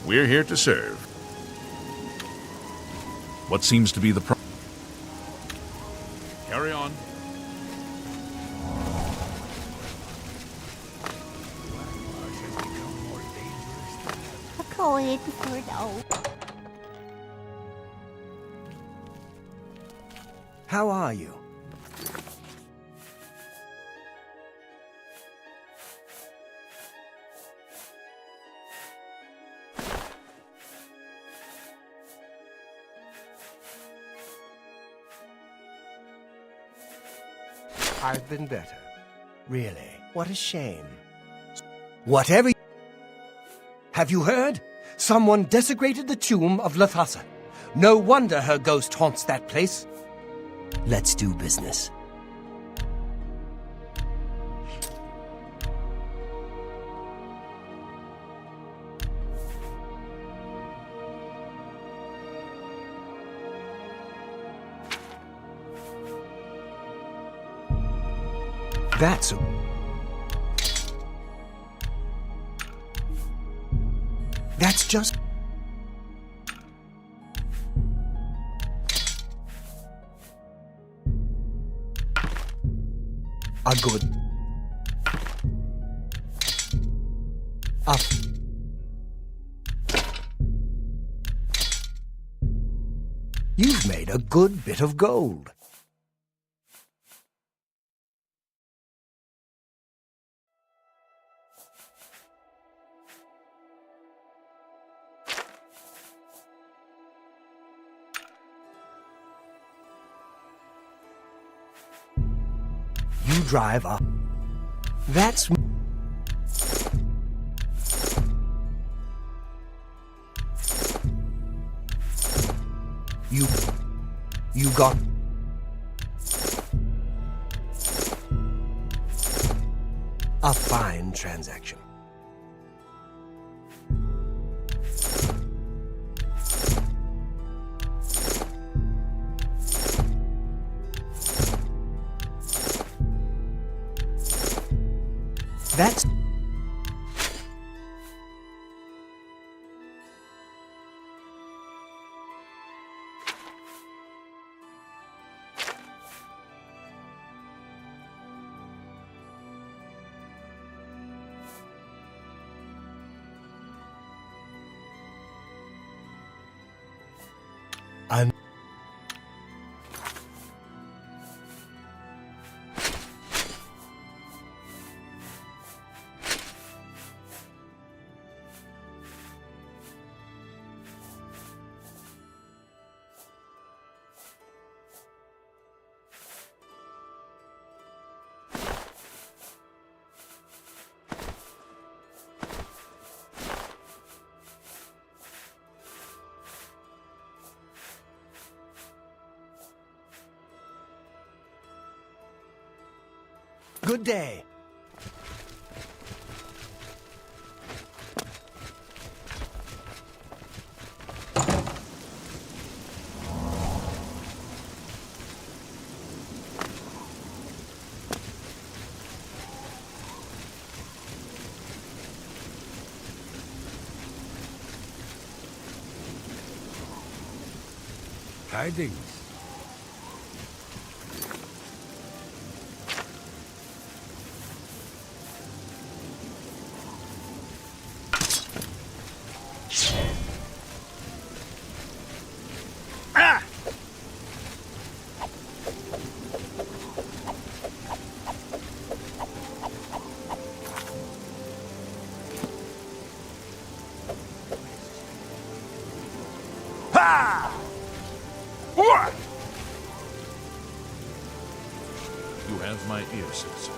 We're here to serve. What seems to be the problem? Carry on. Go ahead before now. How are you? I've been better. Really, what a shame. Whatever. Have you heard? Someone desecrated the tomb of Lathassa. No wonder her ghost haunts that place. Let's do business. That's just... a good... You've made a good bit of gold. You drive up. That's... You got... a fine transaction. That's... I'm... Good day. Tidings. You have my ear, citizen.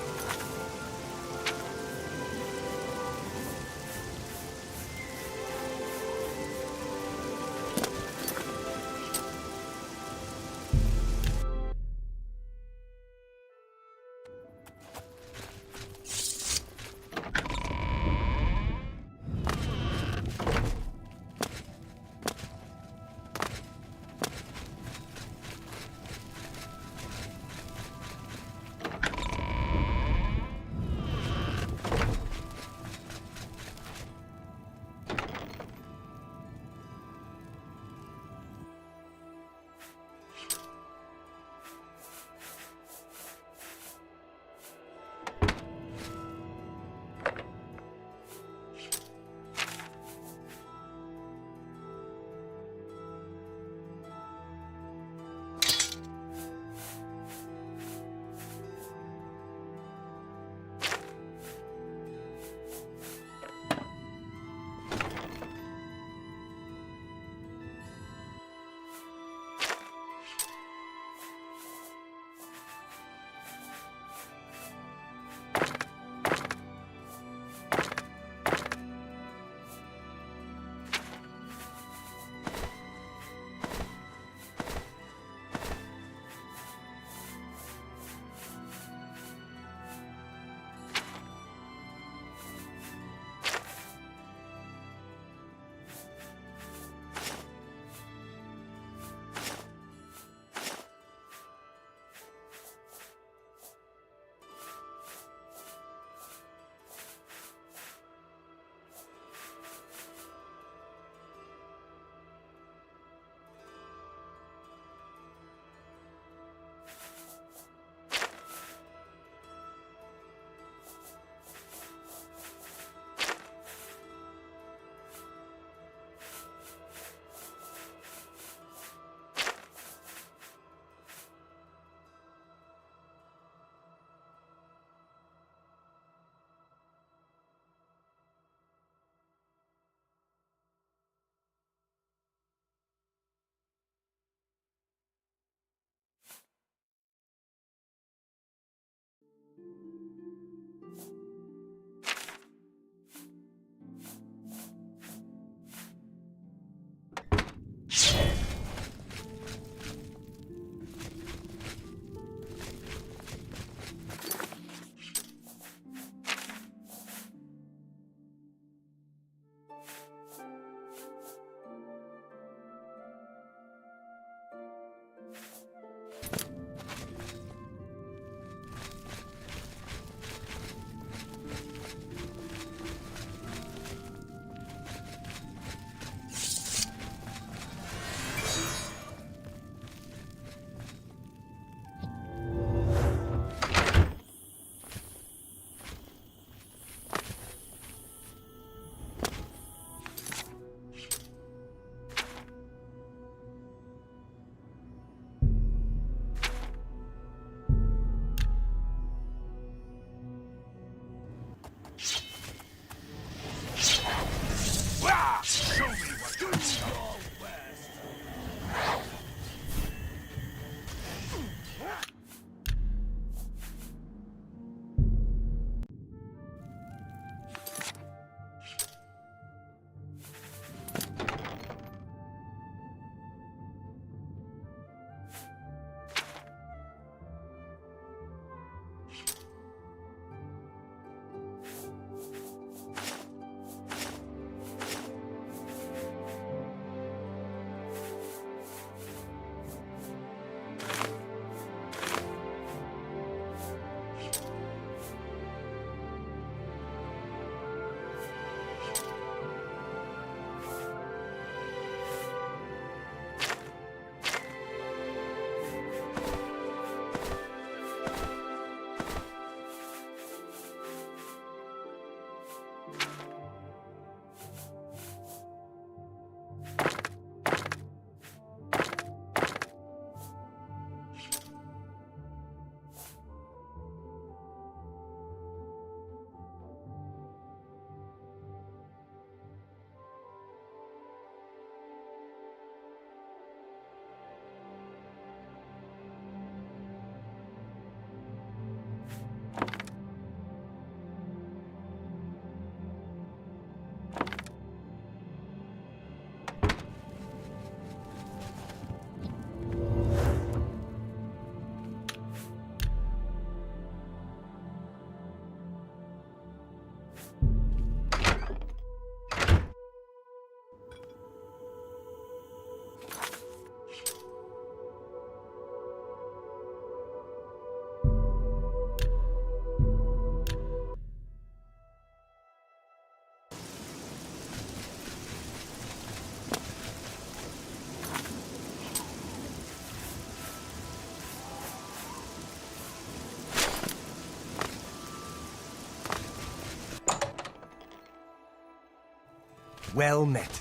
Well met.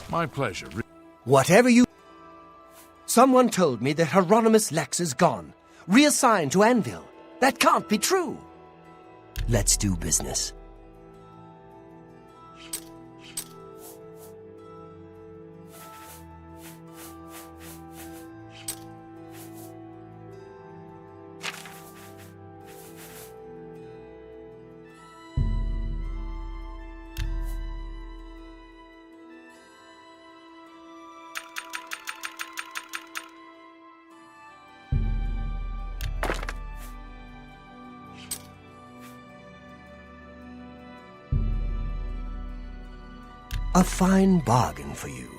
My pleasure. Whatever you... Someone told me that Hieronymus Lex is gone, reassigned to Anvil. That can't be true. Let's do business. A fine bargain for you.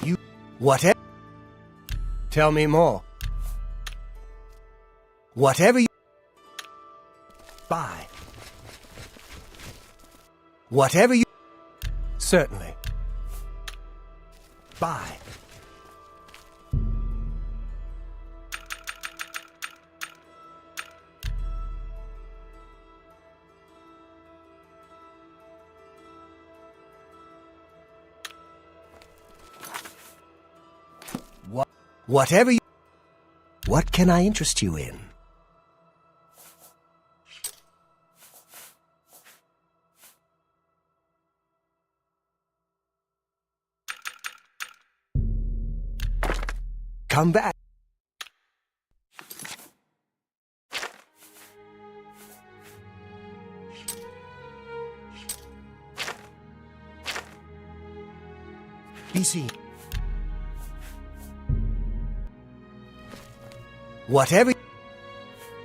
You... Whatever... Tell me more. Whatever you... Buy. Whatever you... Certainly. Buy. Whatever you... What can I interest you in? Come back. Be seen. Whatever...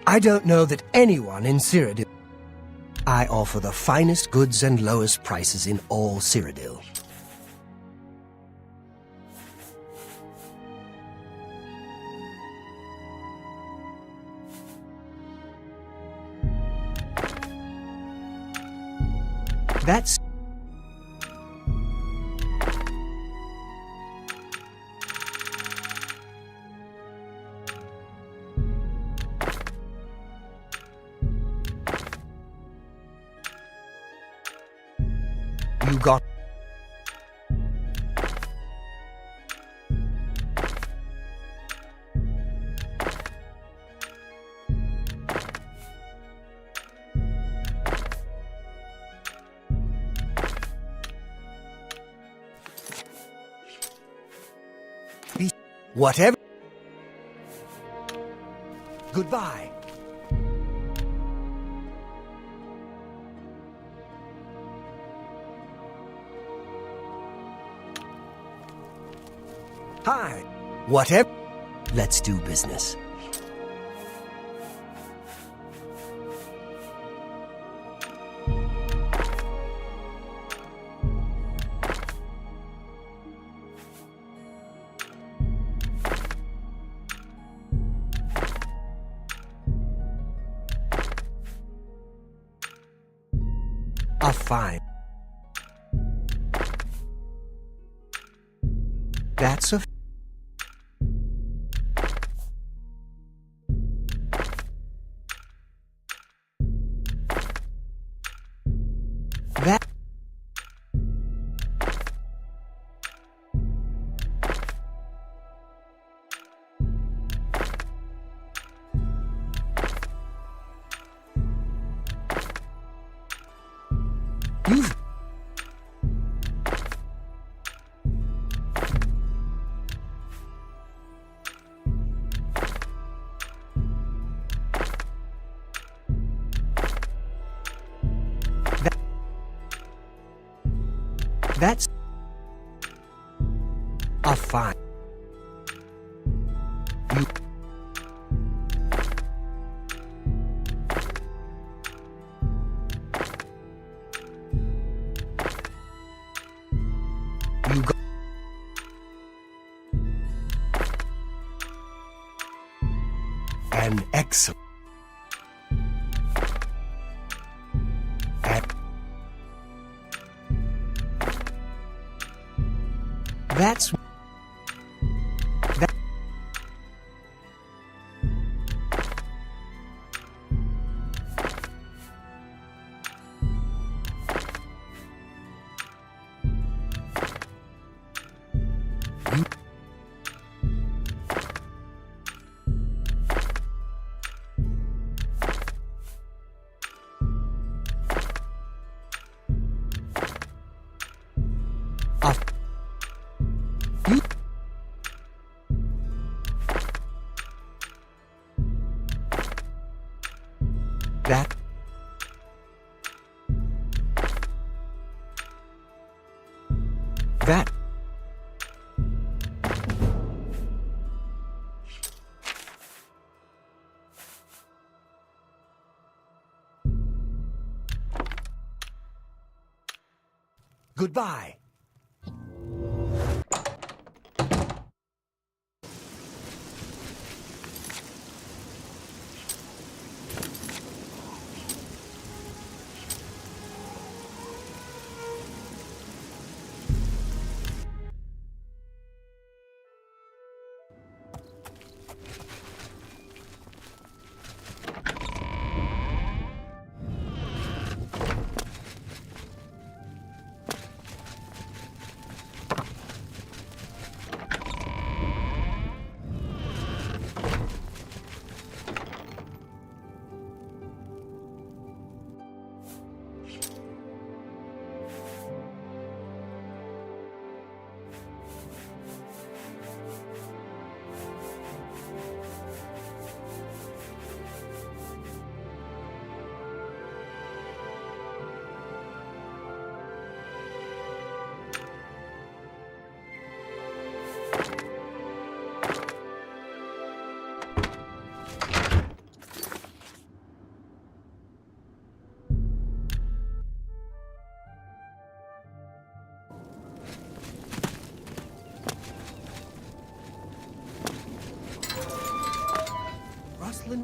I don't know that anyone in Cyrodiil... I offer the finest goods and lowest prices in all Cyrodiil. That's... You got... Whatever... Goodbye. Hi. Whatever... Let's do business. A fine. That's a... That... You've... That's... a fine... You... You got... An excellent... That's... That... That... That... Goodbye.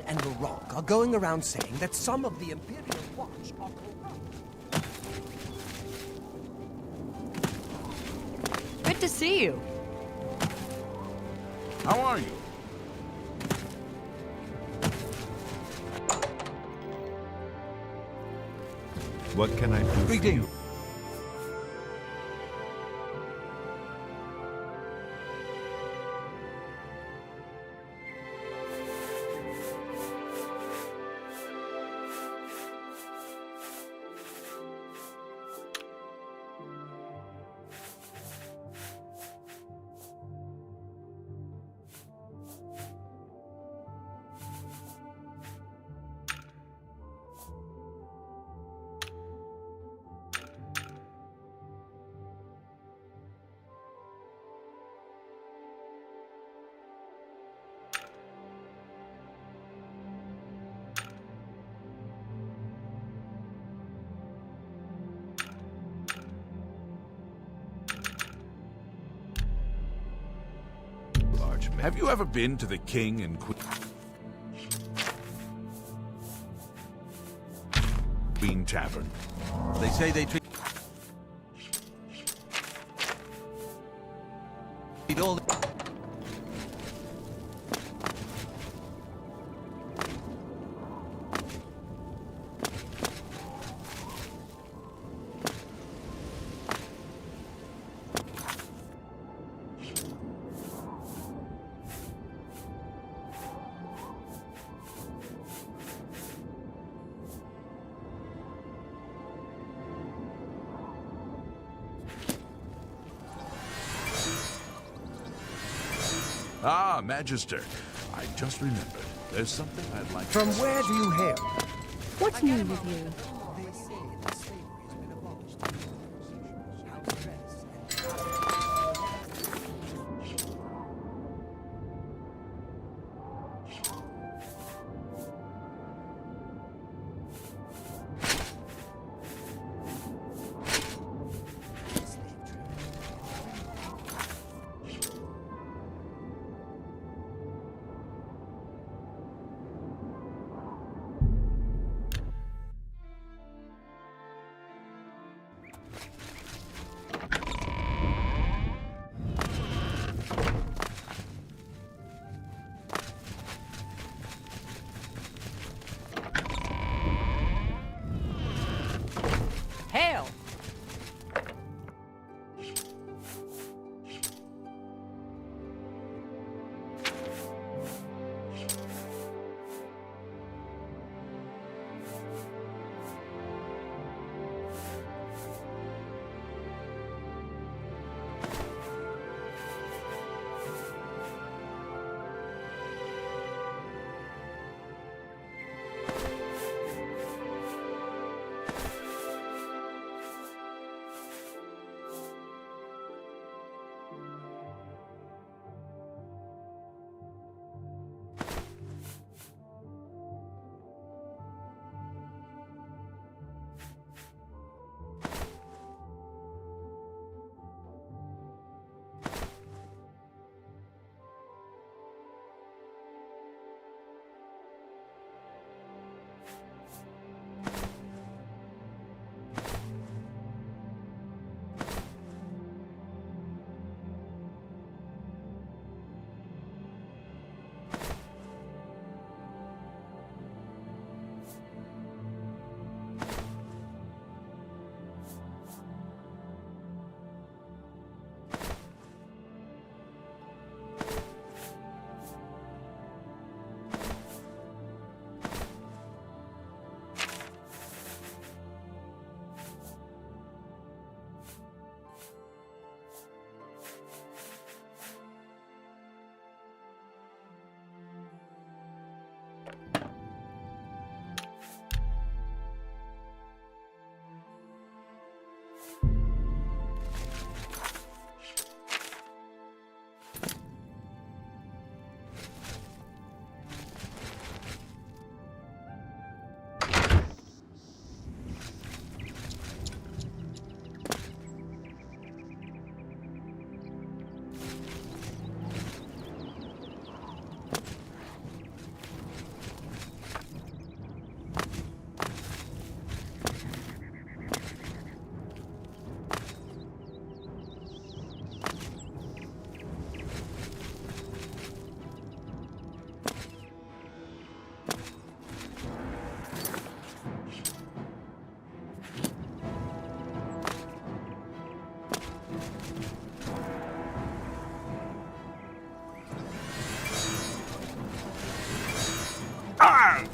And the Rock are going around saying that some of the Imperial Watch are corrupt. Good to see you. How are you? What can I do for Greeting. you? Have you ever been to the King and Queen Tavern? They say they treat all the... Ah, Magister. I just remembered. There's something I'd like From to... where do you hail? What's new with you? They say that slavery has been abolished. House dress Ah!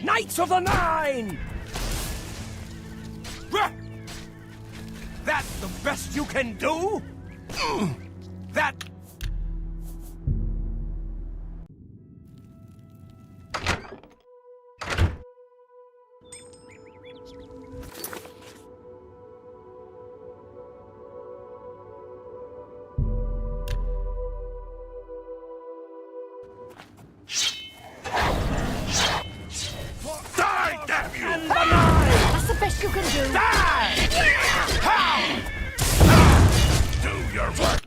Knights of the Nine! That's the best you can do? That... Die, damn you! And the Nine! That's the best you can do. Die! How? Do your work!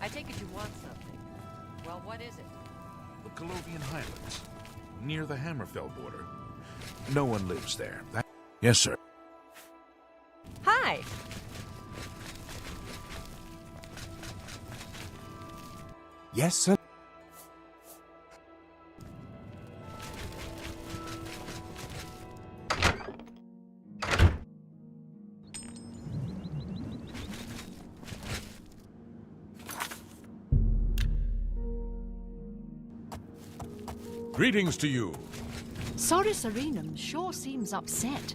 I take it you want something. Well, what is it? The Colovian Highlands, near the Hammerfell border. No one lives there. Yes, sir. Hi! Yes, sir. Greetings to you. Soris Arenum sure seems upset.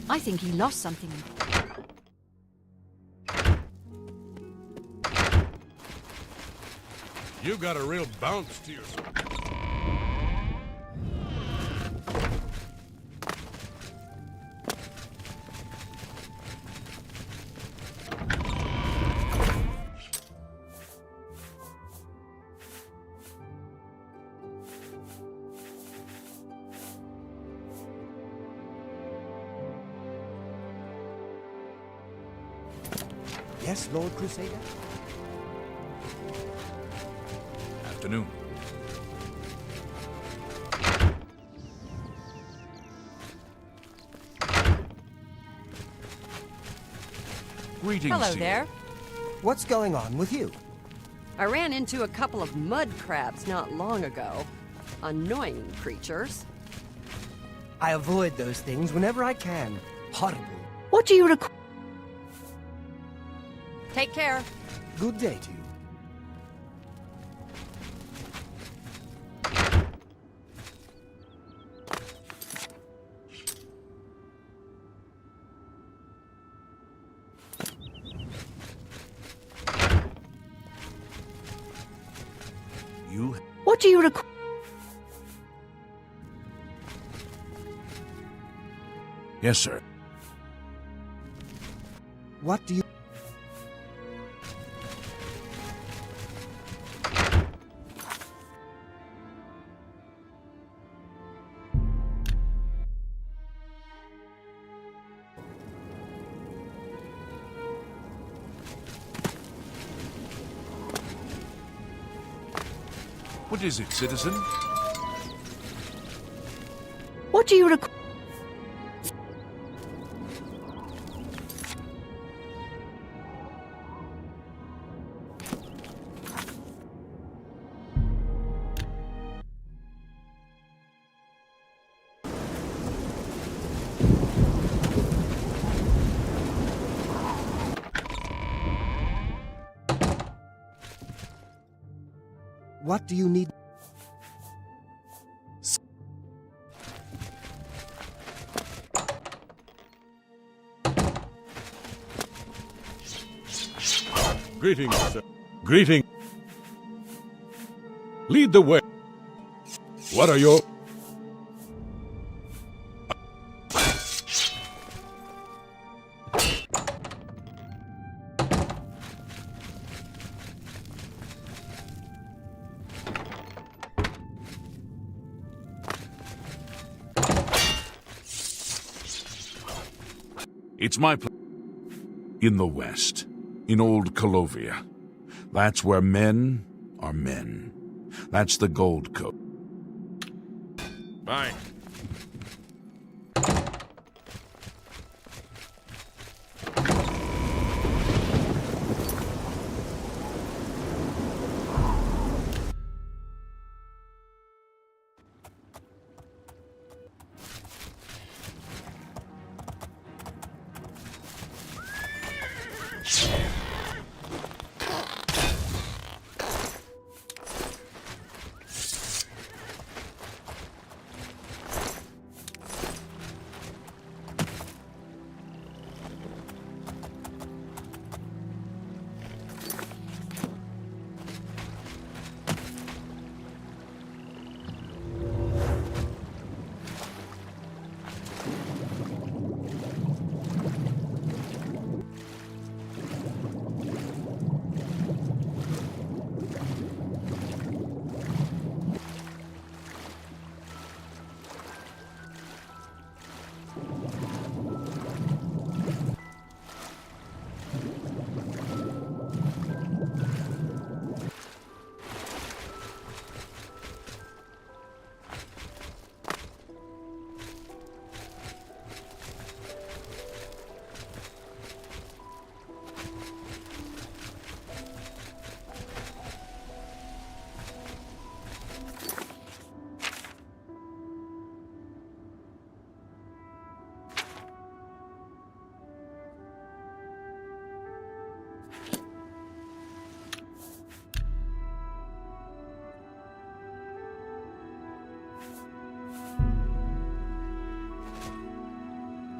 I think he lost something. You got a real bounce to your... Yes, Lord Crusader? Afternoon. Greetings Hello to you. there. What's going on with you? I ran into a couple of mud crabs not long ago. Annoying creatures. I avoid those things whenever I can. Horrible. What do you require? Take care. Good day to you. You... What do you require? Yes, sir. What do you... What is it, citizen? What do you require? What do you need? Greetings, sir. Greeting. Lead the way. What are your... It's my place. In the west, in old Colovia. That's where men are men. That's the Gold Coast. Bye.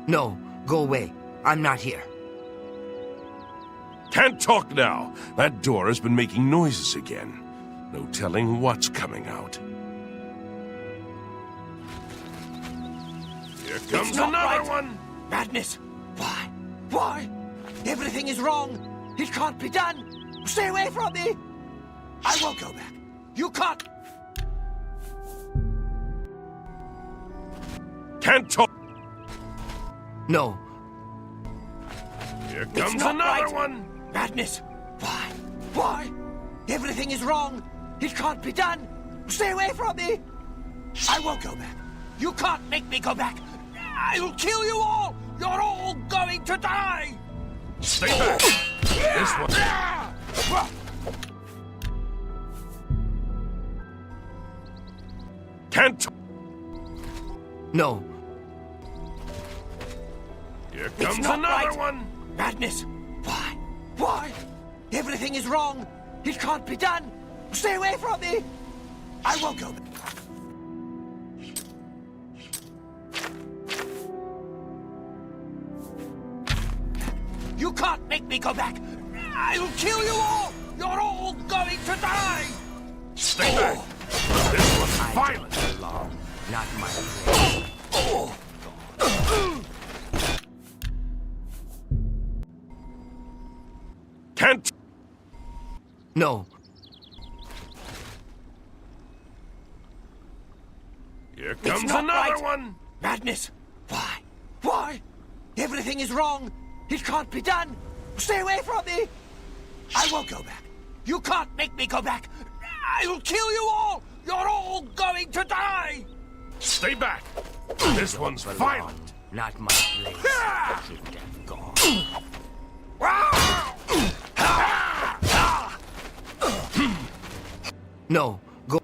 No, go away. I'm not here. Can't talk now. That door has been making noises again. No telling what's coming out. Here comes not another right. one! Madness! Why? Why? Everything is wrong! It can't be done! Stay away from me! I won't go back. You can't... Can't talk. No. Here It's comes not another right. one! Madness! Why? Why? Everything is wrong! It can't be done! Stay away from me! I won't go back. You can't make me go back! I'll kill you all! You're all going to die! Stay back! This one. Can't talk. No. Here It's comes not another right. one! Madness! Why? Why? Everything is wrong! It can't be done! Stay away from me! I won't go back. You can't make me go back! I'll kill you all! You're all going to die! Stay back! This one's violent! Belong. Not my place. Can't. No. Here It's comes not another right. one! Madness! Why? Why? Everything is wrong! It can't be done! Stay away from me! I won't go back. You can't make me go back! I'll kill you all! You're all going to die! Stay back! This one's violent! Not my place. Shouldn't have gone. No. Go.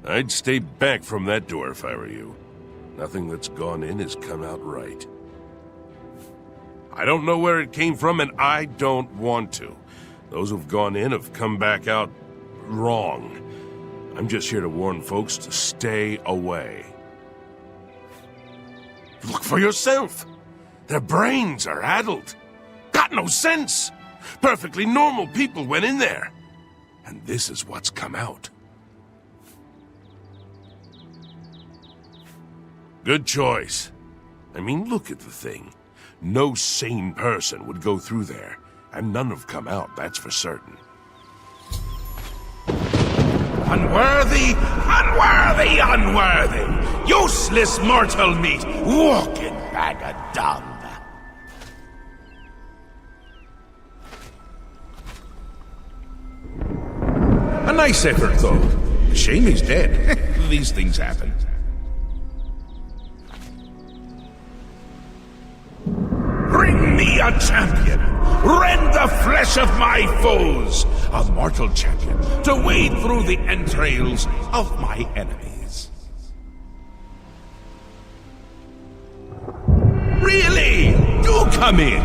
I'd stay back from that door if I were you. Nothing that's gone in has come out right. I don't know where it came from, and I don't want to. Those who've gone in have come back out wrong. I'm just here to warn folks to stay away. Look for yourself. Their brains are addled. Got no sense. Perfectly normal people went in there. And this is what's come out. Good choice. I mean, look at the thing. No sane person would go through there. and none have come out, that's for certain. Unworthy, unworthy, unworthy! Useless mortal meat, walking bag of dung! A nice effort, though. A shame he's dead. These things happen. Bring me a champion! Rend the flesh of my foes! A mortal champion to wade through the entrails of my enemies. Really? Do come in!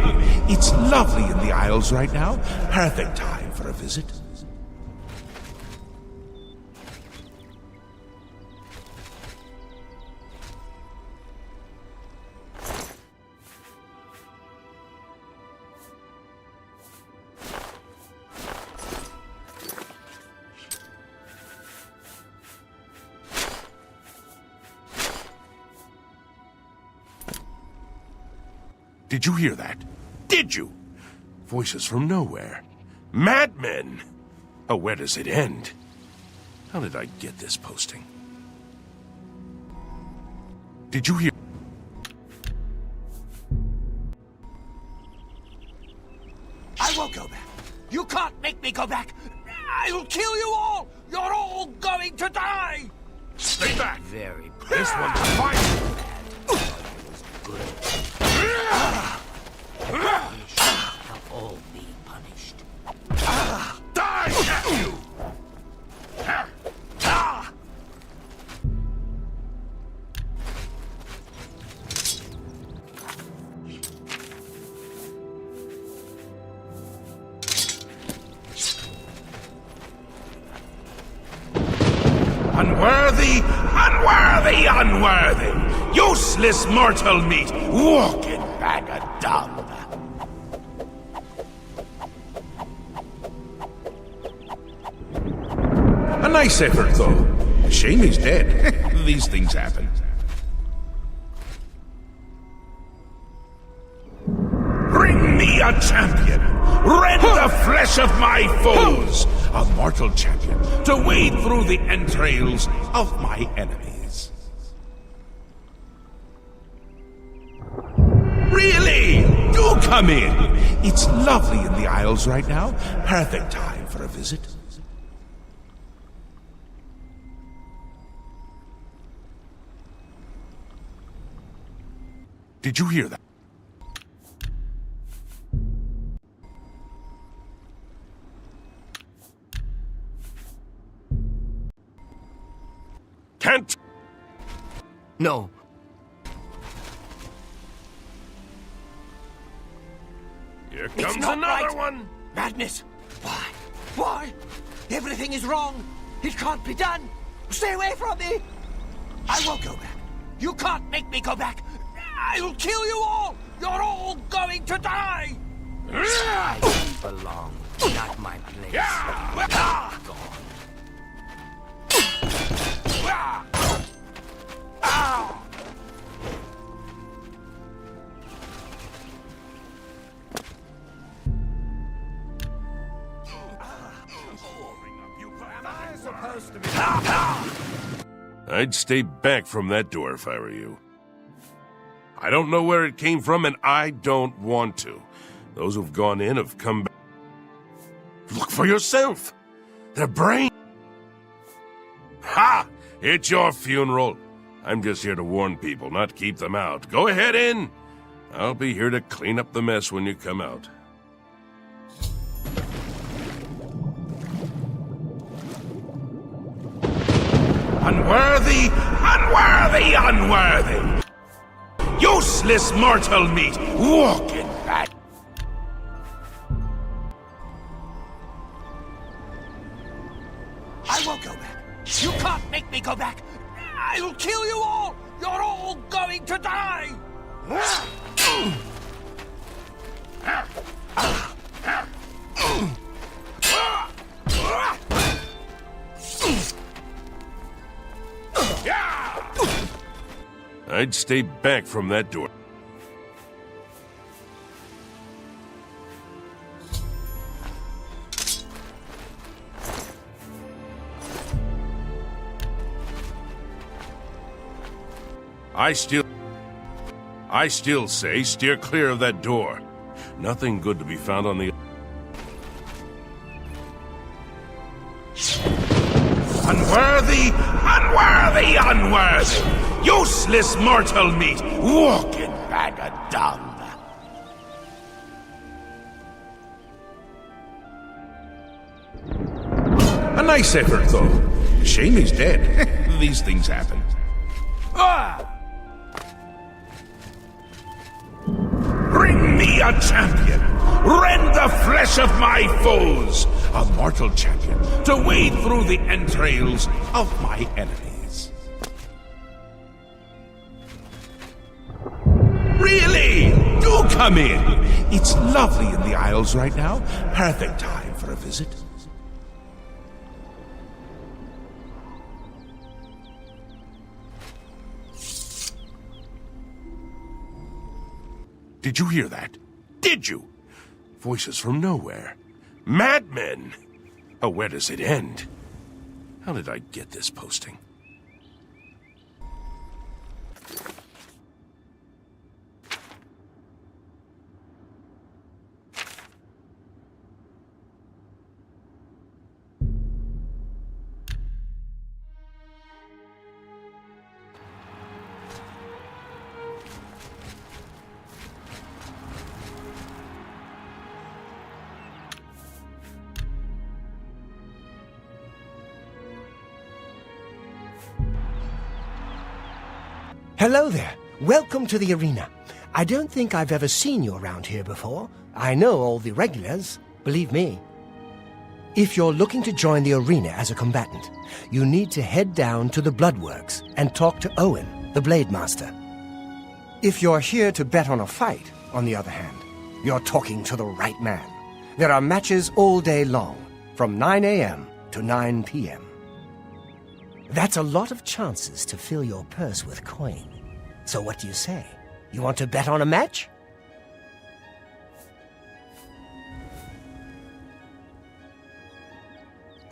It's lovely in the Isles right now. Perfect time for a visit. Did you hear that? Did you? Voices from nowhere. Madmen! Oh, where does it end? How did I get this posting? Did you hear? I won't go back. You can't make me go back. I'll kill you all. You're all going to die. Stay back! Very This one's fine! They'll all be punished. Die, you! Unworthy, unworthy, unworthy! Useless mortal meat, walking bag of dung! A nice effort, though. A shame he's dead. These things happen. Bring me a champion! Rend the flesh of my foes! A mortal champion to wade through the entrails of my enemies. Really? Do come in! It's lovely in the Isles right now. Perfect time for a visit. Did you hear that? Can't! No. Here It's comes not another right. one! Madness. Why? Why? Everything is wrong. It can't be done. Stay away from me. I won't go back. You can't make me go back. I'll kill you all. You're all going to die. I don't belong. Not my place. Gone. I'd stay back from that door if I were you. I don't know where it came from, and I don't want to. Those who've gone in have come back. Look for yourself! Their brain! Ha! It's your funeral. I'm just here to warn people, not keep them out. Go ahead in! I'll be here to clean up the mess when you come out. Unworthy, unworthy, unworthy! Useless mortal meat, walking bag. I won't go back. You can't make me go back. I'll kill you all. You're all going to die. I'd stay back from that door. I still say steer clear of that door. Nothing good to be found on the... Unworthy, unworthy, unworthy! Useless mortal meat, walking bag of dung! A nice effort, though. Shame he's dead. These things happen. Ah! Bring me a champion! Rend the flesh of my foes! A mortal champion to wade through the entrails of my enemies. Really? Do come in! It's lovely in the Isles right now. Perfect time for a visit. Did you hear that? Did you? Voices from nowhere. Madmen! Oh, where does it end? How did I get this posting? Hello there. Welcome to the arena. I don't think I've ever seen you around here before. I know all the regulars, believe me. If you're looking to join the arena as a combatant, you need to head down to the Bloodworks and talk to Owen, the Blade Master. If you're here to bet on a fight, on the other hand, you're talking to the right man. There are matches all day long, from 9 a.m. to 9 p.m. That's a lot of chances to fill your purse with coin. So what do you say? You want to bet on a match?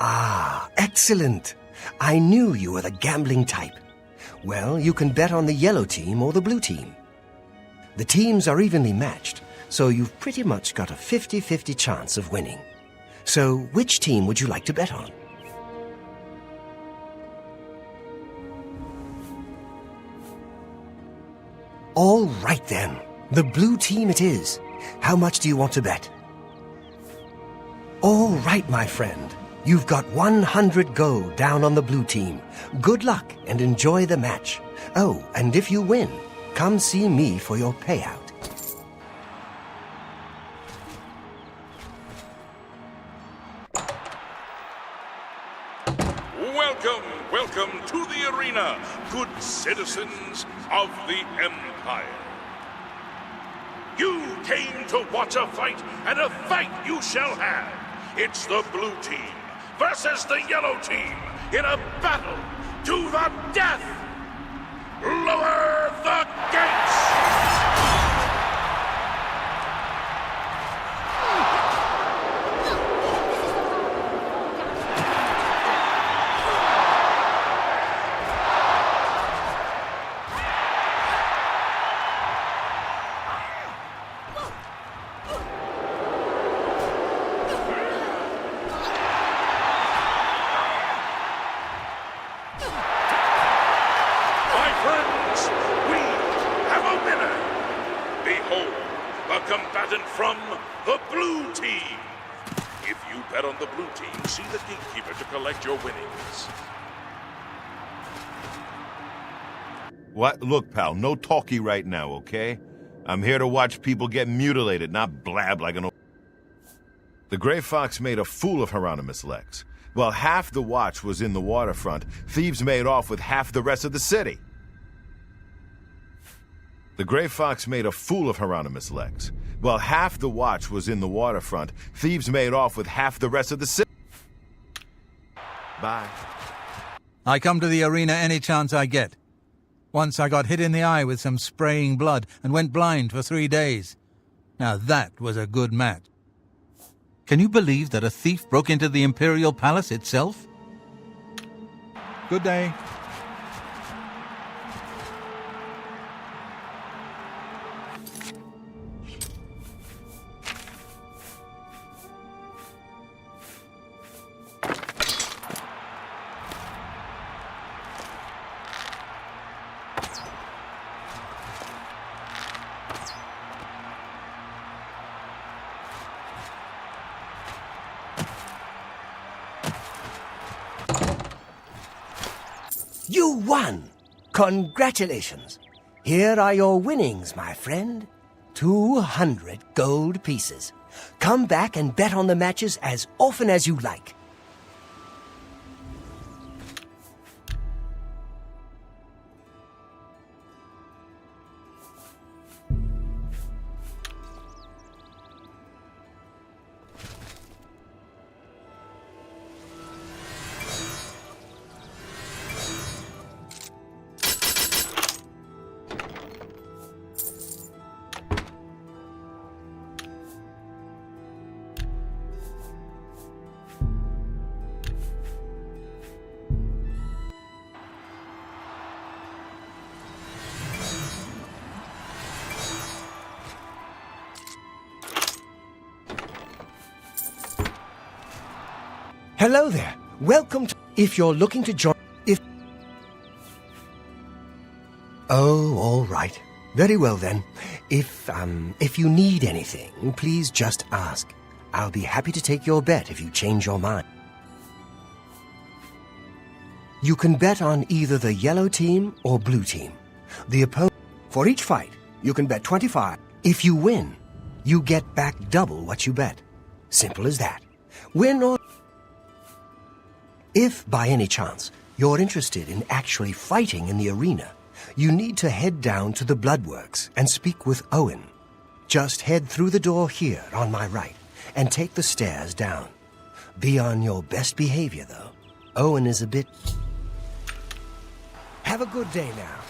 Ah, excellent. I knew you were the gambling type. Well, you can bet on the yellow team or the blue team. The teams are evenly matched, so you've pretty much got a 50-50 chance of winning. So which team would you like to bet on? All right then. The blue team it is. How much do you want to bet? All right, my friend. You've got 100 gold down on the blue team. Good luck and enjoy the match. Oh, and if you win, come see me for your payout. Welcome to the arena, good citizens of the Empire. You came to watch a fight, and a fight you shall have. It's the blue team versus the yellow team in a battle to the death. Lower the gates! From the blue team. If you bet on the blue team, see the gatekeeper to collect your winnings. What? Look, pal, no talkie right now, okay? I'm here to watch people get mutilated, not blab like an old... The Grey Fox made a fool of Hieronymus Lex. While half the watch was in the waterfront, thieves made off with half the rest of the city. The Grey Fox made a fool of Hieronymus Lex. While half the watch was in the waterfront, thieves made off with half the rest of the city. Bye. I come to the arena any chance I get. Once I got hit in the eye with some spraying blood and went blind for 3 days. Now that was a good match. Can you believe that a thief broke into the Imperial Palace itself? Good day. You won! Congratulations! Here are your winnings, my friend. 200 gold pieces. Come back and bet on the matches as often as you like. Hello there. Welcome to... If you're looking to join... Oh, all right. Very well then. If you need anything, please just ask. I'll be happy to take your bet if you change your mind. You can bet on either the yellow team or blue team. The opponent... For each fight, you can bet 25. If you win, you get back double what you bet. Simple as that. Win or... If, by any chance, you're interested in actually fighting in the arena, you need to head down to the Bloodworks and speak with Owen. Just head through the door here on my right and take the stairs down. Be on your best behavior, though. Owen is a bit... Have a good day now.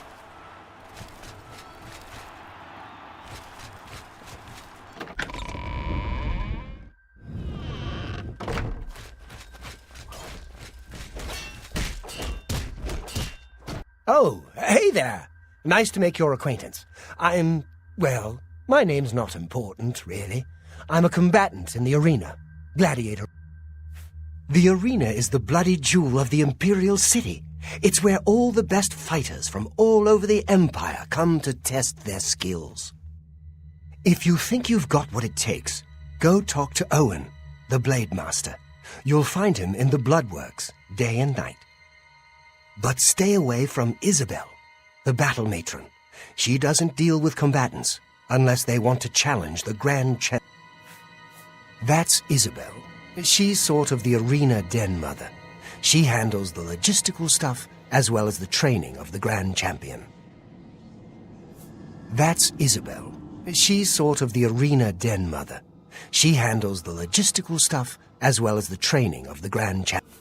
Oh, hey there. Nice to make your acquaintance. Well, my name's not important, really. I'm a combatant in the arena. Gladiator. The arena is the bloody jewel of the Imperial City. It's where all the best fighters from all over the Empire come to test their skills. If you think you've got what it takes, go talk to Owen, the Blade Master. You'll find him in the Bloodworks, day and night. But stay away from Isabel, the battle matron. She doesn't deal with combatants unless they want to challenge the Grand Champ. That's Isabel. She's sort of the arena den mother. She handles the logistical stuff as well as the training of the Grand Champion. That's Isabel. She's sort of the arena den mother. She handles the logistical stuff as well as the training of the Grand Champion.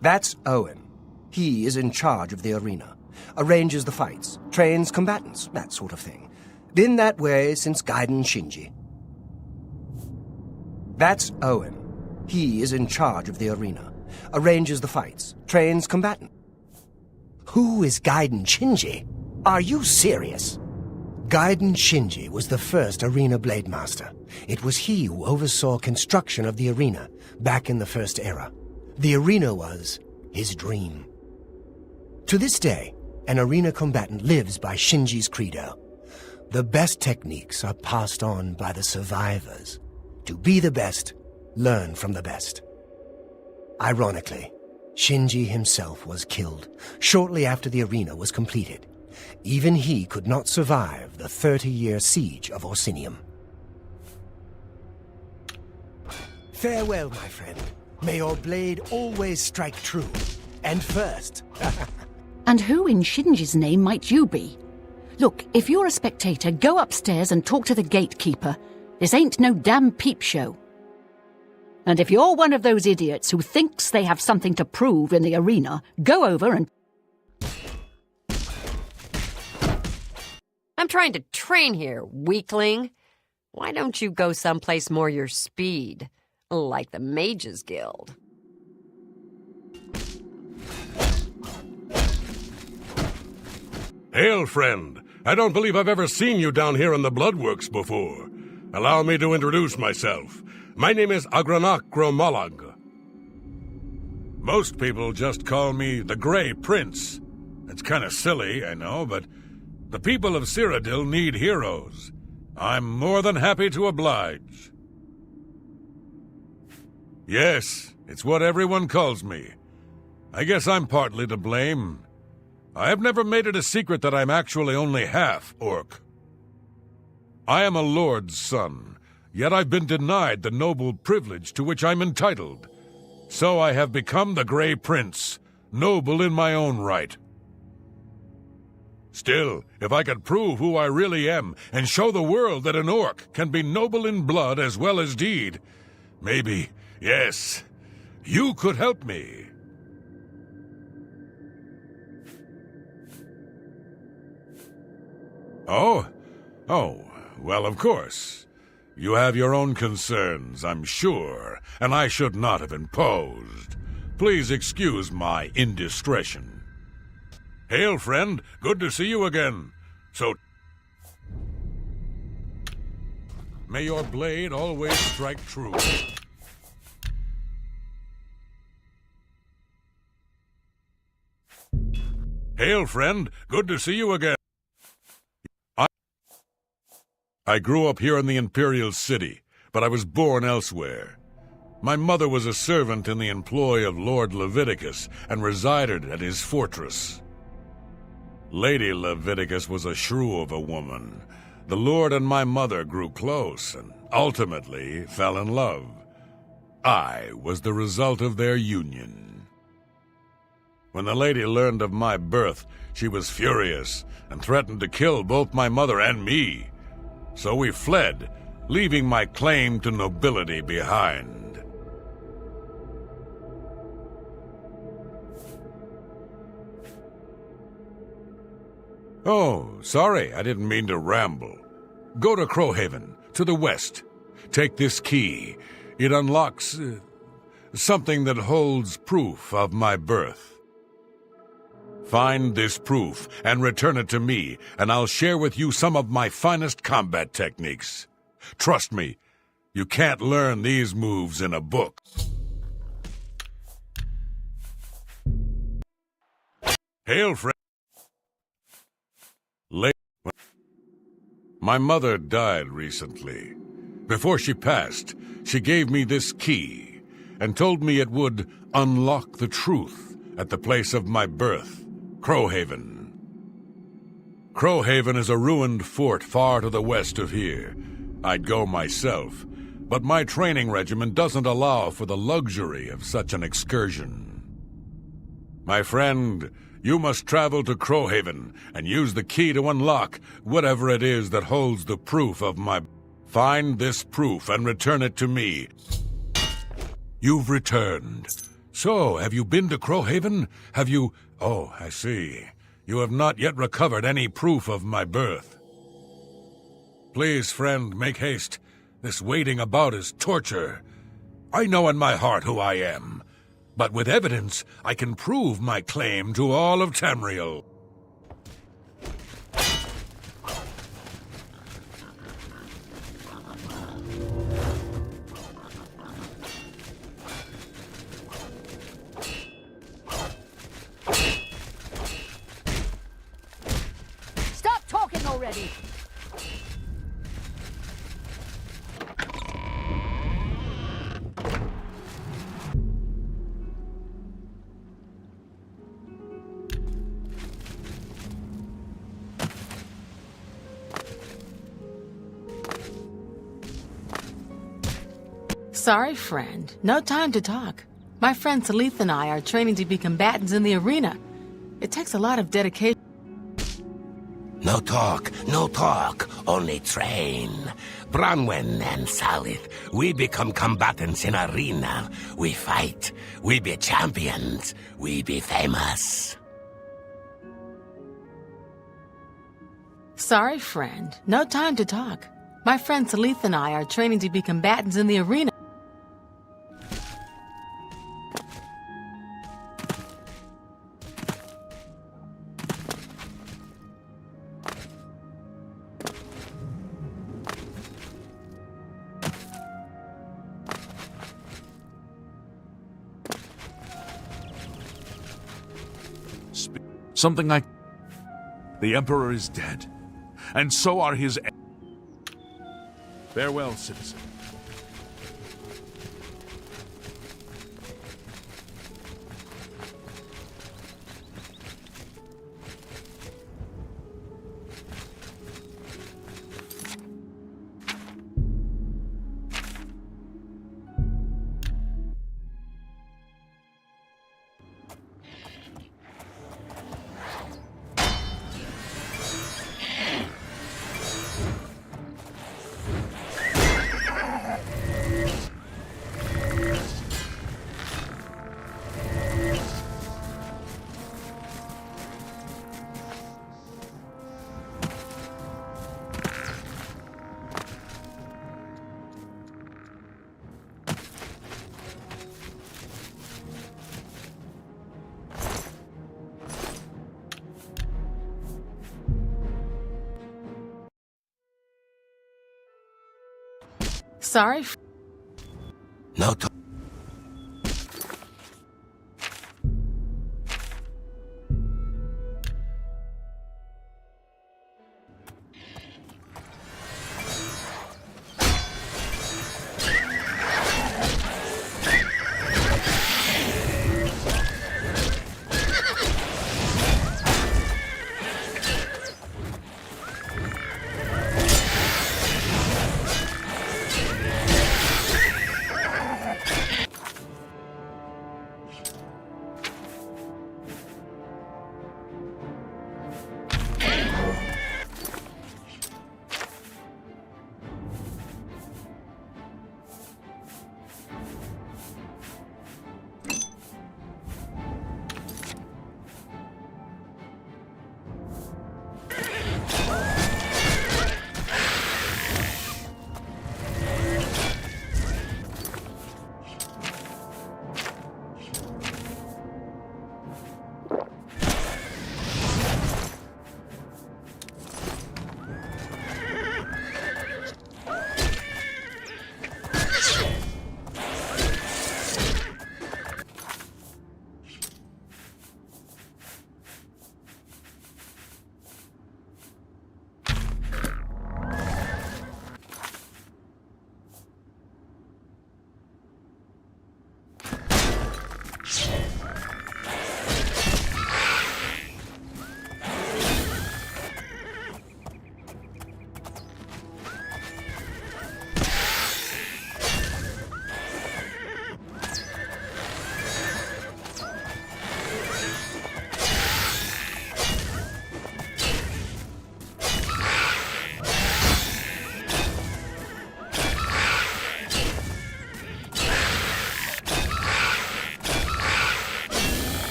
That's Owen. He is in charge of the arena, arranges the fights, trains combatants, that sort of thing. Been that way since Gaiden Shinji. That's Owen. He is in charge of the arena, arranges the fights, trains combatants. Who is Gaiden Shinji? Are you serious? Gaiden Shinji was the first arena blade master. It was he who oversaw construction of the arena back in the First Era. The arena was his dream. To this day, an arena combatant lives by Shinji's credo. The best techniques are passed on by the survivors. To be the best, learn from the best. Ironically, Shinji himself was killed shortly after the arena was completed. Even he could not survive the 30-year siege of Orsinium. Farewell, my friend. May your blade always strike true. And first. And who in Shinji's name might you be? Look, if you're a spectator, go upstairs and talk to the gatekeeper. This ain't no damn peep show. And if you're one of those idiots who thinks they have something to prove in the arena, go over and... I'm trying to train here, weakling. Why don't you go someplace more your speed, like the Mages Guild? Hail, friend. I don't believe I've ever seen you down here in the Bloodworks before. Allow me to introduce myself. My name is Agranak Gromalag. Most people just call me the Grey Prince. It's kind of silly, I know, but the people of Cyrodiil need heroes. I'm more than happy to oblige. Yes, it's what everyone calls me. I guess I'm partly to blame. I have never made it a secret that I'm actually only half orc. I am a lord's son, yet I've been denied the noble privilege to which I'm entitled. So I have become the Grey Prince, noble in my own right. Still, if I could prove who I really am and show the world that an orc can be noble in blood as well as deed, maybe, yes, you could help me. Oh, well, of course. You have your own concerns, I'm sure, and I should not have imposed. Please excuse my indiscretion. Hail, friend. Good to see you again. So, may your blade always strike true. Hail, friend. Good to see you again. I grew up here in the Imperial City, but I was born elsewhere. My mother was a servant in the employ of Lord Leviticus and resided at his fortress. Lady Leviticus was a shrew of a woman. The Lord and my mother grew close and ultimately fell in love. I was the result of their union. When the lady learned of my birth, she was furious and threatened to kill both my mother and me. So we fled, leaving my claim to nobility behind. Oh, sorry, I didn't mean to ramble. Go to Crowhaven, to the west. Take this key. It unlocks something that holds proof of my birth. Find this proof and return it to me, and I'll share with you some of my finest combat techniques. Trust me, you can't learn these moves in a book. Hail, friend. My mother died recently. Before she passed, she gave me this key and told me it would unlock the truth at the place of my birth. Crowhaven. Crowhaven is a ruined fort far to the west of here. I'd go myself, but my training regimen doesn't allow for the luxury of such an excursion. My friend, you must travel to Crowhaven and use the key to unlock whatever it is that holds the proof of my... Find this proof and return it to me. You've returned. So, have you been to Crowhaven? Have you... Oh, I see. You have not yet recovered any proof of my birth. Please, friend, make haste. This waiting about is torture. I know in my heart who I am, but with evidence, I can prove my claim to all of Tamriel. Already. Sorry, friend. No time to talk. My friend Salith and I are training to be combatants in the arena. It takes a lot of dedication. No talk, only train. Bronwyn and Salith, we become combatants in arena. We fight, we be champions, we be famous. Sorry, friend. No time to talk. My friend Salith and I are training to be combatants in the arena. Something like... The Emperor is dead, and so are his... Farewell, citizen. Sorry. No talk.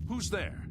Who's there?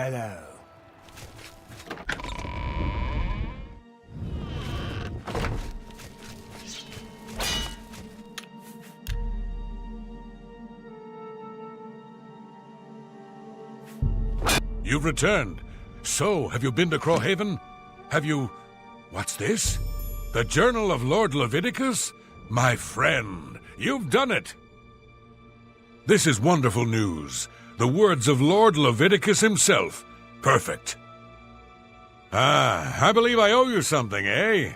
Hello. You've returned. So, have you been to Crowhaven? Have you... What's this? The Journal of Lord Leviticus? My friend, you've done it! This is wonderful news. The words of Lord Leviticus himself. Perfect. I believe I owe you something, eh?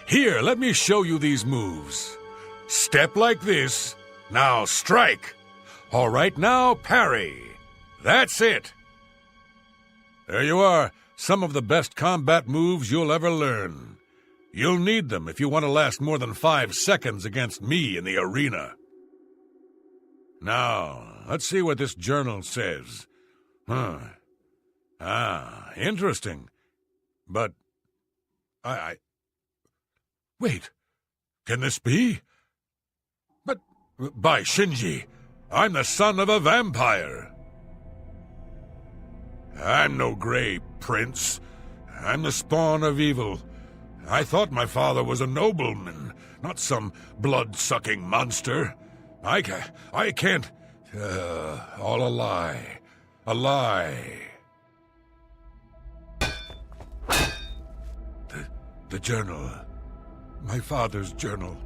Here, let me show you these moves. Step like this. Now strike. All right, now parry. That's it. There you are, some of the best combat moves you'll ever learn. You'll need them if you want to last more than 5 seconds against me in the arena. Now, let's see what this journal says. Interesting. But, Wait, can this be? But, by Shinji, I'm the son of a vampire. I'm no gray prince. I'm the spawn of evil. I thought my father was a nobleman, not some blood-sucking monster. I can't... all a lie. A lie. The journal. My father's journal.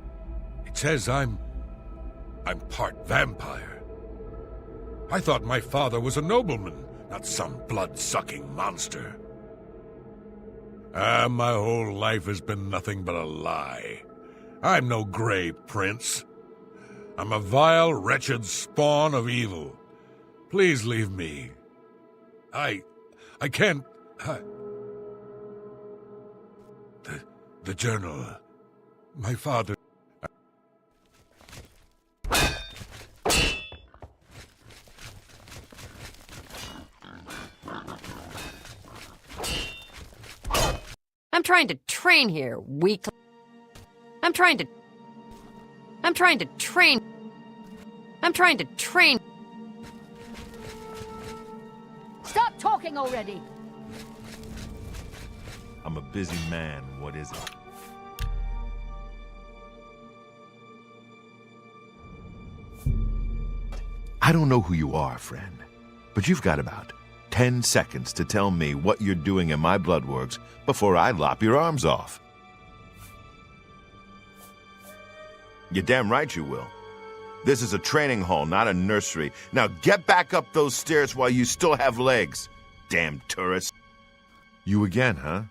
It says I'm part vampire. I thought my father was a nobleman, not some blood-sucking monster. My whole life has been nothing but a lie. I'm no gray prince. I'm a vile, wretched spawn of evil. Please leave me. I can't... The journal. My father... I'm trying to train here, weakling. I'm trying to train. Stop talking already! I'm a busy man. What is it? I don't know who you are, friend, but you've got about 10 seconds to tell me what you're doing in my bloodworks before I lop your arms off. You're damn right you will. This is a training hall, not a nursery. Now get back up those stairs while you still have legs. Damn tourist. You again, huh?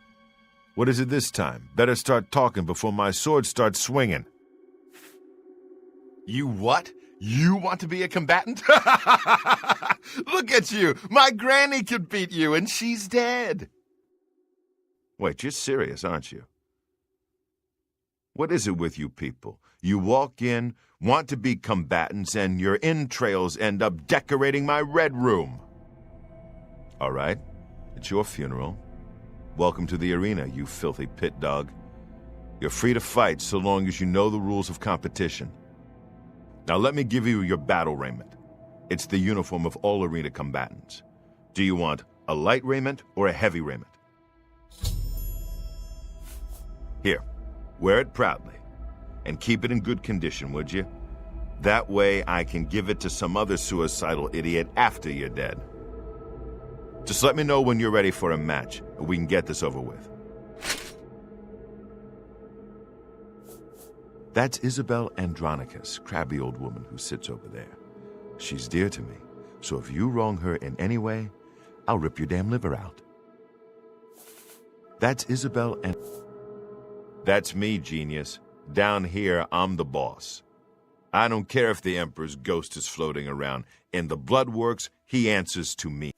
What is it this time? Better start talking before my sword starts swinging. You what? You want to be a combatant? Look at you! My granny could beat you, and she's dead! Wait, you're serious, aren't you? What is it with you people? You walk in, want to be combatants, and your entrails end up decorating my red room. All right, it's your funeral. Welcome to the arena, you filthy pit dog. You're free to fight so long as you know the rules of competition. Now let me give you your battle raiment. It's the uniform of all arena combatants. Do you want a light raiment or a heavy raiment? Here, wear it proudly. And keep it in good condition, would you? That way I can give it to some other suicidal idiot after you're dead. Just let me know when you're ready for a match, and we can get this over with. That's Isabel Andronicus, crabby old woman who sits over there. She's dear to me, so if you wrong her in any way, I'll rip your damn liver out. That's Isabel and... That's me, genius. Down here, I'm the boss. I don't care if the Emperor's ghost is floating around. In the Bloodworks, he answers to me.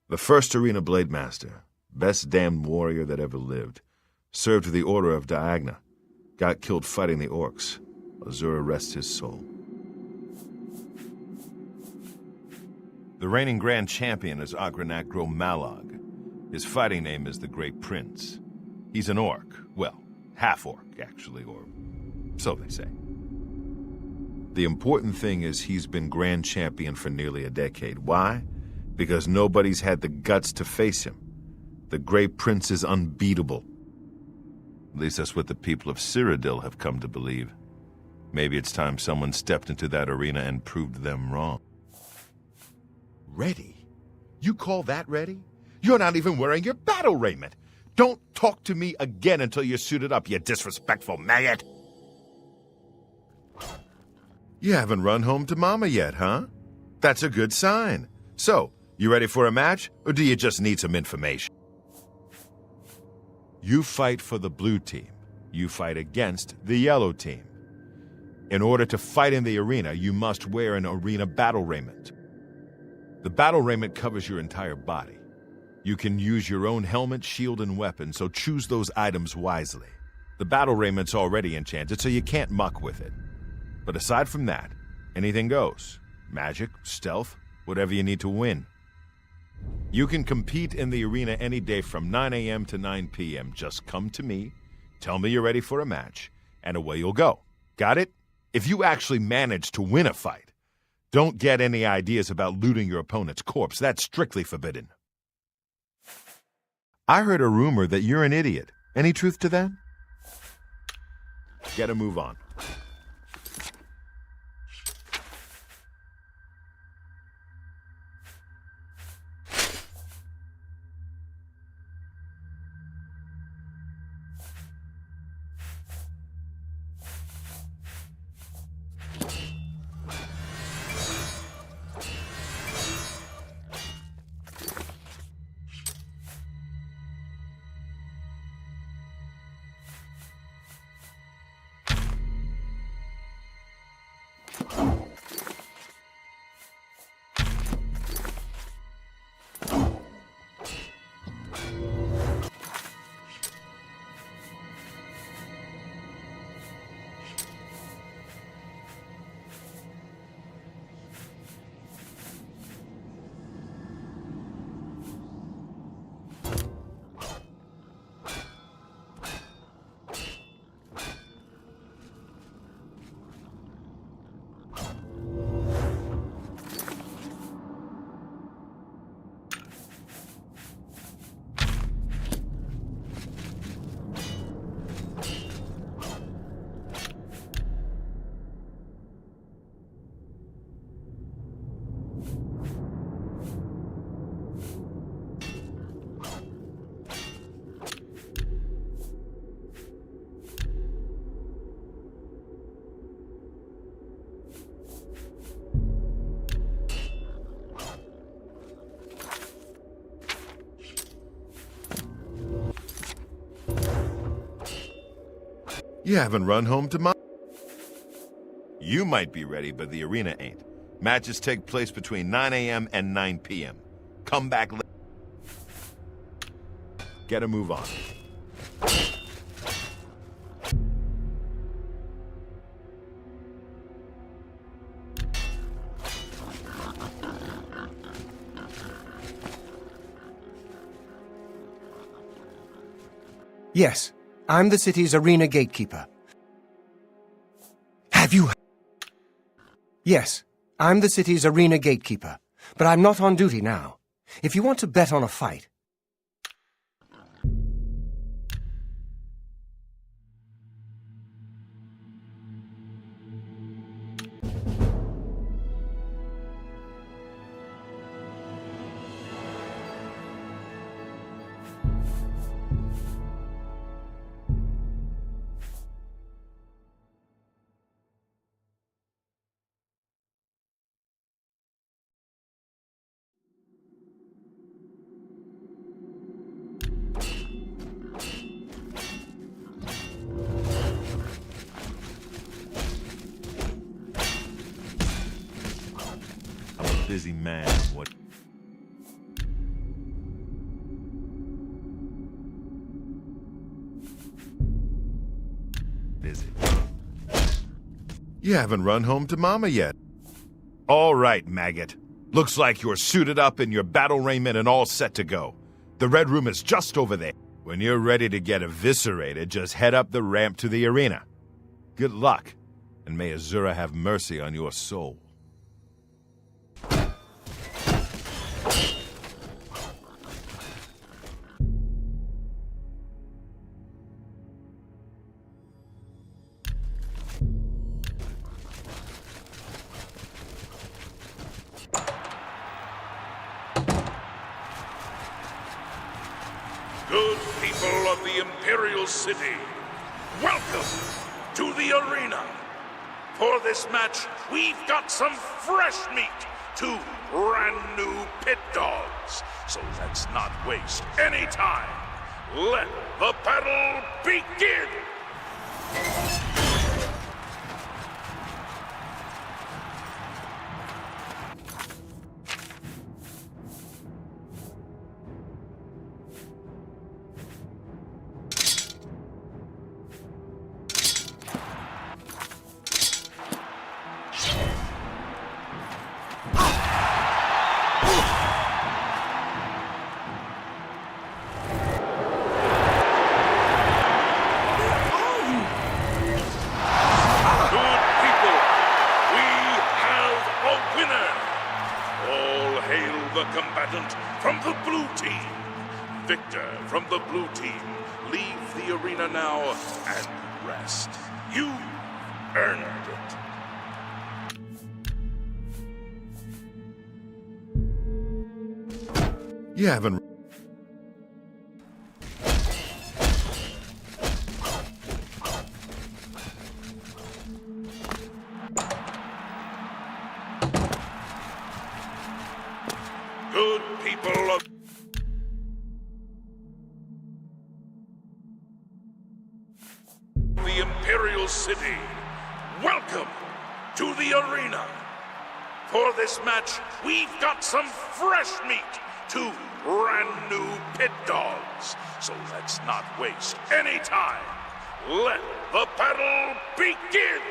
The first Arena Blade Master, best damned warrior that ever lived, served with the Order of Diagna. Got killed fighting the orcs. Azura rests his soul. The reigning Grand Champion is Agranacro Malog. His fighting name is the Great Prince. He's an orc. Well, half-orc, actually, or so they say. The important thing is he's been Grand Champion for nearly a decade. Why? Because nobody's had the guts to face him. The Grey Prince is unbeatable. At least that's what the people of Cyrodiil have come to believe. Maybe it's time someone stepped into that arena and proved them wrong. Ready? You call that ready? You're not even wearing your battle raiment. Don't talk to me again until you're suited up, you disrespectful maggot. You haven't run home to Mama yet, huh? That's a good sign. So, you ready for a match, or do you just need some information? You fight for the blue team. You fight against the yellow team. In order to fight in the arena, you must wear an arena battle raiment. The battle raiment covers your entire body. You can use your own helmet, shield, and weapon, so choose those items wisely. The battle raiment's already enchanted, so you can't muck with it. But aside from that, anything goes. Magic, stealth, whatever you need to win. You can compete in the arena any day from 9 a.m. to 9 p.m. Just come to me, tell me you're ready for a match, and away you'll go. Got it? If you actually manage to win a fight, don't get any ideas about looting your opponent's corpse. That's strictly forbidden. I heard a rumor that you're an idiot. Any truth to that? Get a move on. You haven't run home to Mama. You might be ready, but the arena ain't. Matches take place between 9 a.m. and 9 p.m. Come back later. Get a move on. Yes, I'm the city's arena gatekeeper. Have you... Yes, I'm the city's arena gatekeeper, but I'm not on duty now. If you want to bet on a fight... Busy man, what? Busy. You haven't run home to Mama yet. All right, maggot. Looks like you're suited up in your battle raiment and all set to go. The red room is just over there. When you're ready to get eviscerated, just head up the ramp to the arena. Good luck, and may Azura have mercy on your soul. the Imperial City, welcome to the arena. For this match, we've got some fresh meat, 2 brand new pit dogs. So let's not waste any time. Let the battle begin! From the blue team, Victor from the blue team, leave the arena now and rest. You earned it. You haven't... Good people of the Imperial City, welcome to the arena. For this match, we've got some fresh meat, 2 brand new pit dogs. So let's not waste any time. Let the battle begin!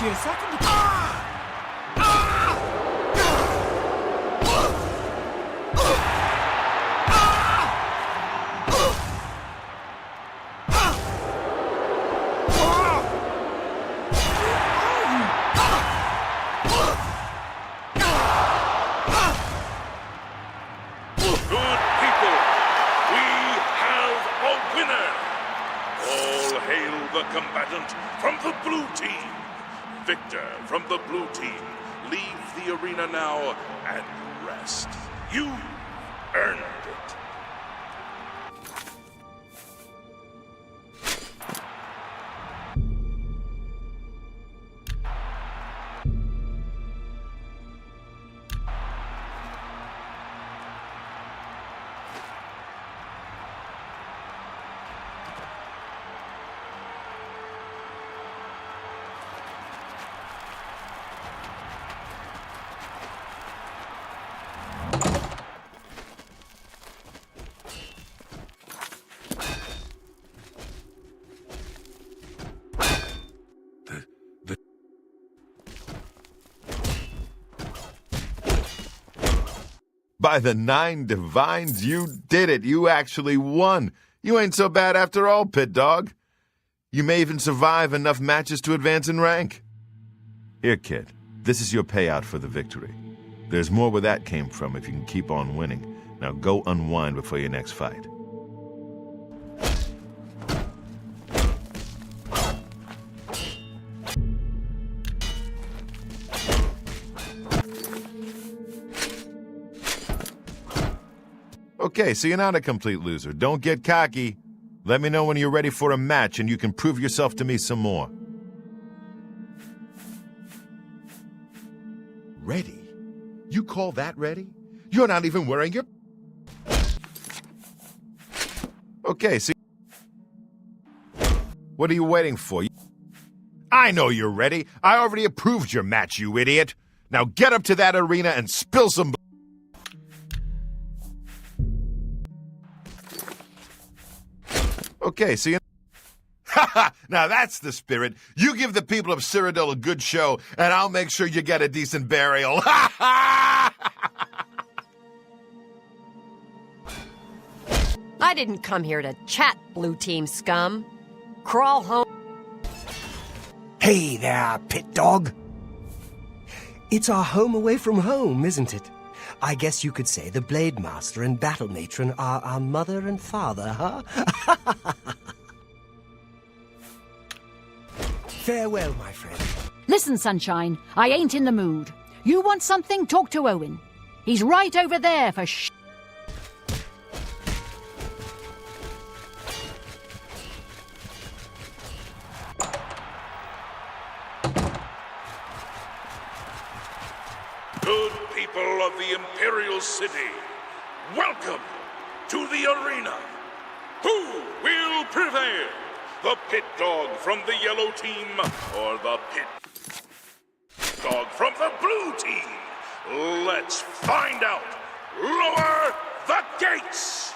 Here a second ago. Good people, we have a winner. All hail the combatant from the blue team. Victor from the blue team, leave the arena now and rest. You earned it. By the 9 divines, you did it. You actually won. You ain't so bad after all, Pit Dog. You may even survive enough matches to advance in rank. Here, kid. This is your payout for the victory. There's more where that came from if you can keep on winning. Now go unwind before your next fight. Okay, so you're not a complete loser. Don't get cocky. Let me know when you're ready for a match and you can prove yourself to me some more. Ready? You call that ready? You're not even wearing your... Okay, so... What are you waiting for? I know you're ready. I already approved your match, you idiot. Now get up to that arena and spill some... Okay, so you... Haha! Now that's the spirit. You give the people of Cyrodiil a good show, and I'll make sure you get a decent burial. Ha ha! I didn't come here to chat, Blue Team scum. Crawl home. Hey there, pit dog. It's our home away from home, isn't it? I guess you could say the Blade Master and Battle Matron are our mother and father, huh? Farewell, my friend. Listen, Sunshine, I ain't in the mood. You want something? Talk to Owen. He's right over there for Good people of the Imperial City, welcome to the arena. Who will prevail? The pit dog from the yellow team or the pit dog from the blue team? Let's find out. Lower the gates!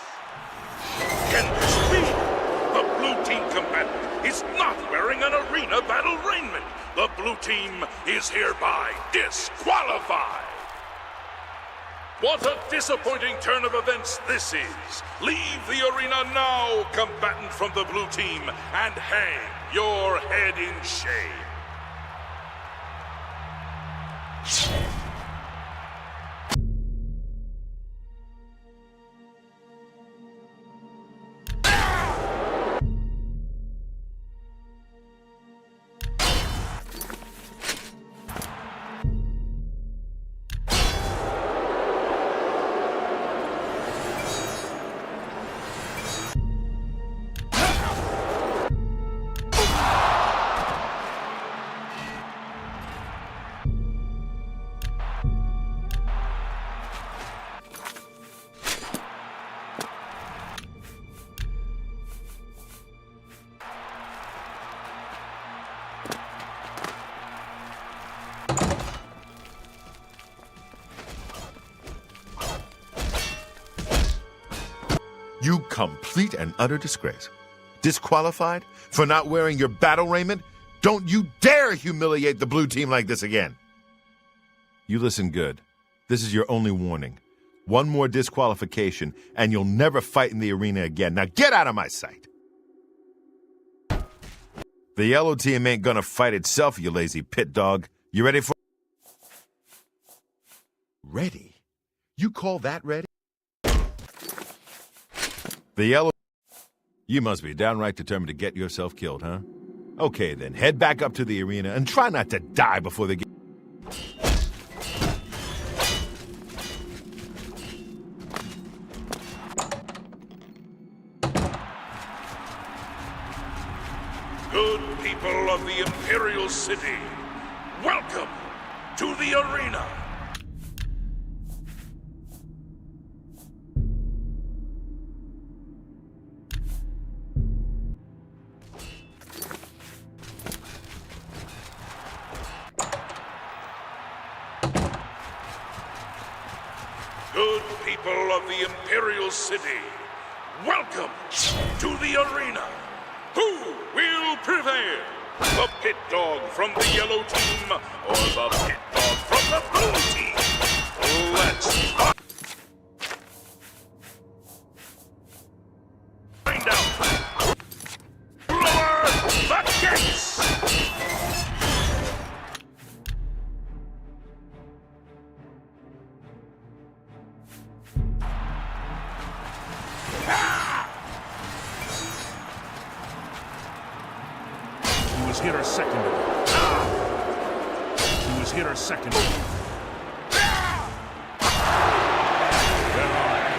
Can this be? The blue team combatant is not wearing an arena battle raiment. The blue team is hereby disqualified. What a disappointing turn of events this is. Leave the arena now, combatant from the blue team, and hang your head in shame. You complete and utter disgrace. Disqualified for not wearing your battle raiment? Don't you dare humiliate the blue team like this again. You listen good. This is your only warning. One more disqualification, and you'll never fight in the arena again. Now get out of my sight. The yellow team ain't gonna fight itself, you lazy pit dog. You ready for... Ready? You call that ready? The yellow... You must be downright determined to get yourself killed, huh? Okay, then, head back up to the arena and try not to die before they get... Good people of the Imperial City, welcome to the arena. Good people of the Imperial City, welcome to the arena. Who will prevail? The pit dog from the yellow team or the pit dog from the blue team? Let's find out. Lower the gates! He was here a second ago. He was here a second ago. Where are they?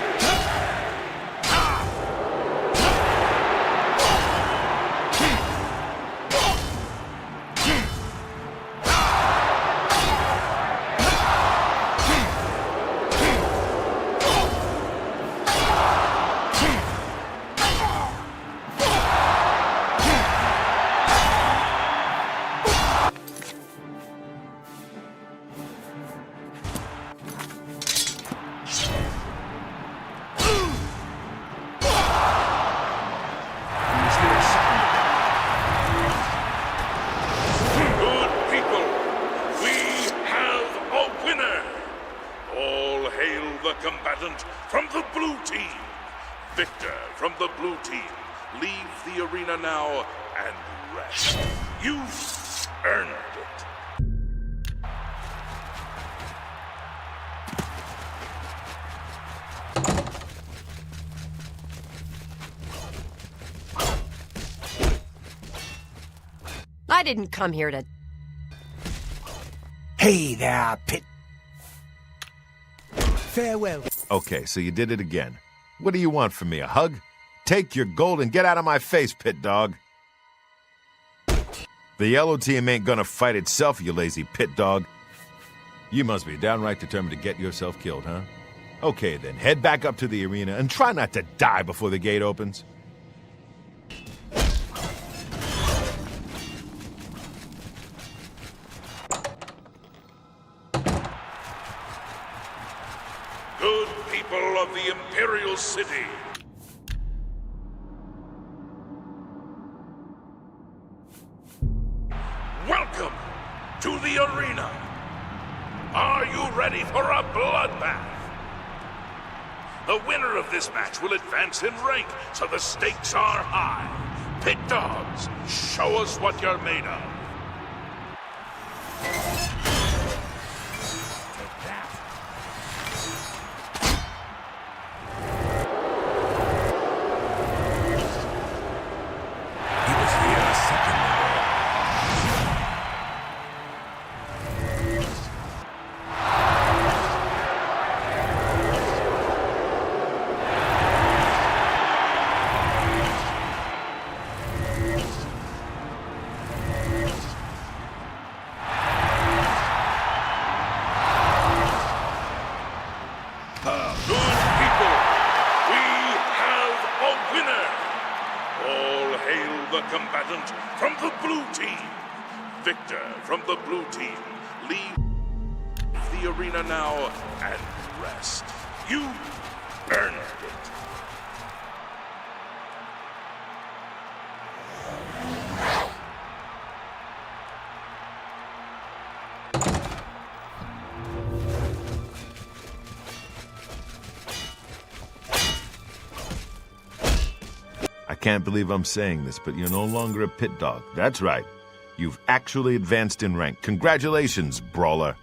arena now and rest. You've earned it. I didn't come here to... Hey there, Pit. Farewell. Okay, so you did it again. What do you want from me, a hug? Take your gold and get out of my face, pit dog. The yellow team ain't gonna fight itself, you lazy pit dog. You must be downright determined to get yourself killed, huh? Okay then, head back up to the arena and try not to die before the gate opens. Good people of the Imperial City. Welcome to the arena. Are you ready for a bloodbath? The winner of this match will advance in rank, so the stakes are high. Pit dogs, show us what you're made of. Combatant from the blue team. Victor from the blue team. Leave the arena now and rest. You earned it. I can't believe I'm saying this, but you're no longer a pit dog. That's right. You've actually advanced in rank. Congratulations, brawler.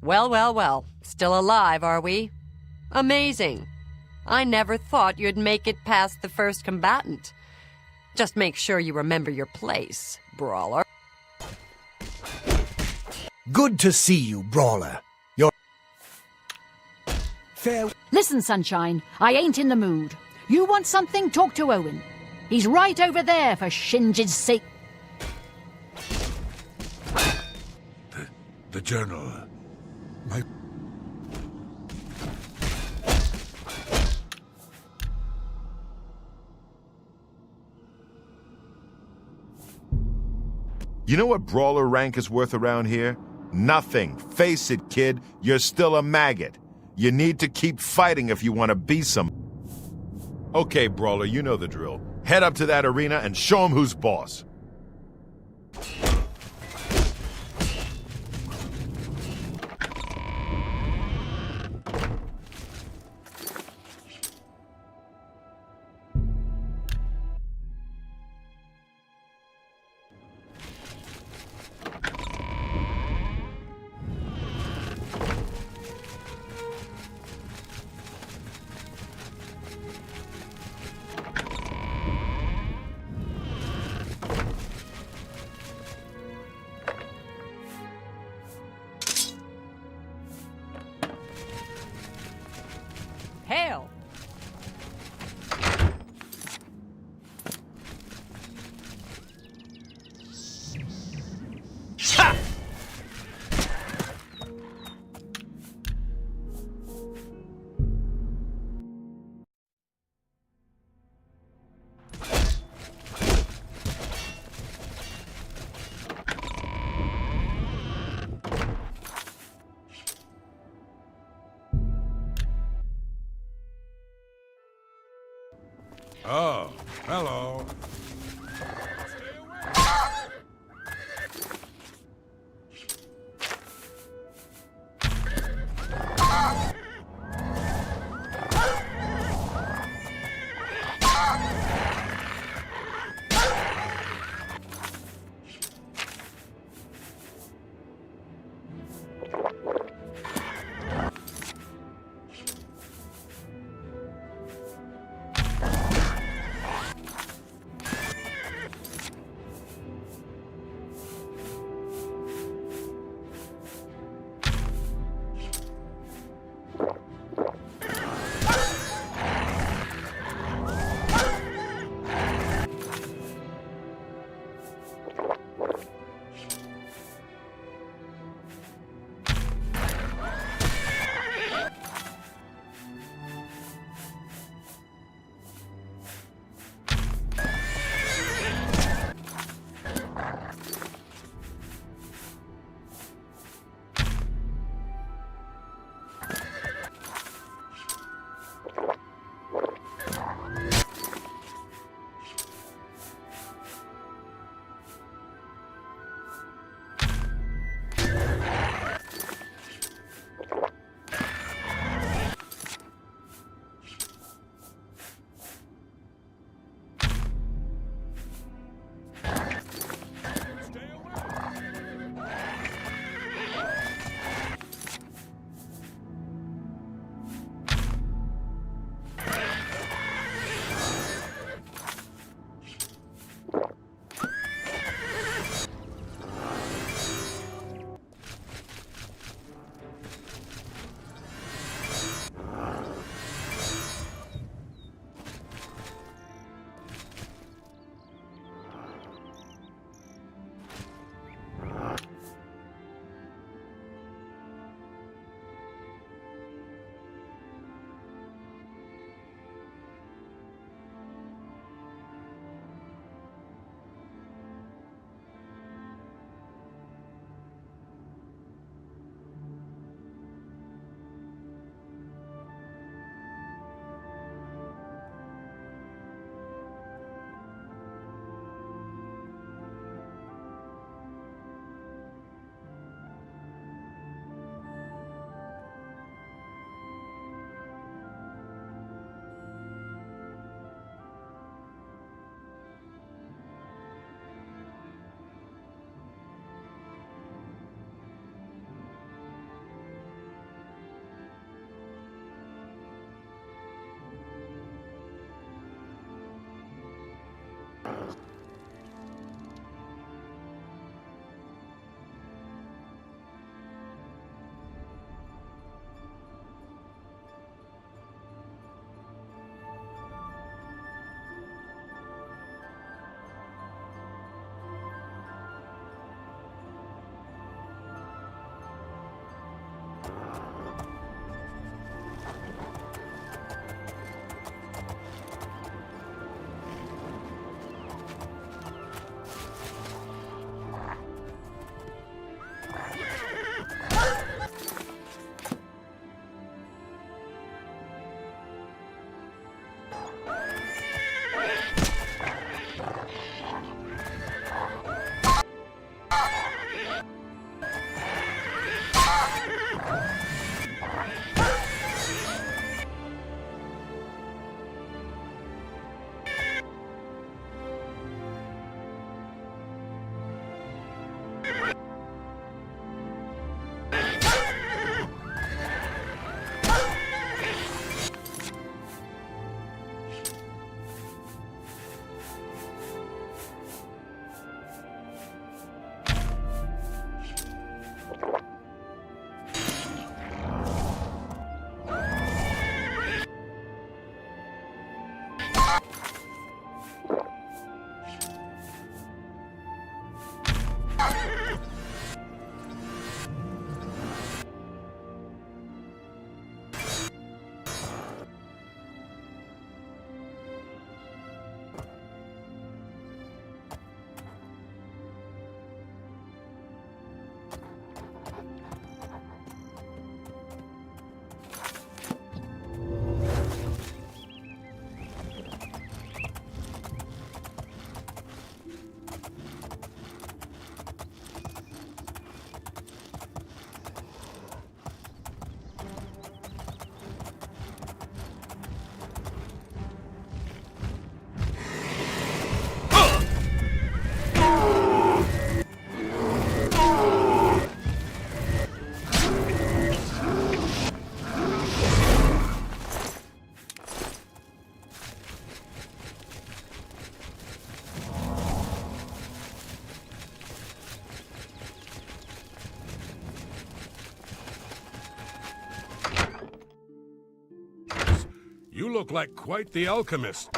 Well, well, well. Still alive, are we? Amazing. I never thought you'd make it past the first combatant. Just make sure you remember your place, Brawler. Good to see you, Brawler. You're... Fair... Listen, Sunshine, I ain't in the mood. You want something? Talk to Owen. He's right over there, for Shinji's sake. The journal. My... You know what brawler rank is worth around here? Nothing. Face it, kid. You're still a maggot. You need to keep fighting if you want to be some... Okay, brawler, you know the drill. Head up to that arena and show 'em who's boss. Hail! Oh, hello. You look like quite the alchemist.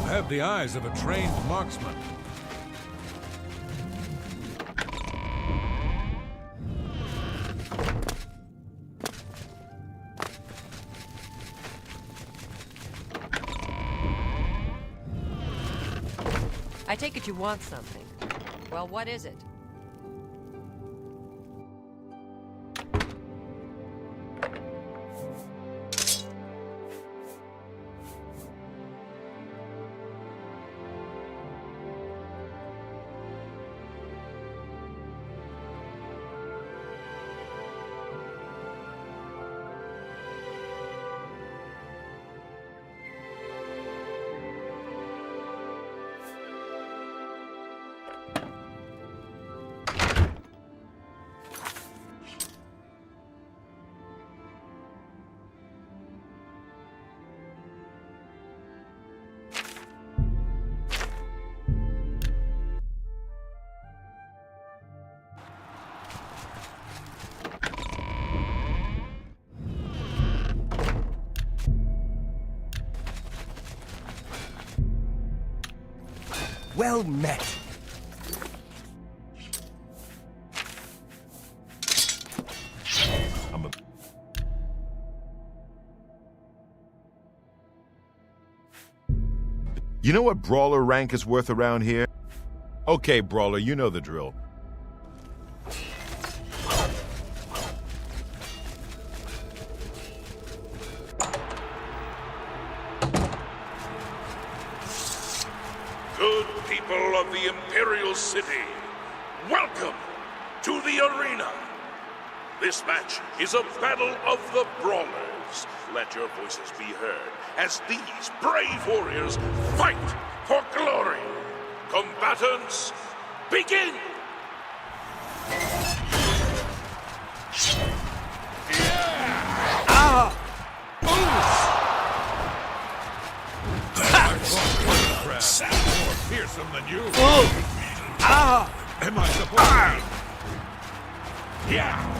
Have the eyes of a trained marksman. I take it you want something. Well, what is it? Well met. You know what brawler rank is worth around here? Okay, brawler, you know the drill. Good people of the Imperial City, welcome to the arena. This match is a battle of the brawlers. Let your voices be heard as these brave warriors fight for glory. Combatants, begin! More fearsome than you. Am I supposed to? Yeah.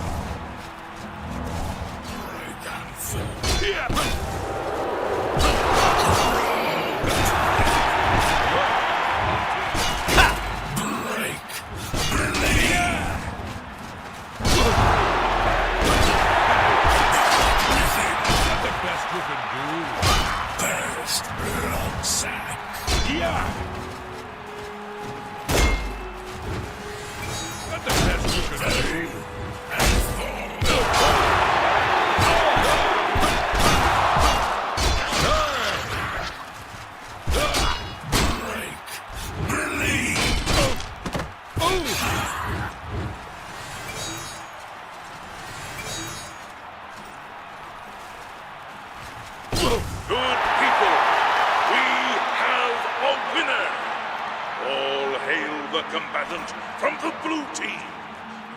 combatant from the blue team.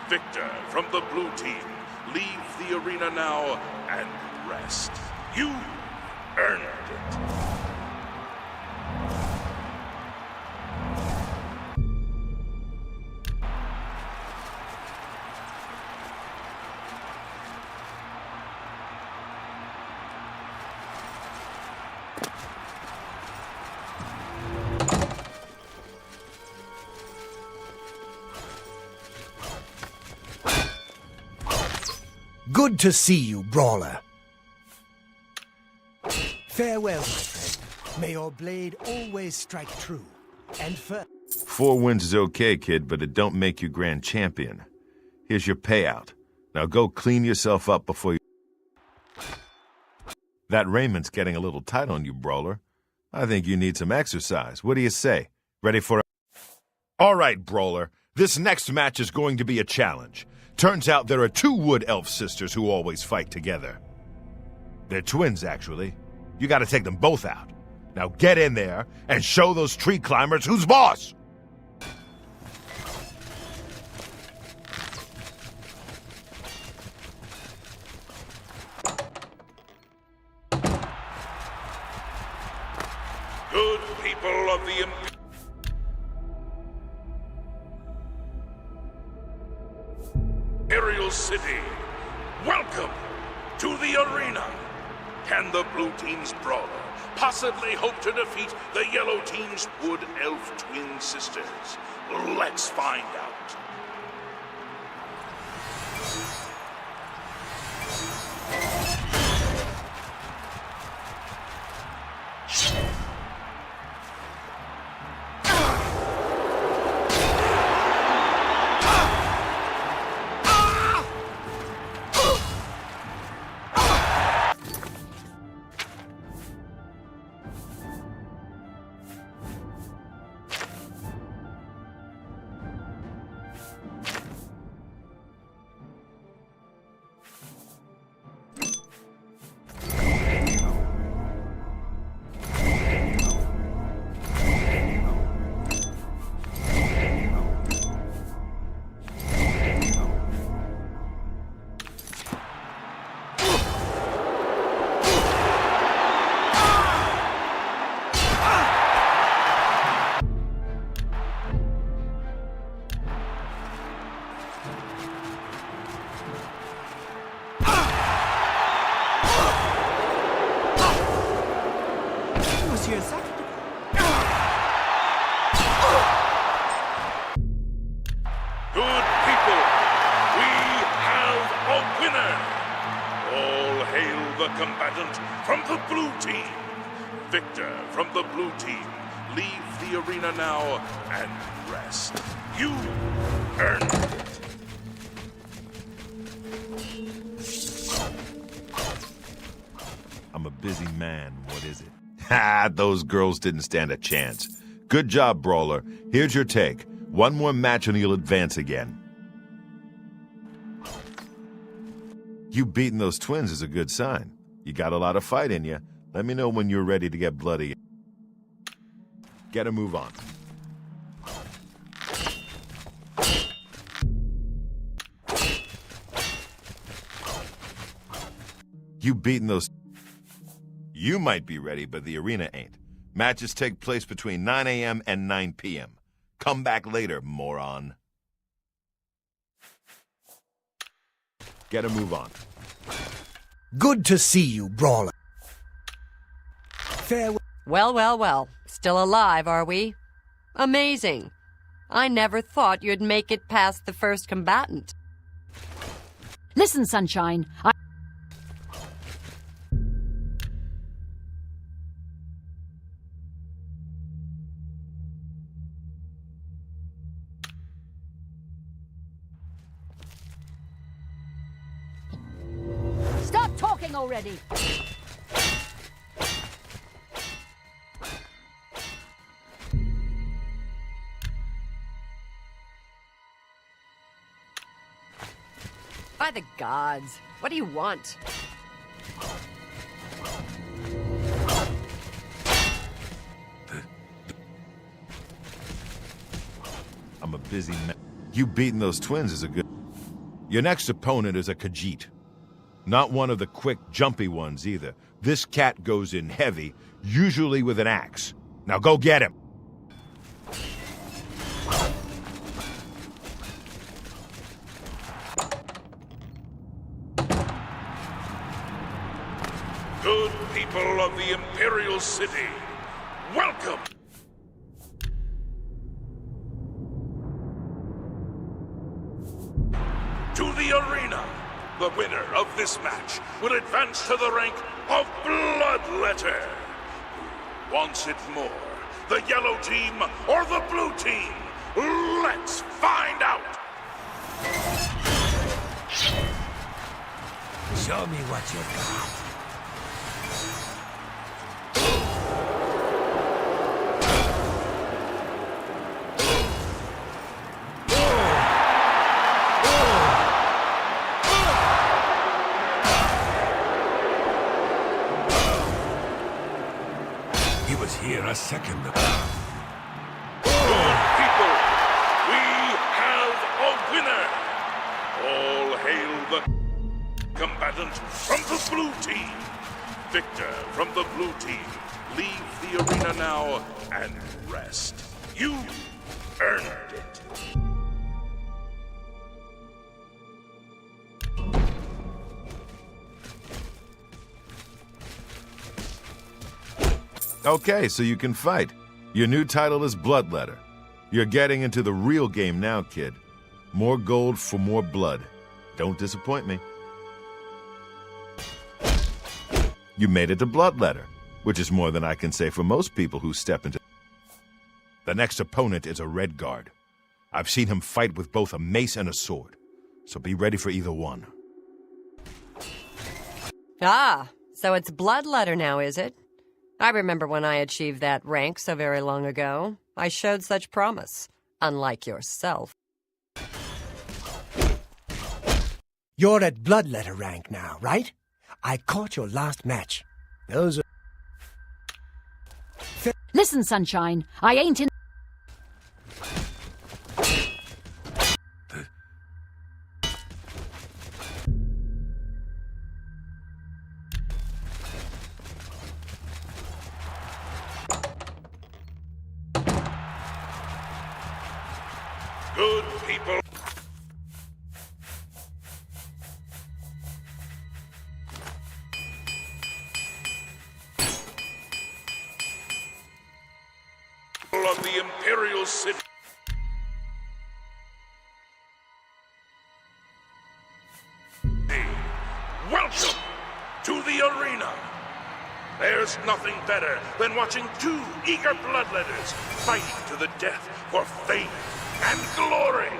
Victor from the blue team, leave the arena now and rest. You earned it. Good to see you, Brawler. Farewell, my friend. May your blade always strike true and firm. 4 wins is okay, kid, but it don't make you grand champion. Here's your payout. Now go clean yourself up before you... That raiment's getting a little tight on you, Brawler. I think you need some exercise. What do you say? Ready for it? All right, Brawler. This next match is going to be a challenge. Turns out there are 2 wood elf sisters who always fight together. They're twins, actually. You gotta take them both out. Now get in there and show those tree climbers who's boss! Good people of the Imperial City, welcome to the arena. Can the blue team's brawler possibly hope to defeat the yellow team's wood elf twin sisters? Let's find out. Good people, we have a winner! All hail the combatant from the blue team. Victor from the blue team, leave the arena now and rest. You earned it. I'm a busy man, what is it? Ha! Those girls didn't stand a chance. Good job, Brawler. Here's your take. 1 more match and you'll advance again. You beating those twins is a good sign. You got a lot of fight in you. Let me know when you're ready to get bloody. Get a move on. You beating those... You might be ready, but the arena ain't. Matches take place between 9 a.m. and 9 p.m. Come back later, moron. Get a move on. Good to see you, Brawler. Farewell. Well, well, well. Still alive, are we? Amazing. I never thought you'd make it past the first combatant. Listen, Sunshine, Stop talking already! By the gods, what do you want? I'm busy man. You beating those twins is a good... Your next opponent is a Khajiit. Not one of the quick, jumpy ones either. This cat goes in heavy, usually with an axe. Now go get him! Good people of the Imperial City, welcome! To the arena. The winner of this match will advance to the rank of Bloodletter. Who wants it more? The yellow team or the blue team? Let's find out! Show me what you've got. He was here a second ago. Good people, we have a winner! All hail the combatant from the blue team. Victor from the blue team, leave the arena now and rest. You earned it. Okay, so you can fight. Your new title is Bloodletter. You're getting into the real game now, kid. More gold for more blood. Don't disappoint me. You made it to Bloodletter, which is more than I can say for most people who step into... The next opponent is a Red Guard. I've seen him fight with both a mace and a sword, so be ready for either one. Ah, so it's Bloodletter now, is it? I remember when I achieved that rank so very long ago. I showed such promise, unlike yourself. You're at Bloodletter rank now, right? I caught your last match. Those are... Listen, Sunshine, I ain't in... Good people. Of the Imperial City. Welcome to the arena. There's nothing better than watching two eager bloodletters fighting to the death for fame and glory.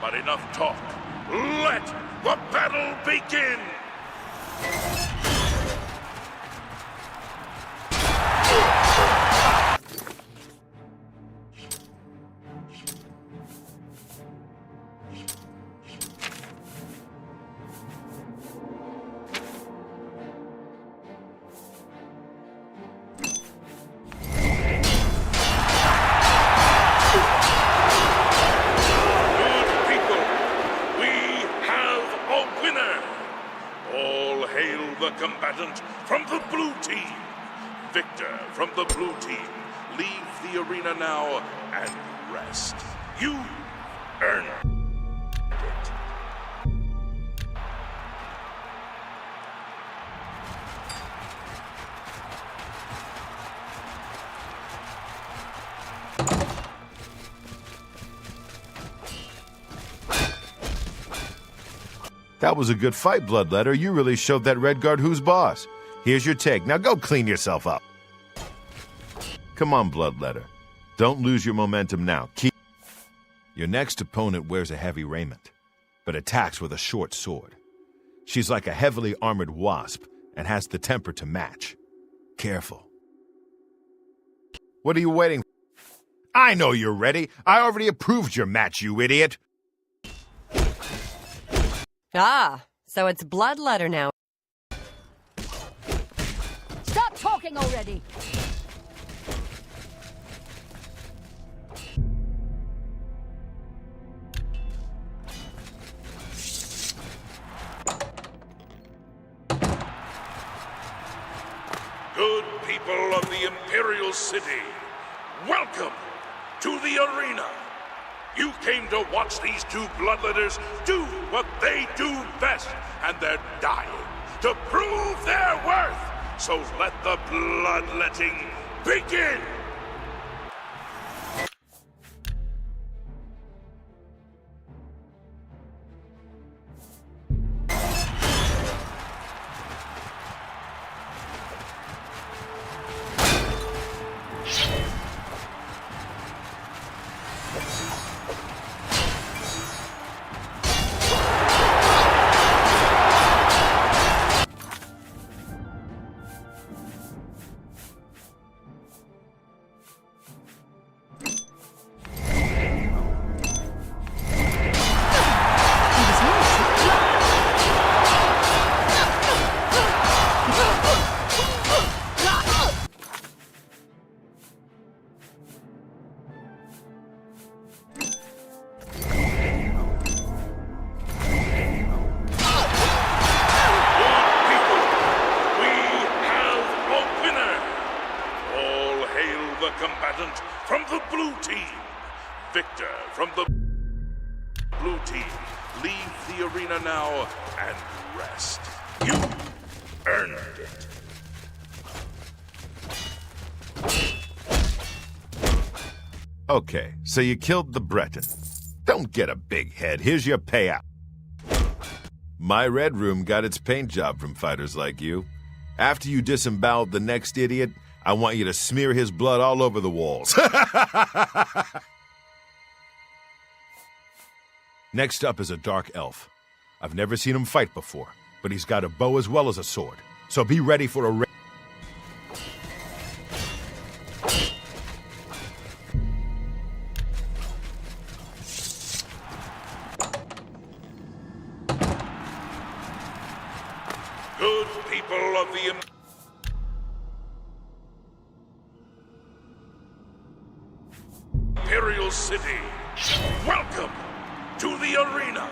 But enough talk. Let the battle begin. Combatant from the blue team. Victor from the blue team, leave the arena now and rest. You earned it. That was a good fight, Bloodletter. You really showed that Red Guard who's boss. Here's your take. Now go clean yourself up. Come on, Bloodletter. Don't lose your momentum now. Your next opponent wears a heavy raiment, but attacks with a short sword. She's like a heavily armored wasp and has the temper to match. Careful. What are you waiting for? I know you're ready. I already approved your match, you idiot. Ah, so it's Bloodletter now. Stop talking already! people of the Imperial City, welcome to the arena. You came to watch these two bloodletters do what they do best, and they're dying to prove their worth. So let the bloodletting begin! From the blue team, Victor from the blue team, leave the arena now and rest. You earned it. Okay, so you killed the Breton. Don't get a big head. Here's your payout. My Red Room got its paint job from fighters like you. After you disemboweled the next idiot, I want you to smear his blood all over the walls. Next up is a dark elf. I've never seen him fight before, but he's got a bow as well as a sword. So be ready for a Good people of the Imperial City, welcome to the arena.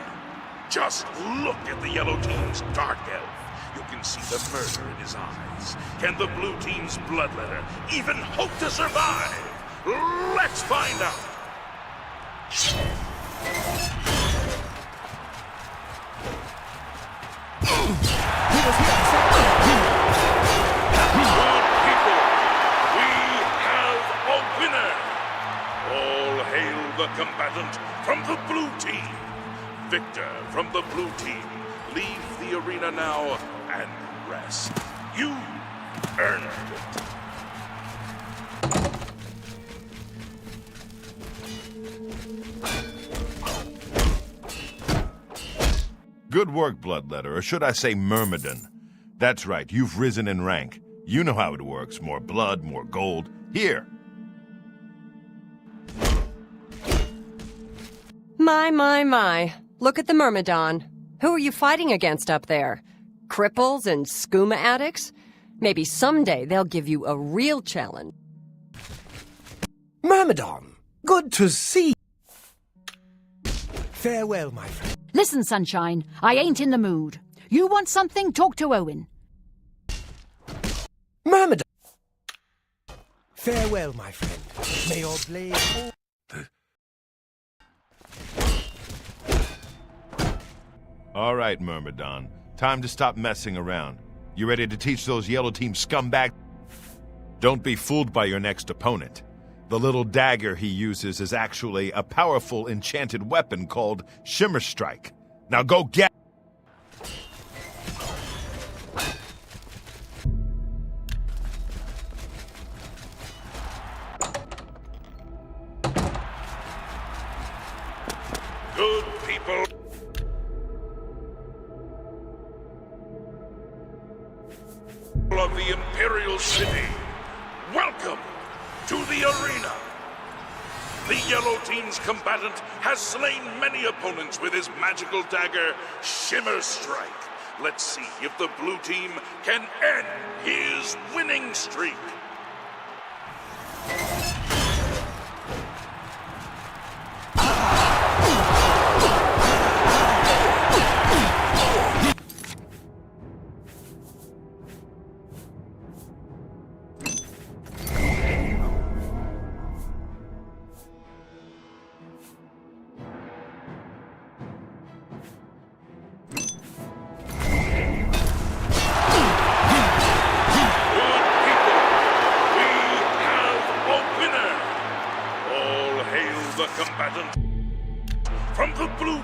Just look at the yellow team's dark elf. You can see the murder in his eyes. Can the blue team's bloodletter even hope to survive? Let's find out. The combatant from the blue team, Victor from the blue team, leave the arena now and rest. You earned it. Good work, Bloodletter, or should I say Myrmidon. That's right, you've risen in rank. You know how it works. More blood, more gold. Here. My. Look at the Myrmidon. Who are you fighting against up there? Cripples and skooma addicts? Maybe someday they'll give you a real challenge. Myrmidon, good to see. Farewell, my friend. Listen, Sunshine, I ain't in the mood. You want something? Talk to Owen. Myrmidon. Farewell, my friend. May your blade... All right, Myrmidon. Time to stop messing around. You ready to teach those Yellow Team scumbags? Don't be fooled by your next opponent. The little dagger he uses is actually a powerful enchanted weapon called Shimmer Strike. Now go get... Good people of the Imperial City, welcome to the arena. The Yellow Team's combatant has slain many opponents with his magical dagger, Shimmer Strike. Let's see if the Blue Team can end his winning streak.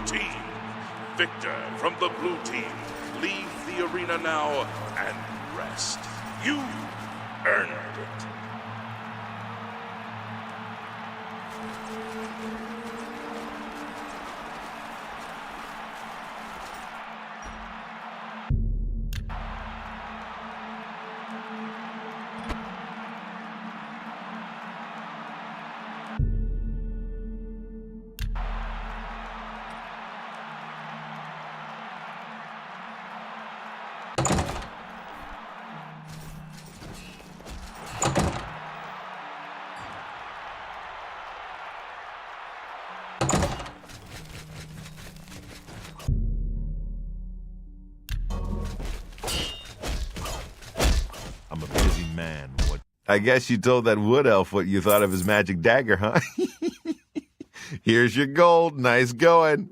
team. Victor from the blue team, leave the arena now and rest. You earned it. I'm a busy man. What? I guess you told that wood elf what you thought of his magic dagger, huh? Here's your gold. Nice going.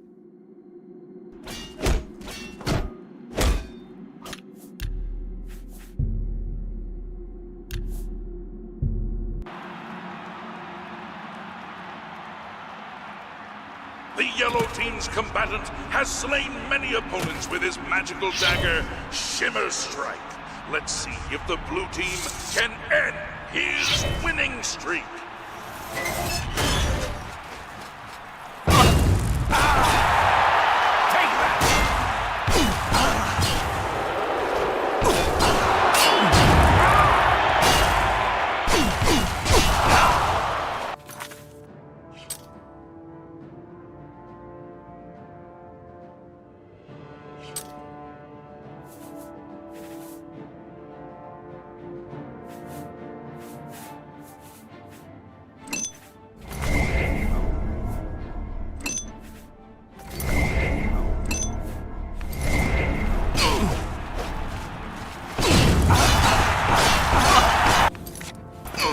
The yellow team's combatant has slain many opponents with his magical dagger, Shimmer Strike. Let's see if the blue team can end his winning streak.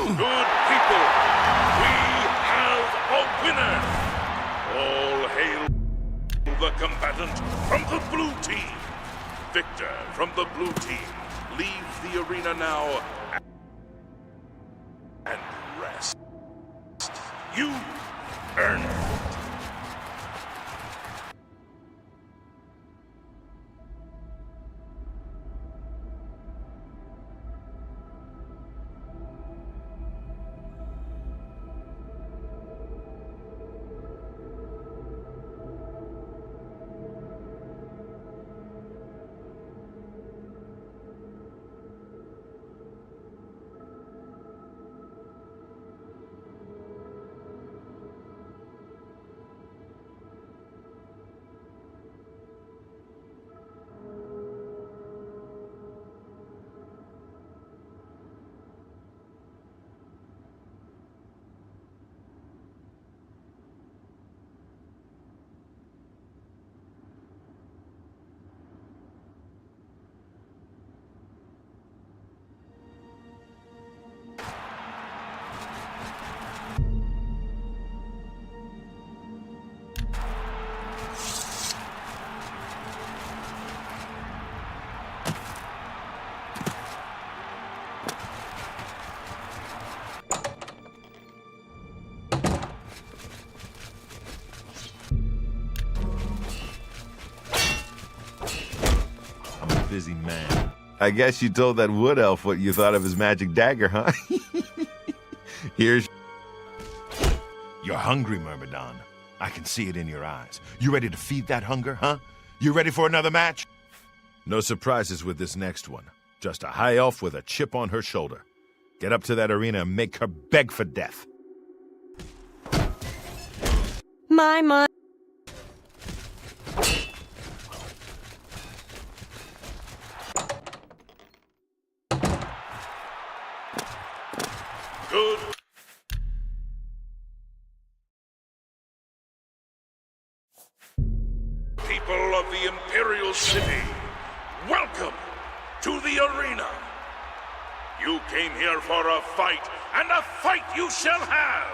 Good people, we have a winner. All hail the combatant from the blue team. Victor from the blue team, leave the arena now and rest. You earned it. Busy man. I guess you told that wood elf what you thought of his magic dagger, huh? Here's... You're hungry, Myrmidon. I can see it in your eyes. You ready to feed that hunger, huh? You ready for another match? No surprises with this next one. Just a high elf with a chip on her shoulder. Get up to that arena and make her beg for death. My. Good. People of the Imperial City, welcome to the arena. You came here for a fight, and a fight you shall have.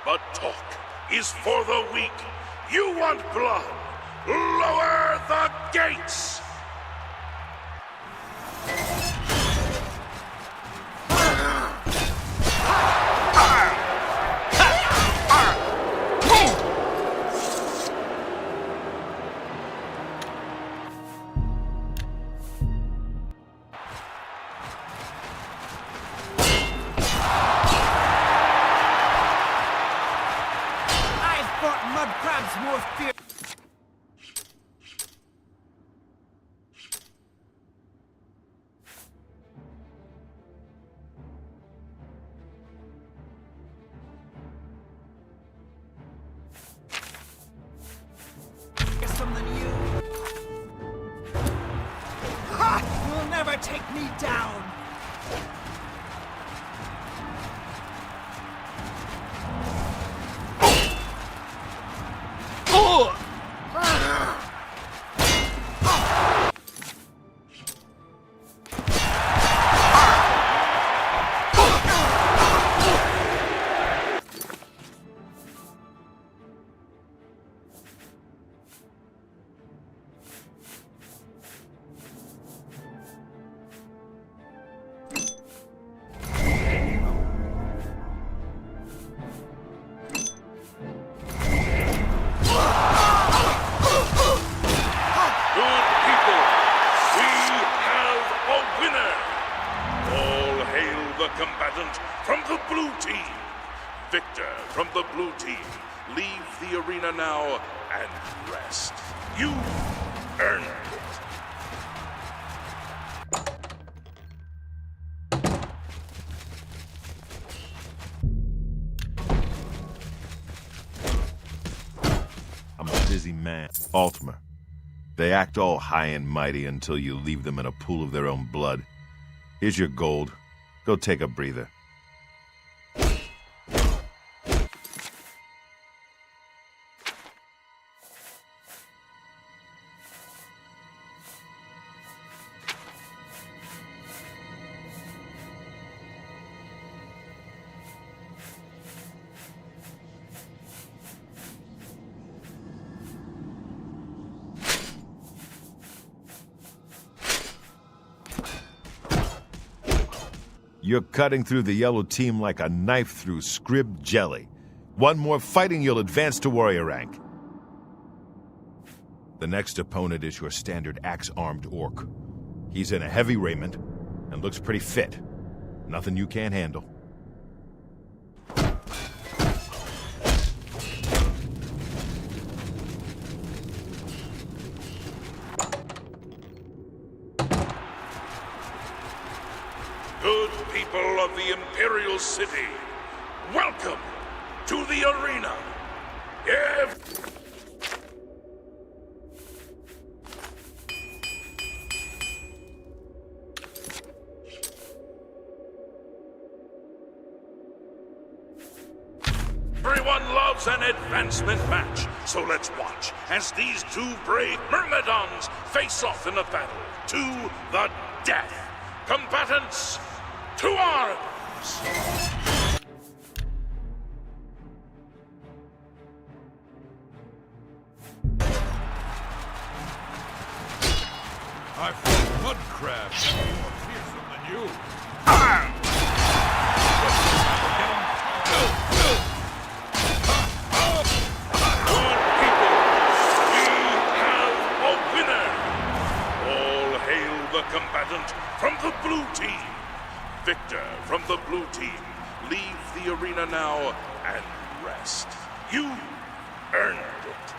But talk is for the weak. You want blood? Lower the gates! fear. Than you. Ha! You'll never take me down. combatant from the blue team. Victor from the blue team, leave the arena now and rest. You earned it. I'm a busy man. Altmer. They act all high and mighty until you leave them in a pool of their own blood. Here's your gold. Go take a breather. You're cutting through the yellow team like a knife through scrib jelly. One more fighting, you'll advance to warrior rank. The next opponent is your standard axe-armed orc. He's in a heavy raiment and looks pretty fit. Nothing you can't handle. Good people of the Imperial City, welcome to the arena. Everyone loves an advancement match, so let's watch as these two brave Myrmidons face off in a battle to the death. Combatants, to arms! I fought mud crabs more fearsome than you. Good people, we have a winner! All hail the combatant from the blue team. Victor from the blue team, leave the arena now and rest. You earned it.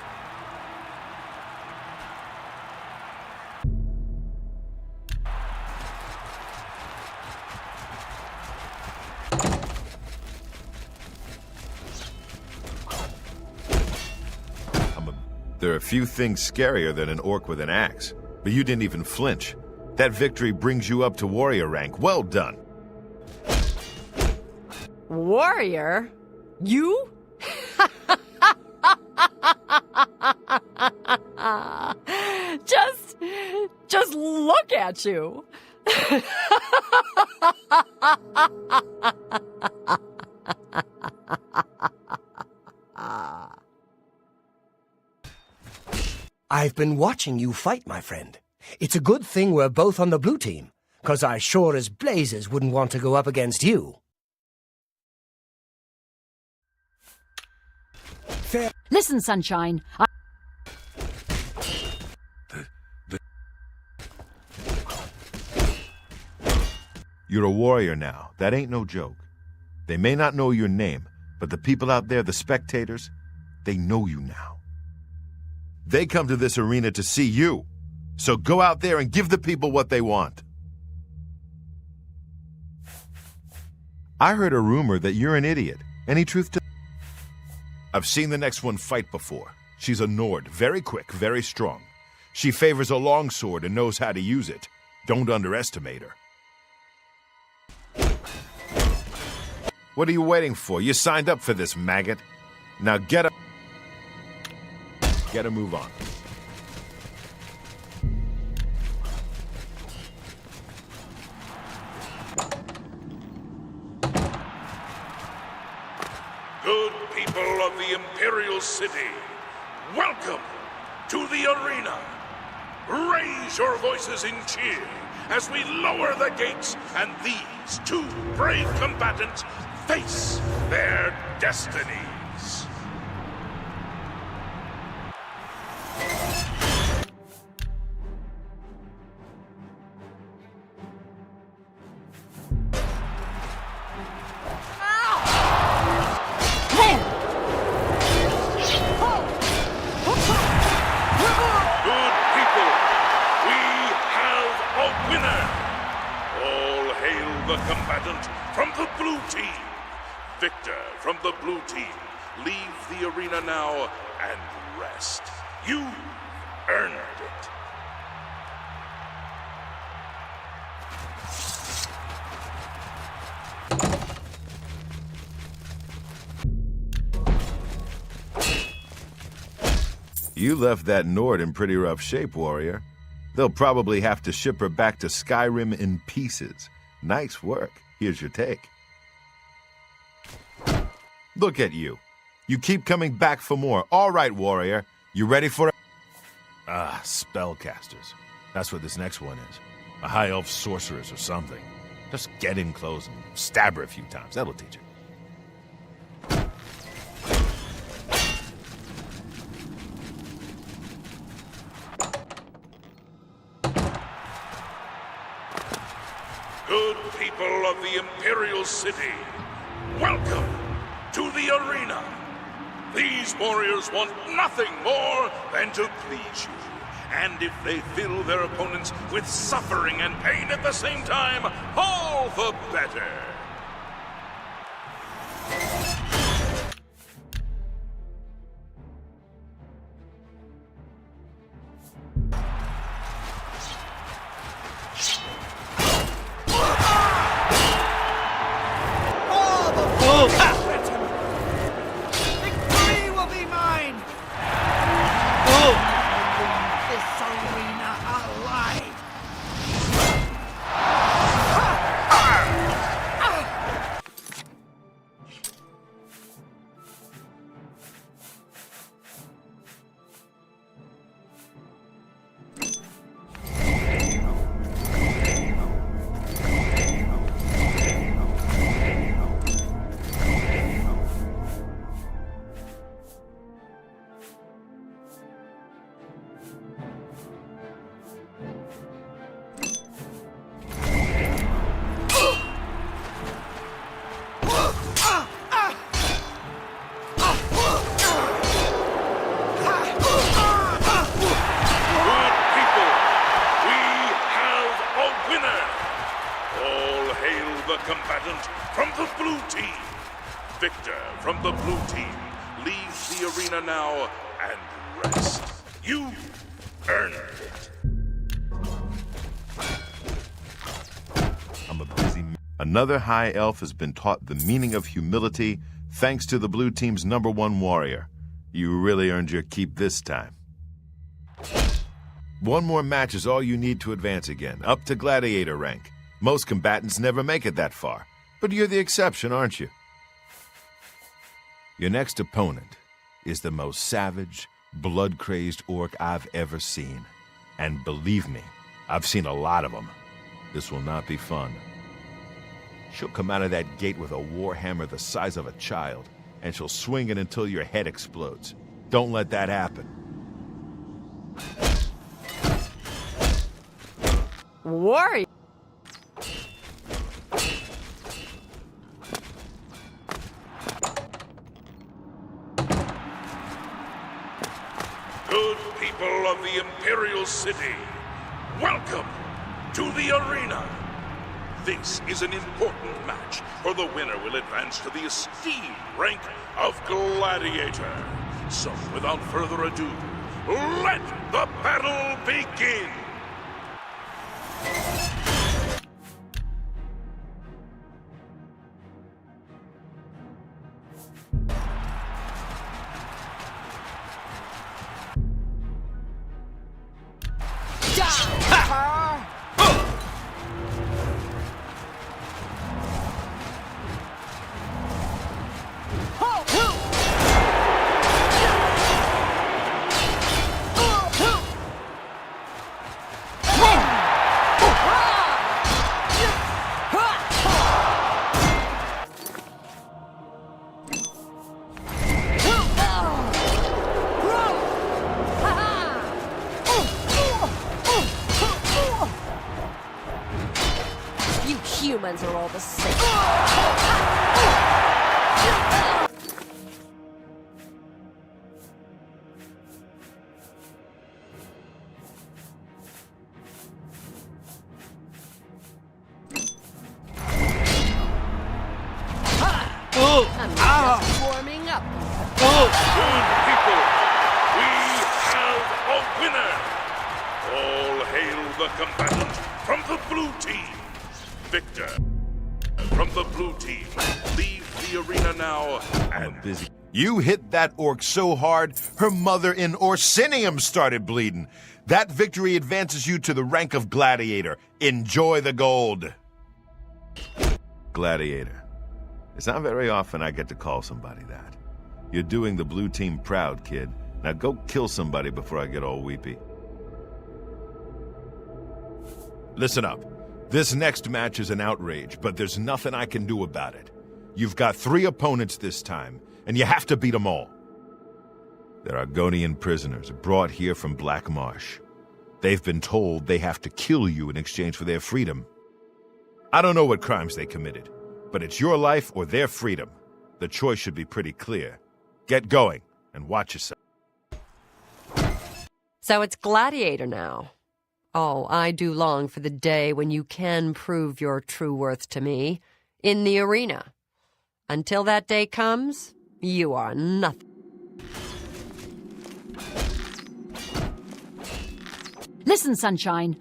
There are few things scarier than an orc with an axe, but you didn't even flinch. That victory brings you up to warrior rank. Well done. Warrior? You? Just look at you. I've been watching you fight, my friend. It's a good thing we're both on the blue team, 'cause I sure as blazes wouldn't want to go up against you. Fair. Listen, Sunshine. You're a warrior now. That ain't no joke. They may not know your name, but the people out there, the spectators, they know you now. They come to this arena to see you. So go out there and give the people what they want. I heard a rumor that you're an idiot. Any truth to... I've seen the next one fight before. She's a Nord, very quick, very strong. She favors a longsword and knows how to use it. Don't underestimate her. What are you waiting for? You signed up for this, maggot. Now get a move on. Good people of the Imperial City, welcome to the arena. Raise your voices in cheer as we lower the gates and these two brave combatants face their destinies. From the blue team, Victor from the blue team, leave the arena now and rest. You earned it. You left that Nord in pretty rough shape, warrior. They'll probably have to ship her back to Skyrim in pieces. Nice work. Here's your take. Look at you. You keep coming back for more. All right, warrior. You ready for it? Ah, spellcasters. That's what this next one is. A high elf sorceress or something. Just get in close and stab her a few times. That'll teach you. Good people of the Imperial City, welcome to the arena. These warriors want nothing more than to please you. And if they fill their opponents with suffering and pain at the same time, all the better. Victory will be mine! This arena alive! Combatant from the blue team, Victor from the blue team, leave the arena now and rest. You earned it. I'm a busy man. Another high elf has been taught the meaning of humility thanks to the blue team's #1 warrior. You really earned your keep this time. One more match is all you need to advance again, up to gladiator rank. Most combatants never make it that far, but you're the exception, aren't you? Your next opponent is the most savage, blood-crazed orc I've ever seen. And believe me, I've seen a lot of them. This will not be fun. She'll come out of that gate with a warhammer the size of a child, and she'll swing it until your head explodes. Don't let that happen. Warrior? Good people of the Imperial City, welcome to the arena. This is an important match, for the winner will advance to the esteemed rank of Gladiator. So, without further ado, let the battle begin! Humans are all the same. I'm just warming up. Good people, we have a winner! All hail the combatant from the blue team! Victor, from the blue team, leave the arena now and busy. You hit that orc so hard, her mother in Orsinium started bleeding. That victory advances you to the rank of Gladiator. Enjoy the gold. Gladiator. It's not very often I get to call somebody that. You're doing the blue team proud, kid. Now go kill somebody before I get all weepy. Listen up. This next match is an outrage, but there's nothing I can do about it. You've got 3 opponents this time, and you have to beat them all. They're Argonian prisoners brought here from Black Marsh. They've been told they have to kill you in exchange for their freedom. I don't know what crimes they committed, but it's your life or their freedom. The choice should be pretty clear. Get going, and watch yourself. So it's Gladiator now. Oh, I do long for the day when you can prove your true worth to me in the arena. Until that day comes, you are nothing. Listen, Sunshine,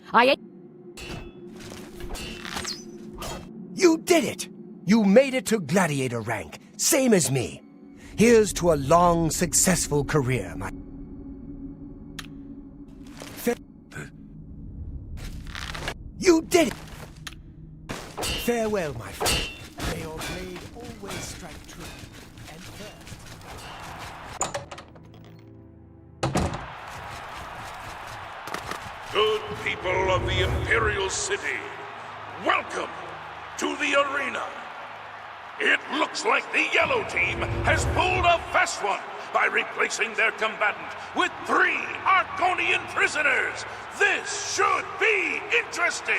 You did it! You made it to Gladiator rank, same as me. Here's to a long, successful career, my... You did it! Farewell, my friend. May your blade always strike true and first. good people of the Imperial City, welcome to the arena. It looks like the yellow team has pulled a fast one by replacing their combatant with 3 Argonian prisoners. This should be interesting.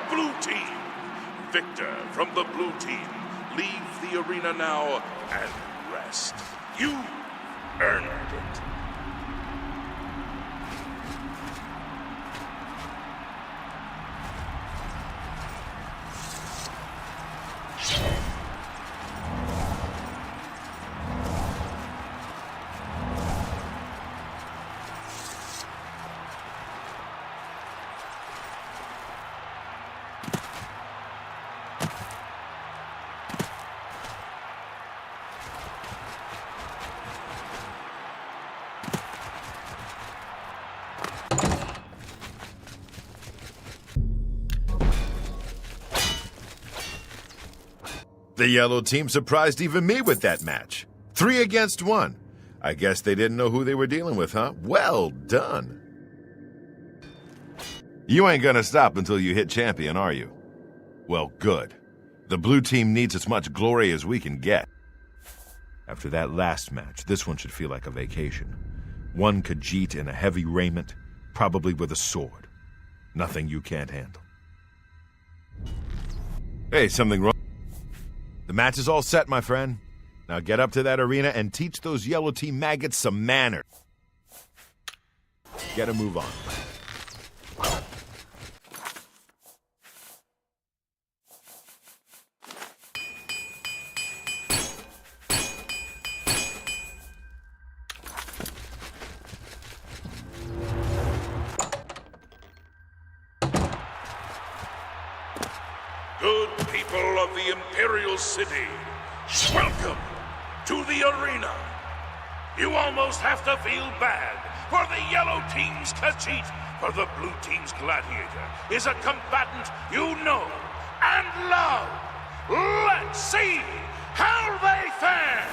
blue team. Victor from the blue team, leave the arena now and rest. You earned it. The yellow team surprised even me with that match. 3 against 1. I guess they didn't know who they were dealing with, huh? Well done. You ain't gonna stop until you hit champion, are you? Well, good. The blue team needs as much glory as we can get. After that last match, this one should feel like a vacation. One Khajiit in a heavy raiment, probably with a sword. Nothing you can't handle. Hey, something wrong? The match is all set, my friend. Now get up to that arena and teach those yellow team maggots some manners. Get a move on. Good people of the Imperial City, welcome to the arena. You almost have to feel bad for the yellow team's Khajiit, for the blue team's gladiator is a combatant you know and love. Let's see how they fare.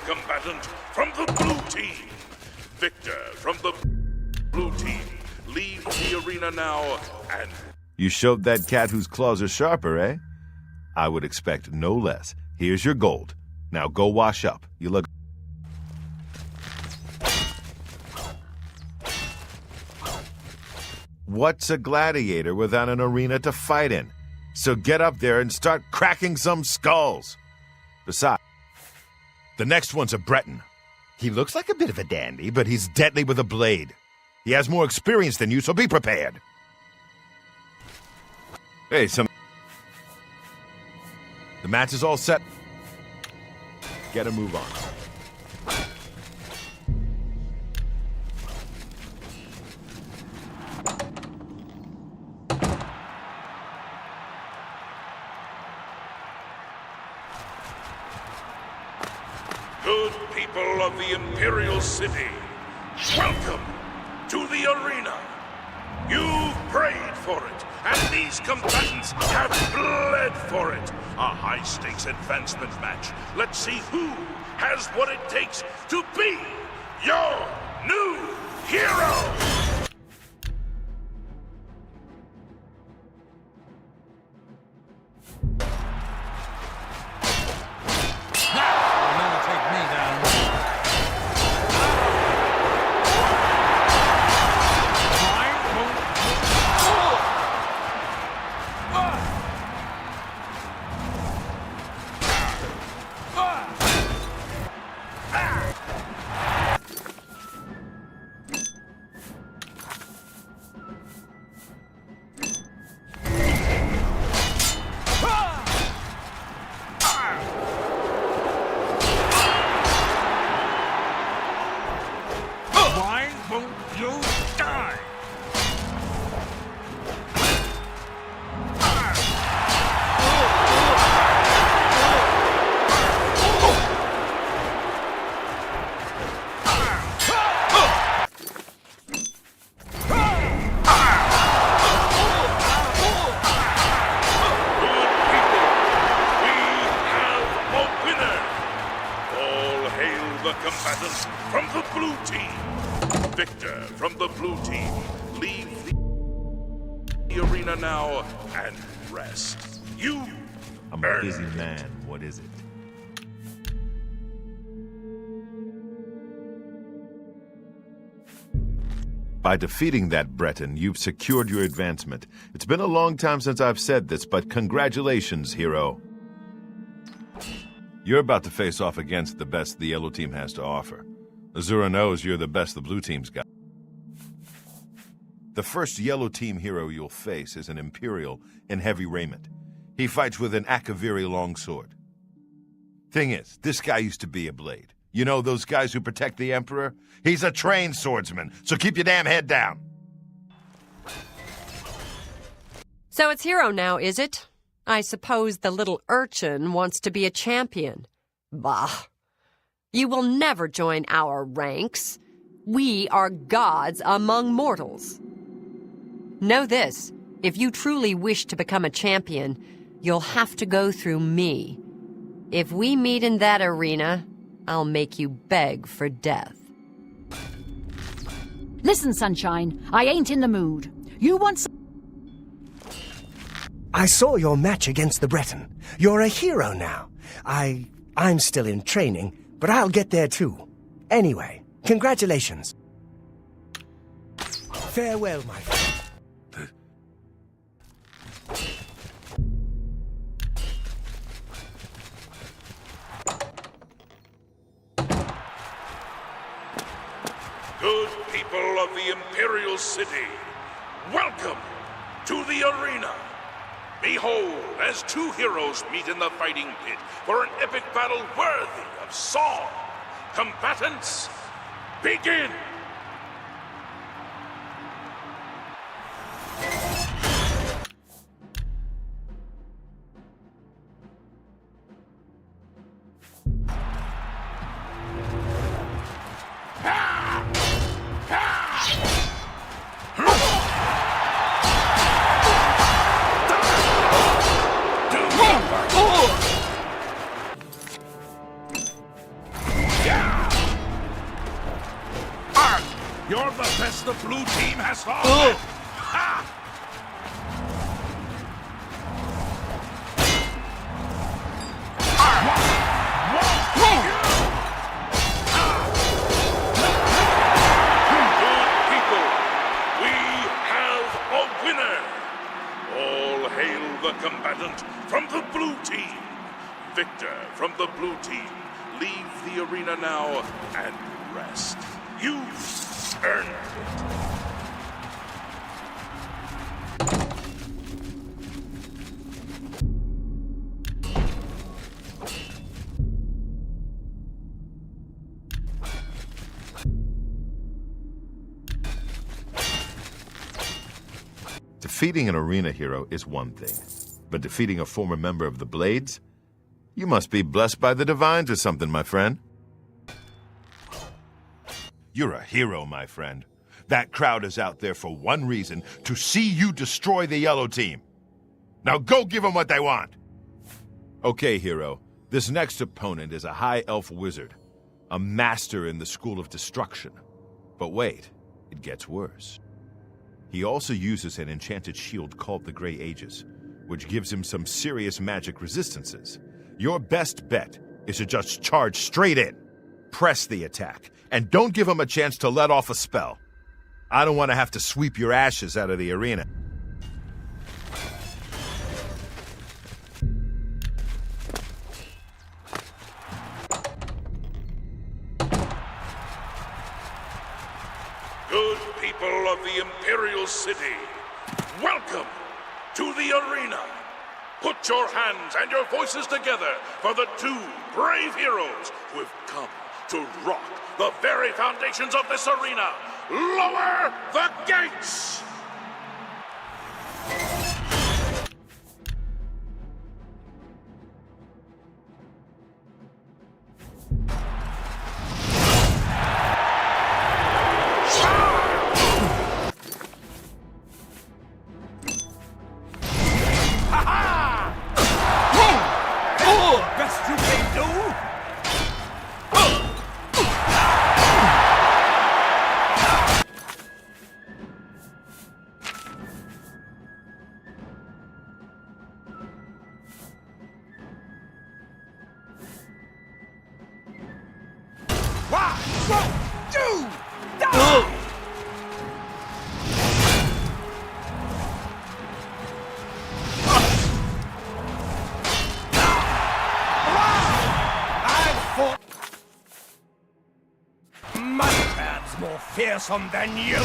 Combatant from the blue team. Victor from the blue team. Leave the arena now and... You showed that cat whose claws are sharper, eh? I would expect no less. Here's your gold. Now go wash up. You look... What's a gladiator without an arena to fight in? So get up there and start cracking some skulls. Besides, the next one's a Breton. He looks like a bit of a dandy, but he's deadly with a blade. He has more experience than you, so be prepared. Hey, The match is all set. Get a move on. Good people of the Imperial City, welcome to the arena. You've prayed for it, and these combatants have bled for it. A high-stakes advancement match. Let's see who has what it takes to be your new hero! the combatants from the blue team. Victor from the blue team, leave the arena now and rest. You I'm a busy man. What is it? By defeating that Breton, you've secured your advancement. It's been a long time since I've said this, but congratulations, hero. You're about to face off against the best the yellow team has to offer. Azura knows you're the best the blue team's got. The first yellow team hero you'll face is an Imperial in heavy raiment. He fights with an Akaviri longsword. Thing is, this guy used to be a blade. You know those guys who protect the Emperor? He's a trained swordsman, so keep your damn head down. So it's Hero now, is it? I suppose the little urchin wants to be a champion. Bah! You will never join our ranks. We are gods among mortals. Know this, if you truly wish to become a champion, you'll have to go through me. If we meet in that arena, I'll make you beg for death. Listen, Sunshine, I ain't in the mood. You want some... I saw your match against the Breton. You're a hero now. I'm still in training, but I'll get there too. Anyway, congratulations. Farewell, my friend. Good people of the Imperial City, welcome to the arena. Behold, as two heroes meet in the fighting pit for an epic battle worthy of song. Combatants, begin! You're the best the blue team has to offer. Ha! Good people, we have a winner. All hail the combatant from the blue team. Victor from the blue team, leave the arena now and rest. You earned it. Defeating an arena hero is one thing, but defeating a former member of the Blades? You must be blessed by the divines or something, my friend. You're a hero, my friend. That crowd is out there for one reason, to see you destroy the yellow team. Now go give them what they want! Okay, hero. This next opponent is a high elf wizard, a master in the school of destruction. But wait, it gets worse. He also uses an enchanted shield called the Grey Aegis, which gives him some serious magic resistances. Your best bet is to just charge straight in. Press the attack, and don't give him a chance to let off a spell. I don't want to have to sweep your ashes out of the arena. Good people of the Imperial City, welcome to the arena. Put your hands and your voices together for the two brave heroes who have come to rock the very foundations of this arena. Lower the gates! Best you can do? won't you die? I've fought mustards more fearsome than you.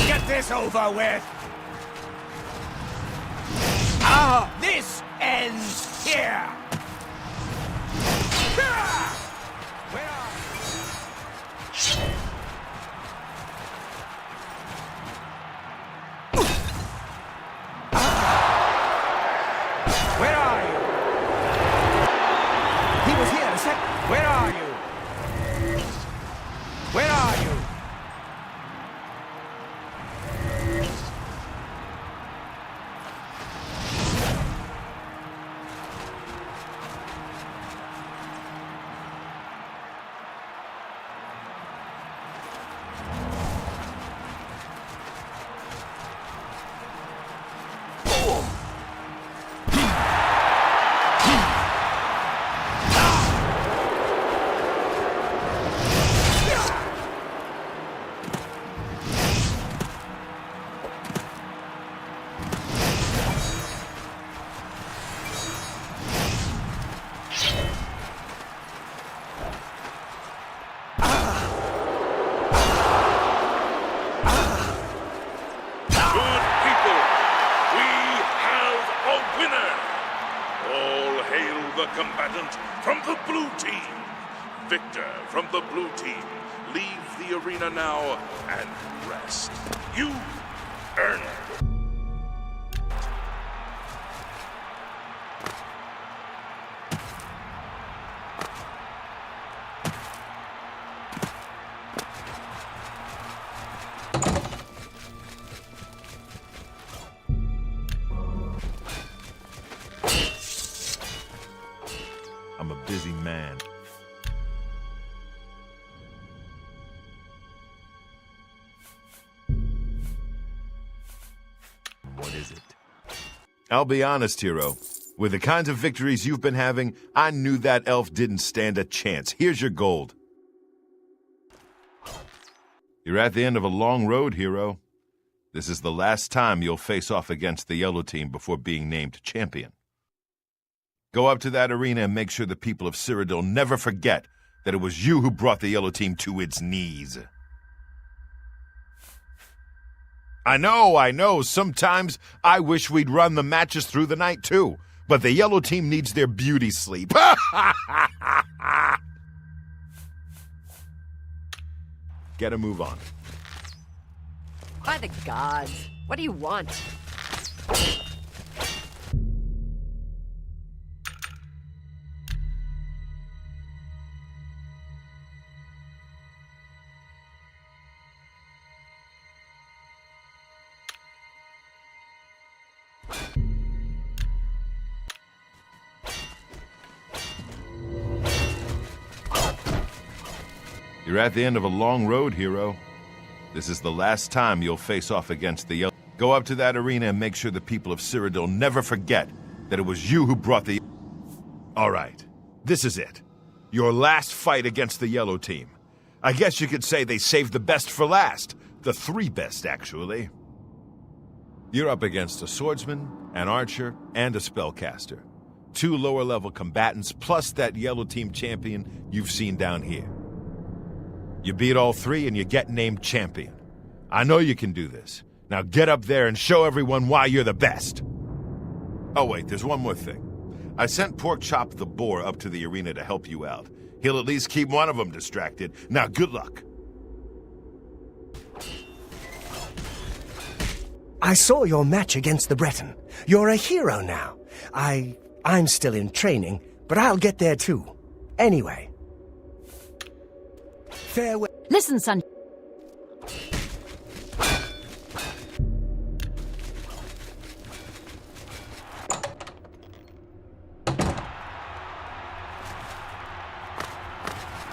Get this over with! This ends here! Where are Where are you? He was here a sec. Where are you? Where are you? The combatant from the blue team. Victor from the blue team. Leave the arena now and rest. You earned it. I'm a busy man. What is it? I'll be honest, hero. With the kinds of victories you've been having, I knew that elf didn't stand a chance. Here's your gold. You're at the end of a long road, hero. This is the last time you'll face off against the yellow team before being named champion. Go up to that arena and make sure the people of Cyrodiil never forget that it was you who brought the yellow team to its knees. I know. Sometimes I wish we'd run the matches through the night too, but the yellow team needs their beauty sleep. Get a move on. By the gods, what do you want? You're at the end of a long road, hero. This is the last time you'll face off against the yellow. Go up to that arena and make sure the people of Cyrodiil never forget that it was you who brought the... All right, this is it. Your last fight against the yellow team. I guess you could say they saved the best for last. The three best, actually. You're up against a swordsman, an archer, and a spellcaster. 2 lower-level combatants, plus that yellow team champion you've seen down here. You beat all 3 and you get named champion. I know you can do this. Now get up there and show everyone why you're the best. Oh wait, there's one more thing. I sent Pork Chop the Boar up to the arena to help you out. He'll at least keep one of them distracted. Now, good luck. I saw your match against the Breton. You're a hero now. I'm still in training, but I'll get there too. Anyway. Farewell. Listen, son.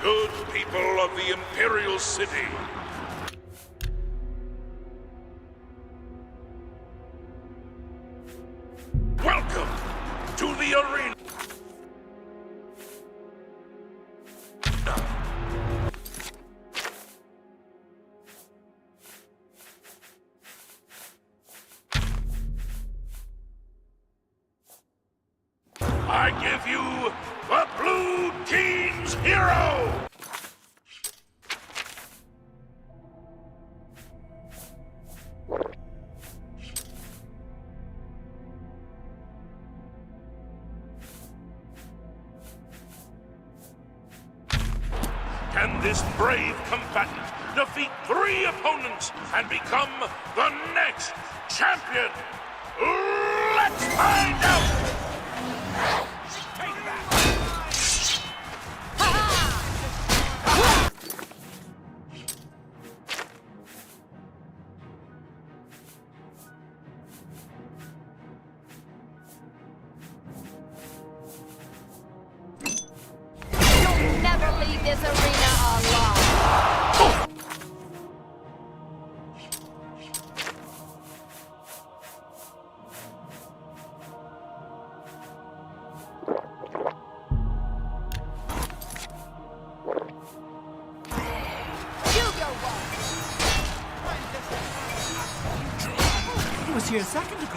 Good people of the Imperial City. Welcome to the arena. I give you the Blue Team's hero! Can this brave combatant defeat 3 opponents and become the next champion? Let's find out! You'll never leave this arena alone. He was here a second ago.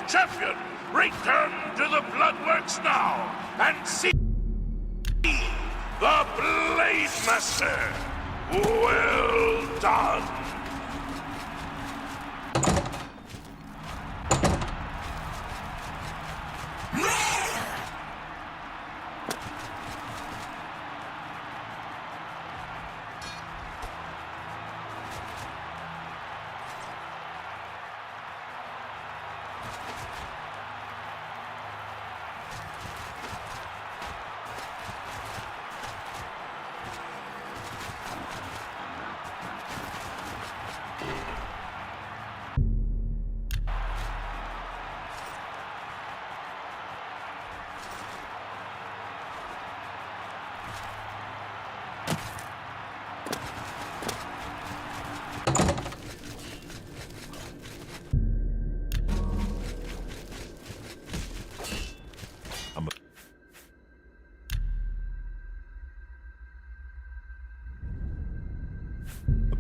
Champion, return to the Bloodworks now and see the Blade Master. Well done.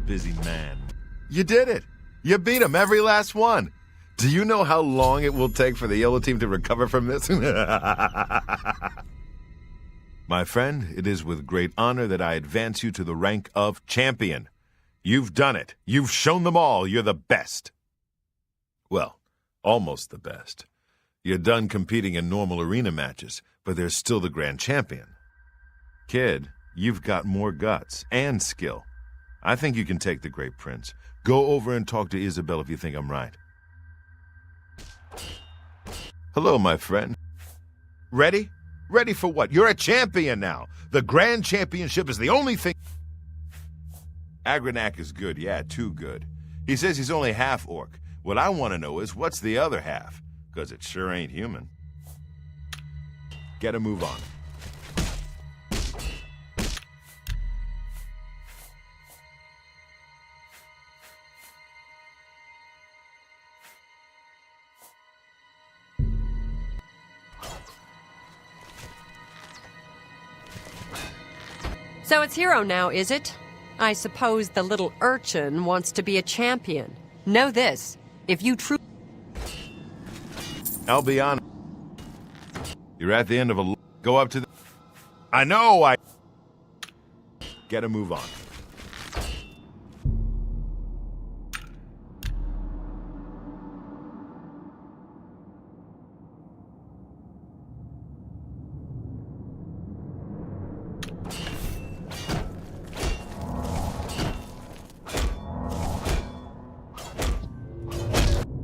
Busy man. You did it! You beat him, every last one! Do you know how long it will take for the yellow team to recover from this? My friend, it is with great honor that I advance you to the rank of champion. You've done it. You've shown them all you're the best. Well, almost the best. You're done competing in normal arena matches, but there's still the grand champion. Kid, you've got more guts and skill. I think you can take the Great Prince. Go over and talk to Isabel if you think I'm right. Hello, my friend. Ready? Ready for what? You're a champion now. The Grand Championship is the only thing... Agranak is good, yeah, too good. He says he's only half orc. What I want to know is, what's the other half? Because it sure ain't human. Get a move on. So it's Hero now, is it? I suppose the little urchin wants to be a champion. Know this, if you truly... I'll be honest. You're at the end of a... Go up to the... I know, I... Get a move on.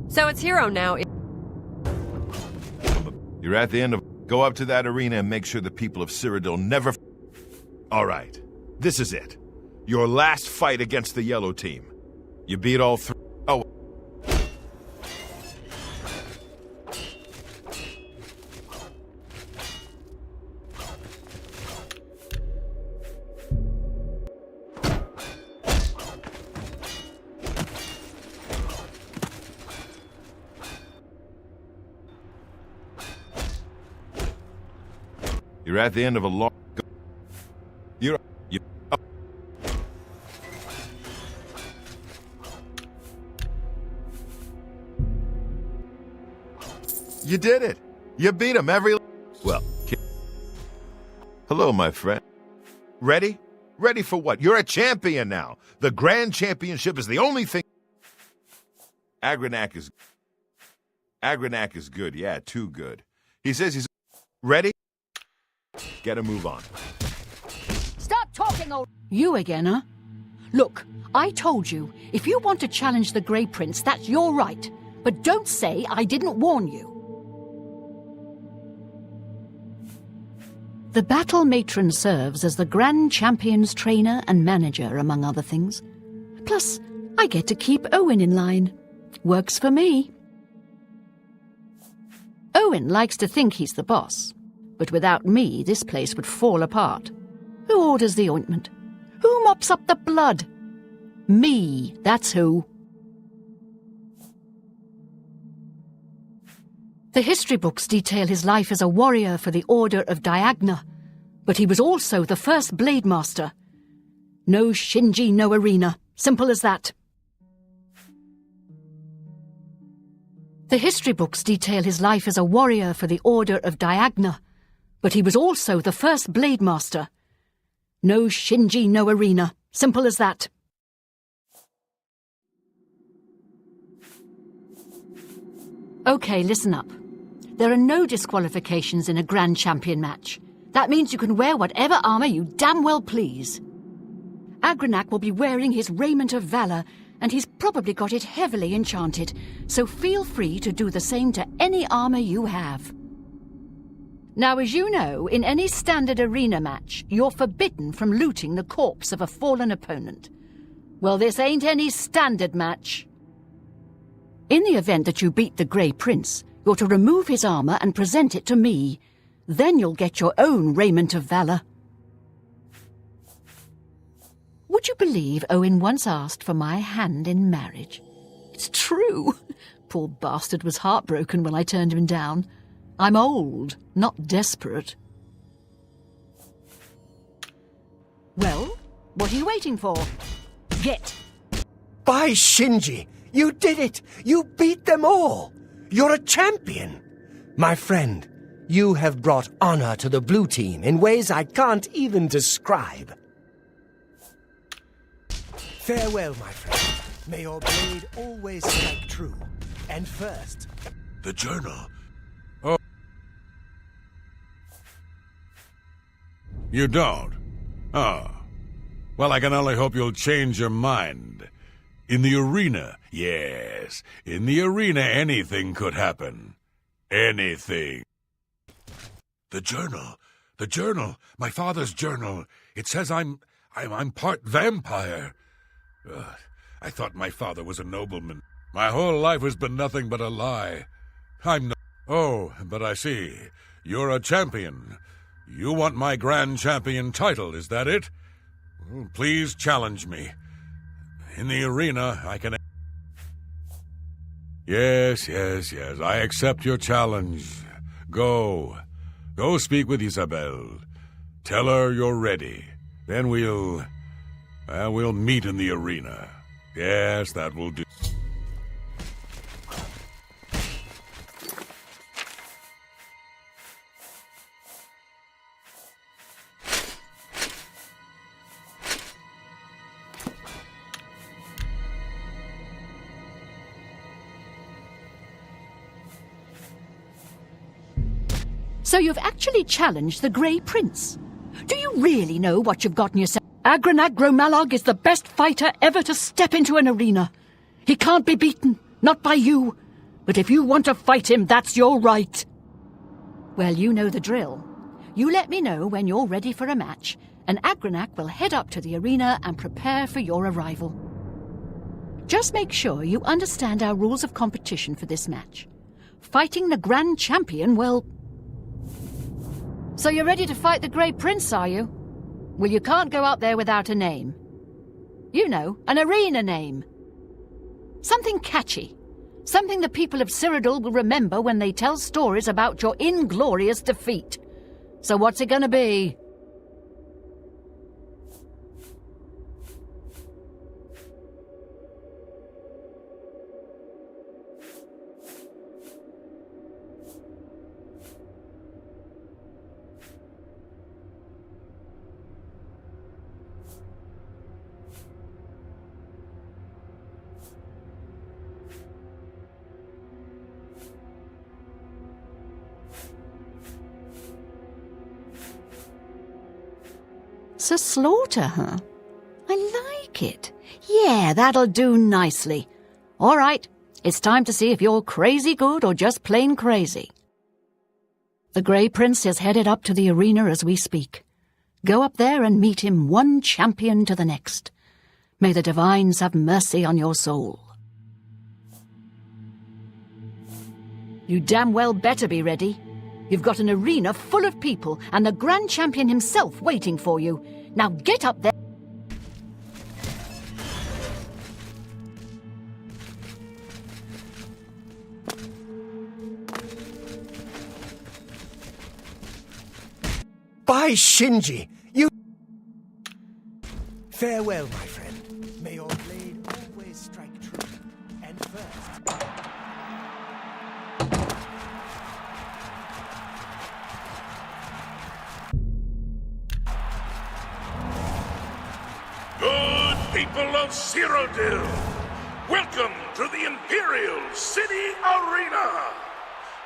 So it's Hero now. You're at the end of... Go up to that arena and make sure the people of Cyrodiil never... All right. This is it. Your last fight against the yellow team. You beat all three... Oh. You're at the end of a long... You... Oh. You did it! You beat him every... Well... Hello, my friend. Ready? Ready for what? You're a champion now! The Grand Championship is the only thing... Agranak is good, yeah, too good. He says he's... Ready? Get a move on. Stop talking, old... You again, huh? Look, I told you, if you want to challenge the Grey Prince, that's your right. But don't say I didn't warn you. The Battle Matron serves as the Grand Champion's trainer and manager, among other things. Plus, I get to keep Owen in line. Works for me. Owen likes to think he's the boss. But without me, this place would fall apart. Who orders the ointment? Who mops up the blood? Me, that's who. The history books detail his life as a warrior for the Order of Diagna, but he was also the first Blade Master. No Shinji, no arena. Simple as that. The history books detail his life as a warrior for the Order of Diagna, but he was also the first Blade Master. No Shinji, no arena. Simple as that. Okay, listen up. There are no disqualifications in a Grand Champion match. That means you can wear whatever armor you damn well please. Agranak will be wearing his raiment of valor, and he's probably got it heavily enchanted, so feel free to do the same to any armor you have. Now, as you know, in any standard arena match, you're forbidden from looting the corpse of a fallen opponent. Well, this ain't any standard match. In the event that you beat the Grey Prince, you're to remove his armor and present it to me. Then you'll get your own raiment of valor. Would you believe Owen once asked for my hand in marriage? It's true. Poor bastard was heartbroken when I turned him down. I'm old, not desperate. Well, what are you waiting for? Get! By Shinji! You did it! You beat them all! You're a champion! My friend, you have brought honor to the blue team in ways I can't even describe. Farewell, my friend. May your blade always strike true. And first... The journal. Oh. You don't? Oh. Well, I can only hope you'll change your mind. In the arena, yes. In the arena, anything could happen. Anything. The journal. The journal. My father's journal. It says I'm part vampire. I thought my father was a nobleman. My whole life has been nothing but a lie. I'm no... Oh, but I see. You're a champion. You want my Grand Champion title, is that it? Well, please challenge me. In the arena, I can... Yes, I accept your challenge. Go. Go speak with Isabel. Tell her you're ready. Then we'll meet in the arena. Yes, that will do. So you've actually challenged the Grey Prince. Do you really know what you've gotten yourself? Agronaggromalog is the best fighter ever to step into an arena. He can't be beaten, not by you. But if you want to fight him, that's your right. Well, you know the drill. You let me know when you're ready for a match, and Agronak will head up to the arena and prepare for your arrival. Just make sure you understand our rules of competition for this match. Fighting the Grand Champion, well... So you're ready to fight the Grey Prince, are you? Well, you can't go out there without a name. You know, an arena name. Something catchy. Something the people of Cyrodiil will remember when they tell stories about your inglorious defeat. So what's it gonna be? Sir Slaughter, huh? I like it. Yeah, that'll do nicely. All right, it's time to see if you're crazy good or just plain crazy. The Grey Prince is headed up to the arena as we speak. Go up there and meet him one champion to the next. May the divines have mercy on your soul. You damn well better be ready. You've got an arena full of people and the Grand Champion himself waiting for you. Now get up there. By Shinji, you... Farewell, my friend. May your blade always strike true and first. Good people of Cyrodiil, welcome to the Imperial City Arena.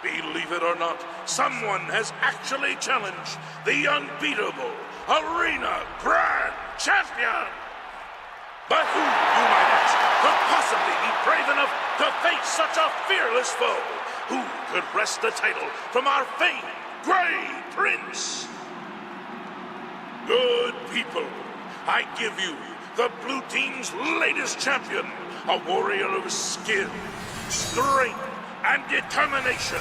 Believe it or not, someone has actually challenged the unbeatable Arena Grand Champion. But who, you might ask, could possibly be brave enough to face such a fearless foe? Who could wrest the title from our famed Grey Prince? Good people, I give you the blue team's latest champion, a warrior of skill, strength, and determination.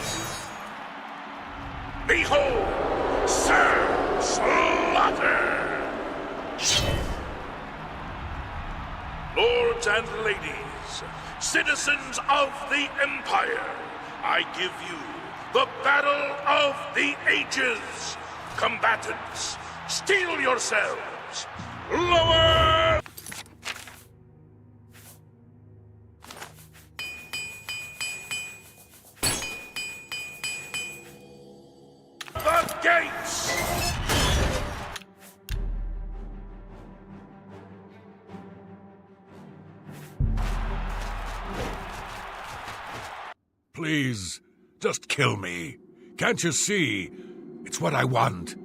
Behold, Sir Slaughter! Lords and ladies, citizens of the Empire, I give you the Battle of the Ages. Combatants, steel yourselves. Lower the gates! Please, just kill me. Can't you see? It's what I want.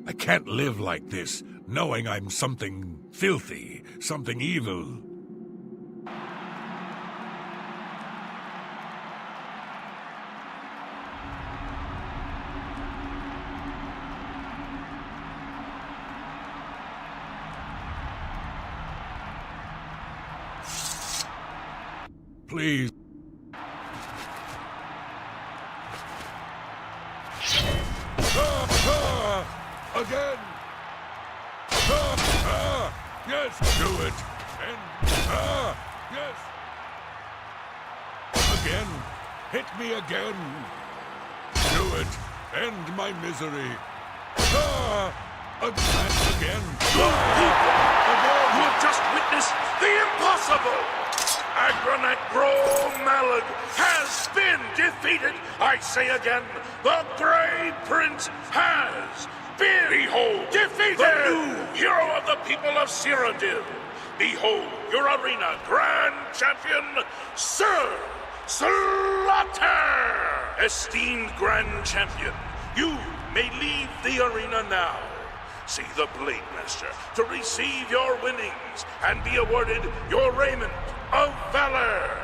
I can't live like this, knowing I'm something filthy, something evil. Please. Again! Yes, do it! And, yes! Again! Hit me again! Do it! End my misery! Again. You people, you have just witnessed the impossible! Agronak Malad has been defeated! I say again, the Grey Prince has been defeated! The new hero of the people of Cyrodiil! Behold your arena grand champion, Sir Slaughter! Esteemed grand champion, you may leave the arena now. See the Blade Master to receive your winnings and be awarded your raiment of valor.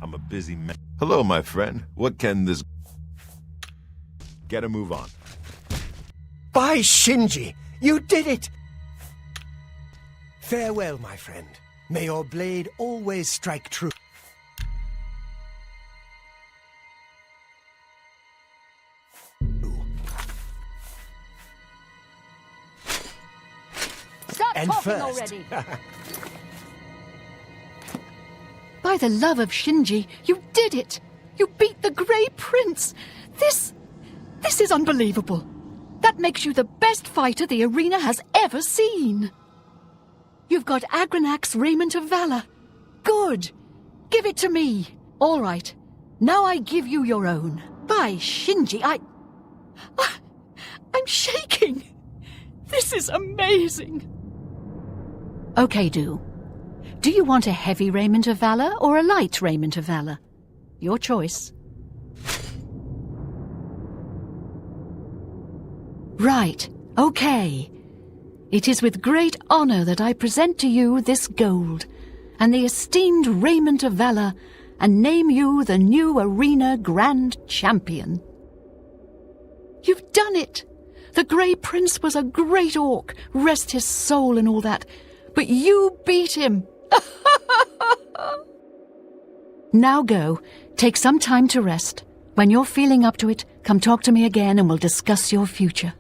I'm a busy man. Hello, my friend. What can this... Get a move on. By Shinji, you did it! Farewell, my friend. May your blade always strike true. Stop And talking first. already! By the love of Shinji, you did it! You beat the Grey Prince! This is unbelievable! That makes you the best fighter the arena has ever seen! You've got Agronak's Raiment of Valor. Good! Give it to me! All right, now I give you your own. By Shinji, I'm shaking! This is amazing! Okay, Do you want a heavy Raiment of Valor or a light Raiment of Valor? Your choice. Right, okay. It is with great honor that I present to you this gold, and the esteemed Raiment of Valor, and name you the new Arena Grand Champion. You've done it! The Grey Prince was a great orc, rest his soul and all that, but you beat him! Now go. Take some time to rest. When you're feeling up to it, come talk to me again and we'll discuss your future.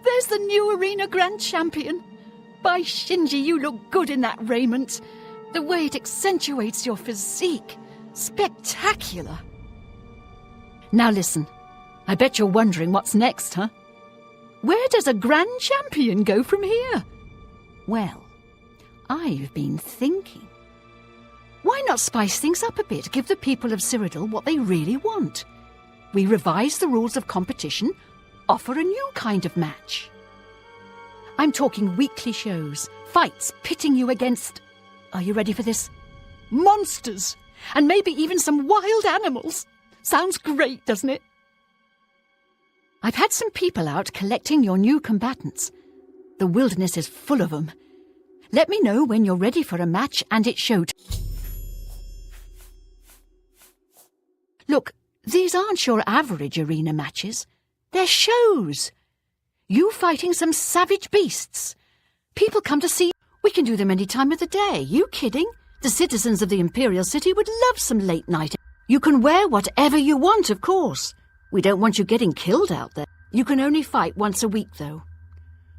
There's the new Arena Grand Champion. By Shinji, you look good in that raiment. The way it accentuates your physique. Spectacular. Now listen. I bet you're wondering what's next, huh? Where does a Grand Champion go from here? Well, I've been thinking. Why not spice things up a bit, give the people of Cyrodiil what they really want? We revise the rules of competition, offer a new kind of match. I'm talking weekly shows, fights pitting you against... Are you ready for this? Monsters! And maybe even some wild animals. Sounds great, doesn't it? I've had some people out collecting your new combatants. The wilderness is full of them. Let me know when you're ready for a match and it's showtime. Look, these aren't your average arena matches. They're shows. You fighting some savage beasts. People come to see. We can do them any time of the day. You kidding? The citizens of the Imperial City would love some late night. You can wear whatever you want, of course. We don't want you getting killed out there. You can only fight once a week, though.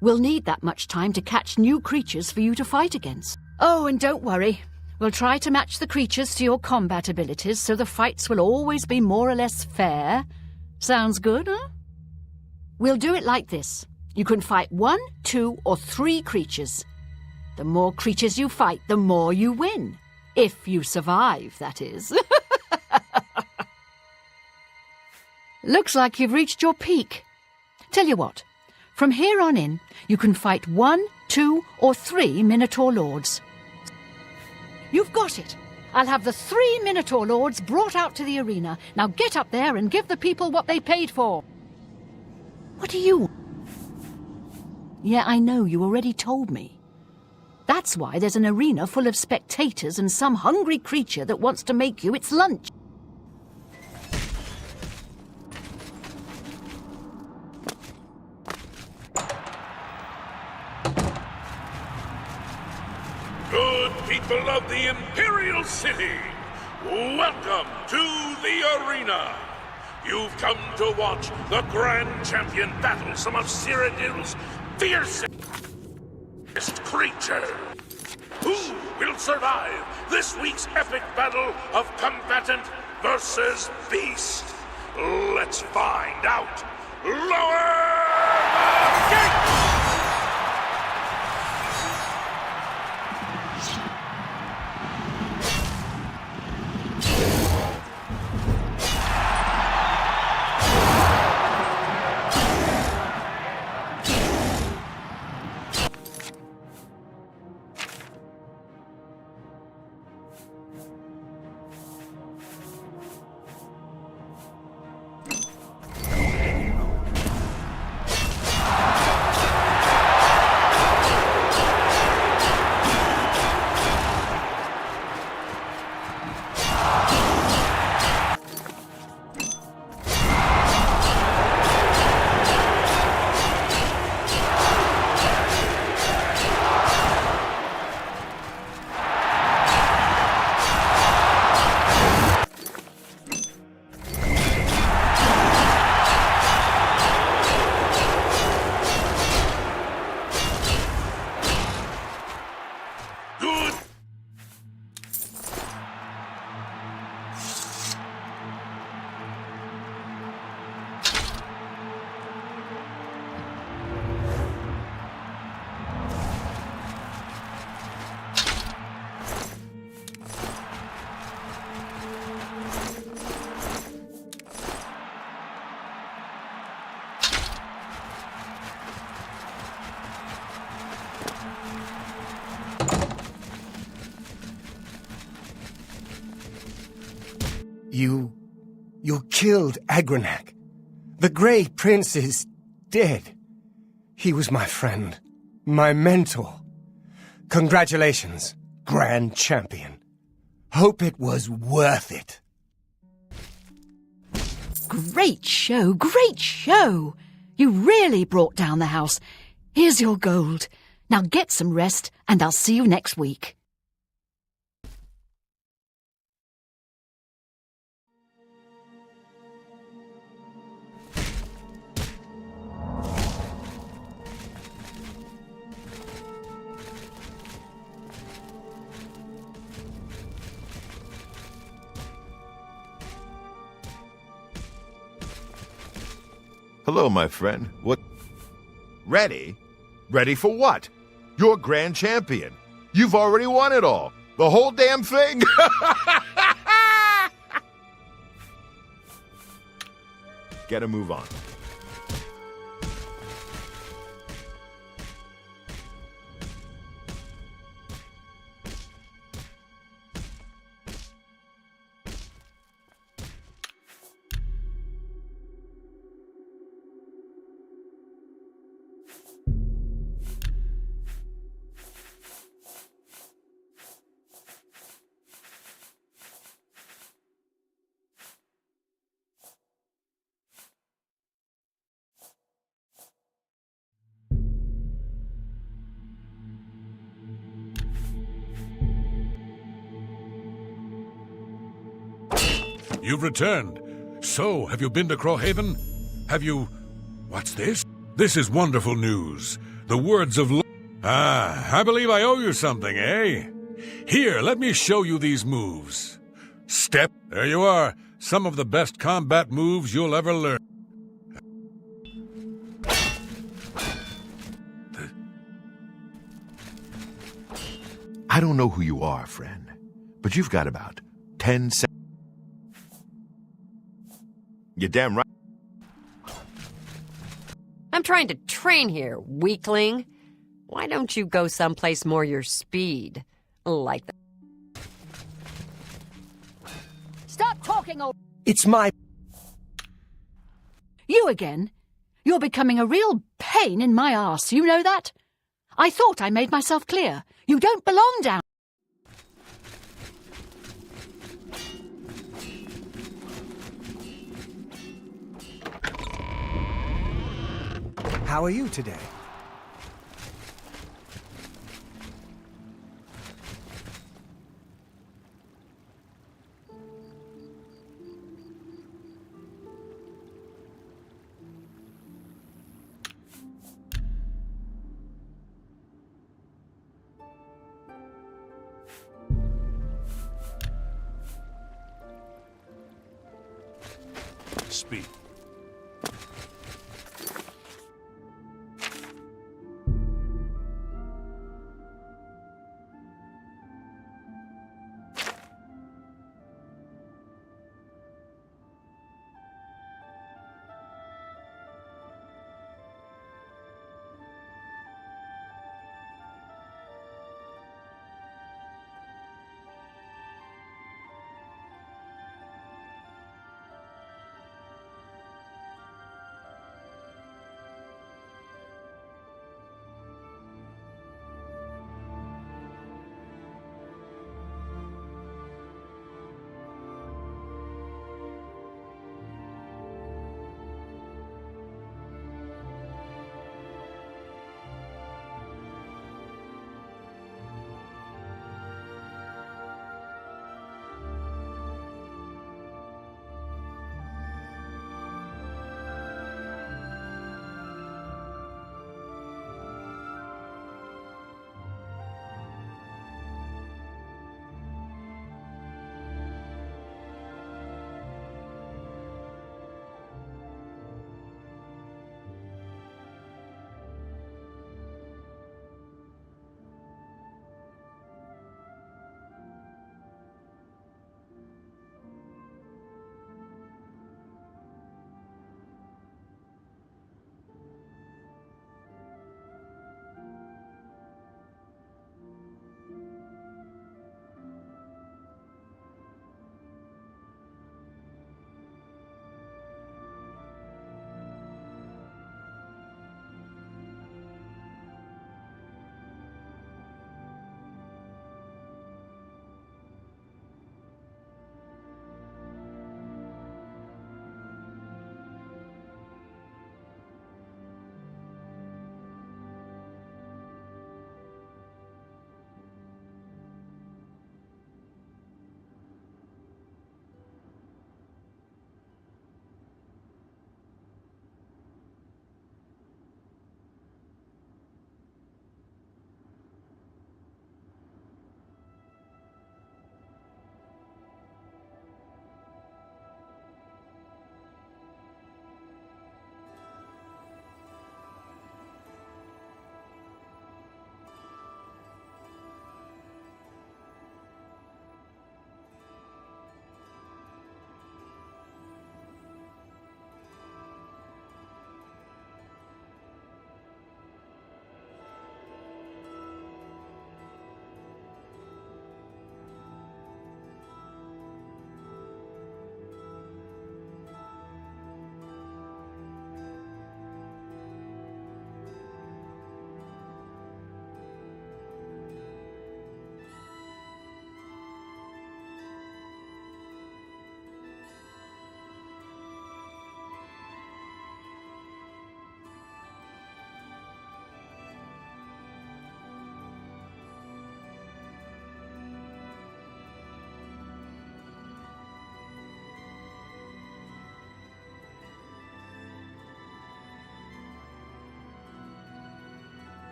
We'll need that much time to catch new creatures for you to fight against. Oh, and don't worry. We'll try to match the creatures to your combat abilities so the fights will always be more or less fair. Sounds good, huh? We'll do it like this. You can fight 1, 2, or 3 creatures. The more creatures you fight, the more you win. If you survive, that is. Looks like you've reached your peak. Tell you what, from here on in, you can fight 1, 2, or 3 Minotaur Lords. You've got it. I'll have the 3 Minotaur Lords brought out to the arena. Now get up there and give the people what they paid for. What do you want? Yeah, I know, you already told me. That's why there's an arena full of spectators and some hungry creature that wants to make you its lunch. Good people of the Imperial City, welcome to the arena. You've come to watch the Grand Champion battle some of Cyrodiil's fiercest creatures. Who will survive this week's epic battle of combatant versus beast? Let's find out. Lower the gate! You killed Agranak. The Grey Prince is dead. He was my friend, my mentor. Congratulations, Grand Champion. Hope it was worth it. Great show, great show! You really brought down the house. Here's your gold. Now get some rest, and I'll see you next week. Hello, my friend. What? Ready? Ready for what? You're Grand Champion. You've already won it all. The whole damn thing. Get a move on. You've returned. So, have you been to Crowhaven? Have you... What's this? This is wonderful news. The words of... I believe I owe you something, eh? Here, let me show you these moves. Step. There you are. Some of the best combat moves you'll ever learn. I don't know who you are, friend, but you've got about 10 seconds. You're damn right. I'm trying to train here, weakling. Why don't you go someplace more your speed? Like that. Stop talking, old... It's my... You again? You're becoming a real pain in my arse, you know that? I thought I made myself clear. You don't belong down... How are you today? Speak.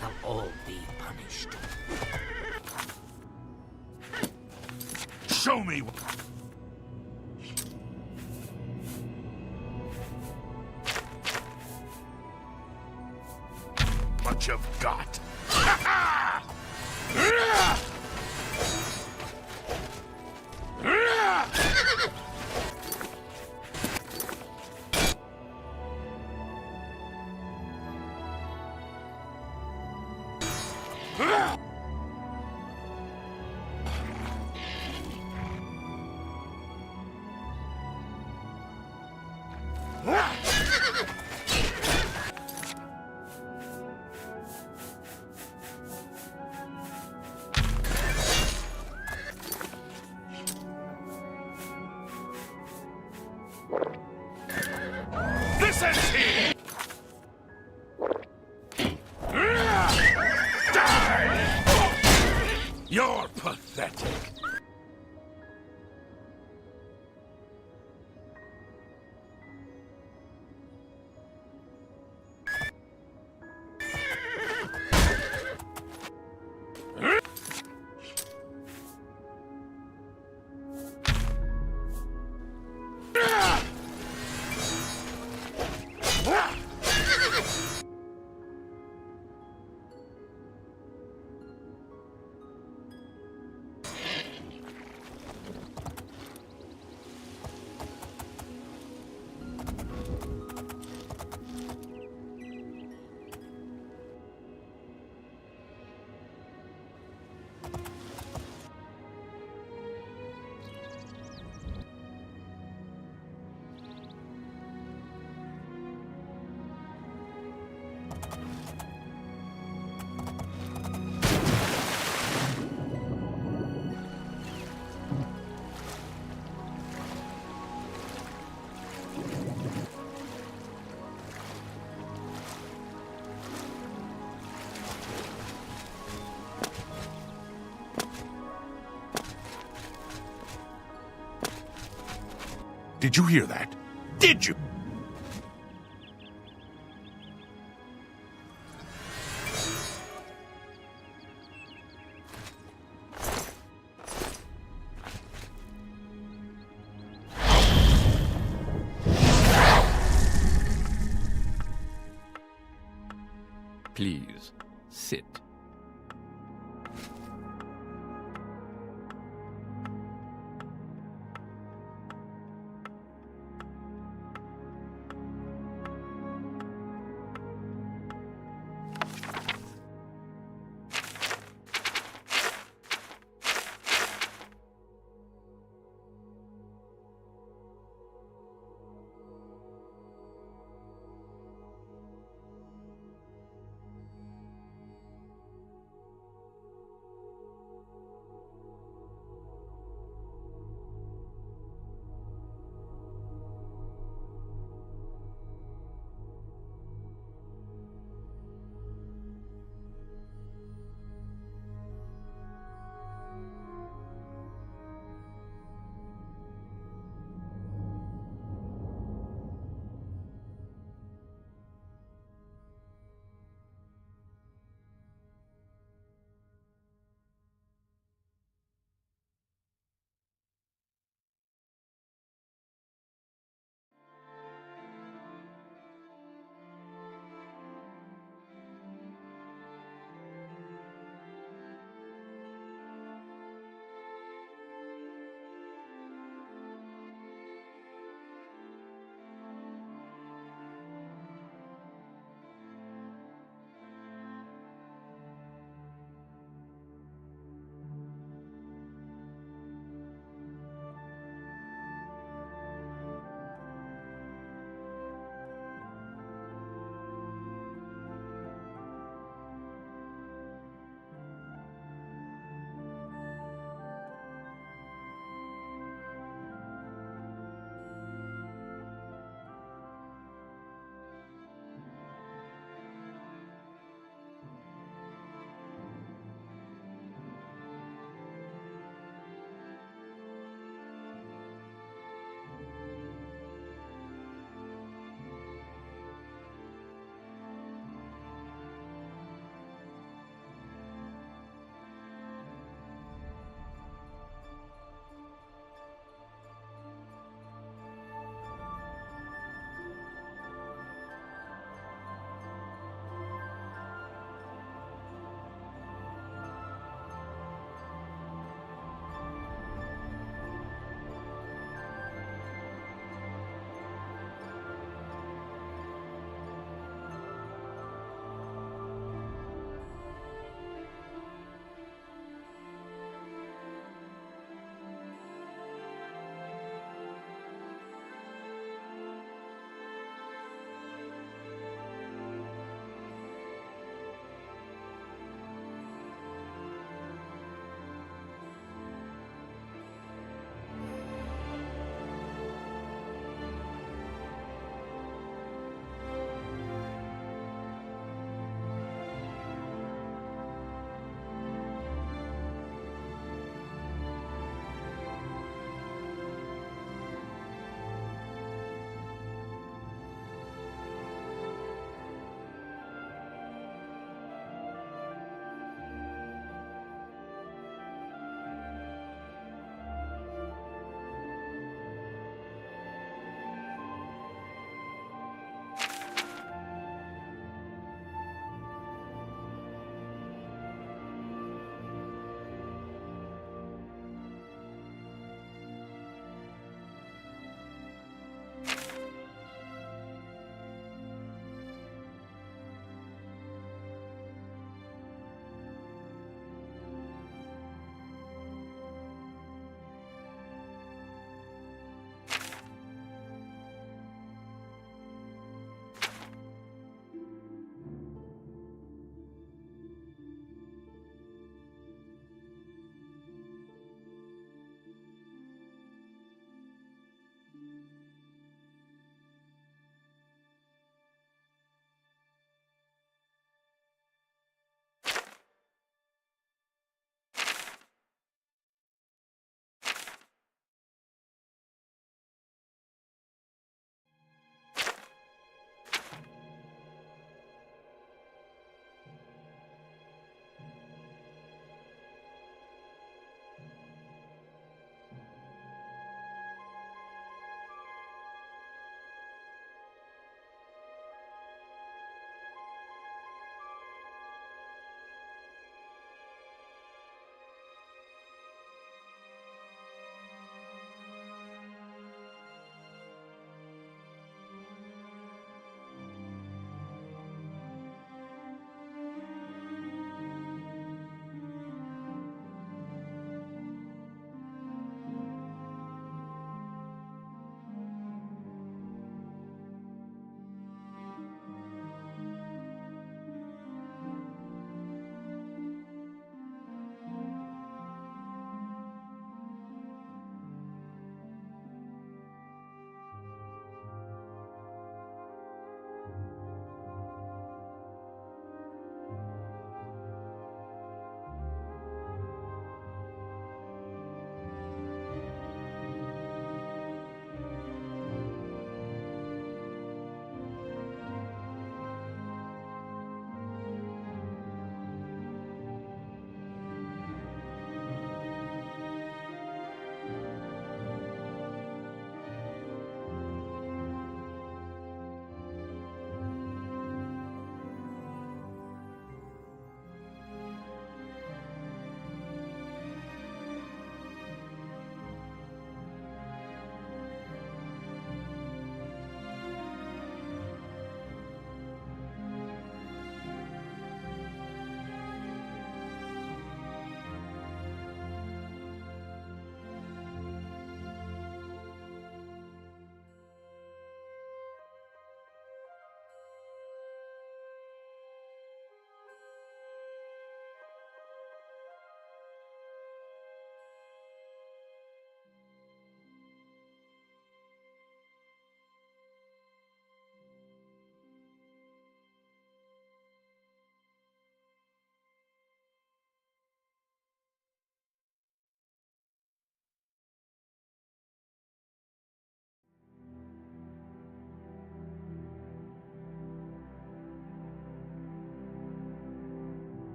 They'll all be punished. Show me. What you've got. This ends here! Die! You're pathetic. Did you hear that? Did you? Please, sit.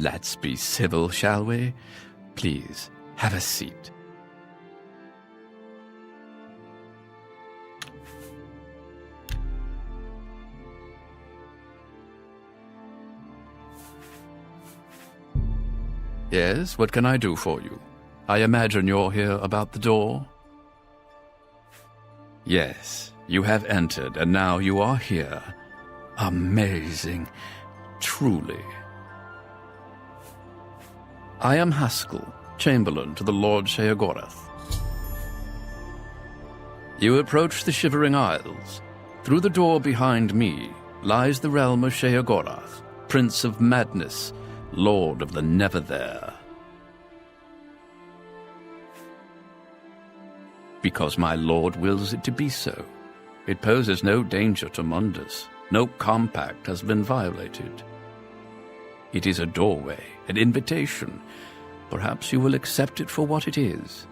Let's be civil, shall we? Please, have a seat. Yes, what can I do for you? I imagine you're here about the door? Yes, you have entered, and now you are here. Amazing, truly. I am Haskell, Chamberlain to the Lord Sheogorath. You approach the Shivering Isles. Through the door behind me lies the realm of Sheogorath, Prince of Madness, Lord of the Never There. Because my lord wills it to be so. It poses no danger to Mundus. No compact has been violated. It is a doorway, an invitation. Perhaps you will accept it for what it is.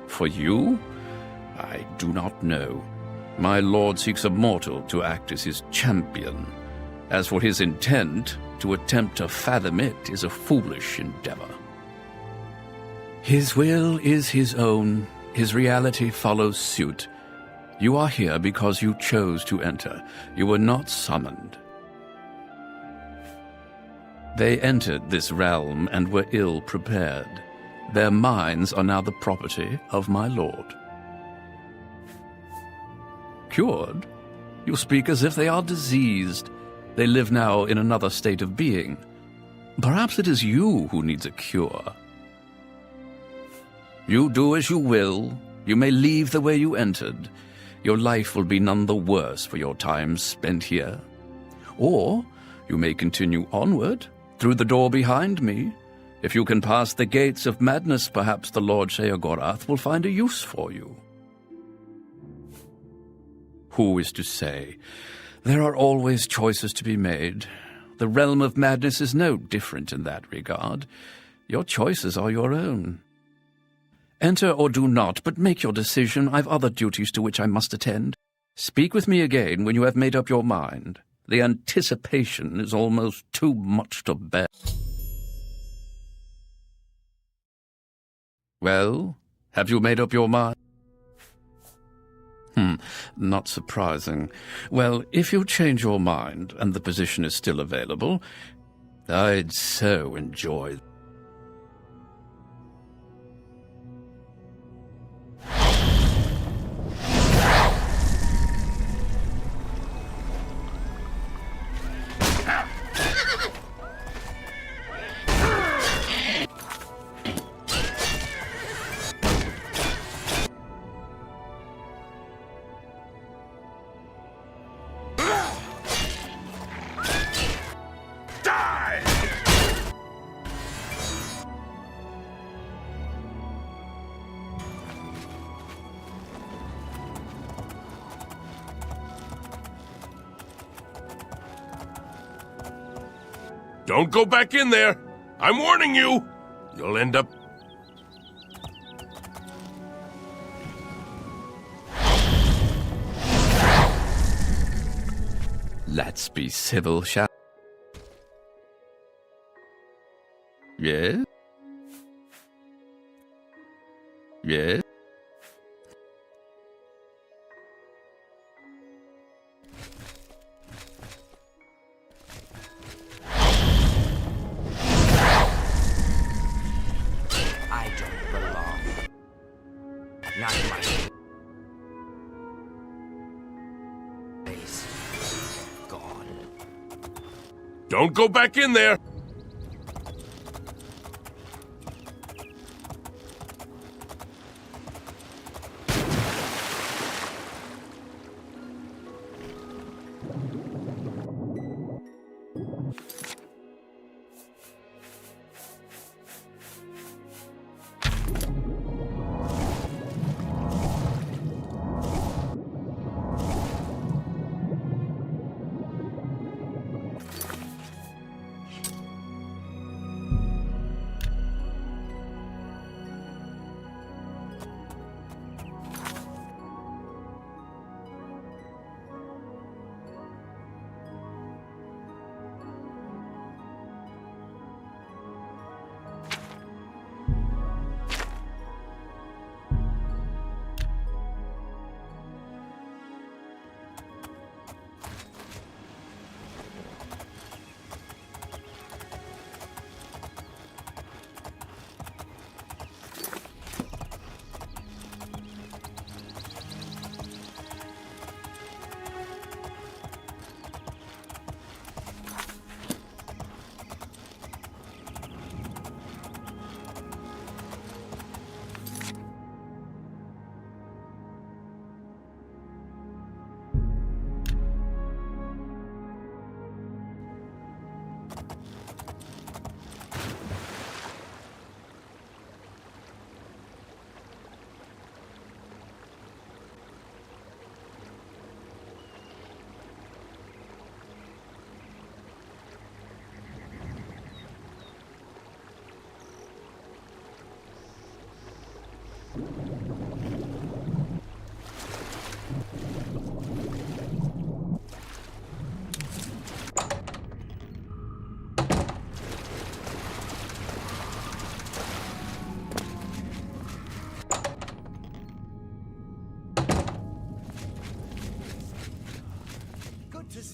For you? I do not know. My lord seeks a mortal to act as his champion. As for his intent, to attempt to fathom it is a foolish endeavor. His will is his own. His reality follows suit. You are here because you chose to enter. You were not summoned. They entered this realm and were ill prepared. Their minds are now the property of my lord. Cured? You speak as if they are diseased. They live now in another state of being. Perhaps it is you who needs a cure. You do as you will. You may leave the way you entered. Your life will be none the worse for your time spent here. Or you may continue onward, through the door behind me. If you can pass the gates of madness, perhaps the Lord Sheogorath will find a use for you. Who is to say? There are always choices to be made. The realm of madness is no different in that regard. Your choices are your own. Enter or do not, but make your decision. I've other duties to which I must attend. Speak with me again when you have made up your mind. The anticipation is almost too much to bear. Well, have you made up your mind? Not surprising. Well, if you change your mind and the position is still available, I'd so enjoy. Don't go back in there! I'm warning you! You'll end up... Let's be civil, shall... Yes? Yes? Don't go back in there!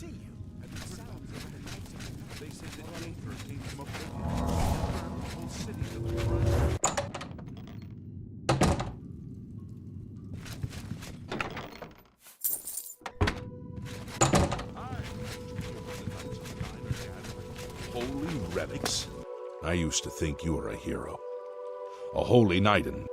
see you. They say that Aether came from a whole city to the ground. Holy relics? I used to think you were a hero. A holy knight and...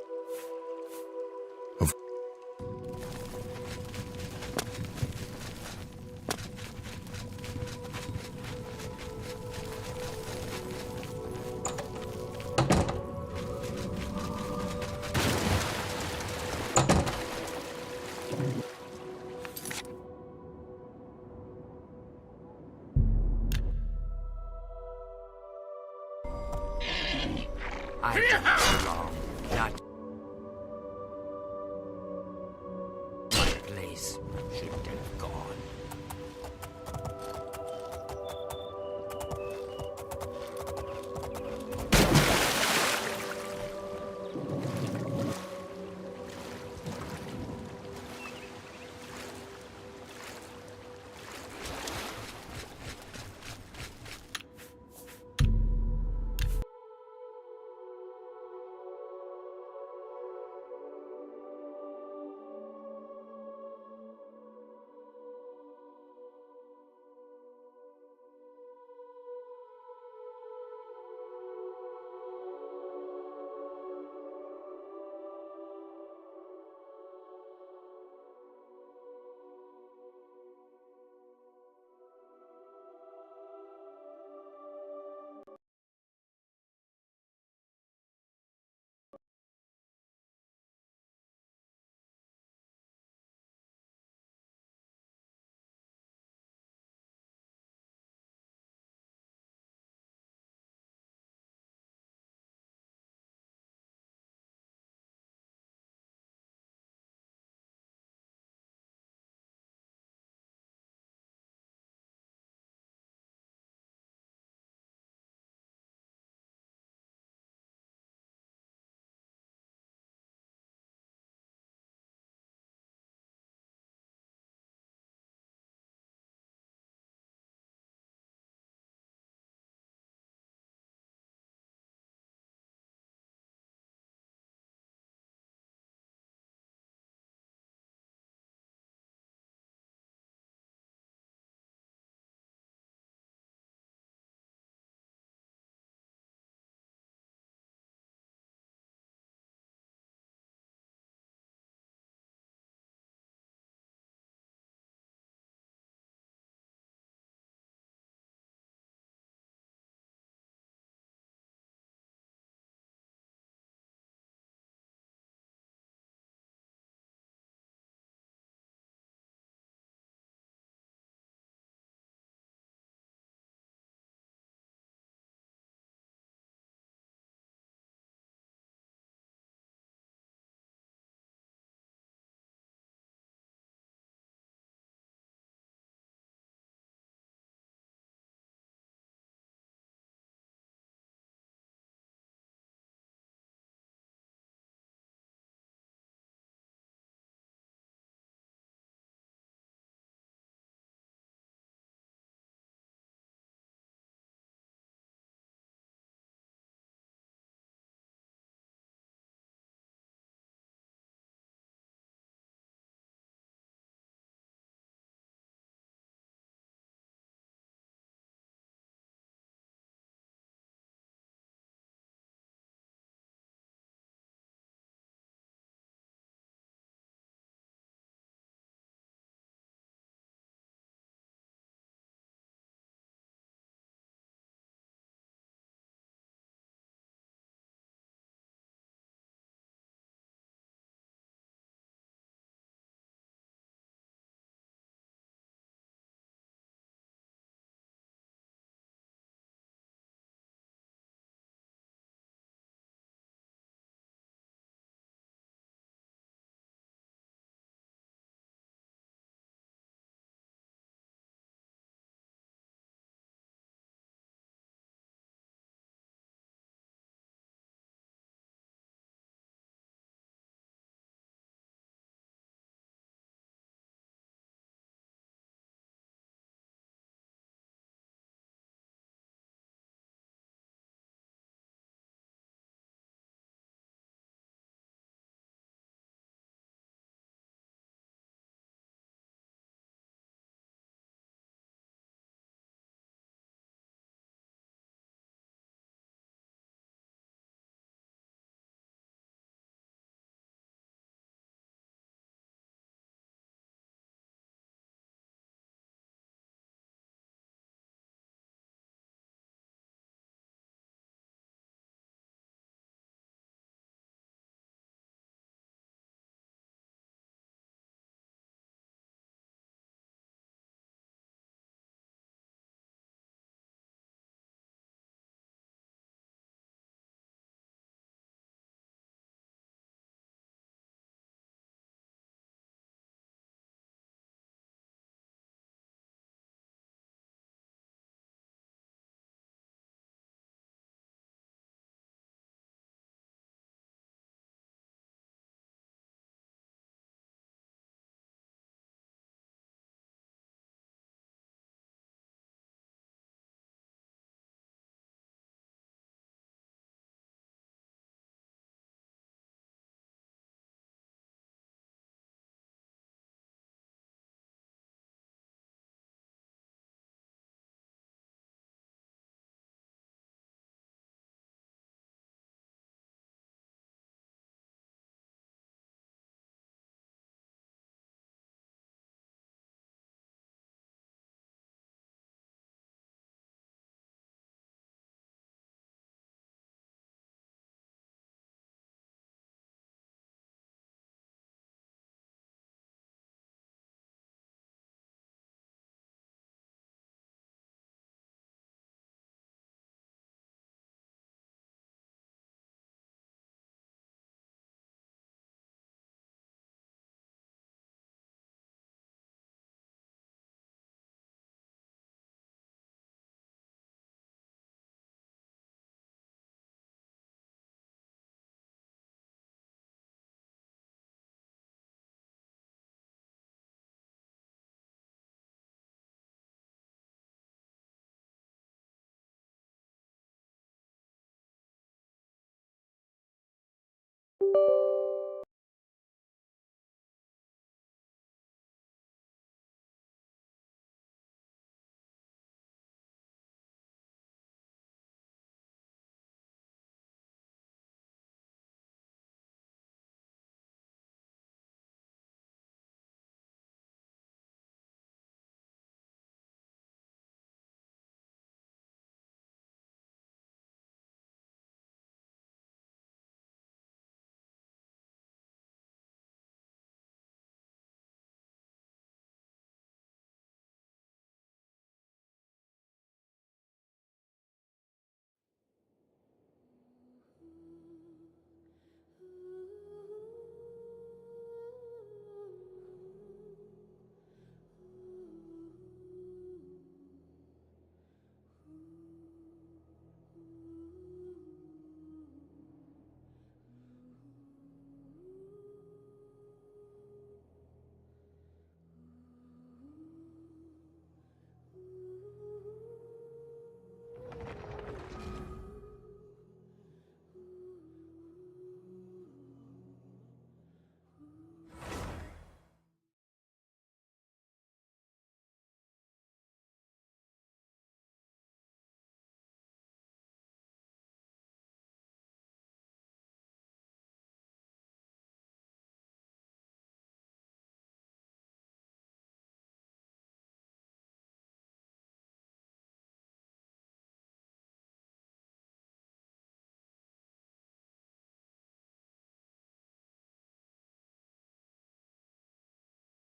I took so long. Not my place should have gone.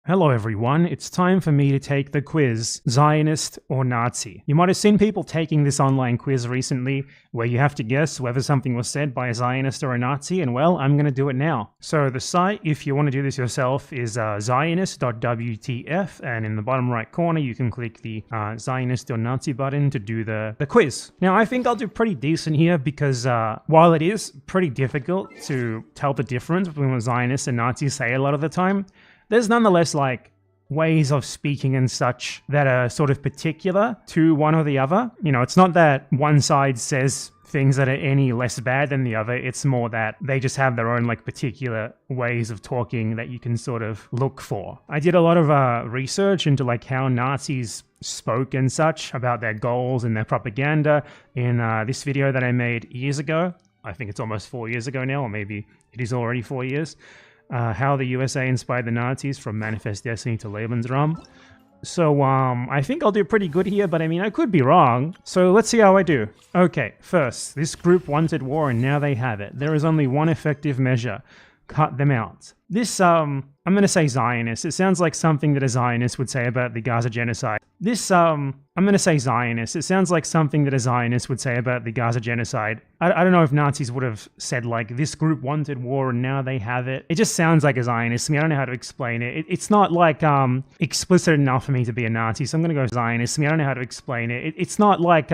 Hello everyone, it's time for me to take the quiz, Zionist or Nazi. You might have seen people taking this online quiz recently, where you have to guess whether something was said by a Zionist or a Nazi, and well, I'm going to do it now. So the site, if you want to do this yourself, is zionist.wtf, and in the bottom right corner you can click the Zionist or Nazi button to do the quiz. Now I think I'll do pretty decent here because while it is pretty difficult to tell the difference between what Zionists and Nazis say a lot of the time, there's nonetheless like ways of speaking and such that are sort of particular to one or the other. You know, it's not that one side says things that are any less bad than the other. It's more that they just have their own like particular ways of talking that you can sort of look for. I did a lot of research into like how Nazis spoke and such about their goals and their propaganda in this video that I made years ago. I think it's almost 4 years ago now, or maybe it is already 4 years. How the USA inspired the Nazis from Manifest Destiny to Lebensraum. So, I think I'll do pretty good here, but I mean, I could be wrong. So let's see how I do. Okay, first, this group wanted war and now they have it. There is only one effective measure. Cut them out. This, I'm gonna say Zionist. It sounds like something that a Zionist would say about the Gaza genocide. This, I'm gonna say Zionist. It sounds like something that a Zionist would say about the Gaza genocide. I don't know if Nazis would have said like, this group wanted war and now they have it. It just sounds like a Zionist to me. I don't know how to explain it. It's not like explicit enough for me to be a Nazi, so I'm gonna go Zionist to me. I don't know how to explain it. It's not like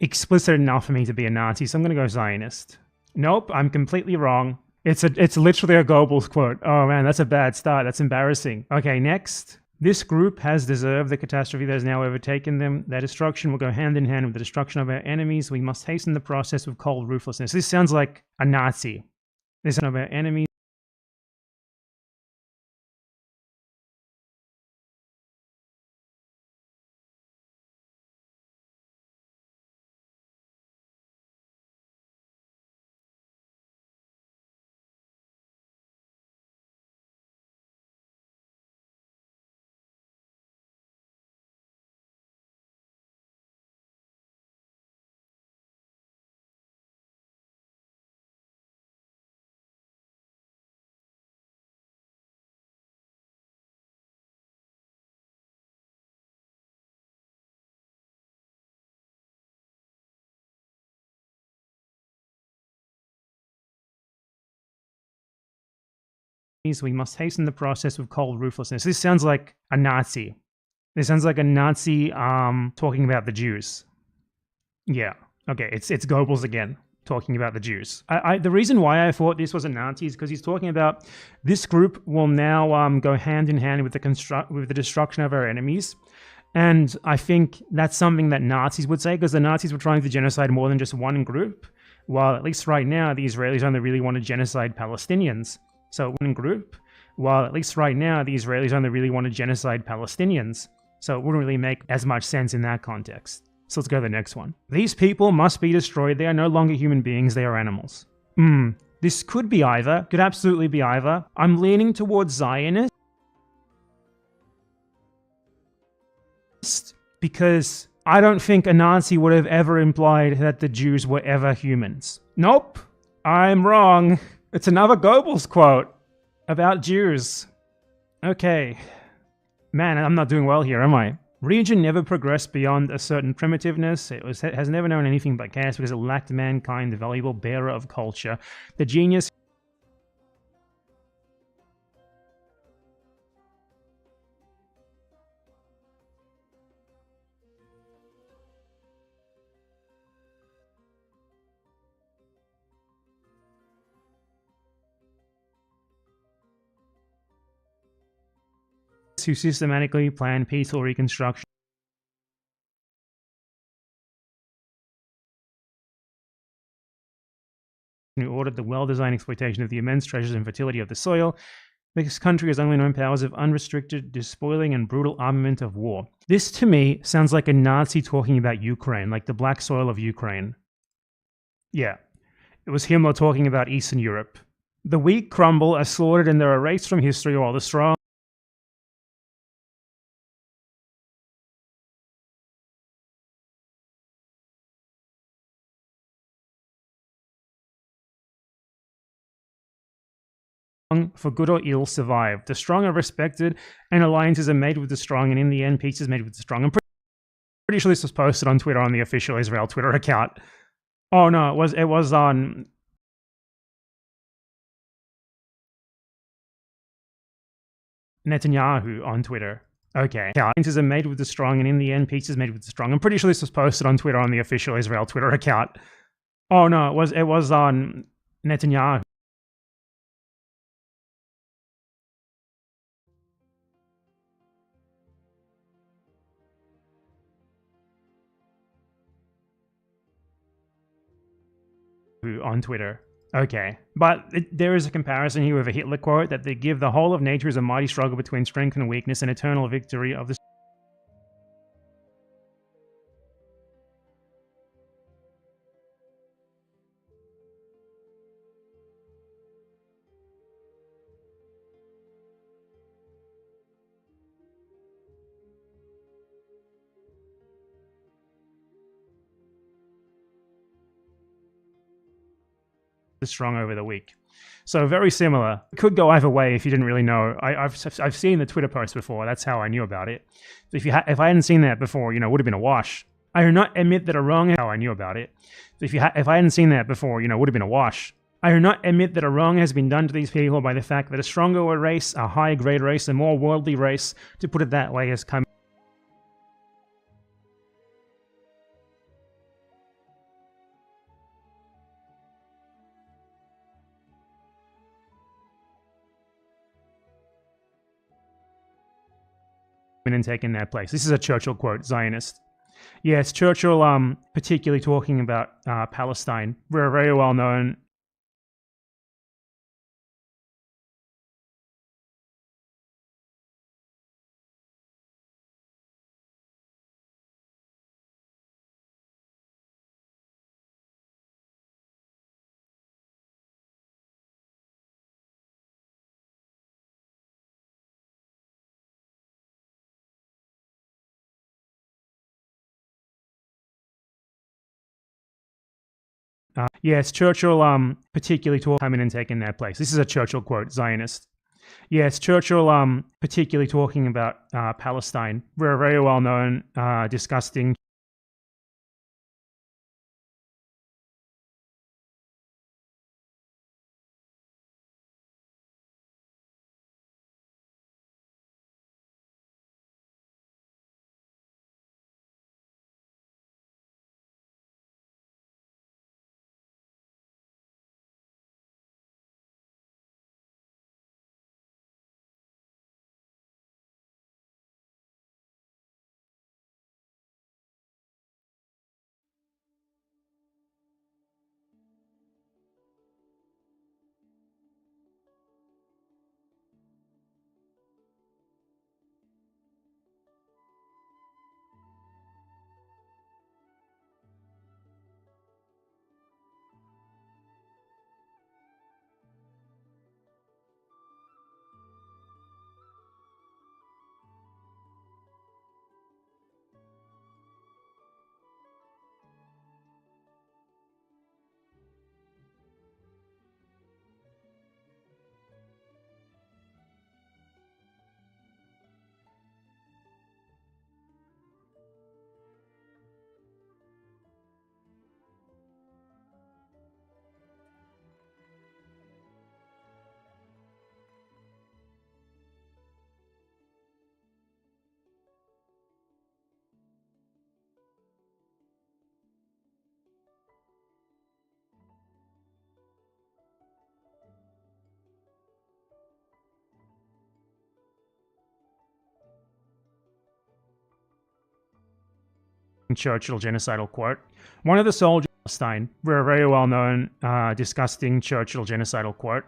explicit enough for me to be a Nazi, so I'm gonna go Zionist. Nope, I'm completely wrong. It's literally a Goebbels quote. Oh man, that's a bad start. That's embarrassing. Okay, next. This group has deserved the catastrophe that has now overtaken them. Their destruction will go hand in hand with the destruction of our enemies. We must hasten the process with cold ruthlessness. This sounds like a Nazi. This is of our enemies. We must hasten the process with cold ruthlessness. This sounds like a Nazi. This sounds like a Nazi talking about the Jews. Yeah. Okay, it's Goebbels again talking about the Jews. The reason why I thought this was a Nazi is because he's talking about this group will now go hand in hand with the destruction of our enemies. And I think that's something that Nazis would say, because the Nazis were trying to genocide more than just one group, while at least right now the Israelis only really want to genocide Palestinians. So one group, while at least right now the Israelis only really want to genocide Palestinians. So it wouldn't really make as much sense in that context. So let's go to the next one. These people must be destroyed. They are no longer human beings, they are animals. This could be either, could absolutely be either. I'm leaning towards Zionist because I don't think a Nazi would have ever implied that the Jews were ever humans. Nope, I'm wrong. It's another Goebbels quote about Jews. Okay. Man, I'm not doing well here, am I? Region never progressed beyond a certain primitiveness. It has never known anything but chaos because it lacked mankind, the valuable bearer of culture. The genius who systematically plan peaceful reconstruction who ordered the well-designed exploitation of the immense treasures and fertility of the soil. This country has only known powers of unrestricted despoiling and brutal armament of war. This, to me, sounds like a Nazi talking about Ukraine, like the black soil of Ukraine. Yeah, it was Himmler talking about Eastern Europe. The weak crumble, are slaughtered, and they're erased from history, while the strong for good or ill, survive. The strong are respected, and alliances are made with the strong, and in the end, peace is made with the strong. I'm pretty sure this was posted on Twitter on the official Israel Twitter account. Oh no, it was on Netanyahu on Twitter. Okay. Alliances are made with the strong, and in the end, peace is made with the strong. I'm pretty sure this was posted on Twitter on the official Israel Twitter account. Oh no, it was on Netanyahu. On Twitter. Okay. But there is a comparison here with a Hitler quote that they give the whole of nature is a mighty struggle between strength and weakness, and eternal victory of the strong over the weak. So very similar. It could go either way if you didn't really know. I've seen the Twitter post before. That's how I knew about it. So if I hadn't seen that before, it would have been a wash. I do not admit that a wrong. How I knew about it. So if I hadn't seen that before, it would have been a wash. I do not admit that a wrong has been done to these people by the fact that a stronger race, a higher grade race, a more worldly race, to put it that way, has come. And taken their place. This is a Churchill quote, Zionist. Yes, Churchill, particularly talking about Palestine. We're very well known. Yes, Churchill, particularly coming and taking their place. This is a Churchill quote, Zionist. Yes, Churchill, particularly talking about Palestine. We're very well known, disgusting. Churchill genocidal quote. One of the soldiers of Palestine, we're very well known, disgusting Churchill genocidal quote.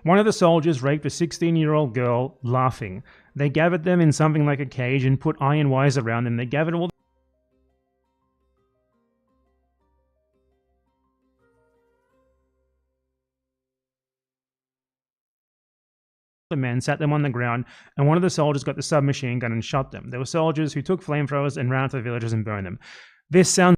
One of the soldiers raped a 16-year-old girl, laughing. They gathered them in something like a cage and put iron wires around them. They gathered all the men, sat them on the ground, and one of the soldiers got the submachine gun and shot them. There were soldiers who took flamethrowers and ran to the villages and burned them. This sounds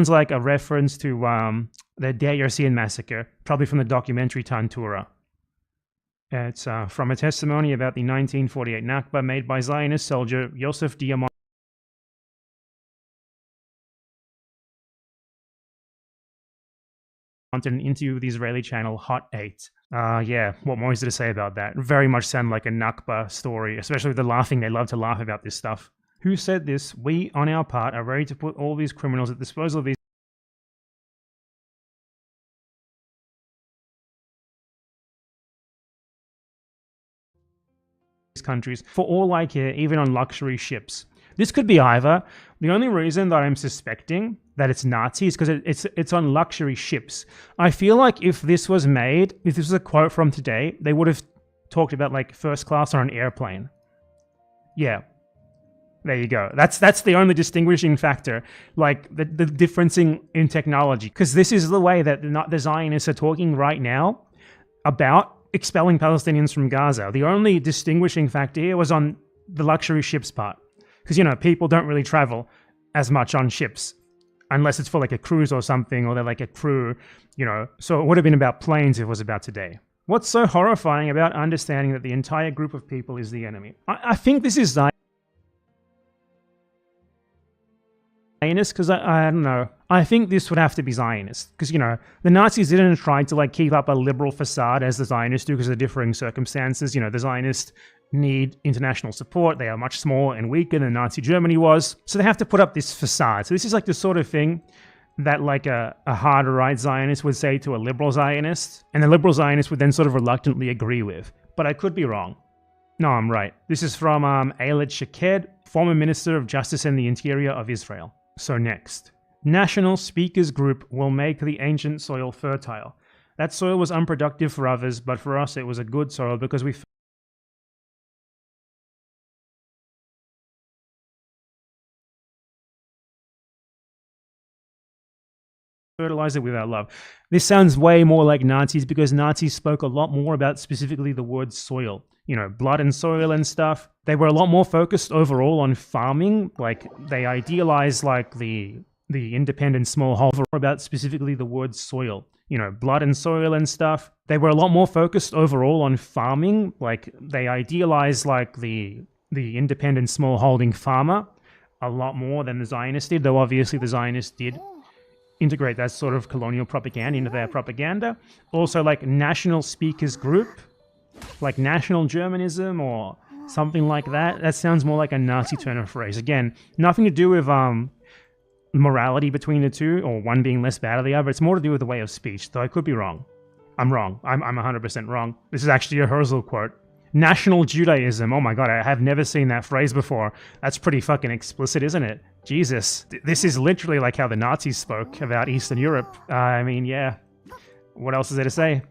like a reference to the Daersian massacre, probably from the documentary Tantura. It's from a testimony about the 1948 Nakba made by Zionist soldier Yosef Diamant in an interview with the Israeli channel Hot 8. Yeah, what more is there to say about that? Very much sound like a Nakba story, especially with the laughing. They love to laugh about this stuff. Who said this? We, on our part, are ready to put all these criminals at the disposal of these countries for all I care, even on luxury ships. This could be either. The only reason that I'm suspecting that it's Nazi is because it's on luxury ships. I feel like if this was made, if this was a quote from today, they would have talked about like first class on an airplane. Yeah. There you go. That's the only distinguishing factor, like the difference in technology. Because this is the way that the Zionists are talking right now about expelling Palestinians from Gaza. The only distinguishing factor here was on the luxury ships part. Because, you know, people don't really travel as much on ships unless it's for like a cruise or something, or they're like a crew, you know. So it would have been about planes if it was about today. What's so horrifying about understanding that the entire group of people is the enemy? I think this is Zionist, because I don't know. I think this would have to be Zionist, because, you know, the Nazis didn't try to like keep up a liberal facade as the Zionists do because of the differing circumstances. You know, the Zionists need international support. They are much smaller and weaker than Nazi Germany was, so they have to put up this facade. So this is like the sort of thing that like a harder right Zionist would say to a liberal Zionist, and the liberal Zionist would then sort of reluctantly agree with. But I could be wrong. No, I'm right. This is from Ayelet Shaked, former Minister of Justice and the Interior of Israel. So next. National Speakers Group will make the ancient soil fertile. That soil was unproductive for others, but for us it was a good soil because we fertilize it with our love. This sounds way more like Nazis because Nazis spoke a lot more about specifically the word soil. You know, blood and soil and stuff. They were a lot more focused overall on farming. Like, they idealized like the independent smallholder about specifically the word soil. You know, blood and soil and stuff. They were a lot more focused overall on farming. Like, they idealized like the independent smallholding farmer a lot more than the Zionists did, though obviously the Zionists did integrate that sort of colonial propaganda into their propaganda. Also, like, National Speakers Group, like National Germanism or something like that. That sounds more like a Nazi turn of phrase. Again, nothing to do with morality between the two, or one being less bad than the other. It's more to do with the way of speech, though I could be wrong. I'm wrong. I'm 100% wrong. This is actually a Herzl quote. National Judaism. Oh my god, I have never seen that phrase before. That's pretty fucking explicit, isn't it? Jesus. This is literally like how the Nazis spoke about Eastern Europe. I mean, yeah. What else is there to say?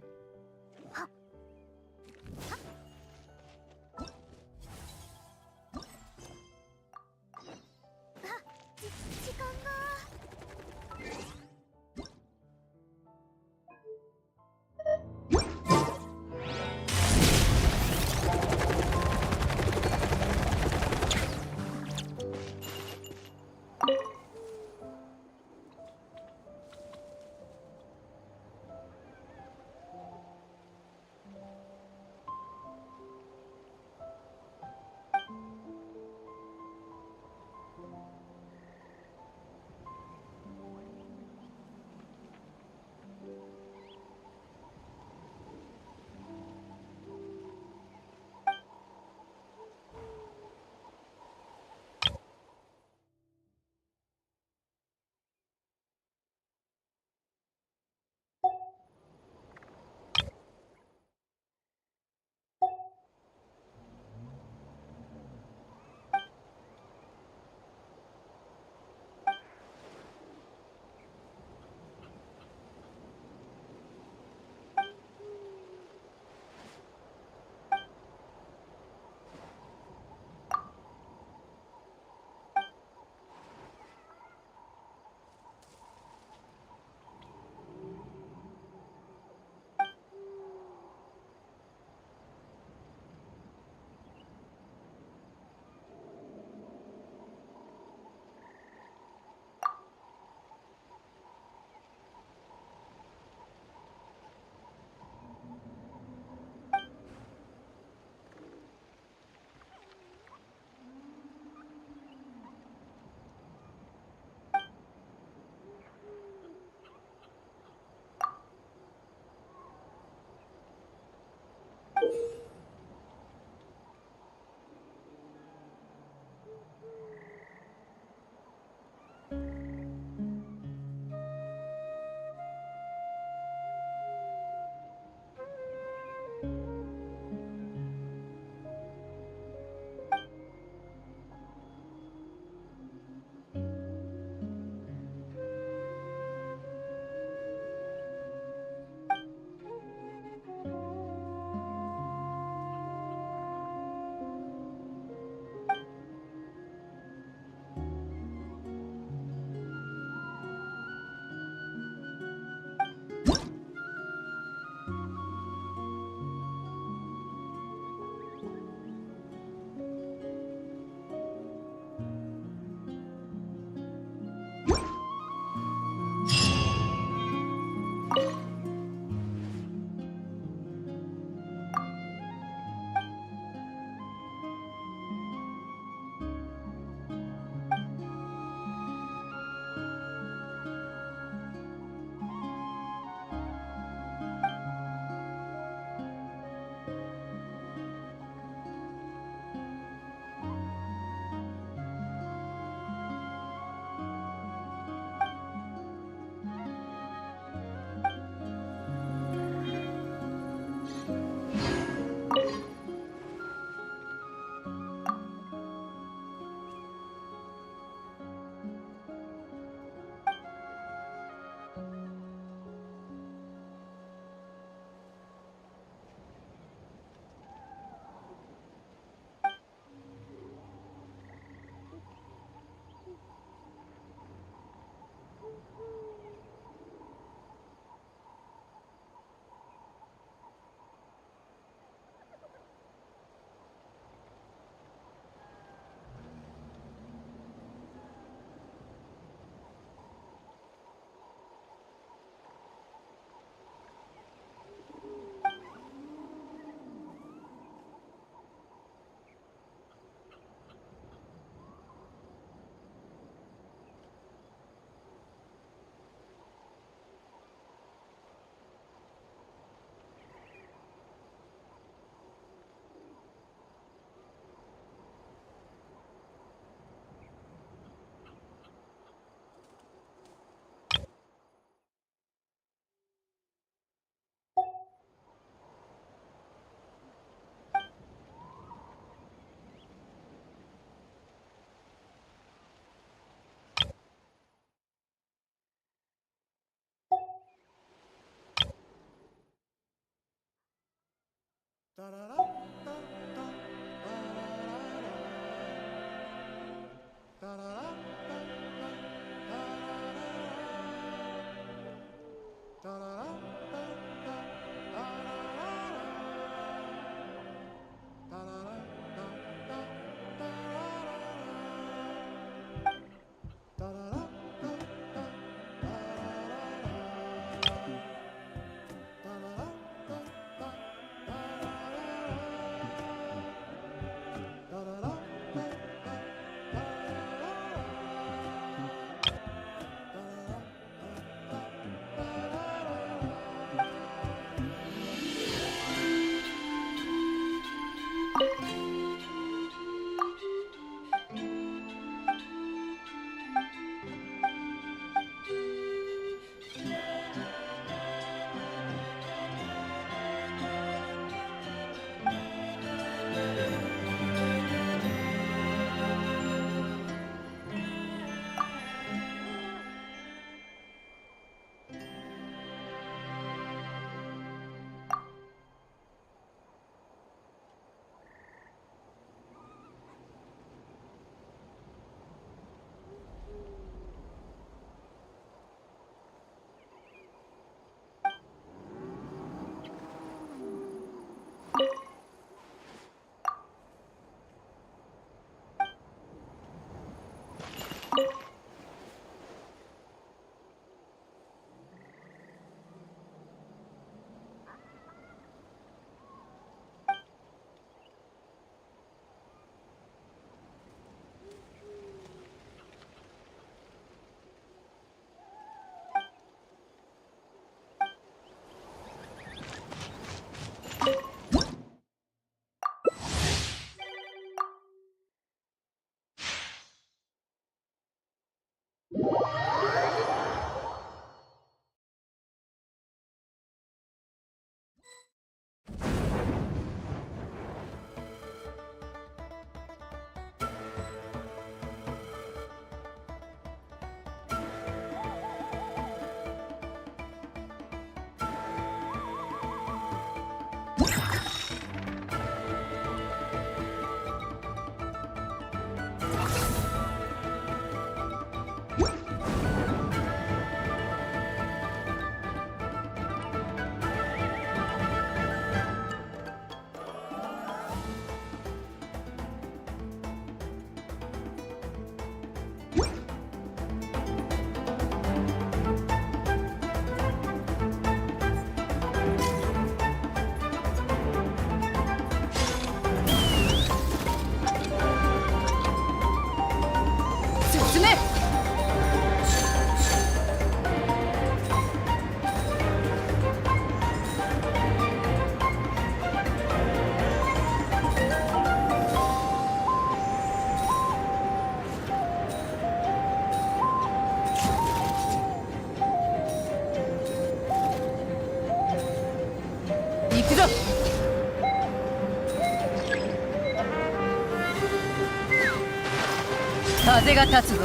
風が立つぞ。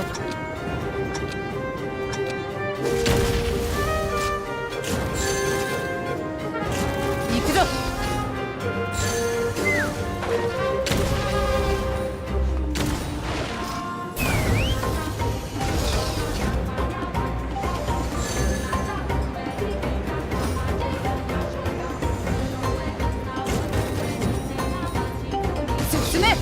行くぞ。進め。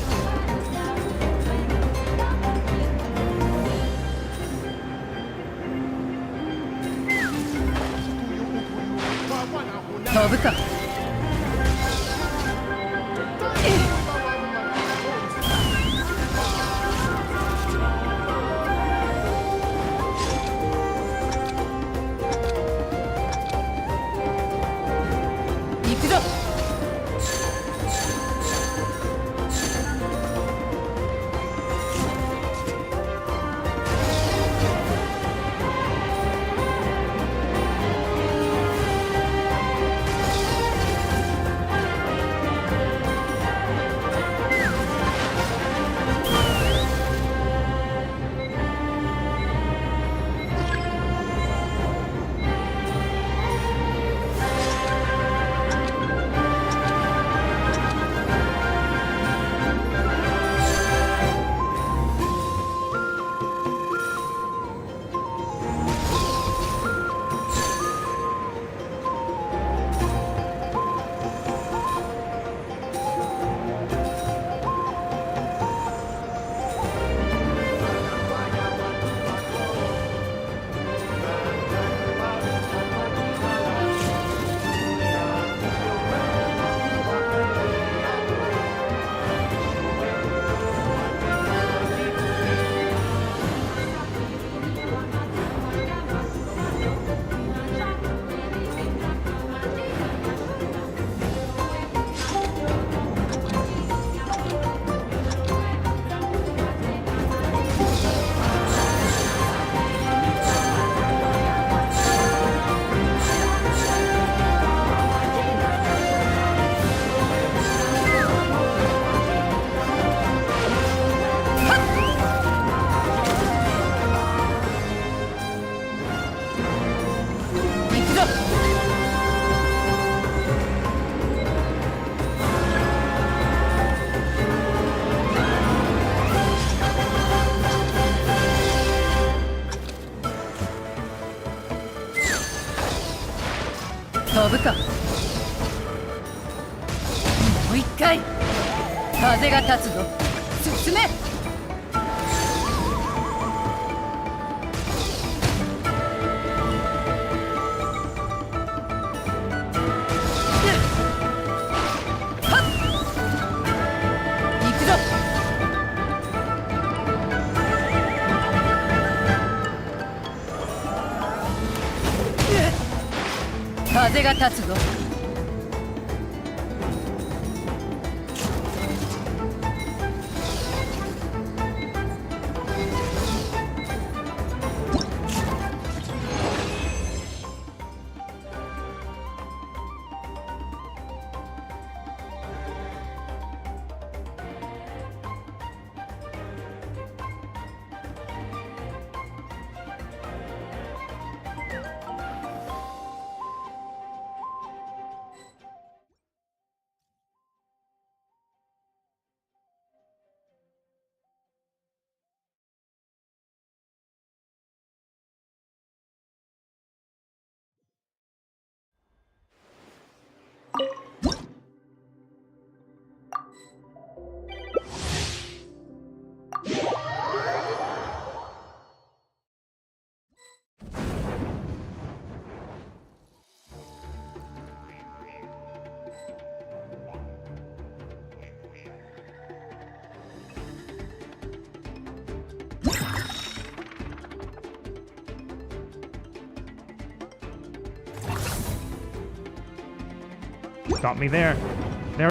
かい。風が立つぞ。進め。行くぞ。風が立つぞ。Got me there. There.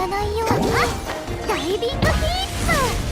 らないようなダイビングヒープ。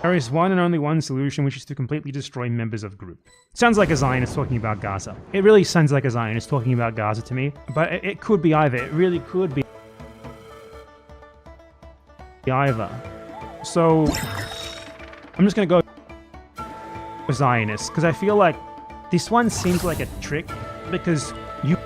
There is one and only one solution, which is to completely destroy members of group. Sounds like a Zionist talking about Gaza. It really sounds like a Zionist talking about Gaza to me, but it could be either. It really could be either. So, I'm just gonna go with Zionist, because I feel like this one seems like a trick, because you...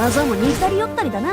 技も似たり寄ったりだな。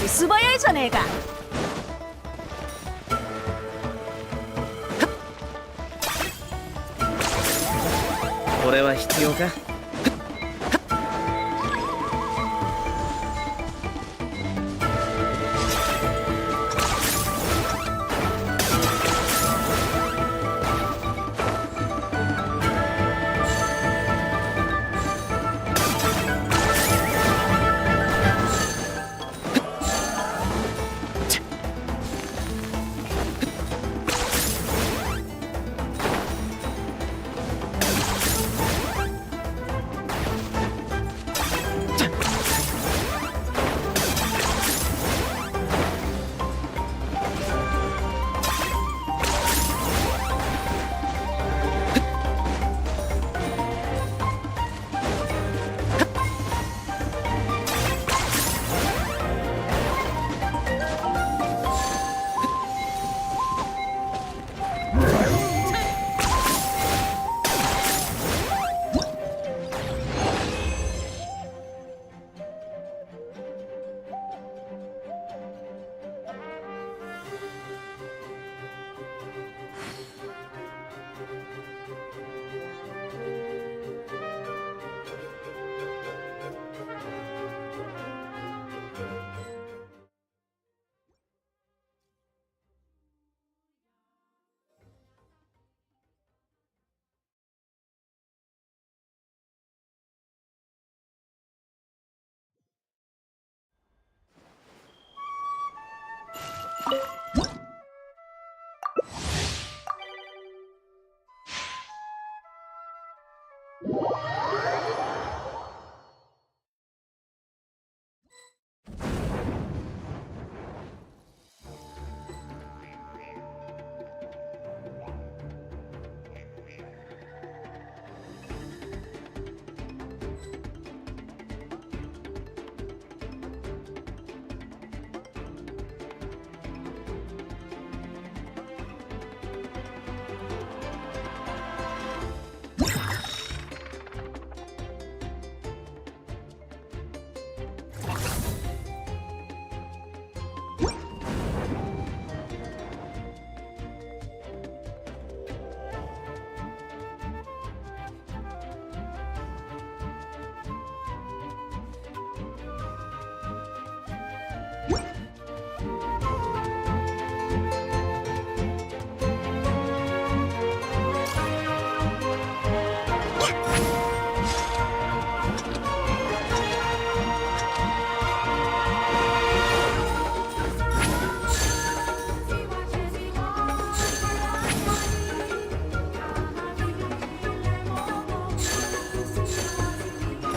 素早いじゃねえか。これは必要か。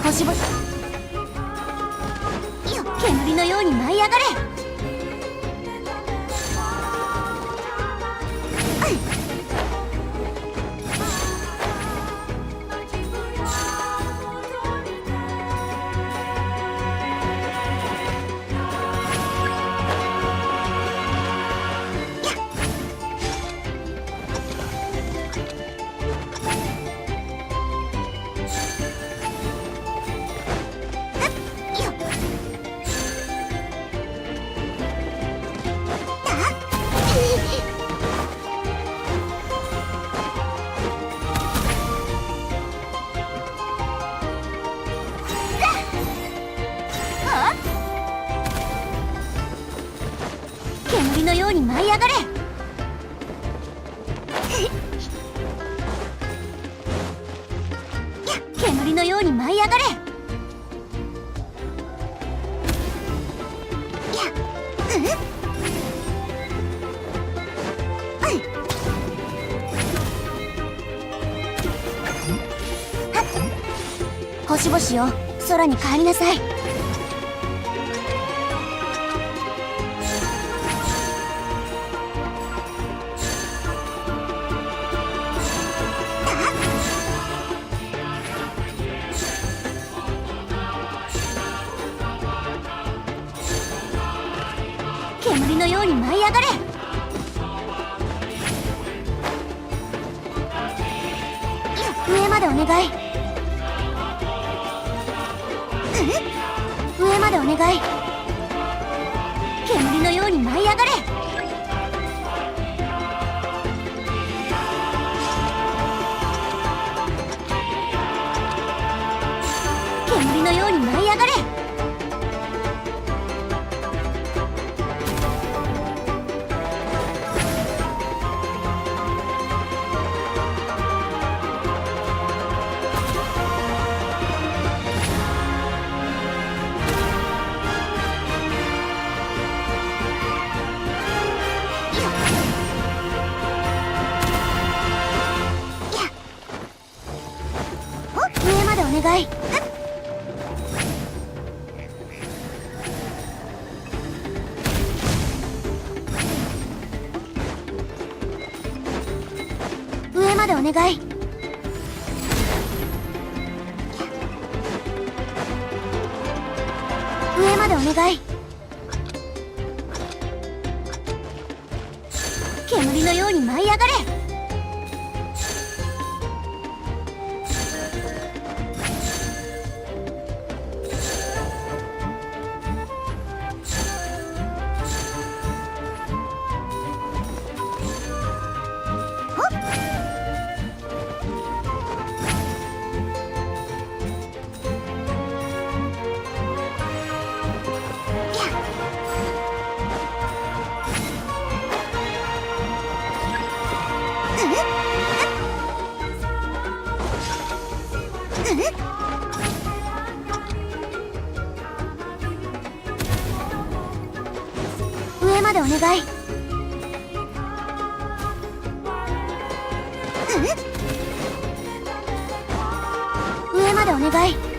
星ぼ煙のように舞い上がれ。煙のように舞い上がれ。煙のように舞い上がれ。星々よ、空に帰りなさい。煙のように舞い上がれ。上までお願い。上までお願い。煙のように舞い上がれ。煙のように舞い上がれ。上までお願い。上までお願い。上までお願い。煙のように舞い上がれ。上までお願い。願い。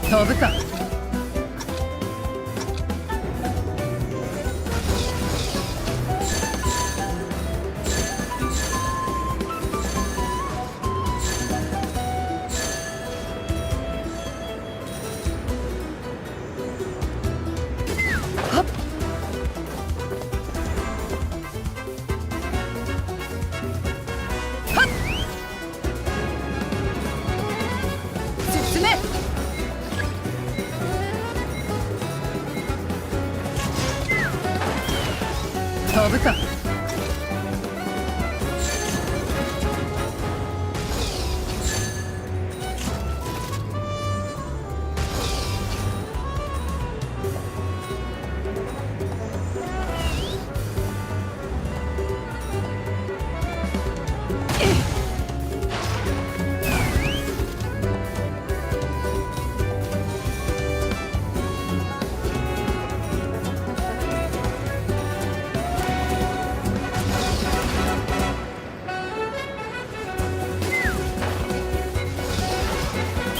飛ぶか。飛ぶか。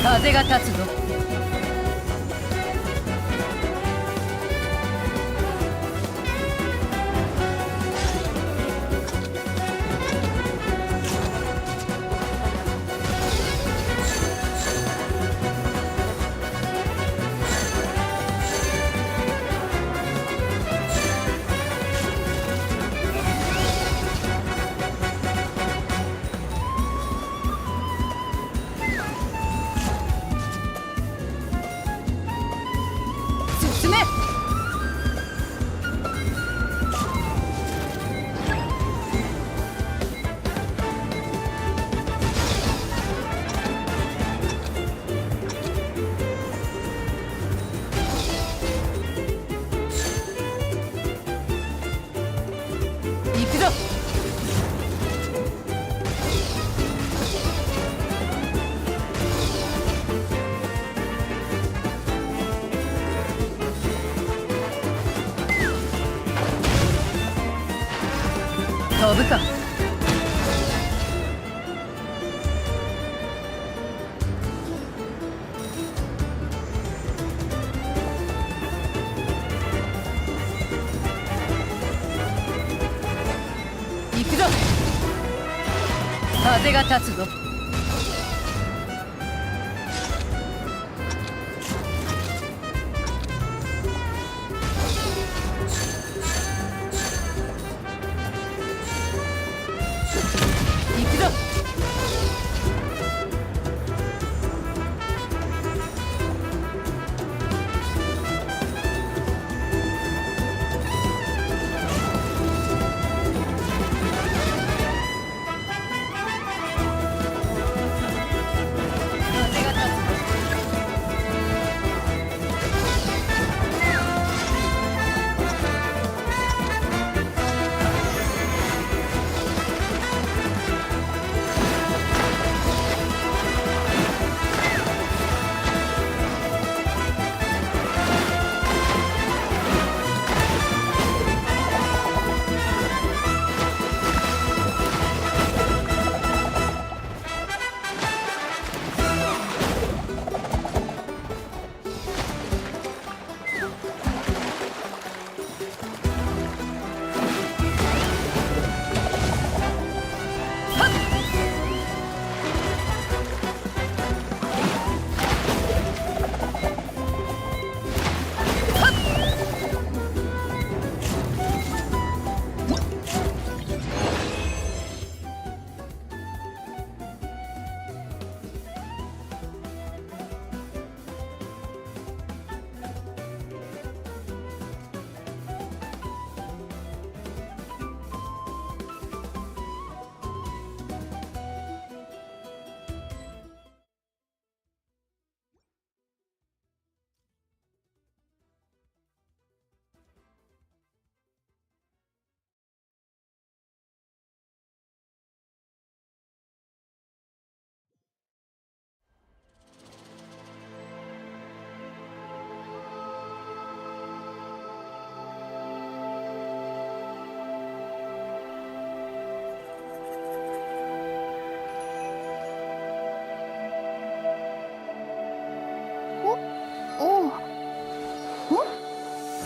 風が立つぞ。飛ぶか。行くぞ。風が立つぞ。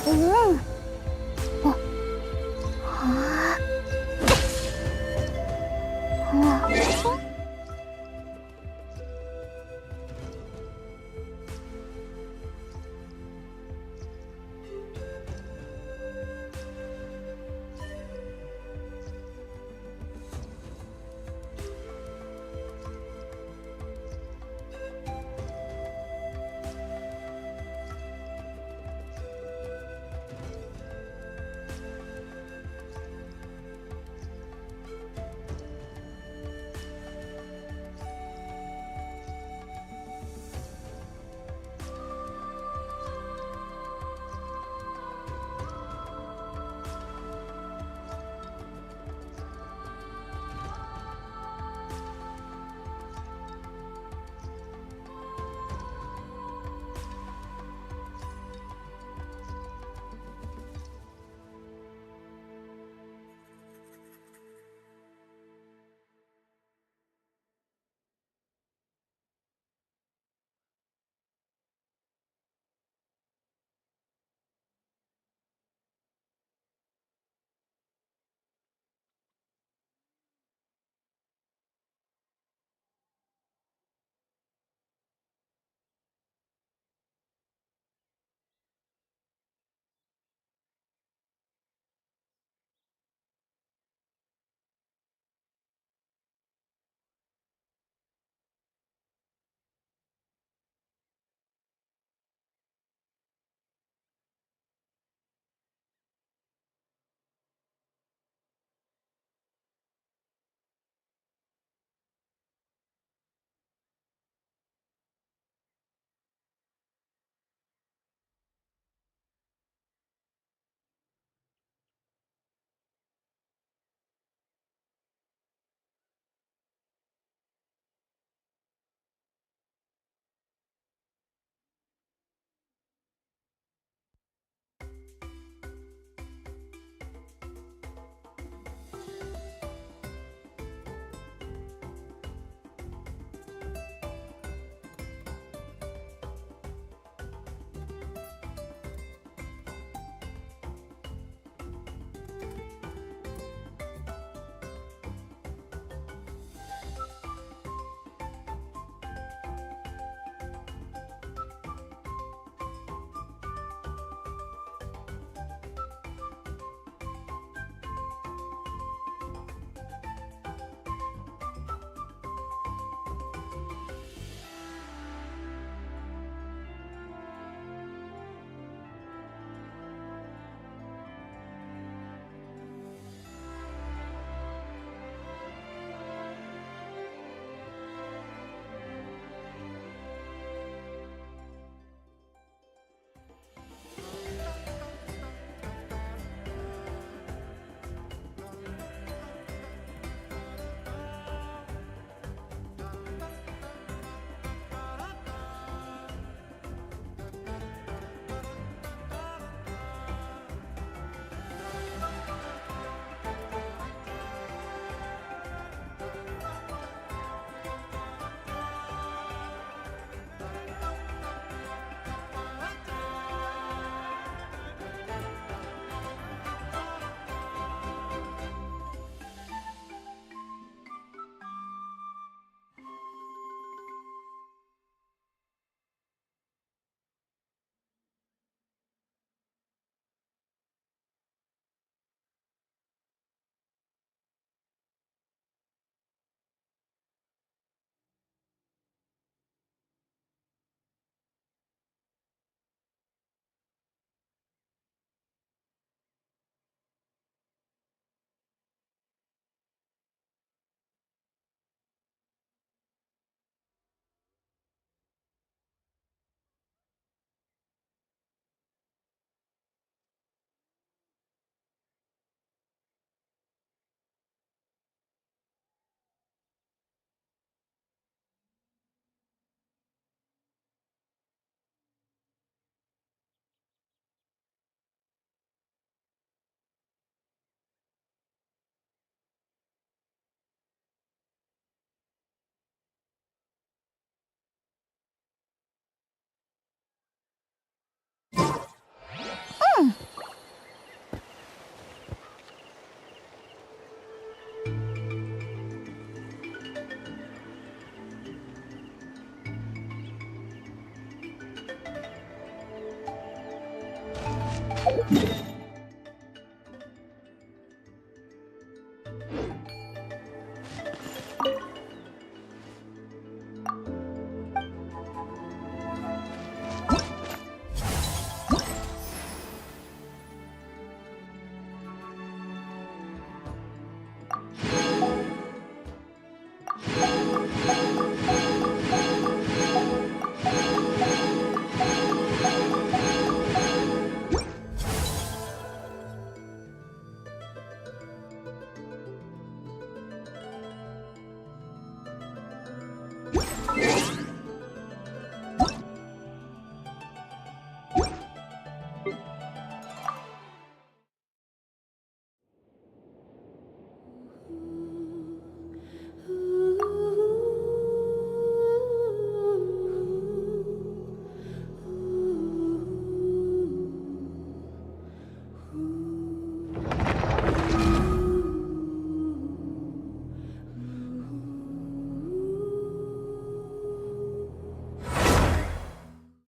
うん。あ、はあ。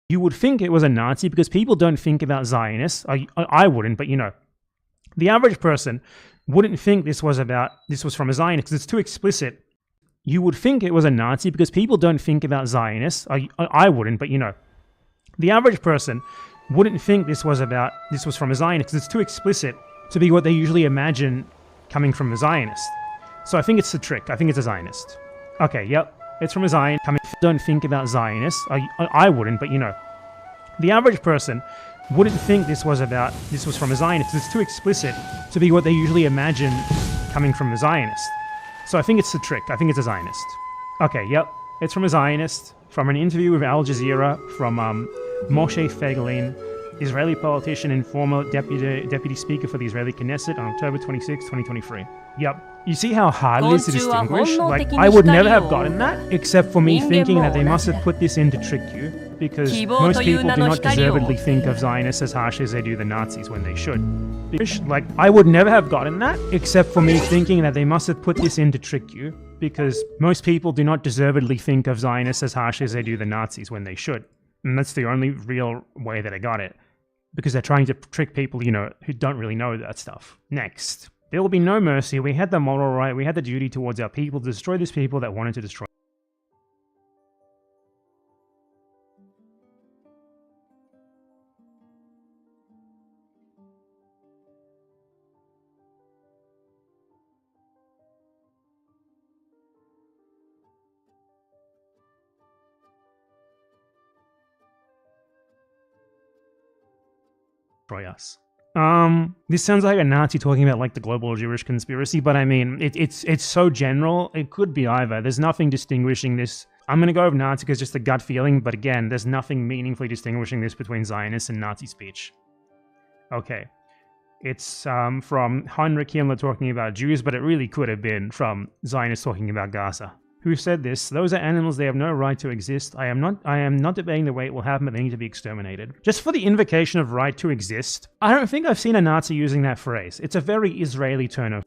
You would think it was a Nazi because people don't think about Zionists. I wouldn't, but the average person wouldn't think this was from a Zionist because it's too explicit. You would think it was a Nazi because people don't think about Zionists. I wouldn't, but the average person wouldn't think this was from a Zionist because it's too explicit to be what they usually imagine coming from a Zionist. So I think it's a trick. I think it's a Zionist. Okay, yep. It's from a Zionist. Don't think about Zionists. I wouldn't, but the average person wouldn't think this was from a Zionist because it's too explicit to be what they usually imagine coming from a Zionist. So I think it's a trick. I think it's a Zionist. Okay, yep. It's from a Zionist, from an interview with Al Jazeera, from Moshe Feiglin, Israeli politician and former deputy speaker for the Israeli Knesset on October 26, 2023. Yep. You see how hard it is to distinguish? Like, I would never have gotten that, except for me thinking that they must have put this in to trick you, because most people do not deservedly think of Zionists as harsh as they do the Nazis when they should. Like, I would never have gotten that, except for me thinking that they must have put this in to trick you, because most people do not deservedly think of Zionists as harsh as they do the Nazis when they should. And that's the only real way that I got it, because they're trying to trick people, who don't really know that stuff. Next. There will be no mercy. We had the moral right. We had the duty towards our people to destroy these people that wanted to destroy us. This sounds like a Nazi talking about like the global Jewish conspiracy, but I mean, it's so general. It could be either. There's nothing distinguishing this. I'm going to go with Nazi because just a gut feeling, but again, there's nothing meaningfully distinguishing this between Zionists and Nazi speech. Okay. It's from Heinrich Himmler talking about Jews, but it really could have been from Zionists talking about Gaza. Who said this? Those are animals, they have no right to exist. I am not debating the way it will happen, but they need to be exterminated. Just for the invocation of right to exist, I don't think I've seen a Nazi using that phrase. It's a very Israeli turn of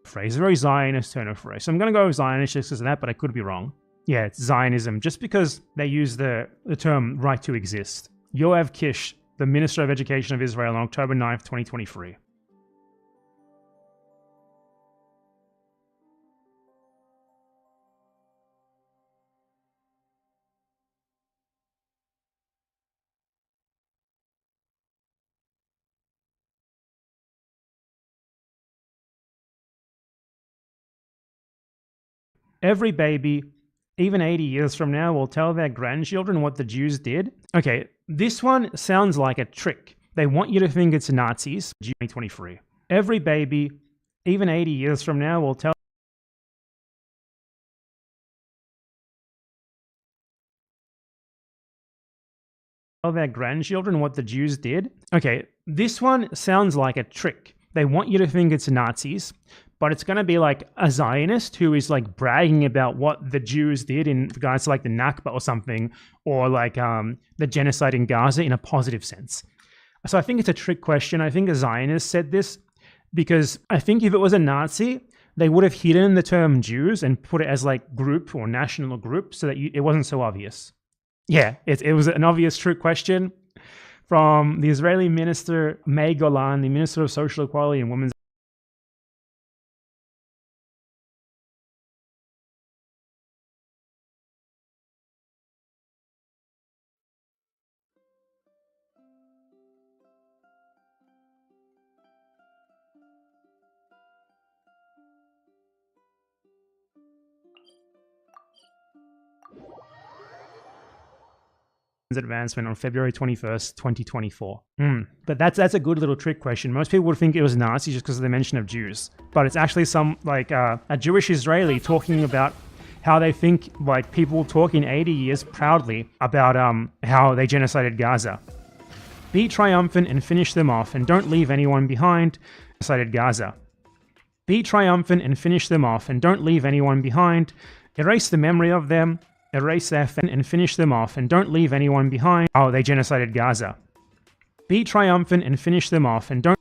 phrase, a very Zionist turn of phrase. So I'm going to go with Zionist just because of that, but I could be wrong. Yeah, it's Zionism, just because they use the term right to exist. Yoav Kish, the Minister of Education of Israel, on October 9th, 2023. Every baby, even 80 years from now, will tell their grandchildren what the Jews did. Okay, this one sounds like a trick. They want you to think it's Nazis. 2023. Every baby, even 80 years from now, will tell their grandchildren what the Jews did. Okay, this one sounds like a trick. They want you to think it's Nazis, but it's going to be like a Zionist who is like bragging about what the Jews did in regards to like the Nakba or something, or like the genocide in Gaza in a positive sense. So I think it's a trick question. I think a Zionist said this because I think if it was a Nazi, they would have hidden the term Jews and put it as like group or national group so that it wasn't so obvious. Yeah, it was an obvious trick question from the Israeli minister May Golan, the Minister of Social Equality and Women's advancement on February 21st, 2024. But that's a good little trick question. Most people would think it was Nazis just because of the mention of Jews. But it's actually some, like, a Jewish Israeli talking about how they think, like, people talk in 80 years proudly about how they genocided Gaza. Be triumphant and finish them off, and don't leave anyone behind. Genocided Gaza. Be triumphant and finish them off, and don't leave anyone behind. Erase the memory of them. Erase their and finish them off, and don't leave anyone behind. Oh, they genocided Gaza. Be triumphant and finish them off, and don't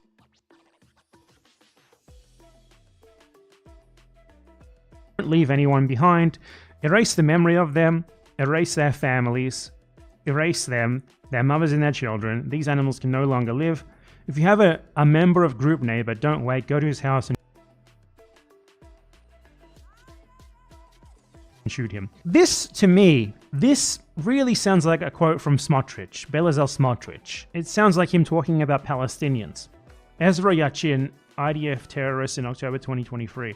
leave anyone behind. Erase the memory of them. Erase their families. Erase them, their mothers and their children. These animals can no longer live. If you have a member of group neighbor, don't wait. Go to his house and shoot him. This, to me, this really sounds like a quote from Smotrich, Belazar Smotrich. It sounds like him talking about Palestinians. Ezra Yachin, IDF terrorist in October 2023.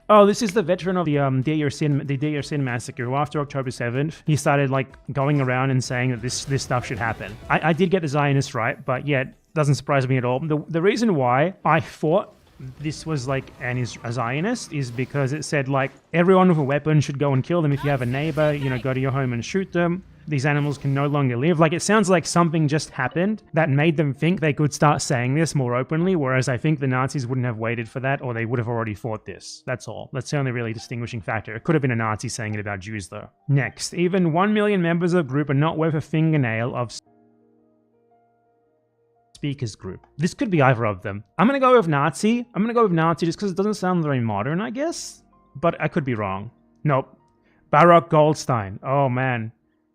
Oh, this is the veteran of the Deir Sin massacre, who after October 7th, he started like going around and saying that this stuff should happen. I did get the Zionists right, but yeah, it doesn't surprise me at all. The reason why I thought this was like a Zionist is because it said like everyone with a weapon should go and kill them. If you have a neighbor, go to your home and shoot them. These animals can no longer live. Like, it sounds like something just happened that made them think they could start saying this more openly, whereas I think the Nazis wouldn't have waited for that, or they would have already fought this. That's all. That's the only really distinguishing factor. It could have been a Nazi saying it about Jews, though. Next, even 1 million members of the group are not worth a fingernail of speakers group. This could be either of them. I'm gonna go with Nazi. I'm gonna go with Nazi just because it doesn't sound very modern, I guess. But I could be wrong. Nope. Baruch Goldstein. Oh, man.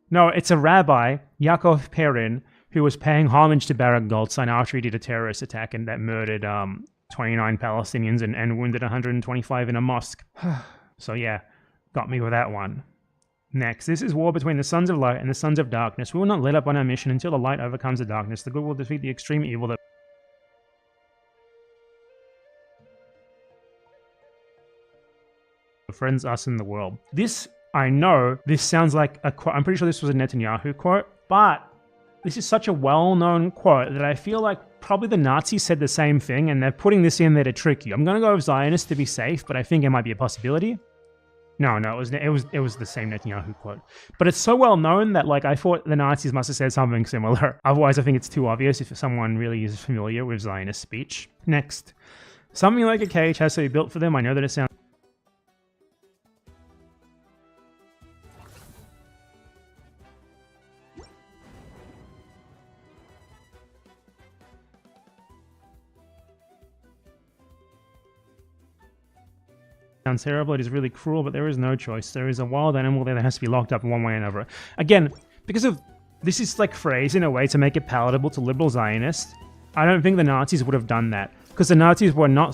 No, it's a rabbi, Yaakov Perin, who was paying homage to Baruch Goldstein after he did a terrorist attack and that murdered 29 Palestinians and wounded 125 in a mosque. So yeah, got me with that one. Next, this is war between the sons of light and the sons of darkness. We will not let up on our mission until the light overcomes the darkness. The good will defeat the extreme evil that befriends us in the world. This, I know, this sounds like a quote. I'm pretty sure this was a Netanyahu quote, but this is such a well-known quote that I feel like probably the Nazis said the same thing and they're putting this in there to trick you. I'm going to go with Zionist to be safe, but I think it might be a possibility. No, it was the same Netanyahu quote. But it's so well known that like I thought the Nazis must have said something similar. Otherwise, I think it's too obvious if someone really is familiar with Zionist speech. Next, something like a cage has to be built for them. I know that it sounds terrible, it is really cruel, but there is no choice. There is a wild animal there that has to be locked up in one way or another. Again, because of this is like phrased in a way to make it palatable to liberal Zionists, I don't think the Nazis would have done that. Because the Nazis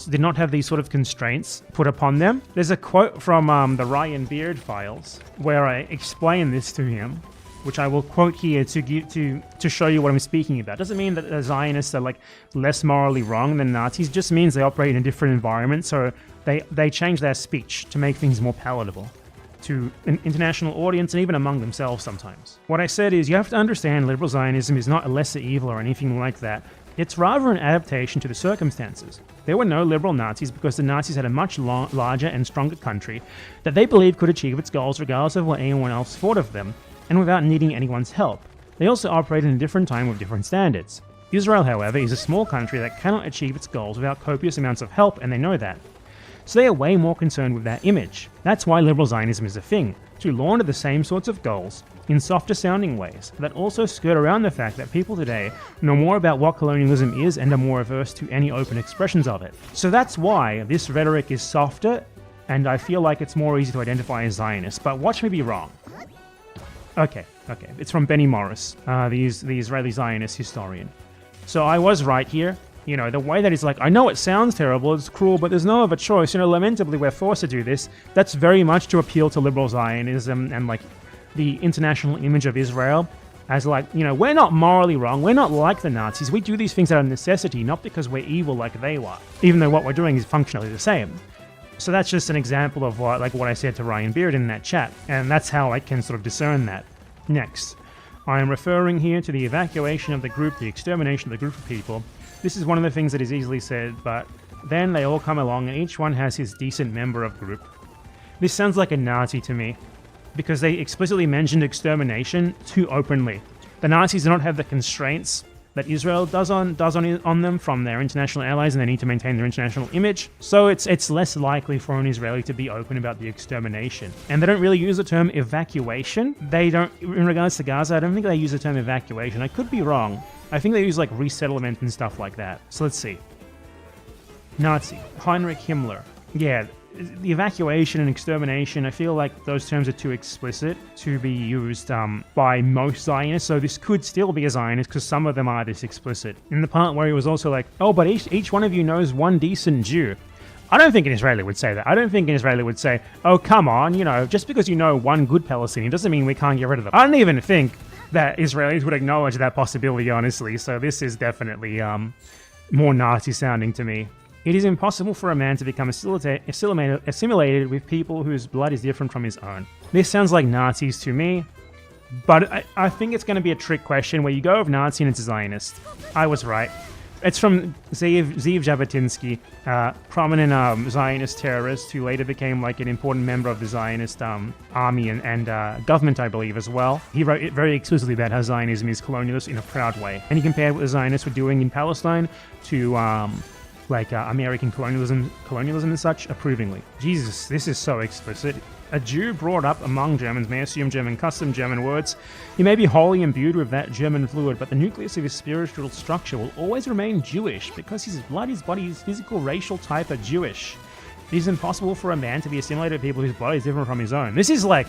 did not have these sort of constraints put upon them. There's a quote from the Ryan Beard files where I explain this to him, which I will quote here to show you what I'm speaking about. Doesn't mean that the Zionists are like less morally wrong than Nazis, just means they operate in a different environment, so they change their speech to make things more palatable to an international audience and even among themselves sometimes. What I said is you have to understand liberal Zionism is not a lesser evil or anything like that. It's rather an adaptation to the circumstances. There were no liberal Nazis because the Nazis had a much larger and stronger country that they believed could achieve its goals regardless of what anyone else thought of them, and without needing anyone's help. They also operate in a different time with different standards. Israel, however, is a small country that cannot achieve its goals without copious amounts of help, and they know that. so they are way more concerned with that image. That's why liberal Zionism is a thing, to launder the same sorts of goals in softer sounding ways that also skirt around the fact that people today know more about what colonialism is and are more averse to any open expressions of it. So that's why this rhetoric is softer, and I feel like it's more easy to identify as Zionist, but watch me be wrong. Okay, it's from Benny Morris, the Israeli Zionist historian. So I was right here. You know, the way that it's like, I know it sounds terrible, it's cruel, but there's no other choice. You know, lamentably, we're forced to do this. That's very much to appeal to liberal Zionism and, like, the international image of Israel as, like, you know, we're not morally wrong. We're not like the Nazis. We do these things out of necessity, not because we're evil like they were, even though what we're doing is functionally the same. So that's just an example of what I said to Ryan Beard in that chat, and that's how I can sort of discern that. Next, I am referring here to the evacuation of the group, the extermination of the group of people. This is one of the things that is easily said, but then they all come along and each one has his decent member of group. This sounds like a Nazi to me, because they explicitly mentioned extermination too openly. The Nazis do not have the constraints that Israel does on them from their international allies, and they need to maintain their international image. So it's less likely for an Israeli to be open about the extermination. And they don't really use the term evacuation. They don't, in regards to Gaza, I don't think they use the term evacuation. I could be wrong. I think they use like resettlement and stuff like that. So let's see. Nazi, Heinrich Himmler. Yeah, the evacuation and extermination, I feel like those terms are too explicit to be used by most Zionists, so this could still be a Zionist because some of them are this explicit. In the part where he was also like, oh, but each one of you knows one decent Jew. I don't think an Israeli would say that. I don't think an Israeli would say, oh, come on, you know, just because you know one good Palestinian doesn't mean we can't get rid of them. I don't even think that Israelis would acknowledge that possibility, honestly, so this is definitely more Nazi sounding to me. It is impossible for a man to become assimilated with people whose blood is different from his own. This sounds like Nazis to me, but I think it's going to be a trick question where you go of Nazi and it's a Zionist. I was right. It's from Zeev Jabotinsky, prominent Zionist terrorist who later became like an important member of the Zionist army and government, I believe, as well. He wrote it very exclusively about how Zionism is colonialist in a proud way. And he compared what the Zionists were doing in Palestine to American colonialism and such, approvingly. Jesus, this is so explicit. A Jew brought up among Germans may assume German custom, German words. He may be wholly imbued with that German fluid, but the nucleus of his spiritual structure will always remain Jewish, because his blood, his body, his physical, racial type are Jewish. It is impossible for a man to be assimilated with people whose blood is different from his own. This is like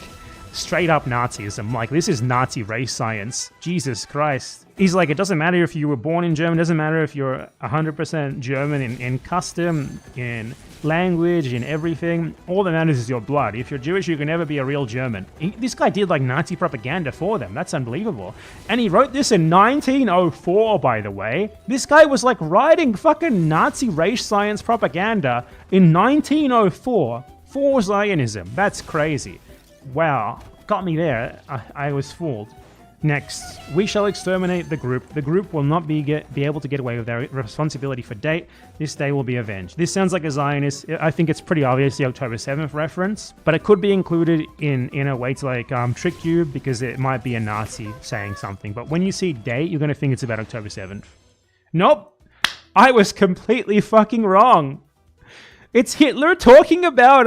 straight up Nazism. Like, this is Nazi race science. Jesus Christ. He's like, it doesn't matter if you were born in Germany, it doesn't matter if you're 100% German in custom, in language, in everything. All that matters is your blood. If you're Jewish, you can never be a real German. This guy did like Nazi propaganda for them. That's unbelievable. And he wrote this in 1904, by the way. This guy was like writing fucking Nazi race science propaganda in 1904 for Zionism. That's crazy. Wow, got me there. I was fooled. Next, we shall exterminate the group. The group will not be able to get away with their responsibility for date. This day will be avenged. This sounds like a Zionist. I think it's pretty obvious the October 7th reference, but it could be included in a way to like trick you, because it might be a Nazi saying something. But when you see date, you're going to think it's about October 7th. Nope, I was completely fucking wrong. It's Hitler talking about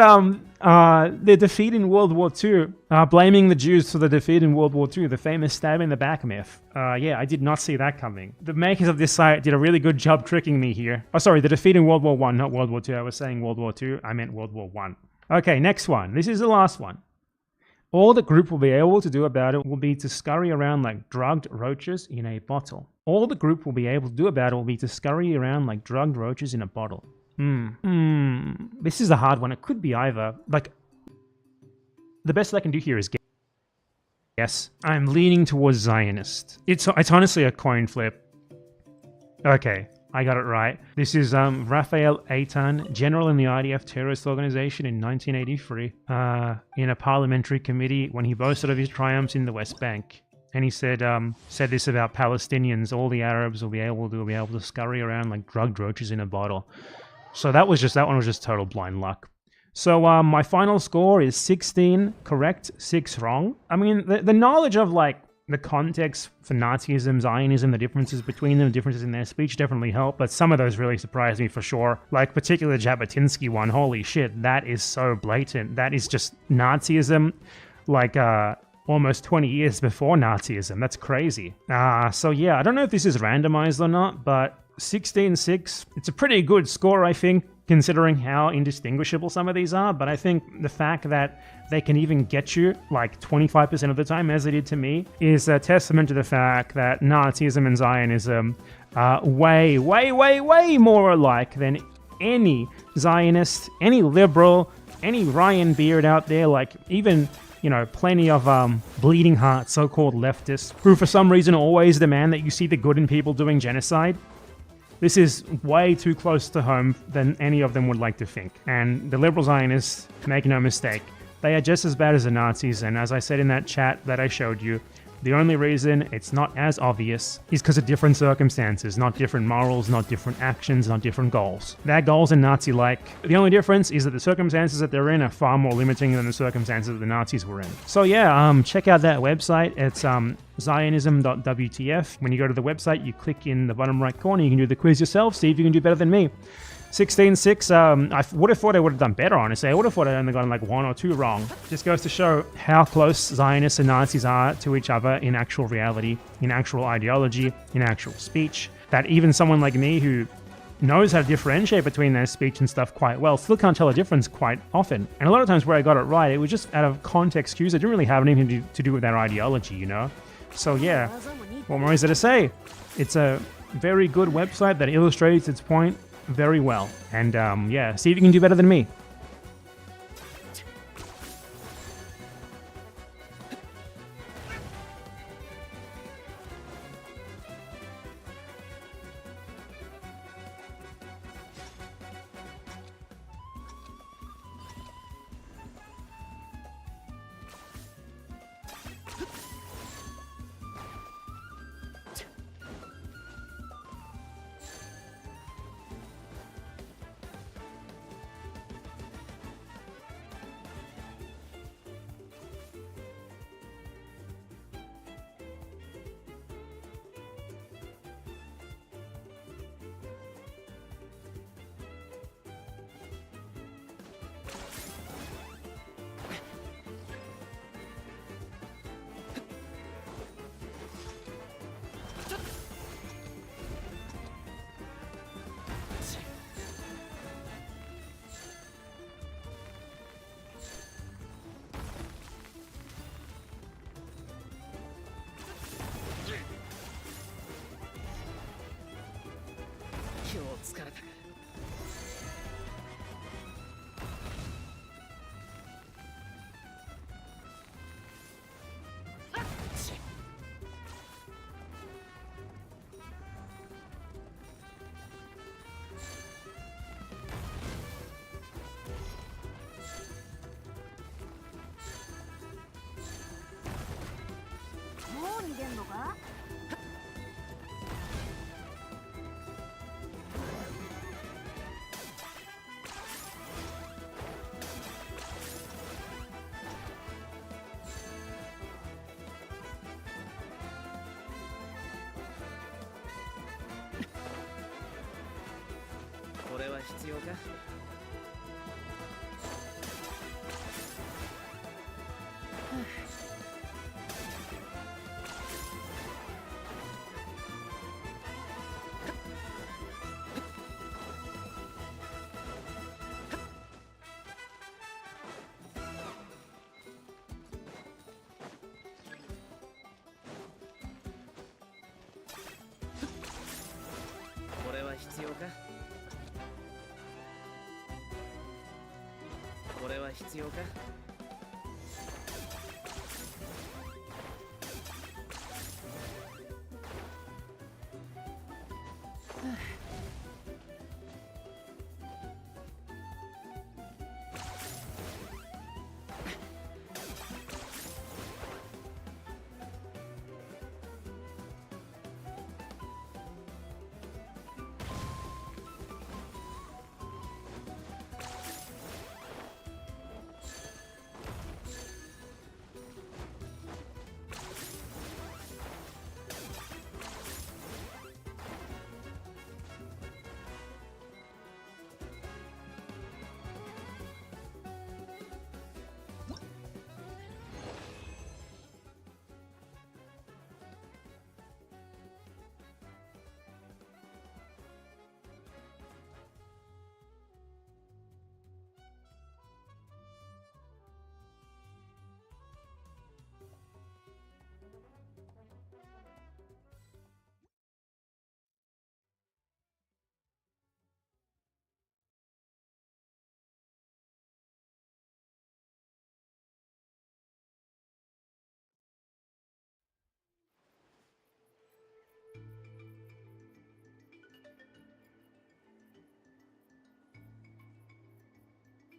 the defeat in World War II, blaming the Jews for the defeat in World War II, the famous stab in the back myth. Yeah, I did not see that coming. The makers of this site did a really good job tricking me here. Oh, sorry, the defeat in World War I, not World War II. I was saying World War II, I meant World War I. Okay, next one. This is the last one. All the group will be able to do about it will be to scurry around like drugged roaches in a bottle. All the group will be able to do about it will be to scurry around like drugged roaches in a bottle. This is a hard one. It could be either. Like, the best I can do here is guess. I'm leaning towards Zionist. It's honestly a coin flip. Okay, I got it right. This is Raphael Eitan, general in the IDF terrorist organization in 1983, in a parliamentary committee when he boasted of his triumphs in the West Bank. And he said this about Palestinians: all the Arabs will be able to scurry around like drugged roaches in a bottle. So that one was just total blind luck. So my final score is 16 correct, 6 wrong. I mean, the knowledge of like the context for Nazism, Zionism, the differences between them, differences in their speech definitely help, but some of those really surprised me for sure. Like, particularly the Jabotinsky one, holy shit, that is so blatant. That is just Nazism, like, almost 20 years before Nazism. That's crazy. So yeah, I don't know if this is randomized or not, but 16-6, it's a pretty good score, I think, considering how indistinguishable some of these are, but I think the fact that they can even get you like 25% of the time, as they did to me, is a testament to the fact that Nazism and Zionism are way, way, way, way more alike than any Zionist, any liberal, any Ryan Beard out there, like even, you know, plenty of bleeding heart so-called leftists who for some reason always demand that you see the good in people doing genocide. This is way too close to home than any of them would like to think. And the liberal Zionists, make no mistake, they are just as bad as the Nazis, and as I said in that chat that I showed you, the only reason it's not as obvious is because of different circumstances, not different morals, not different actions, not different goals. Their goals are Nazi-like. The only difference is that the circumstances that they're in are far more limiting than the circumstances that the Nazis were in. So yeah, check out that website. It's zionism.wtf. When you go to the website, you click in the bottom right corner, you can do the quiz yourself, see if you can do better than me. 16-6, I would have thought I would have done better, honestly. I would have thought I'd only gotten like 1 or 2 wrong. Just goes to show how close Zionists and Nazis are to each other in actual reality, in actual ideology, in actual speech. That even someone like me who knows how to differentiate between their speech and stuff quite well still can't tell a difference quite often. And a lot of times where I got it right, it was just out of context cues. It didn't really have anything to do with their ideology, you know? So yeah, what more is there to say? It's a very good website that illustrates its point very well. And yeah, see if you can do better than me.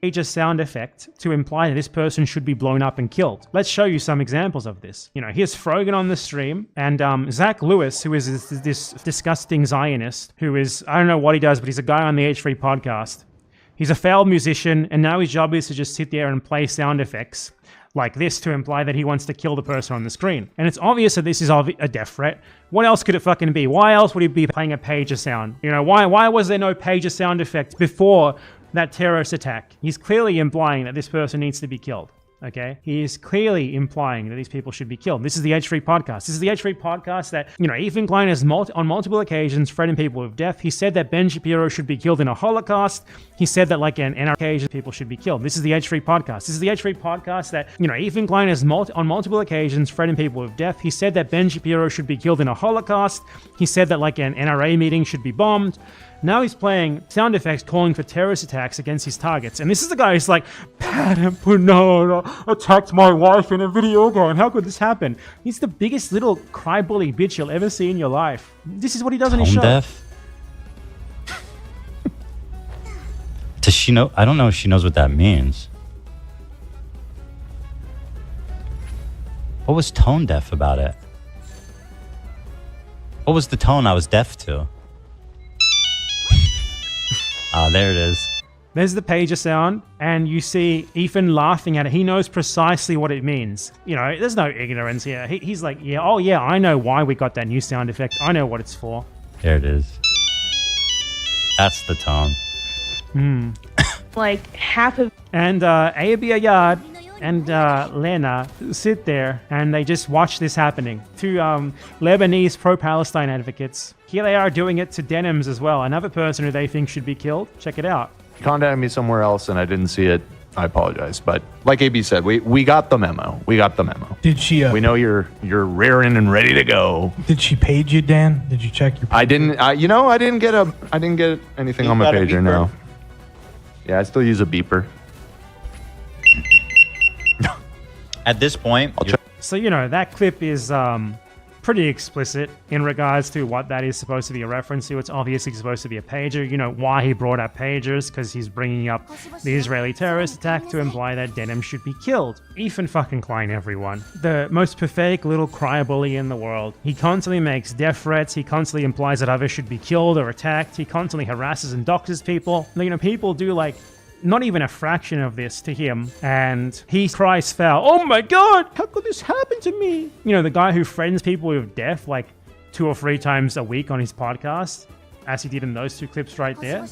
page a sound effect to imply that this person should be blown up and killed. Let's show you some examples of this. You know, here's Frogan on the stream, and Zach Lewis, who is this disgusting Zionist, who is, I don't know what he does, but he's a guy on the H3 podcast. He's a failed musician, and now his job is to just sit there and play sound effects like this to imply that he wants to kill the person on the screen. And it's obvious that this is a death threat. What else could it fucking be? Why else would he be playing a pager sound? You know, why was there no pager sound effect before that terrorist attack? He's clearly implying that this person needs to be killed. Okay? He is clearly implying that these people should be killed. This is the H3 podcast. This is the H3 podcast that, you know, Ethan Klein has on multiple occasions threatened people with death. He said that Ben Shapiro should be killed in a Holocaust. He said that, like, an occasion people should be killed. This is the H3 podcast. This is the H3 podcast that, you know, Ethan Klein has on multiple occasions threatened people with death. He said that Ben Shapiro should be killed in a Holocaust. He said that, like, an NRA meeting should be bombed. Now he's playing sound effects calling for terrorist attacks against his targets. And this is the guy who's like, Padam Punara attacked my wife in a video game. How could this happen? He's the biggest little crybally bitch you'll ever see in your life. This is what he does in his show. Deaf? Does she know? I don't know if she knows what that means. What was tone deaf about it? What was the tone I was deaf to? Ah, there it is. There's the pager sound, and you see Ethan laughing at it. He knows precisely what it means. You know, there's no ignorance here. He's like, yeah, oh yeah, I know why we got that new sound effect. I know what it's for. There it is. That's the tone. Like half of... And Abi Ayad and Lena sit there, and they just watch this happening. Two Lebanese pro-Palestine advocates. Here they are doing it to Denims as well, another person who they think should be killed. Check it out. You contacted me somewhere else and I didn't see it. I apologize. But like AB said, we got the memo. We got the memo. Did she... we know you're rearing and ready to go. Did she page you, Dan? Did you check your... I didn't... I didn't get anything on my pager, no. Yeah, I still use a beeper. At this point... So, you know, that clip is pretty explicit in regards to what that is supposed to be a reference to. It's obviously supposed to be a pager. You know, why he brought up pagers, because he's bringing up the Israeli terrorist attack to imply that Denim should be killed. Ethan fucking Klein, everyone. The most pathetic little cryabully in the world. He constantly makes death threats. He constantly implies that others should be killed or attacked. He constantly harasses and doxes people. You know, people do, like, not even a fraction of this to him, and he cries foul. Oh my god, how could this happen to me? You know, the guy who threatens people with death like 2 or 3 times a week on his podcast, as he did in those 2 clips right there.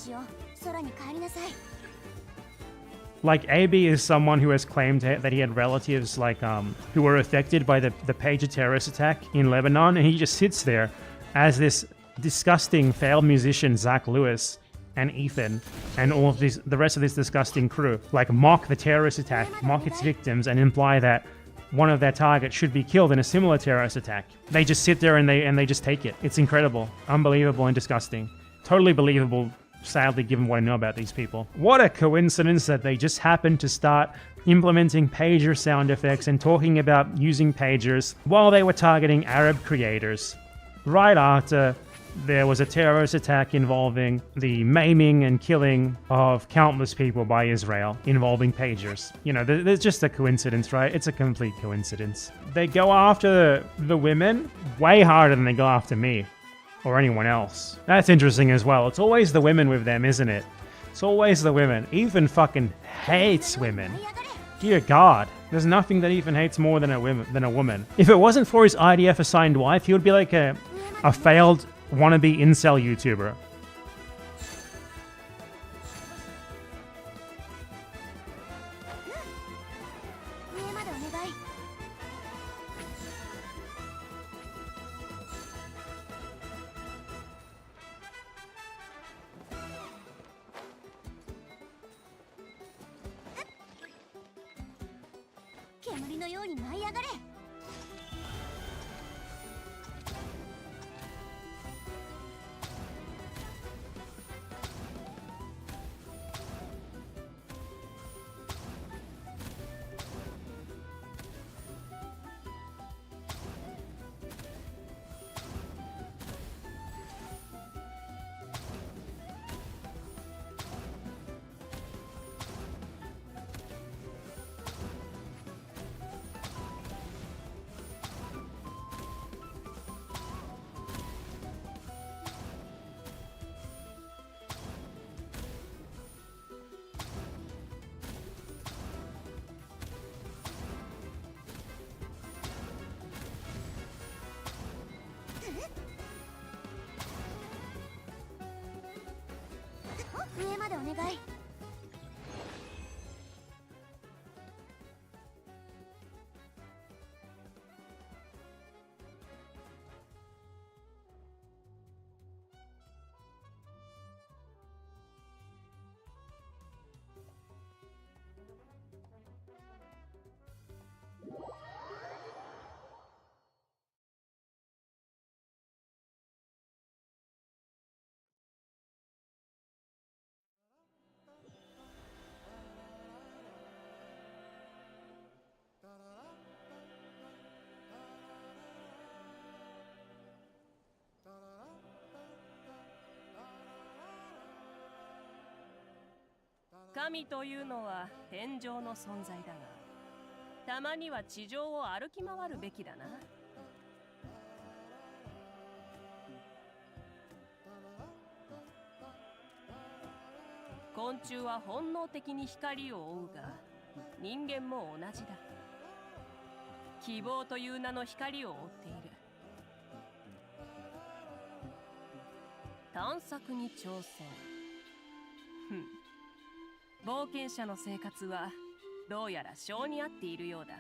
Like, AB is someone who has claimed that he had relatives like who were affected by the pager terrorist attack in Lebanon, and he just sits there as this disgusting failed musician Zach Lewis and Ethan and all of this, the rest of this disgusting crew, like, mock the terrorist attack, mock its victims, and imply that one of their targets should be killed in a similar terrorist attack. They just sit there and they just take it. It's incredible, unbelievable, and disgusting. Totally believable, sadly, given what I know about these people. What a coincidence that they just happened to start implementing pager sound effects and talking about using pagers while they were targeting Arab creators, right after there was a terrorist attack involving the maiming and killing of countless people by Israel involving pagers. You know, there's just a coincidence, right? It's a complete coincidence. They go after the women way harder than they go after me or anyone else. That's interesting as well. It's always the women with them, isn't it? It's always the women. Ethan fucking hates women. Dear God, there's nothing that Ethan hates more than a woman. If it wasn't for his IDF-assigned wife, he would be like a failed wannabe incel YouTuber. 願い。神というのは天上の存在だが、たまには地上を歩き回るべきだな。昆虫は本能的に光を追うが、人間も同じだ。希望という名の光を追っている。探索に挑戦。冒険者の生活はどうやら性に合っているようだ。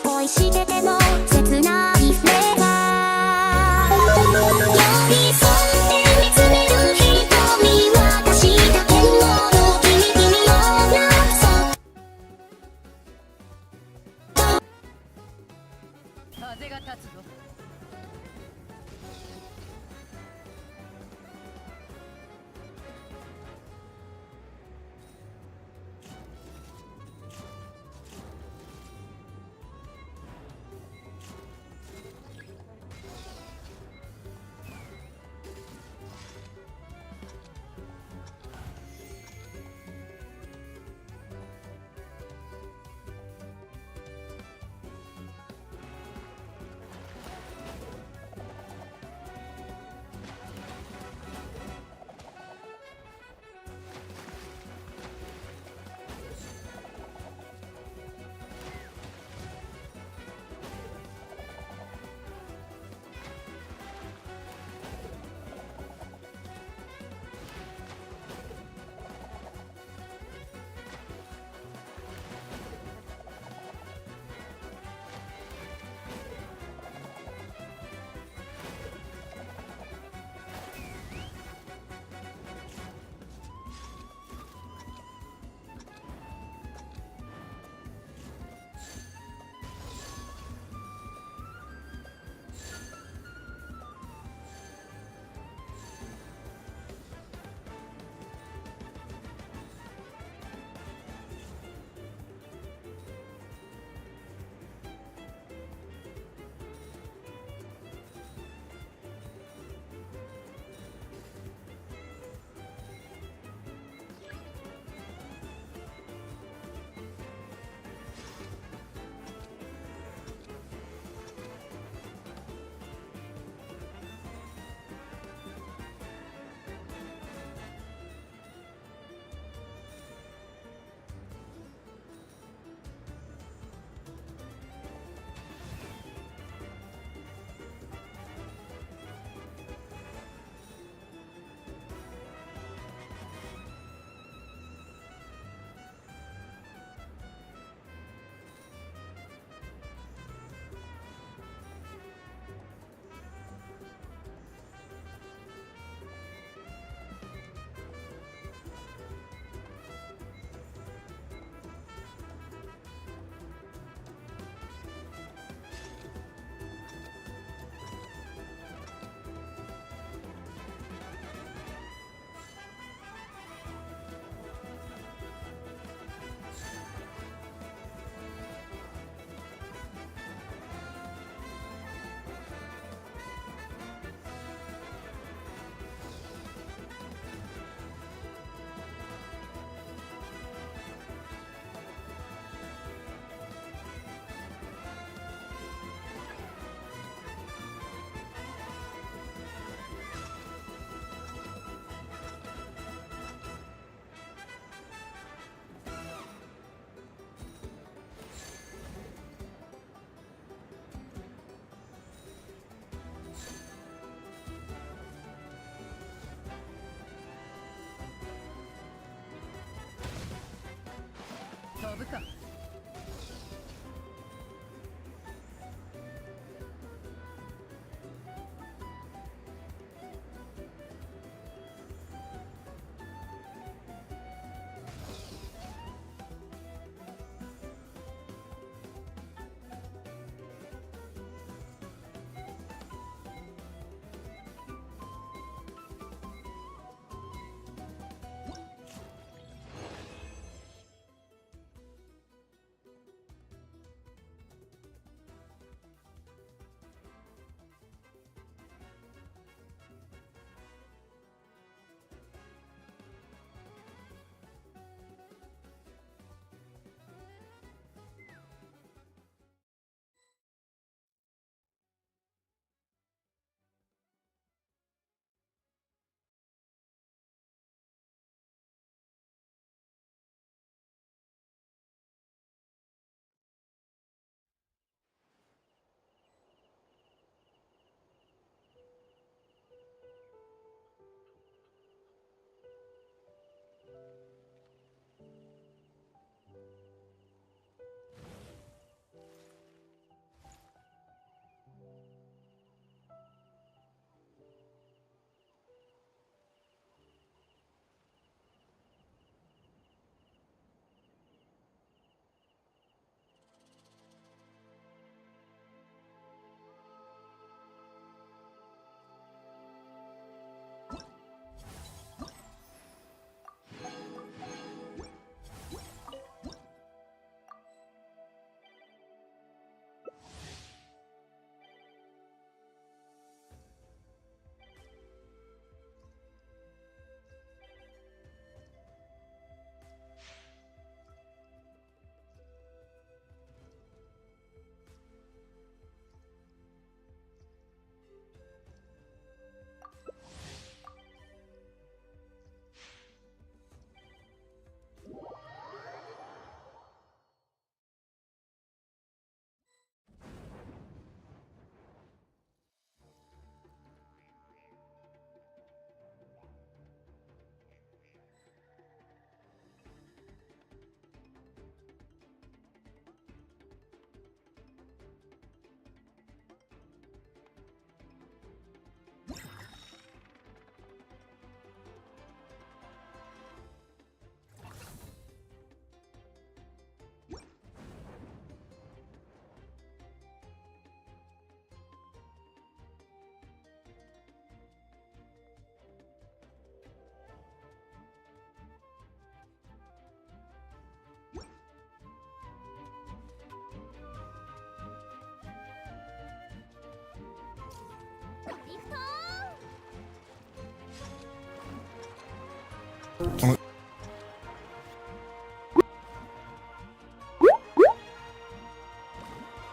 恋してても切ないフレーバー、寄り添って見つめる瞳、私だけの君ような風が立つぞ。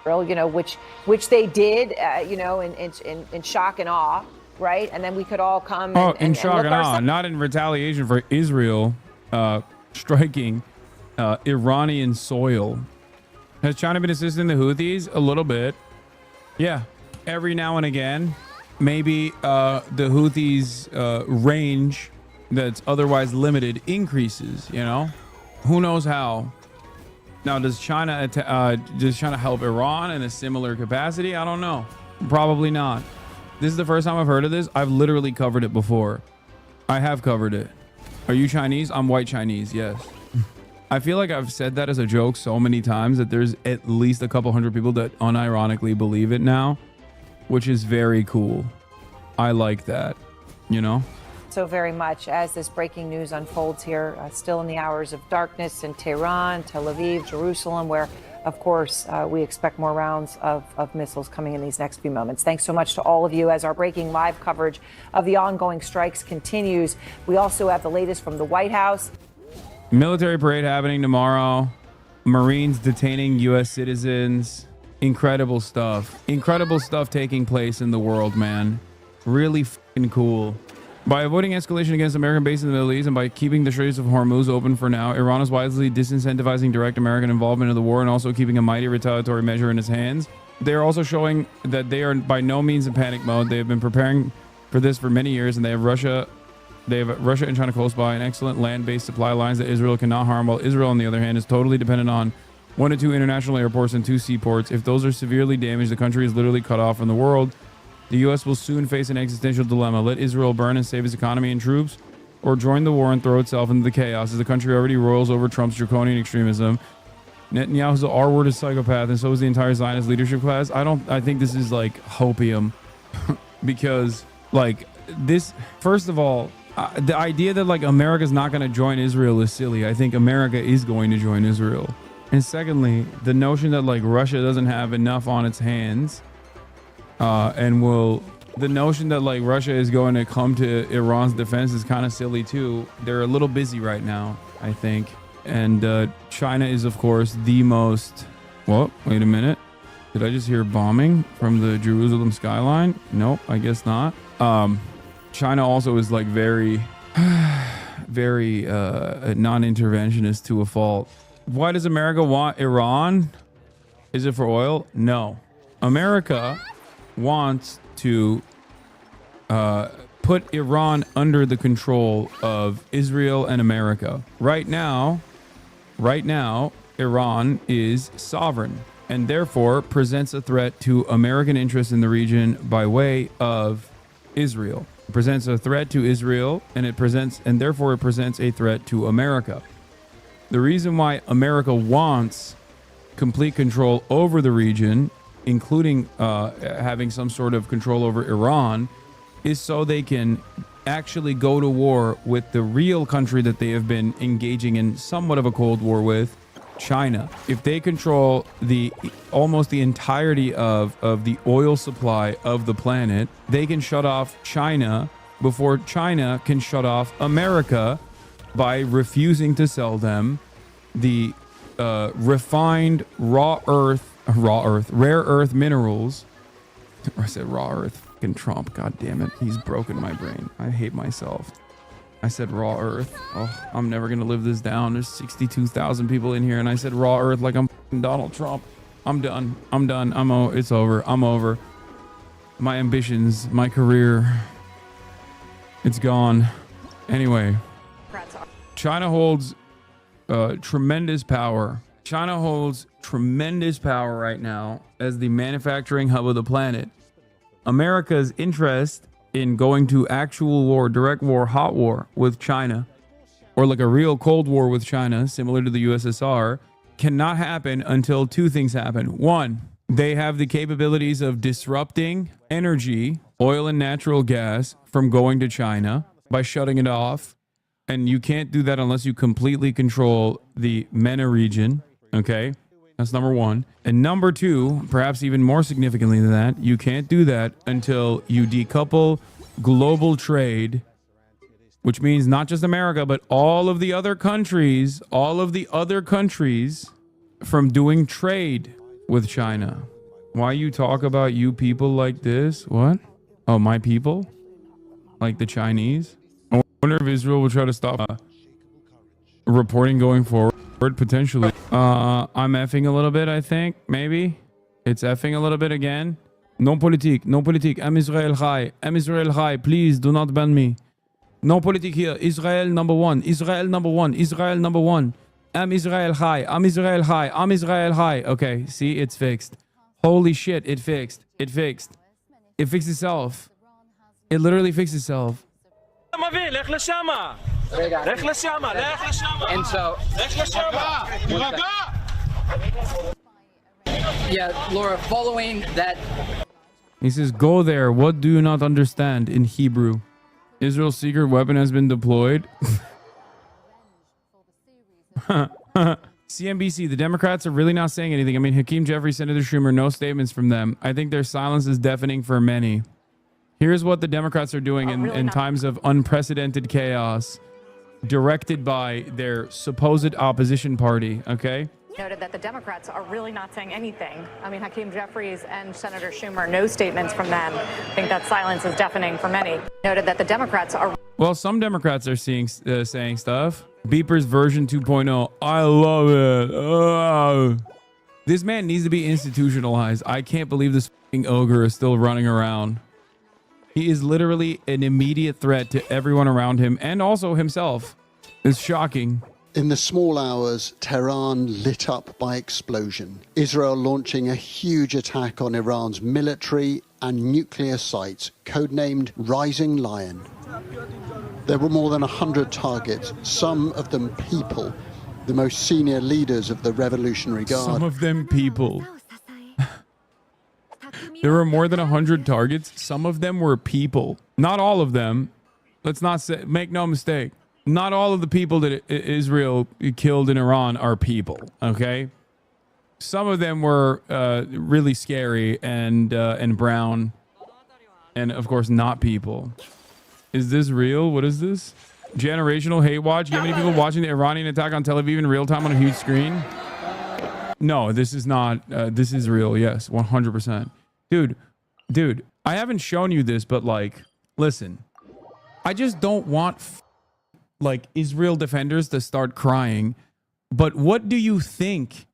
You know, which they did, you know, in shock and awe, right? And then we could all come in shock look and awe, ourselves. not in retaliation for Israel striking Iranian soil. Has China been assisting the Houthis? A little bit. Yeah. Every now and again, maybe the Houthis' range that's otherwise limited increases, you know? Who knows how? Now, does China help Iran in a similar capacity? I don't know. Probably not. This is the first time I've heard of this. I've literally covered it before. I have covered it. Are you Chinese? I'm white Chinese, yes. I feel like I've said that as a joke so many times that there's at least a couple hundred people that unironically believe it now, which is very cool. I like that, you know? So very much as this breaking news unfolds here, still in the hours of darkness in Tehran, Tel Aviv, Jerusalem, where, of course, we expect more rounds of missiles coming in these next few moments. Thanks so much to all of you as our breaking live coverage of the ongoing strikes continues. We also have the latest from the White House. Military parade happening tomorrow. Marines detaining U.S. citizens. Incredible stuff. Incredible stuff taking place in the world, man. Really fucking cool. By avoiding escalation against American bases in the Middle East and by keeping the Straits of Hormuz open for now, Iran is wisely disincentivizing direct American involvement in the war and also keeping a mighty retaliatory measure in its hands. They are also showing that they are by no means in panic mode. They have been preparing for this for many years, and they have Russia and China close by, and excellent land-based supply lines that Israel cannot harm, while Israel, on the other hand, is totally dependent on 1 to 2 international airports and 2 seaports. If those are severely damaged, the country is literally cut off from the world. The U.S. will soon face an existential dilemma. Let Israel burn and save its economy and troops, or join the war and throw itself into the chaos as the country already roils over Trump's draconian extremism. Netanyahu's the R-word is psychopath, and so is the entire Zionist leadership class. I think this is like hopium because like this, first of all, the idea that like America's not going to join Israel is silly. I think America is going to join Israel. And secondly, the notion that like Russia doesn't have enough on its hands the notion that like Russia is going to come to Iran's defense is kind of silly too. They're a little busy right now, I think. And China is, of course, the most... Well, wait a minute. Did I just hear bombing from the Jerusalem skyline? Nope, I guess not. China also is like very, very non-interventionist to a fault. Why does America want Iran? Is it for oil? No. America wants to put Iran under the control of Israel and America. Right now, Iran is sovereign and therefore presents a threat to American interests in the region by way of Israel. It presents a threat to Israel, and therefore it presents a threat to America. The reason why America wants complete control over the region, including having some sort of control over Iran, is so they can actually go to war with the real country that they have been engaging in somewhat of a Cold War with, China. If they control almost the entirety of the oil supply of the planet, they can shut off China before China can shut off America by refusing to sell them the refined rare earth minerals. I said raw earth. Fucking Trump, god damn it. He's broken my brain. I hate myself. I said raw earth. Oh, I'm never gonna live this down. There's 62,000 people in here and I said raw earth like I'm Donald Trump. I'm done. It's over. I'm over. My ambitions, my career, it's gone. Anyway, China holds tremendous power. China holds tremendous power right now as the manufacturing hub of the planet. America's interest in going to actual war, direct war, hot war with China, or like a real Cold War with China, similar to the USSR, cannot happen until two things happen. One, they have the capabilities of disrupting energy, oil and natural gas, from going to China by shutting it off. And you can't do that unless you completely control the MENA region. Okay, that's number one. And number two, perhaps even more significantly than that, you can't do that until you decouple global trade, which means not just America, but all of the other countries from doing trade with China. Why you talk about you people like this? What? Oh, my people? Like the Chinese? I wonder if Israel will try to stop reporting going forward, potentially. I'm effing a little bit, I think. Maybe. It's effing a little bit again. No politique. No politique. I'm Israel Chai. I'm Israel Chai. Please do not ban me. No politique here. Israel number one. Israel number one. Israel number one. I'm Israel Chai. I'm Israel Chai. I'm Israel Chai. Okay, see, it's fixed. Holy shit, it fixed. It fixed. It fixed itself. It literally fixed itself. And so, yeah, Laura, following that. He says, go there. What do you not understand in Hebrew? Israel's secret weapon has been deployed. CNBC, the Democrats are really not saying anything. I mean, Hakeem Jeffries, Senator Schumer, no statements from them. I think their silence is deafening for many. Here's what the Democrats are doing in times of unprecedented chaos, directed by their supposed opposition party, okay? Noted that the Democrats are really not saying anything. I mean, Hakeem Jeffries and Senator Schumer, no statements from them. I think that silence is deafening for many. Noted that the Democrats are... Well, some Democrats are saying stuff. Beepers version 2.0. I love it. Oh. This man needs to be institutionalized. I can't believe this fucking ogre is still running around. He is literally an immediate threat to everyone around him and also himself. It's shocking. In the small hours, Tehran lit up by explosion. Israel launching a huge attack on Iran's military and nuclear sites, codenamed Rising Lion. There were more than 100 targets, some of them people, the most senior leaders of the Revolutionary Guard. Some of them people. There were more than 100 targets. Some of them were people. Not all of them. Let's not say, make no mistake. Not all of the people that Israel killed in Iran are people, okay? Some of them were really scary and brown. And, of course, not people. Is this real? What is this? Generational hate watch? You have any people watching the Iranian attack on Tel Aviv in real time on a huge screen? No, this is not. This is real, yes, 100%. Dude, I haven't shown you this, but, like, listen. I just don't want... like Israel defenders to start crying. But what do you think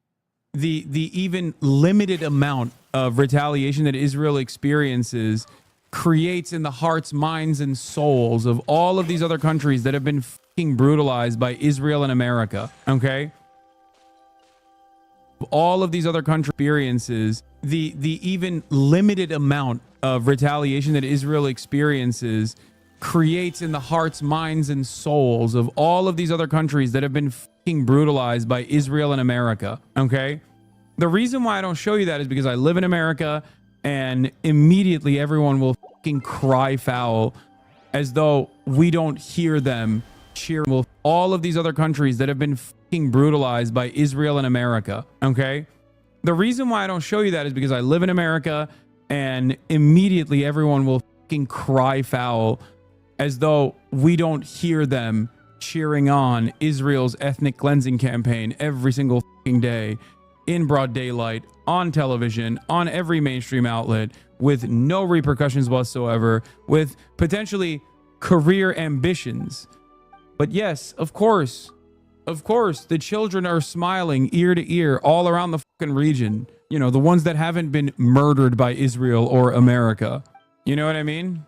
the even limited amount of retaliation that Israel experiences creates in the hearts, minds, and souls of all of these other countries that have been fucking brutalized by Israel and America? Okay? All of these other country experiences, the even limited amount of retaliation that Israel experiences creates in the hearts, minds, and souls of all of these other countries that have been fucking brutalized by Israel and America, okay? The reason why I don't show you that is because I live in America and immediately everyone will fucking cry foul as though we don't hear them cheering with all of these other countries that have been fucking brutalized by Israel and America, okay? The reason why I don't show you that is because I live in America and immediately everyone will fucking cry foul as though we don't hear them cheering on Israel's ethnic cleansing campaign every single fucking day in broad daylight, on television, on every mainstream outlet, with no repercussions whatsoever, with potentially career ambitions. But yes, of course, the children are smiling ear to ear all around the fucking region. You know, the ones that haven't been murdered by Israel or America. You know what I mean?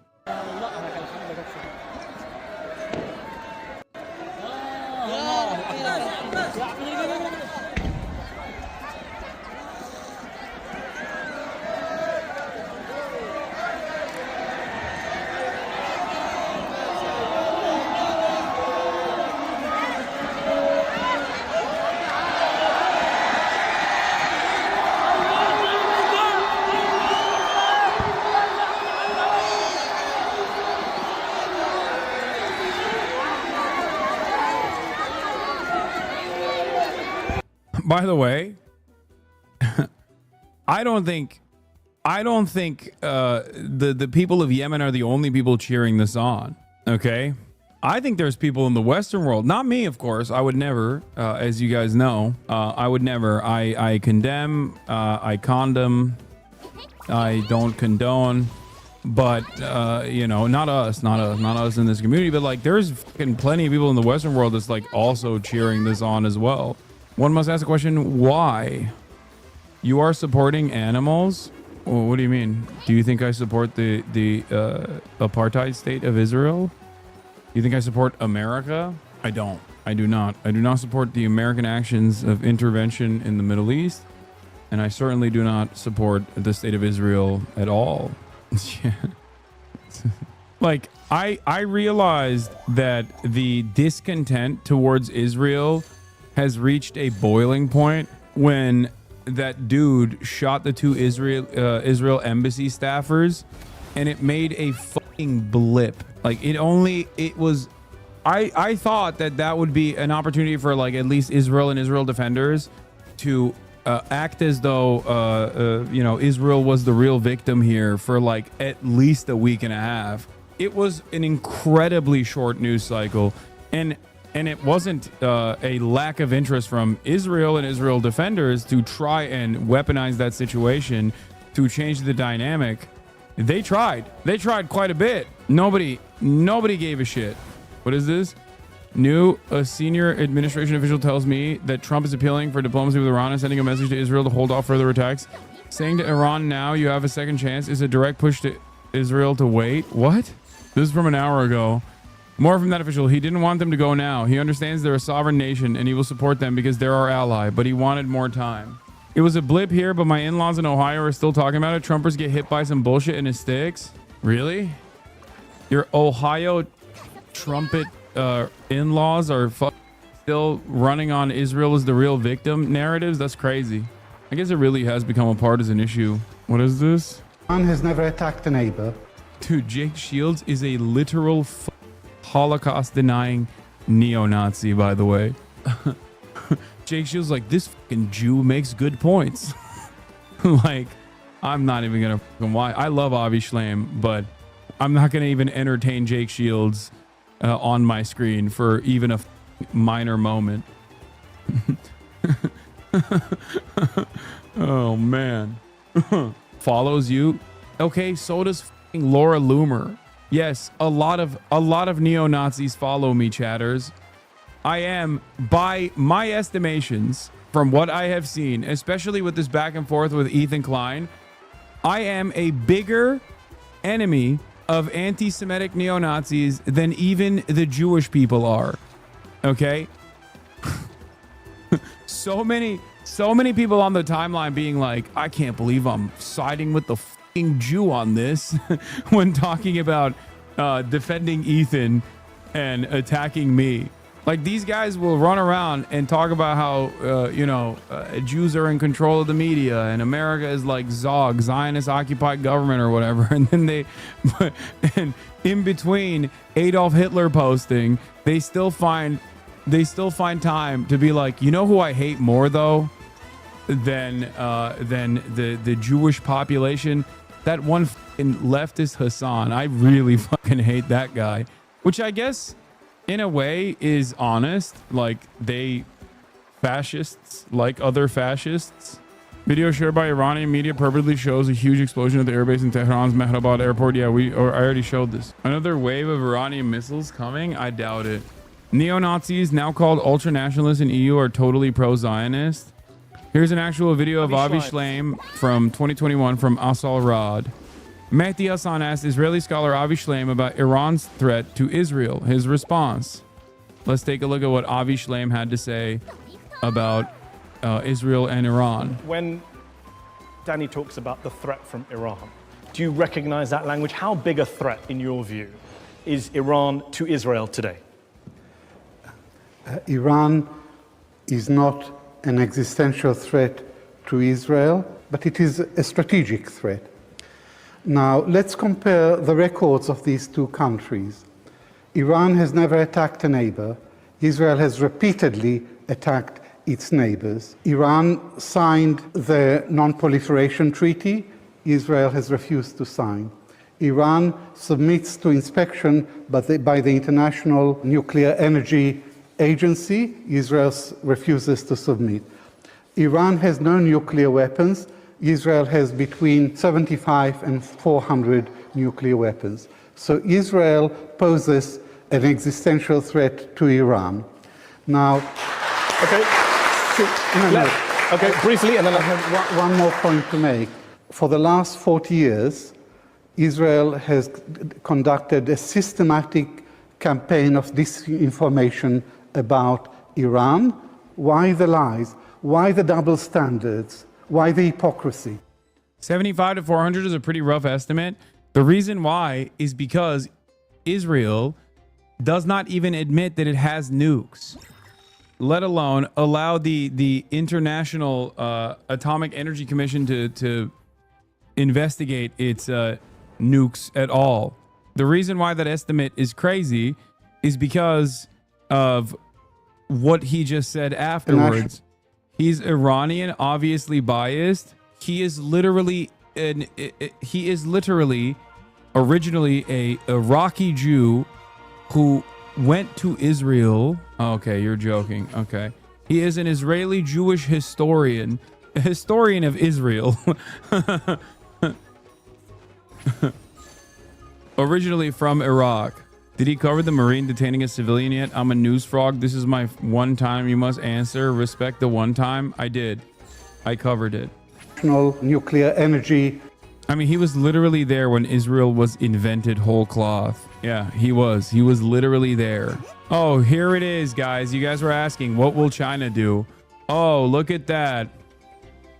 By the way, I don't think the people of Yemen are the only people cheering this on. Okay, I think there's people in the Western world, not me, of course. I would never, as you guys know, I would never. I condemn, I condom I don't condone. But, you know, not us in this community, but like there's fucking plenty of people in the Western world that's like also cheering this on as well. One must ask the question, why? You are supporting animals? Well, what do you mean? Do you think I support the apartheid state of Israel? Do you think I support America? I don't. I do not. I do not support the American actions of intervention in the Middle East. And I certainly do not support the state of Israel at all. Yeah. Like I realized that the discontent towards Israel has reached a boiling point when that dude shot the two Israel embassy staffers, and it made a fucking blip. Like I thought that would be an opportunity for like at least Israel and Israel defenders to act as though you know, Israel was the real victim here for like at least a week and a half. It was an incredibly short news cycle, and it wasn't a lack of interest from Israel and Israel defenders to try and weaponize that situation to change the dynamic. They tried quite a bit. Nobody gave a shit. What is this? A senior administration official tells me that Trump is appealing for diplomacy with Iran and sending a message to Israel to hold off further attacks. Saying to Iran now you have a second chance is a direct push to Israel to wait. What? This is from an hour ago. More from that official. He didn't want them to go now. He understands they're a sovereign nation and he will support them because they're our ally, but he wanted more time. It was a blip here, but my in-laws in Ohio are still talking about it. Trumpers get hit by some bullshit in his sticks. Really? Your Ohio trumpet in-laws are still running on Israel as the real victim narratives? That's crazy. I guess it really has become a partisan issue. What is this? Iran has never attacked a neighbor. Dude, Jake Shields is a literal Holocaust-denying neo-Nazi, by the way. Jake Shields like, this fucking Jew makes good points. Like, I'm not even gonna fucking lie. I love Avi Shlaim, but I'm not gonna even entertain Jake Shields on my screen for even a minor moment. Oh man. Follows you. Okay, so does Laura Loomer. Yes, a lot of neo-Nazis follow me, chatters. I am, by my estimations, from what I have seen, especially with this back and forth with Ethan Klein, I am a bigger enemy of anti-Semitic neo-Nazis than even the Jewish people are. Okay? So many people on the timeline being like, I can't believe I'm siding with the fucking Jew on this when talking about defending Ethan and attacking me. Like, these guys will run around and talk about how, Jews are in control of the media and America is like Zog, Zionist occupied government or whatever. And then and in between Adolf Hitler posting, they still find time to be like, you know who I hate more though than the Jewish population? That one fucking leftist Hassan. I really fucking hate that guy, which I guess in a way is honest. Like, they fascists like other fascists. Video shared by Iranian media purportedly shows a huge explosion at the airbase in Tehran's Mehrabad airport. Yeah, I already showed this. Another wave of Iranian missiles coming? I doubt it. Neo-Nazis, now called ultra-nationalists in EU, are totally pro-Zionist. Here's an actual video of Avi Shlaim from 2021 from Asal Rad. Mehdi Hassan asked Israeli scholar Avi Shlaim about Iran's threat to Israel. His response. Let's take a look at what Avi Shlaim had to say about Israel and Iran. When Danny talks about the threat from Iran, do you recognize that language? How big a threat, in your view, is Iran to Israel today? Iran is not an existential threat to Israel, but it is a strategic threat. Now, let's compare the records of these two countries. Iran has never attacked a neighbor. Israel has repeatedly attacked its neighbors. Iran signed the Non-Proliferation Treaty. Israel has refused to sign. Iran submits to inspection by the International Nuclear Energy Agency. Israel refuses to submit. Iran has no nuclear weapons, Israel has between 75 and 400 nuclear weapons. So Israel poses an existential threat to Iran. Now, okay, okay, briefly, and then I have one more point to make. For the last 40 years, Israel has conducted a systematic campaign of disinformation about Iran. Why the lies? Why the double standards? Why the hypocrisy? 75 to 400 is a pretty rough estimate. The reason why is because Israel does not even admit that it has nukes, let alone allow the International Atomic Energy Commission to investigate its nukes at all. The reason why that estimate is crazy is because of what he just said afterwards. He's Iranian, obviously biased. He is literally originally a Iraqi Jew who went to Israel. Okay, you're joking. Okay. He is an Israeli Jewish historian, a historian of Israel. Originally from Iraq. Did he cover the Marine detaining a civilian yet? I'm a news frog. This is my one time you must answer. Respect the one time. I did. I covered it. Nuclear energy. I mean, he was literally there when Israel was invented whole cloth. Yeah, he was. He was literally there. Oh, here it is, guys. You guys were asking, what will China do? Oh, look at that.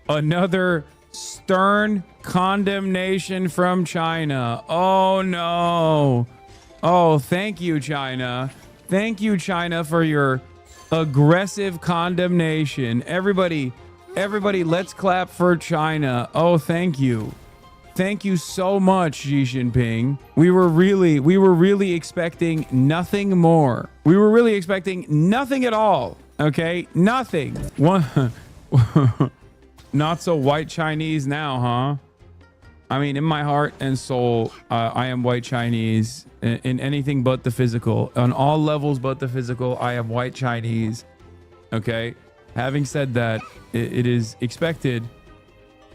Another stern condemnation from China. Oh, no. Oh, thank you, China. Thank you, China, for your aggressive condemnation. Everybody, let's clap for China. Oh, thank you. Thank you so much, Xi Jinping. We were really expecting nothing more. We were really expecting nothing at all. Okay? Nothing. Not so white Chinese now, huh? I mean, in my heart and soul, I am white Chinese in anything but the physical. On all levels but the physical, I am white Chinese. Okay? Having said that, it is expected.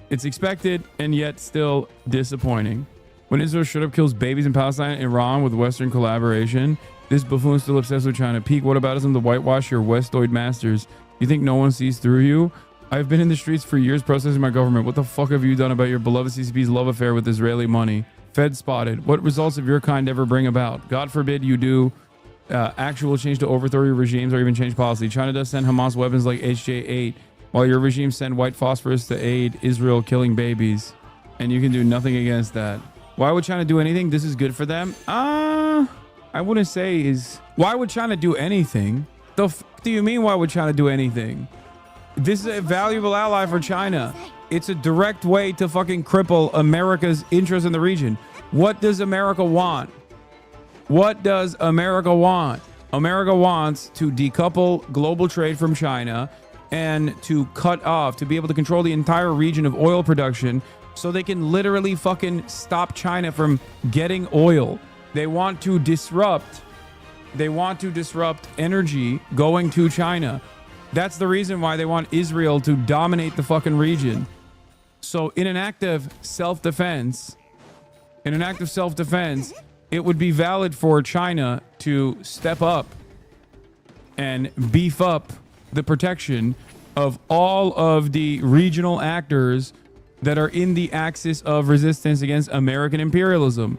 It's expected and yet still disappointing. When Israel straight up kills babies in Palestine and Iran with Western collaboration, this buffoon is still obsessed with China. Peak, what about us to whitewash your Westoid masters? You think no one sees through you? I've been in the streets for years protesting my government. What the fuck have you done about your beloved CCP's love affair with Israeli money? Fed spotted. What results of your kind ever bring about? God forbid you do actual change to overthrow your regimes or even change policy. China does send Hamas weapons like HJ-8, while your regime send white phosphorus to aid Israel killing babies. And you can do nothing against that. Why would China do anything? This is good for them? I wouldn't say is... Why would China do anything? The f*** do you mean why would China do anything? This is a valuable ally for China. It's a direct way to fucking cripple America's interest in the region. What does America want? What does America want? America wants to decouple global trade from China and to cut off, to be able to control the entire region of oil production so they can literally fucking stop China from getting oil. They want to disrupt energy going to China. That's the reason why they want Israel to dominate the fucking region. So in an act of self-defense, it would be valid for China to step up and beef up the protection of all of the regional actors that are in the axis of resistance against American imperialism.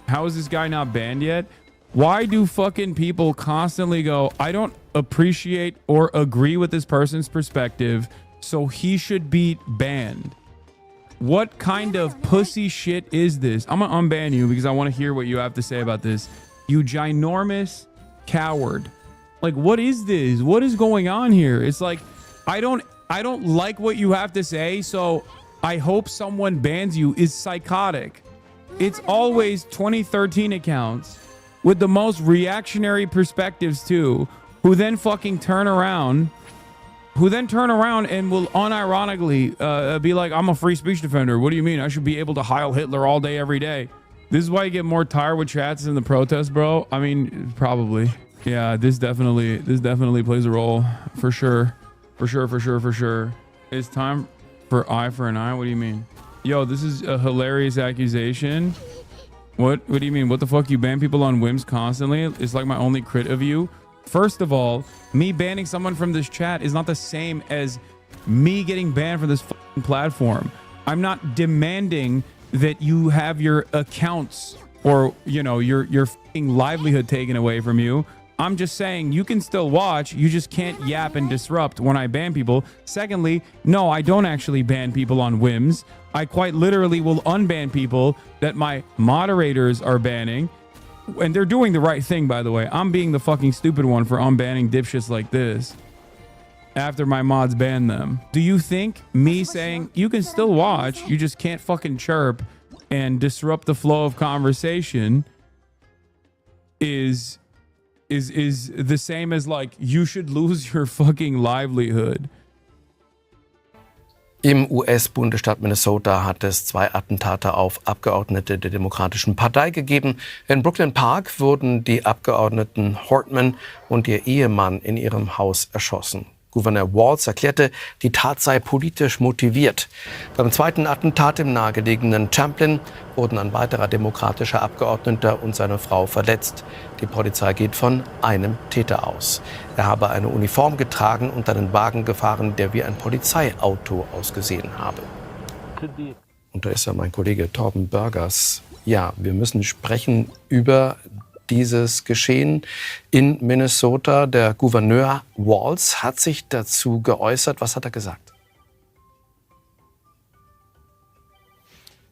How is this guy not banned yet? Why do fucking people constantly go, I don't appreciate or agree with this person's perspective, so he should be banned? What kind of pussy shit is this? I'm gonna unban you because I want to hear what you have to say about this. You ginormous coward. Like, what is this? What is going on here? It's like, I don't like what you have to say, so I hope someone bans you is psychotic. It's always 2013 accounts with the most reactionary perspectives too, who then fucking turn around and will unironically be like, I'm a free speech defender. What do you mean? I should be able to Heil Hitler all day, every day. This is why you get more tired with chats in the protests, bro. I mean, probably. Yeah, this definitely plays a role for sure. For sure. It's time For eye for an eye? What do you mean? Yo, this is a hilarious accusation. What do you mean? What the fuck? You ban people on whims constantly? It's like my only crit of you. First of all, me banning someone from this chat is not the same as me getting banned from this fucking platform. I'm not demanding that you have your accounts or, you know, your fucking livelihood taken away from you. I'm just saying you can still watch. You just can't yap and disrupt when I ban people. Secondly, no, I don't actually ban people on whims. I quite literally will unban people that my moderators are banning. And they're doing the right thing, by the way. I'm being the fucking stupid one for unbanning dipshits like this after my mods ban them. Do you think me saying you can still watch, you just can't fucking chirp and disrupt the flow of conversation is the same as like you should lose your fucking livelihood? Im US-Bundesstaat Minnesota hat es 2 Attentate auf Abgeordnete der Demokratischen Partei gegeben. In Brooklyn Park wurden die Abgeordneten Hortman und ihr Ehemann in ihrem Haus erschossen. Gouverneur Walz erklärte, die Tat sei politisch motiviert. Beim zweiten Attentat im nahegelegenen Champlin wurden ein weiterer demokratischer Abgeordneter und seine Frau verletzt. Die Polizei geht von einem Täter aus. Er habe eine Uniform getragen und einen Wagen gefahren, der wie ein Polizeiauto ausgesehen habe. Und da ist ja mein Kollege Torben Burgers. Ja, wir müssen sprechen über dieses Geschehen in Minnesota. Der Gouverneur Walz hat sich dazu geäußert. Was hat er gesagt?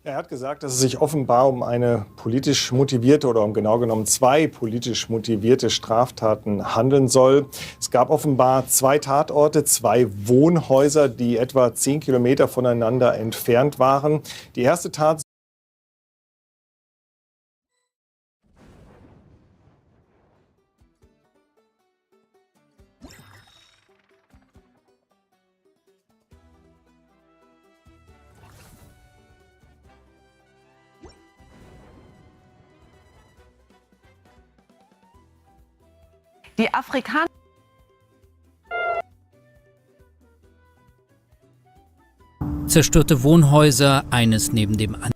Er hat gesagt, dass es sich offenbar um eine politisch motivierte oder um genau genommen 2 politisch motivierte Straftaten handeln soll. Es gab offenbar 2 Tatorte, 2 Wohnhäuser, die etwa 10 Kilometer voneinander entfernt waren. Die erste Tat Die Afrikaner zerstörte Wohnhäuser, eines neben dem anderen.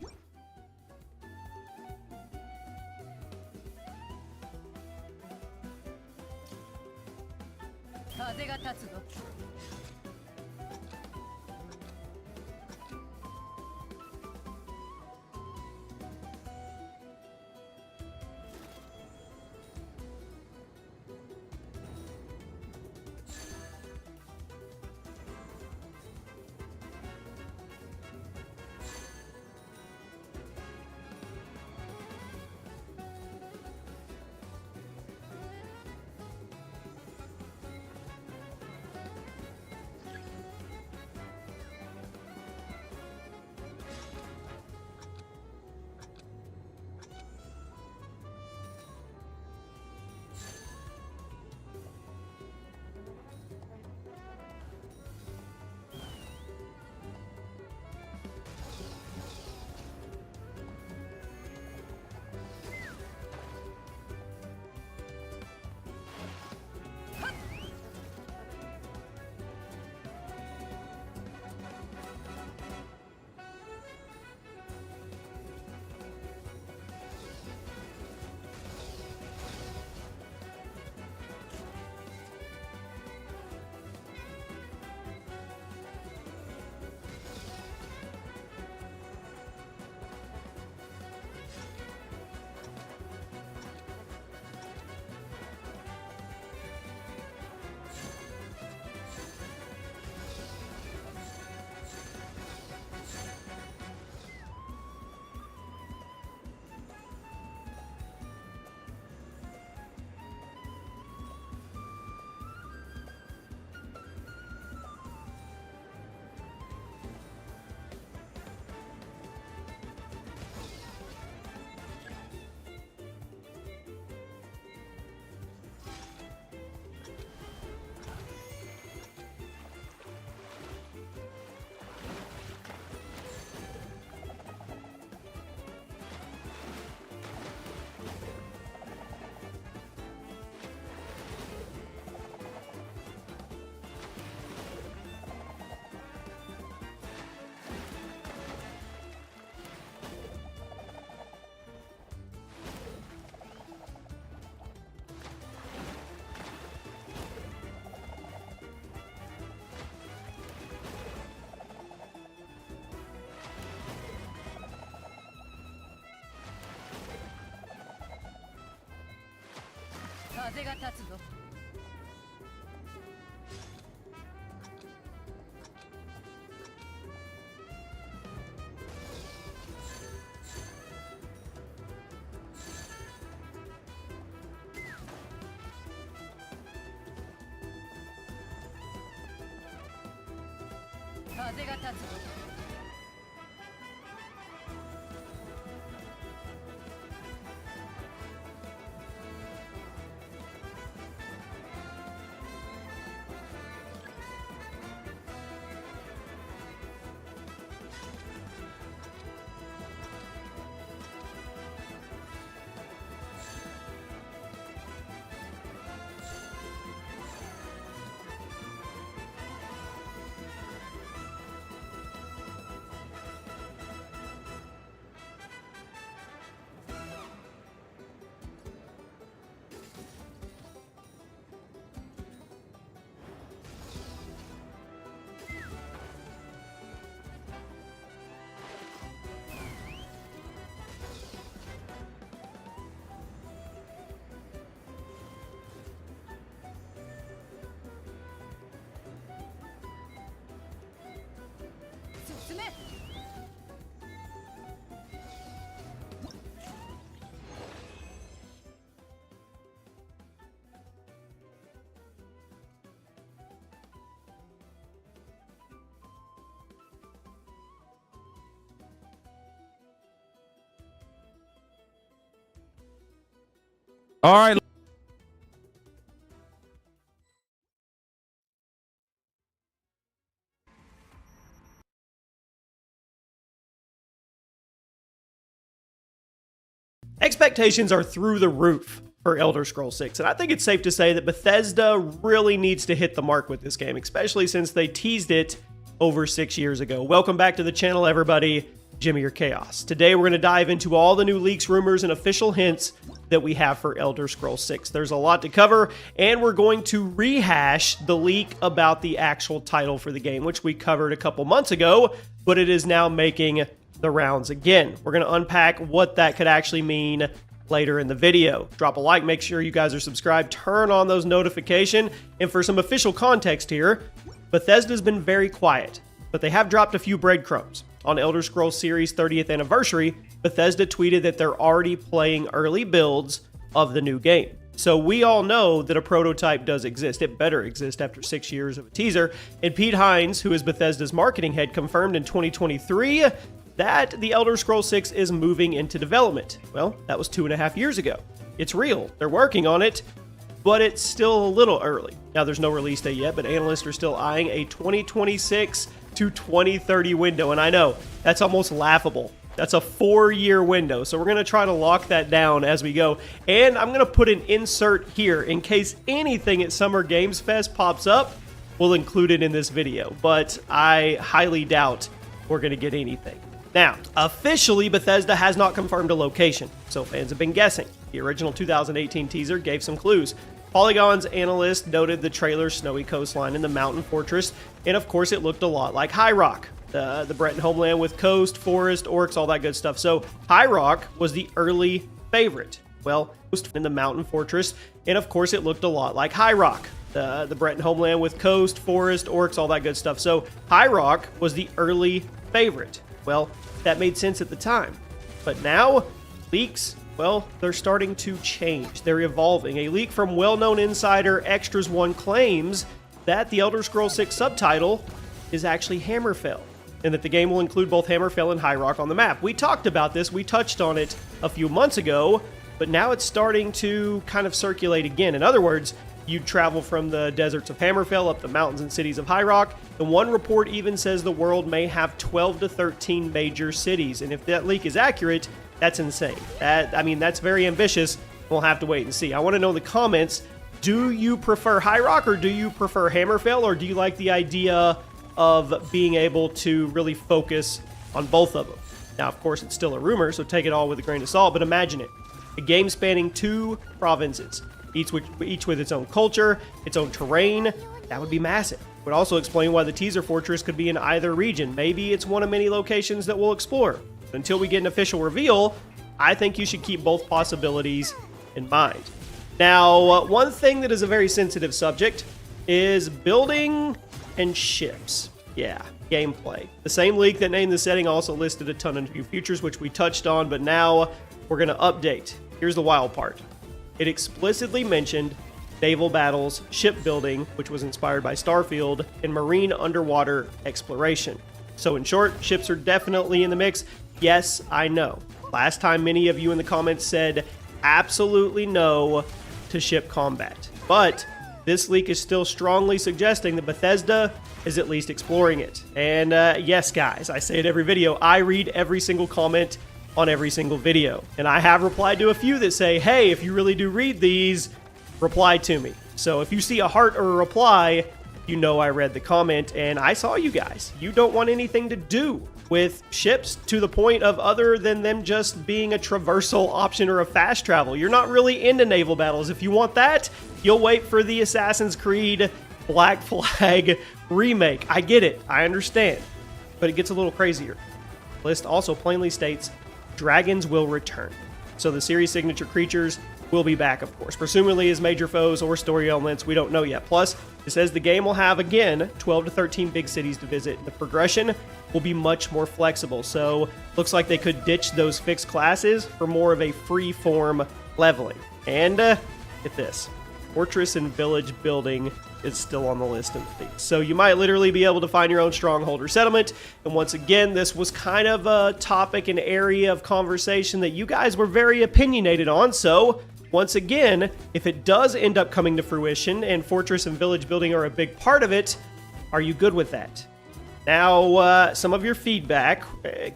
All right. Expectations are through the roof for Elder Scrolls 6, and I think it's safe to say that Bethesda really needs to hit the mark with this game, especially since they teased it over 6 years ago. Welcome back to the channel, everybody. Jimmy or Chaos. Today we're going to dive into all the new leaks, rumors, and official hints that we have for Elder Scrolls 6. There's a lot to cover, and we're going to rehash the leak about the actual title for the game, which we covered a couple months ago, but it is now making the rounds again. We're going to unpack what that could actually mean later in the video. Drop a like, make sure you guys are subscribed, turn on those notifications, and for some official context here, Bethesda's been very quiet, but they have dropped a few breadcrumbs. On Elder Scrolls series 30th anniversary, Bethesda tweeted that they're already playing early builds of the new game. So we all know that a prototype does exist. It better exist after 6 years of a teaser. And Pete Hines, who is Bethesda's marketing head, confirmed in 2023 that the Elder Scrolls 6 is moving into development. Well, that was 2.5 years ago. It's real. They're working on it, but it's still a little early. Now, there's no release date yet, but analysts are still eyeing a 2026 to 2030 window. And I know, that's almost laughable. That's a 4-year window. So we're going to try to lock that down as we go. And I'm going to put an insert here in case anything at Summer Games Fest pops up. We'll include it in this video, but I highly doubt we're going to get anything. Now, officially, Bethesda has not confirmed a location, so fans have been guessing. The original 2018 teaser gave some clues. Polygon's analyst noted the trailer's snowy coastline and the mountain fortress, and of course it looked a lot like High Rock, the Breton homeland with coast, forest, orcs, all that good stuff. So High Rock was the early favorite. Well, in the mountain fortress, and of course it looked a lot like High Rock, the Breton homeland with coast, forest, orcs, all that good stuff. So High Rock was the early favorite. Well, that made sense at the time. But now, leaks, well, they're starting to change. They're evolving. A leak from well-known insider Extras One claims that the Elder Scrolls 6 subtitle is actually Hammerfell, and that the game will include both Hammerfell and High Rock on the map. We talked about this, we touched on it a few months ago, but now it's starting to kind of circulate again. In other words, you'd travel from the deserts of Hammerfell up the mountains and cities of High Rock, and one report even says the world may have 12 to 13 major cities, and if that leak is accurate, that's insane. That's very ambitious. We'll have to wait and see. I want to know in the comments, do you prefer High Rock or do you prefer Hammerfell, or do you like the idea of being able to really focus on both of them? Now, of course, it's still a rumor, so take it all with a grain of salt, but imagine it. A game spanning 2 provinces, each with its own culture, its own terrain. That would be massive. It would also explain why the teaser fortress could be in either region. Maybe it's one of many locations that we'll explore. Until we get an official reveal, I think you should keep both possibilities in mind. Now, one thing that is a very sensitive subject is building and ships. Yeah, gameplay. The same leak that named the setting also listed a ton of new features, which we touched on, but now we're going to update. Here's the wild part. It explicitly mentioned naval battles, shipbuilding, which was inspired by Starfield, and marine underwater exploration. So in short, ships are definitely in the mix. Yes, I know. Last time many of you in the comments said absolutely no to ship combat. But this leak is still strongly suggesting that Bethesda is at least exploring it. And yes, guys, I say it every video. I read every single comment on every single video. And I have replied to a few that say, hey, if you really do read these, reply to me. So if you see a heart or a reply, you know I read the comment and I saw you guys. You don't want anything to do with ships to the point of other than them just being a traversal option or a fast travel. You're not really into naval battles. If you want that, you'll wait for the Assassin's Creed Black Flag remake. I get it. I understand. But it gets a little crazier. The list also plainly states dragons will return. So the series' signature creatures will be back, of course, presumably as major foes or story elements. We don't know yet. Plus, it says the game will have, again, 12 to 13 big cities to visit. The progression will be much more flexible. So looks like they could ditch those fixed classes for more of a free-form leveling. And get this. Fortress and village building is still on the list of things. So you might literally be able to find your own stronghold or settlement. And once again, this was kind of a topic and area of conversation that you guys were very opinionated on. So once again, if it does end up coming to fruition and fortress and village building are a big part of it, are you good with that? Now, some of your feedback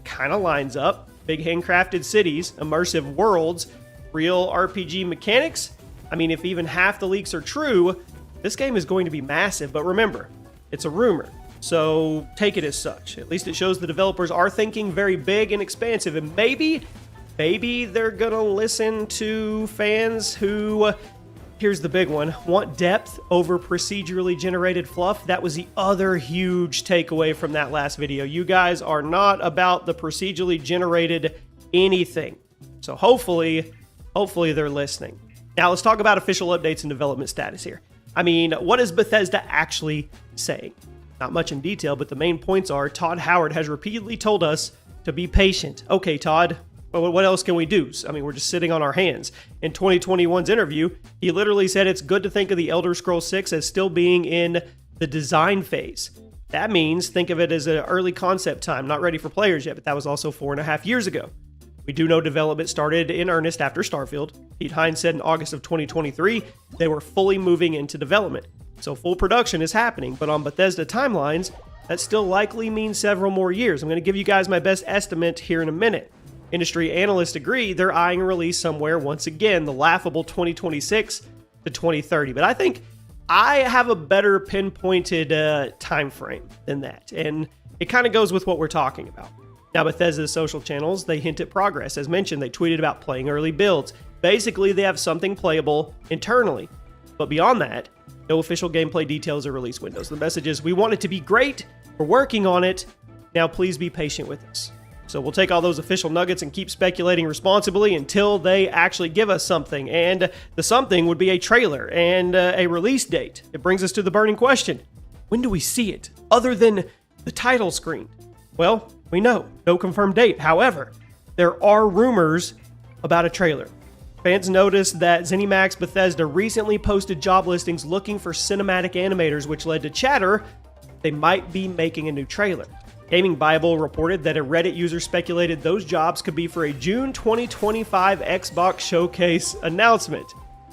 kind of lines up. Big handcrafted cities, immersive worlds, real RPG mechanics. I mean, if even half the leaks are true, this game is going to be massive. But remember, it's a rumor, so take it as such. At least it shows the developers are thinking very big and expansive, and maybe they're gonna listen to fans who, here's the big one, want depth over procedurally generated fluff. That was the other huge takeaway from that last video. You guys are not about the procedurally generated anything. So hopefully they're listening. Now let's talk about official updates and development status here. I mean, what is Bethesda actually saying? Not much in detail, but the main points are Todd Howard has repeatedly told us to be patient. Okay, Todd, what else can we do? I mean, we're just sitting on our hands. In 2021's interview, he literally said it's good to think of the Elder Scrolls 6 as still being in the design phase. That means think of it as an early concept time, not ready for players yet, but that was also 4.5 years ago. We do know development started in earnest after Starfield. Pete Hines said in August of 2023, they were fully moving into development. So full production is happening, but on Bethesda timelines, that still likely means several more years. I'm going to give you guys my best estimate here in a minute. Industry analysts agree they're eyeing a release somewhere, once again, the laughable 2026 to 2030. But I think I have a better pinpointed time frame than that, and it kind of goes with what we're talking about. Now, Bethesda's social channels, they hint at progress. As mentioned, they tweeted about playing early builds. Basically, they have something playable internally. But beyond that, no official gameplay details or release windows. The message is, we want it to be great, we're working on it, now please be patient with us. So we'll take all those official nuggets and keep speculating responsibly until they actually give us something. And the something would be a trailer and a release date. It brings us to the burning question. When do we see it, other than the title screen? Well, we know, no confirmed date. However, there are rumors about a trailer. Fans noticed that ZeniMax Bethesda recently posted job listings looking for cinematic animators, which led to chatter they might be making a new trailer. Gaming Bible reported that a Reddit user speculated those jobs could be for a June 2025 Xbox Showcase announcement.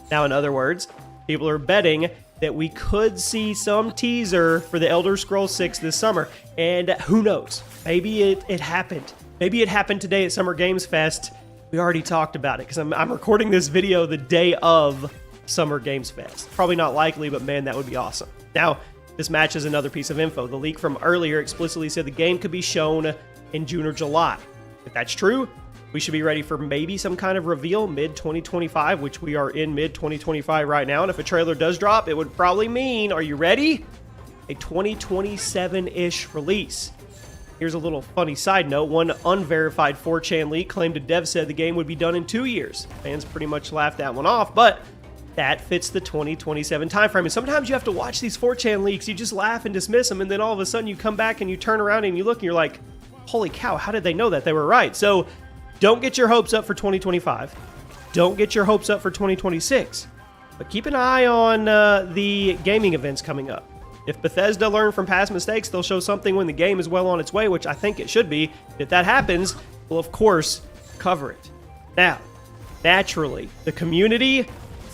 Now, in other words, people are betting that we could see some teaser for the Elder Scrolls 6 this summer. And who knows? Maybe it happened. Maybe it happened today at Summer Games Fest. We already talked about it because I'm recording this video the day of Summer Games Fest. Probably not likely, but man, that would be awesome. Now, this matches another piece of info. The leak from earlier explicitly said the game could be shown in June or July. If that's true, we should be ready for maybe some kind of reveal mid-2025, which we are in mid-2025 right now. And if a trailer does drop, it would probably mean, are you ready? A 2027-ish release. Here's a little funny side note. One unverified 4chan leak claimed a dev said the game would be done in 2 years. Fans pretty much laughed that one off, but that fits the 2027 timeframe. And sometimes you have to watch these 4chan leaks. You just laugh and dismiss them, and then all of a sudden you come back and you turn around and you look and you're like, holy cow, how did they know that? They were right. So don't get your hopes up for 2025. Don't get your hopes up for 2026. But keep an eye on the gaming events coming up. If Bethesda learned from past mistakes, they'll show something when the game is well on its way, which I think it should be. If that happens, we'll of course cover it. Now, naturally, the community,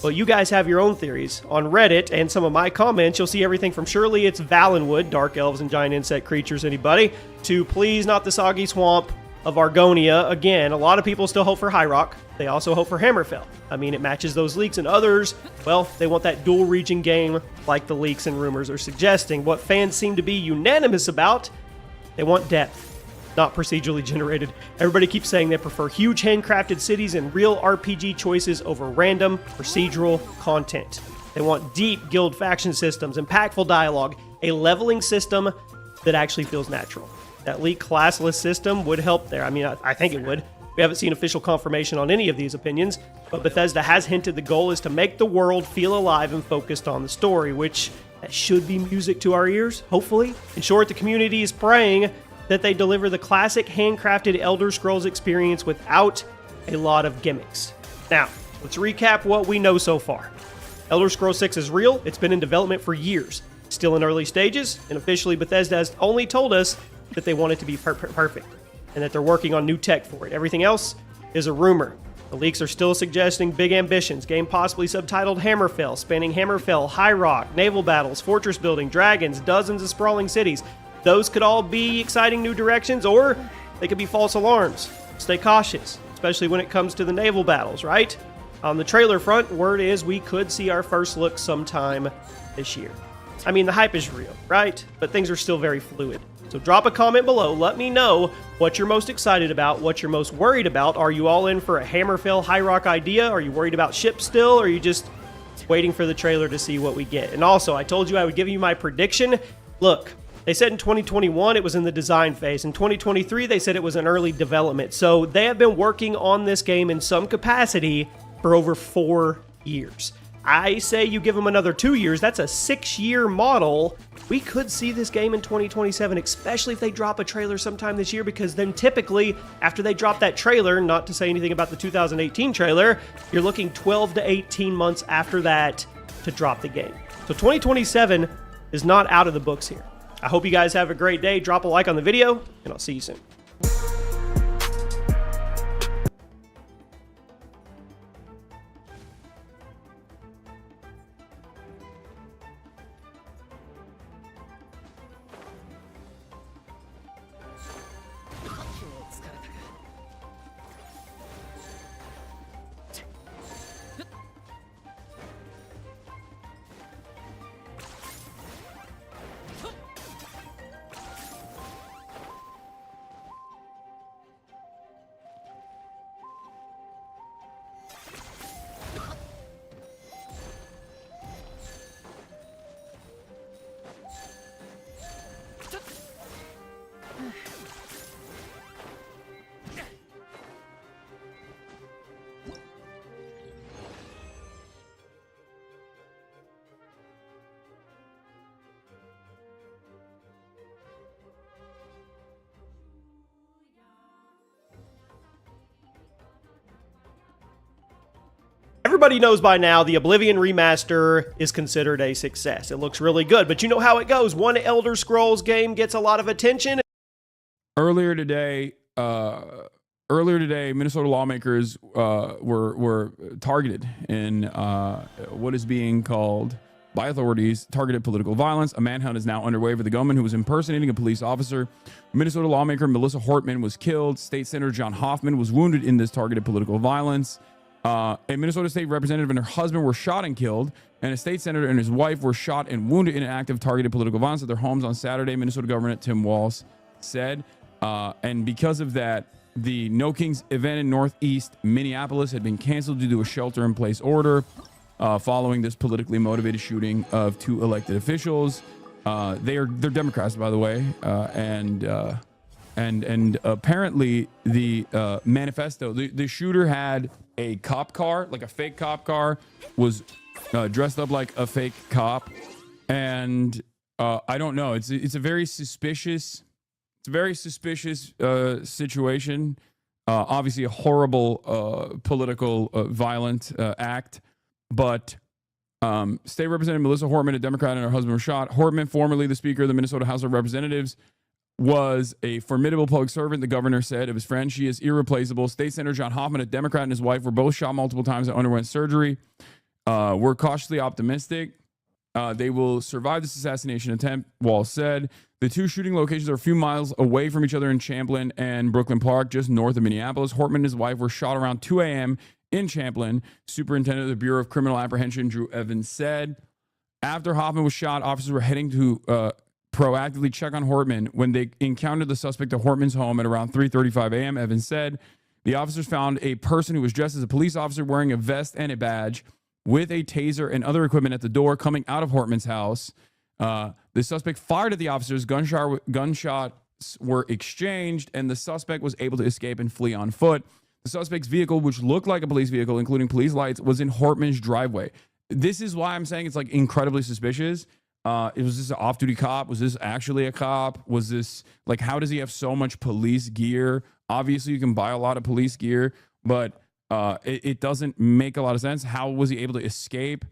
well, you guys have your own theories. On Reddit and some of my comments, you'll see everything from surely it's Valenwood, dark elves and giant insect creatures, anybody, to please not the soggy swamp of Argonia. Again, a lot of people still hope for High Rock. They also hope for Hammerfell. I mean, it matches those leaks, and others, well, they want that dual region game like the leaks and rumors are suggesting. What fans seem to be unanimous about, they want depth, not procedurally generated. Everybody keeps saying they prefer huge handcrafted cities and real RPG choices over random procedural content. They want deep guild faction systems, impactful dialogue, a leveling system that actually feels natural. That leak classless system would help there. I mean, I think it would. We haven't seen official confirmation on any of these opinions, but Bethesda has hinted the goal is to make the world feel alive and focused on the story, which that should be music to our ears, hopefully. In short, the community is praying that they deliver the classic handcrafted Elder Scrolls experience without a lot of gimmicks. Now, let's recap what we know so far. Elder Scrolls 6 is real. It's been in development for years. Still in early stages, and officially Bethesda has only told us that they want it to be perfect, and that they're working on new tech for it. Everything else is a rumor. The leaks are still suggesting big ambitions, game possibly subtitled Hammerfell, spanning Hammerfell, High Rock, naval battles, fortress building, dragons, dozens of sprawling cities. Those could all be exciting new directions, or they could be false alarms. Stay cautious, especially when it comes to the naval battles, right? On the trailer front, word is we could see our first look sometime this year. I mean, the hype is real, right? But things are still very fluid. So drop a comment below. Let me know what you're most excited about, what you're most worried about. Are you all in for a Hammerfell High Rock idea? Are you worried about ships still? Or are you just waiting for the trailer to see what we get? And also, I told you I would give you my prediction. Look, they said in 2021 it was in the design phase. In 2023, they said it was in early development. So they have been working on this game in some capacity for over 4 years. I say you give them another 2 years. That's a 6-year model. We could see this game in 2027, especially if they drop a trailer sometime this year, because then typically after they drop that trailer, not to say anything about the 2018 trailer, you're looking 12 to 18 months after that to drop the game. So 2027 is not out of the books here. I hope you guys have a great day. Drop a like on the video, and I'll see you soon. Everybody knows by now the Oblivion remaster is considered a success. It looks really good, but you know how it goes. One Elder Scrolls game gets a lot of attention. Earlier today, Minnesota lawmakers were targeted in what is being called by authorities targeted political violence. A manhunt is now underway for the gunman who was impersonating a police officer. Minnesota lawmaker Melissa Hortman was killed. State Senator John Hoffman was wounded in this targeted political violence. A Minnesota state representative and her husband were shot and killed, and a state senator and his wife were shot and wounded in an act of targeted political violence at their homes on Saturday, Minnesota Governor Tim Walz said. And because of that, the No Kings event in Northeast Minneapolis had been canceled due to a shelter-in-place order following this politically motivated shooting of 2 elected officials. They're Democrats, by the way, and apparently the manifesto, the shooter had a cop car, like a fake cop car, was dressed up like a fake cop, and I don't know. It's a very suspicious. It's a very suspicious situation. Obviously, a horrible political, violent act. But State Representative Melissa Hortman, a Democrat, and her husband were shot. Hortman, formerly the Speaker of the Minnesota House of Representatives, was a formidable public servant, the governor said of his friend. She is irreplaceable. State Senator John Hoffman, a Democrat, and his wife were both shot multiple times and underwent surgery. We're cautiously optimistic they will survive this assassination attempt, Wall said. The two shooting locations are a few miles away from each other in Champlin and Brooklyn Park, just north of Minneapolis. Hortman and his wife were shot around 2 a.m. in Champlin. Superintendent of the Bureau of Criminal Apprehension, Drew Evans, said. After Hoffman was shot, officers were heading to proactively check on Hortman when they encountered the suspect at Hortman's home at around 3:35 a.m., Evans said. The officers found a person who was dressed as a police officer wearing a vest and a badge with a taser and other equipment at the door coming out of Hortman's house. The suspect fired at the officers. Gunshots were exchanged, and the suspect was able to escape and flee on foot. The suspect's vehicle, which looked like a police vehicle, including police lights, was in Hortman's driveway. This is why I'm saying it's like incredibly suspicious. Was this an off-duty cop? Was this actually a cop? Was this like, how does he have so much police gear? Obviously, you can buy a lot of police gear, but it doesn't make a lot of sense. How was he able to escape?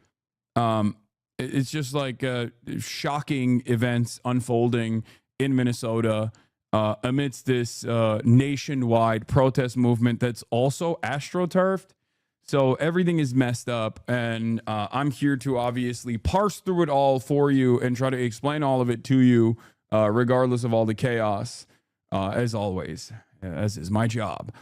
It's just like shocking events unfolding in Minnesota amidst this nationwide protest movement that's also astroturfed. So everything is messed up, and I'm here to obviously parse through it all for you and try to explain all of it to you, regardless of all the chaos, as always, as is my job.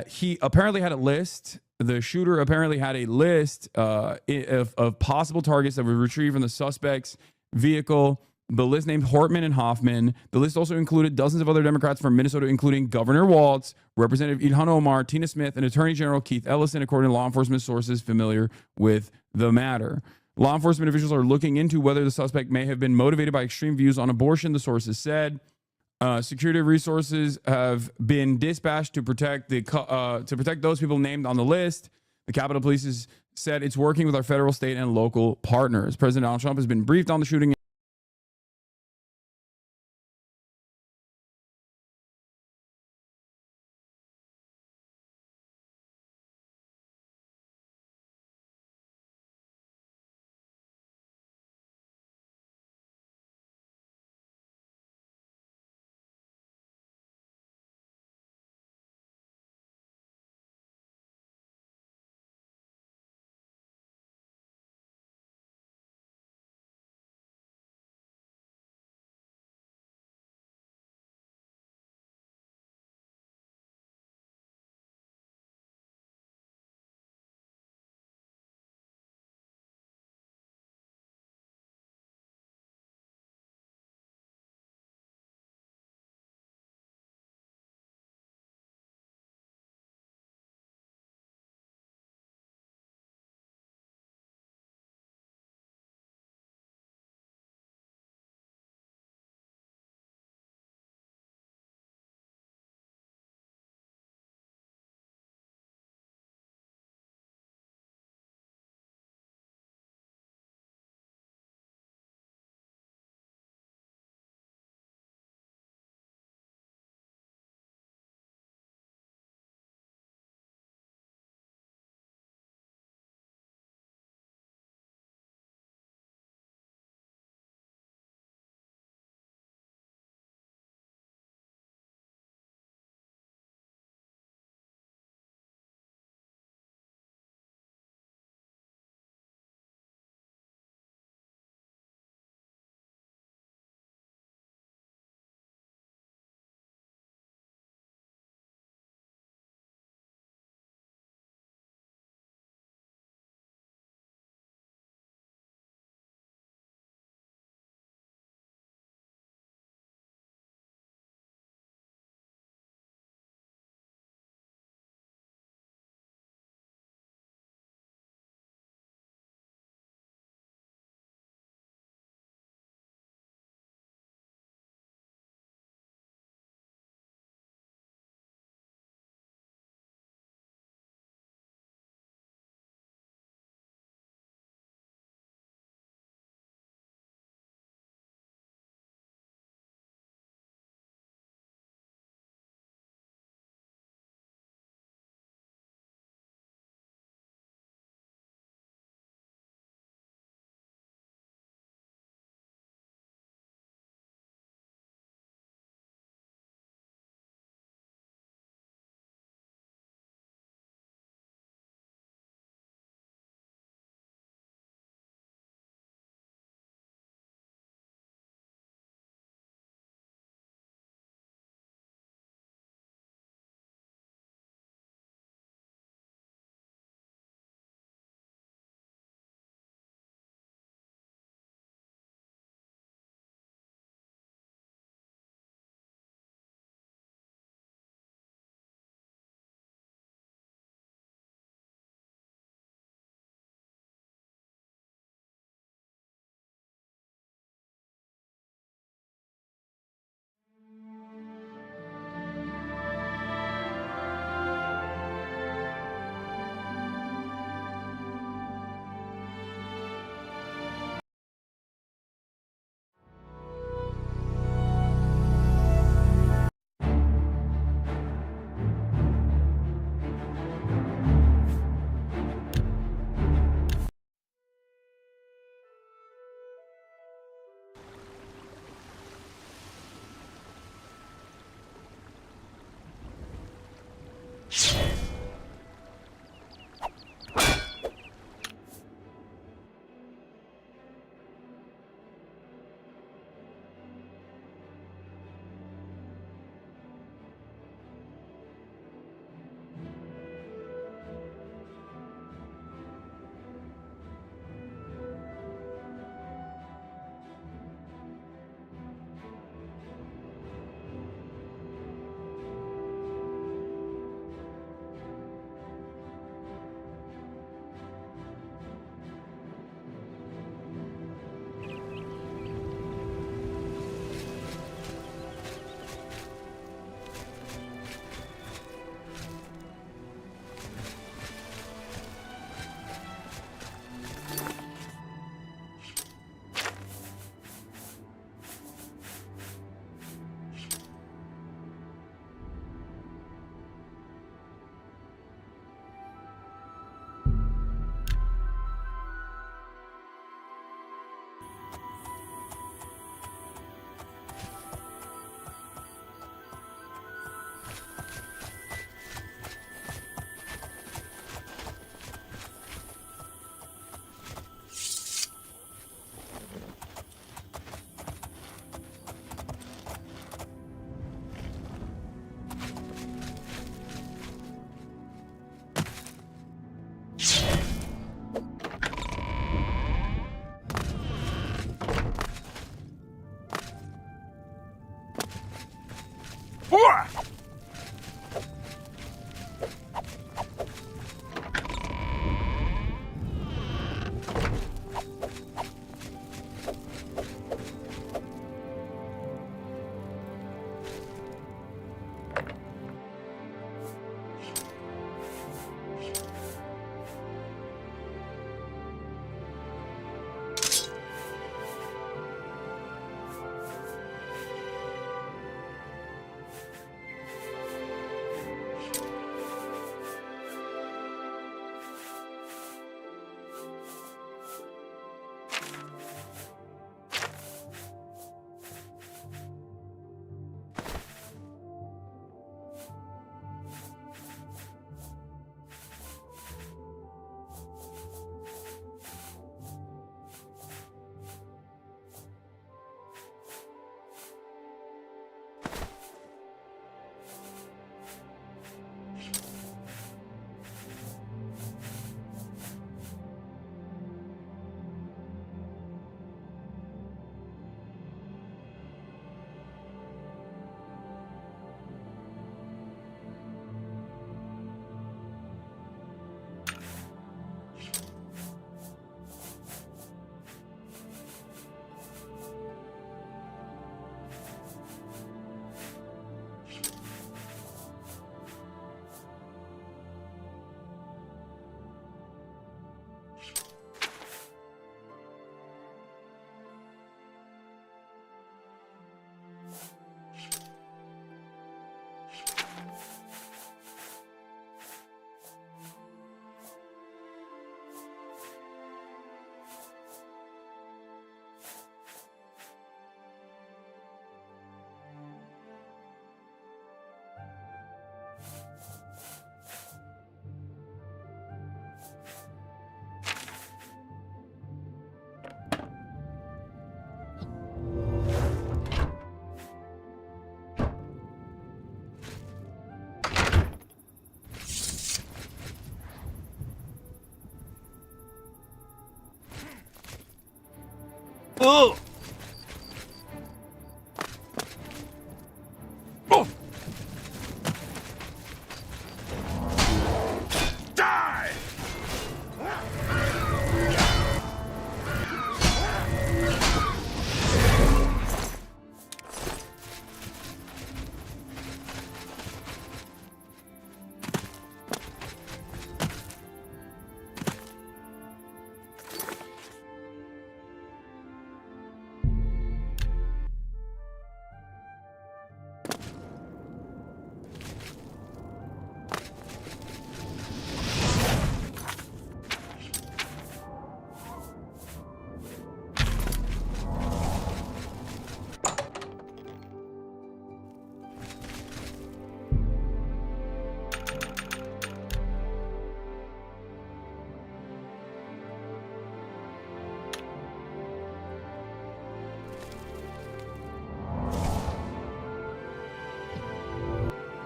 He apparently had a list. The shooter apparently had a list of possible targets that were retrieved from the suspect's vehicle. The list named Hortman and Hoffman. The list also included dozens of other Democrats from Minnesota, including Governor Walz, Representative Ilhan Omar, Tina Smith, and Attorney General Keith Ellison, according to law enforcement sources familiar with the matter. Law enforcement officials are looking into whether the suspect may have been motivated by extreme views on abortion, the sources said. Security resources have been dispatched to protect those people named on the list. The Capitol Police has said it's working with our federal, state, and local partners. President Donald Trump has been briefed on the shooting Oh! Oh! Die!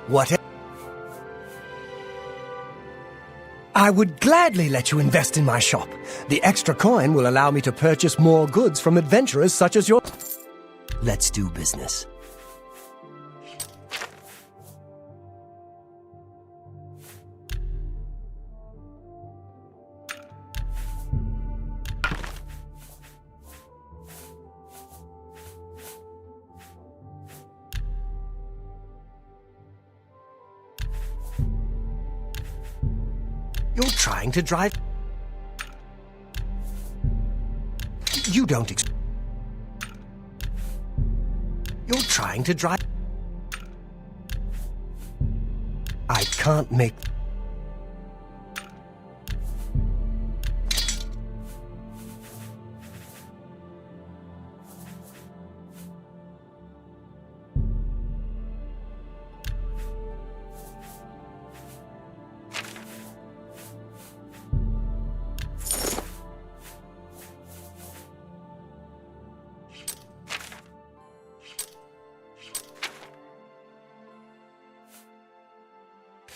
What? I would gladly let you invest in my shop. The extra coin will allow me to purchase more goods from adventurers such as your... Let's do business. You're trying to drive... You don't You're trying to drive... I can't make...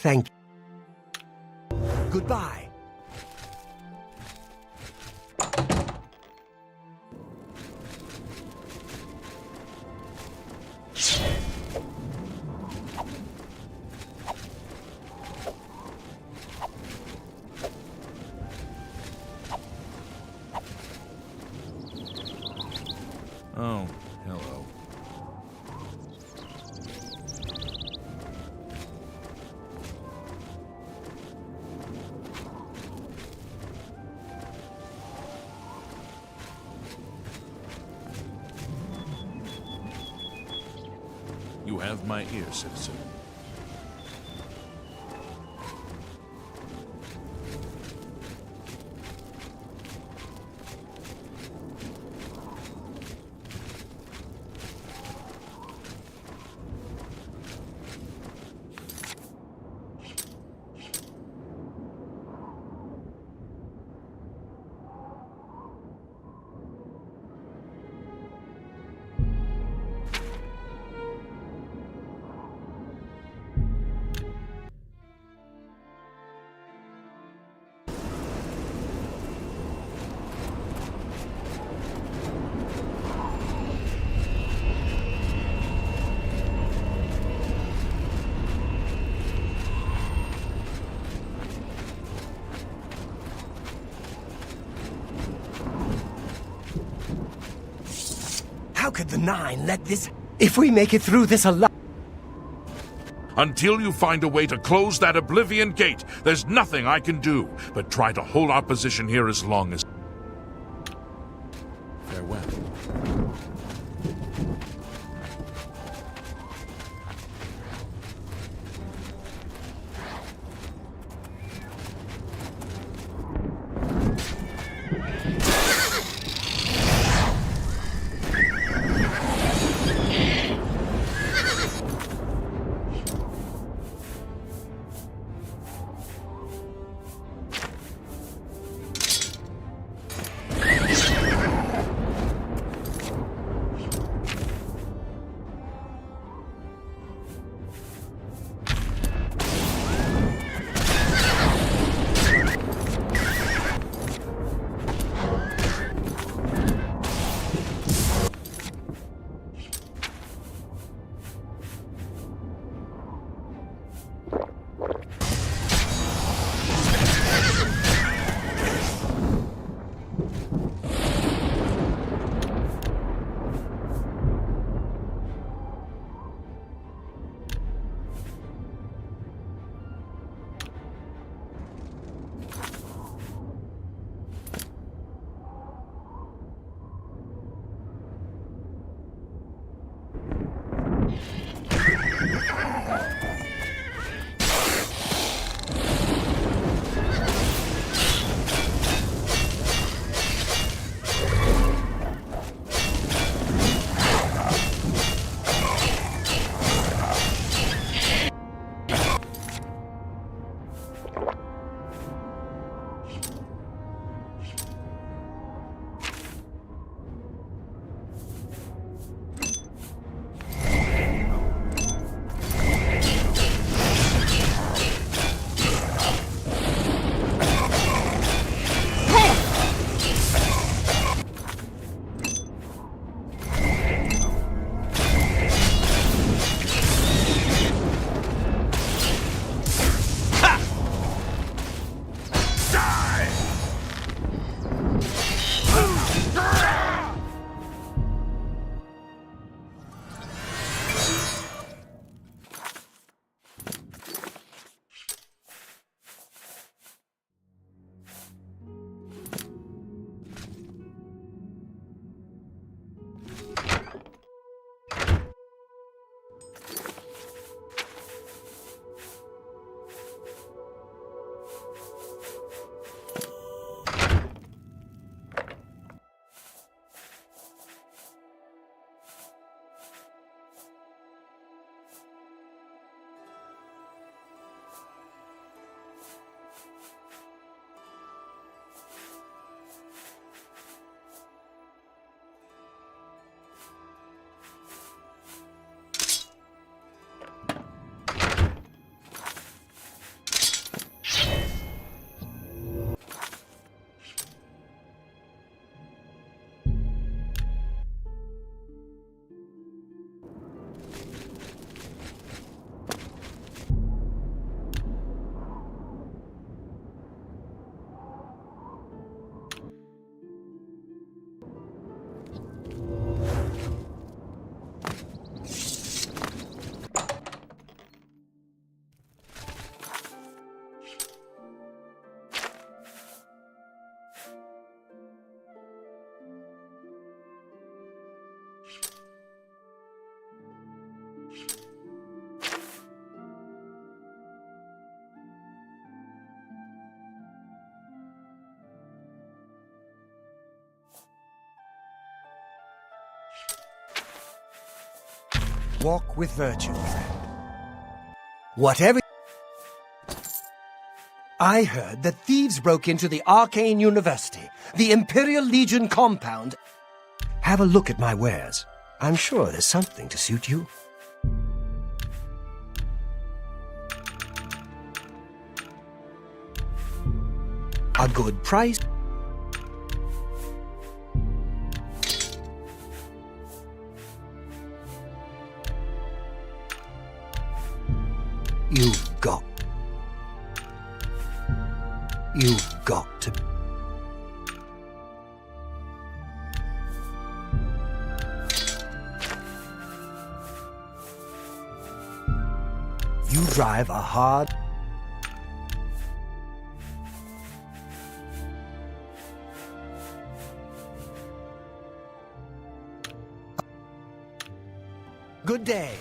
Thank you. Goodbye. Oh, hello. You have my ear, citizen. How could the Nine let this... If we make it through this alive... Until you find a way to close that oblivion gate, there's nothing I can do but try to hold our position here as long as... Farewell. Walk with virtue, friend. Whatever... I heard that thieves broke into the Arcane University, the Imperial Legion compound. Have a look at my wares. I'm sure there's something to suit you. A good price. You've got to... You drive a hard... Good day.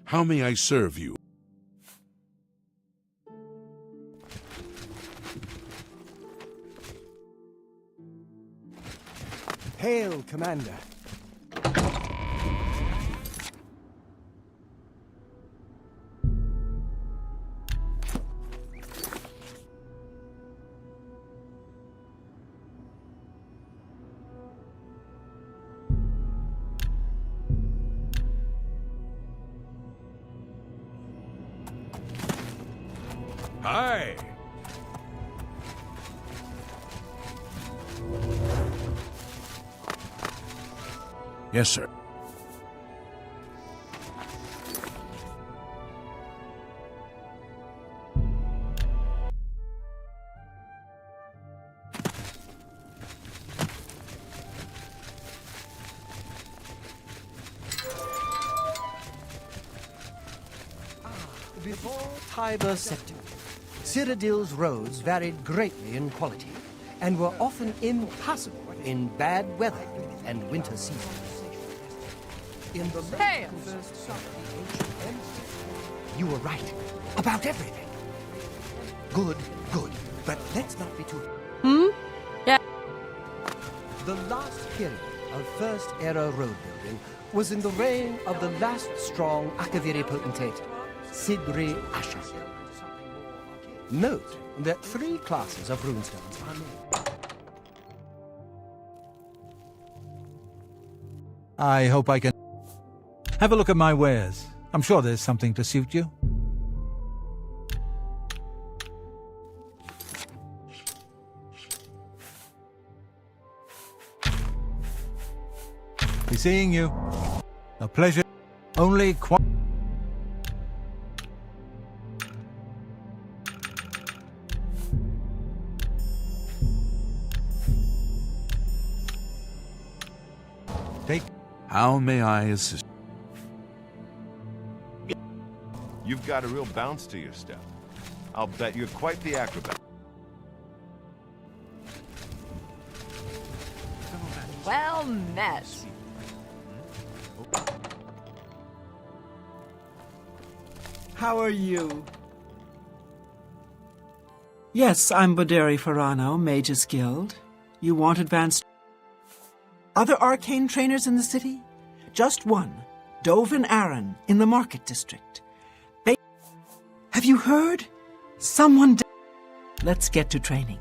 How may I serve you? Hail, Commander. Hi. Yes, sir. Before Tiber Septim, Cyrodiil's roads varied greatly in quality and were often impassable in bad weather and winter seasons. In the Hey! first summer of the ancient empire, you were right about everything. Good, good, but let's not be too... Yeah. The last period of First Era road building was in the reign of the last strong Akaviri potentate, Sidri Asher. Note that 3 classes of runestones are made. I hope I can... Have a look at my wares. I'm sure there's something to suit you. Be seeing you. A pleasure. Only quite... How may I assist? You've got a real bounce to your step. I'll bet you're quite the acrobat. Well met. How are you? Yes, I'm Boderi Ferrano, Mages Guild. You want advanced... Other arcane trainers in the city? Just one, Dovin Aaron, in the Market District. Have you heard? Someone... Let's get to training.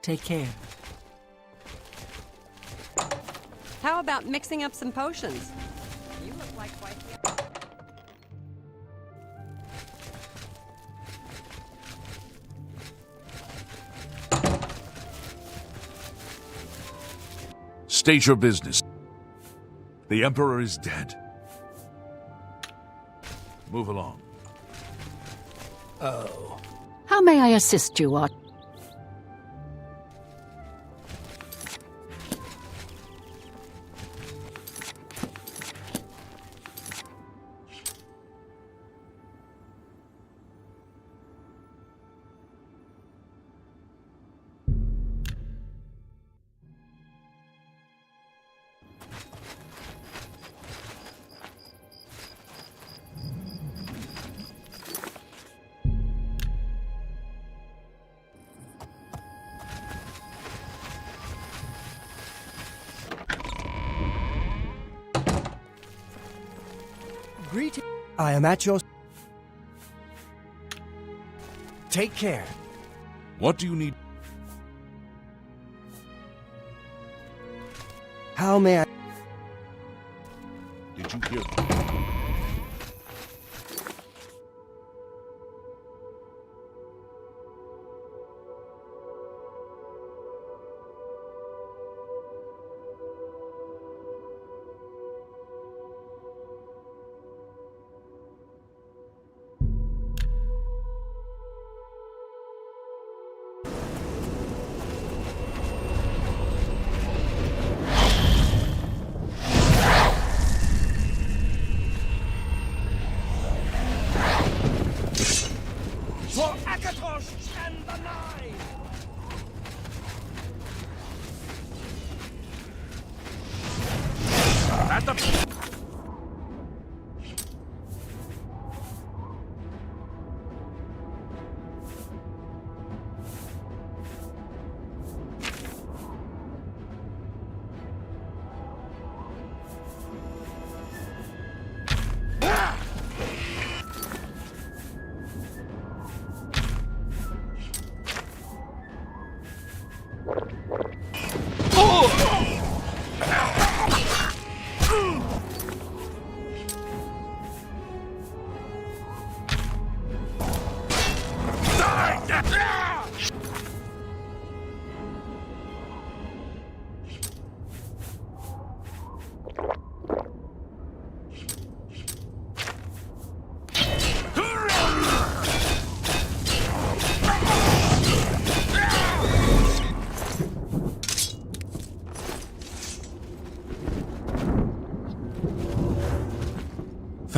Take care. How about mixing up some potions? You look like quite the... State your business. The Emperor is dead. Move along. Oh. How may I assist you, Art? Greeting. I am at your... Take care. What do you need? How may I... Did you hear? For Akatosh and the Nine! At the...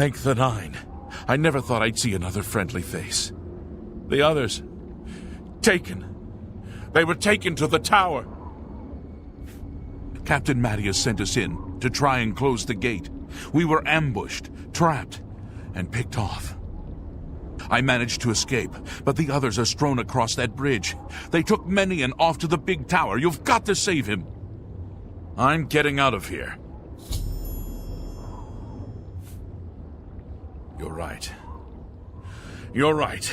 Thank the Nine. I never thought I'd see another friendly face. The others... taken. They were taken to the tower. Captain Mattias sent us in to try and close the gate. We were ambushed, trapped, and picked off. I managed to escape, but the others are strewn across that bridge. They took Menion off to the big tower. You've got to save him. I'm getting out of here. You're right. You're right.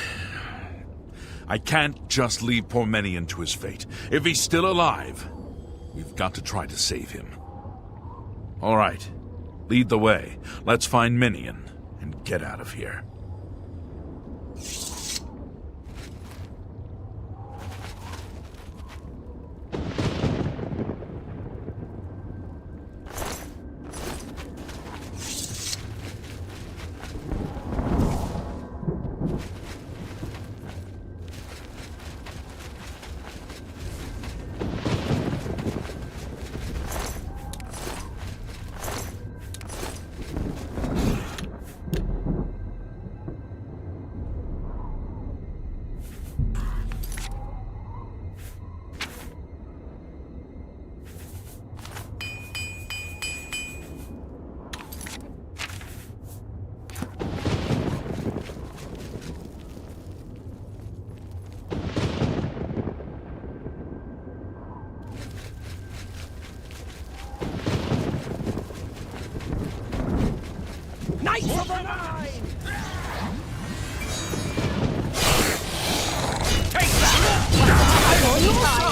I can't just leave poor Menion to his fate. If he's still alive, we've got to try to save him. All right. Lead the way. Let's find Menion and get out of here. Knights of the Nine! Take that! I'm on your side!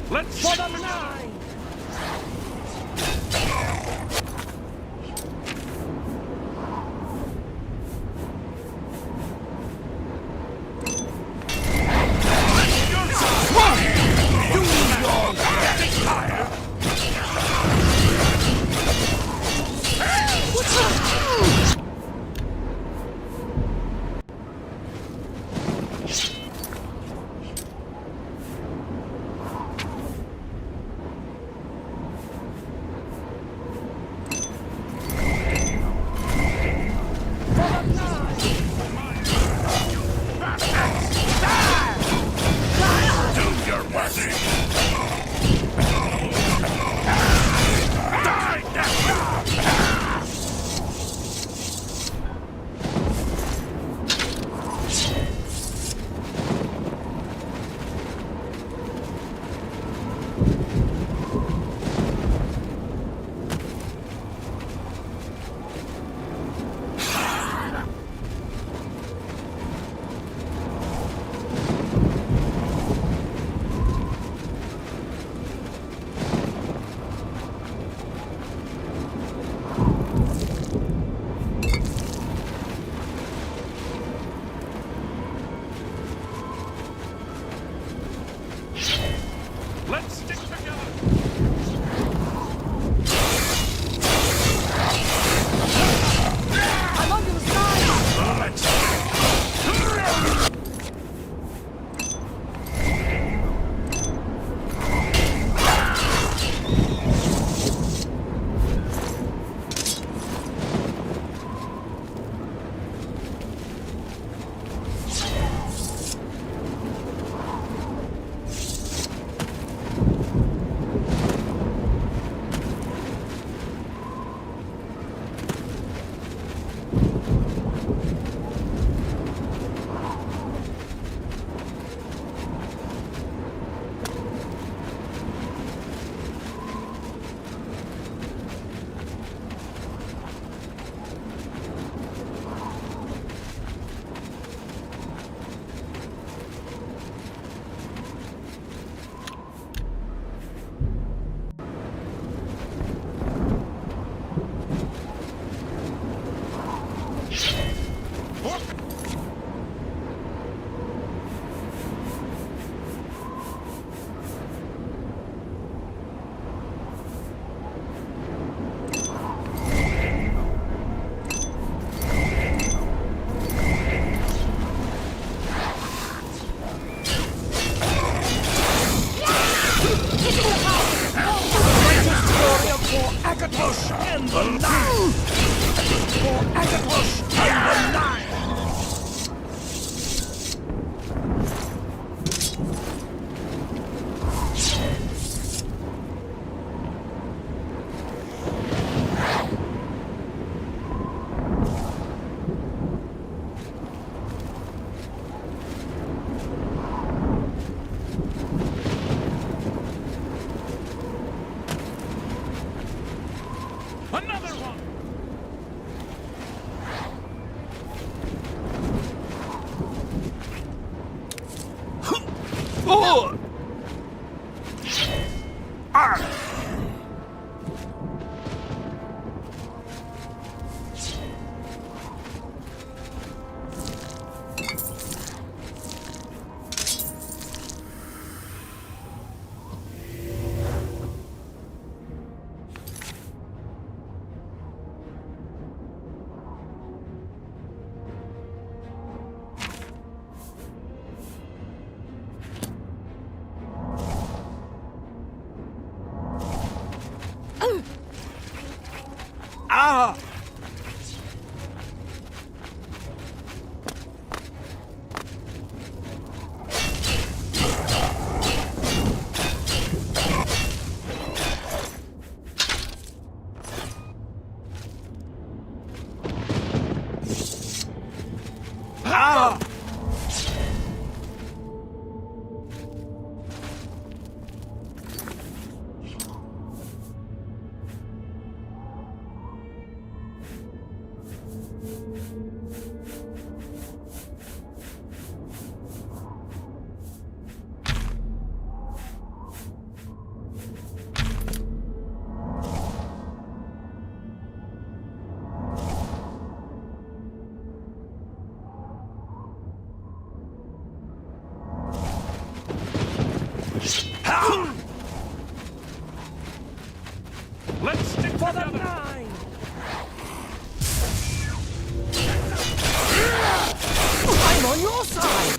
Let's for the Nine! Agathos and the Nile! For Agathos and the Nile! Another one! Oh! Ah! Ah! Ah! Let's stick for the nine! I'm on your side!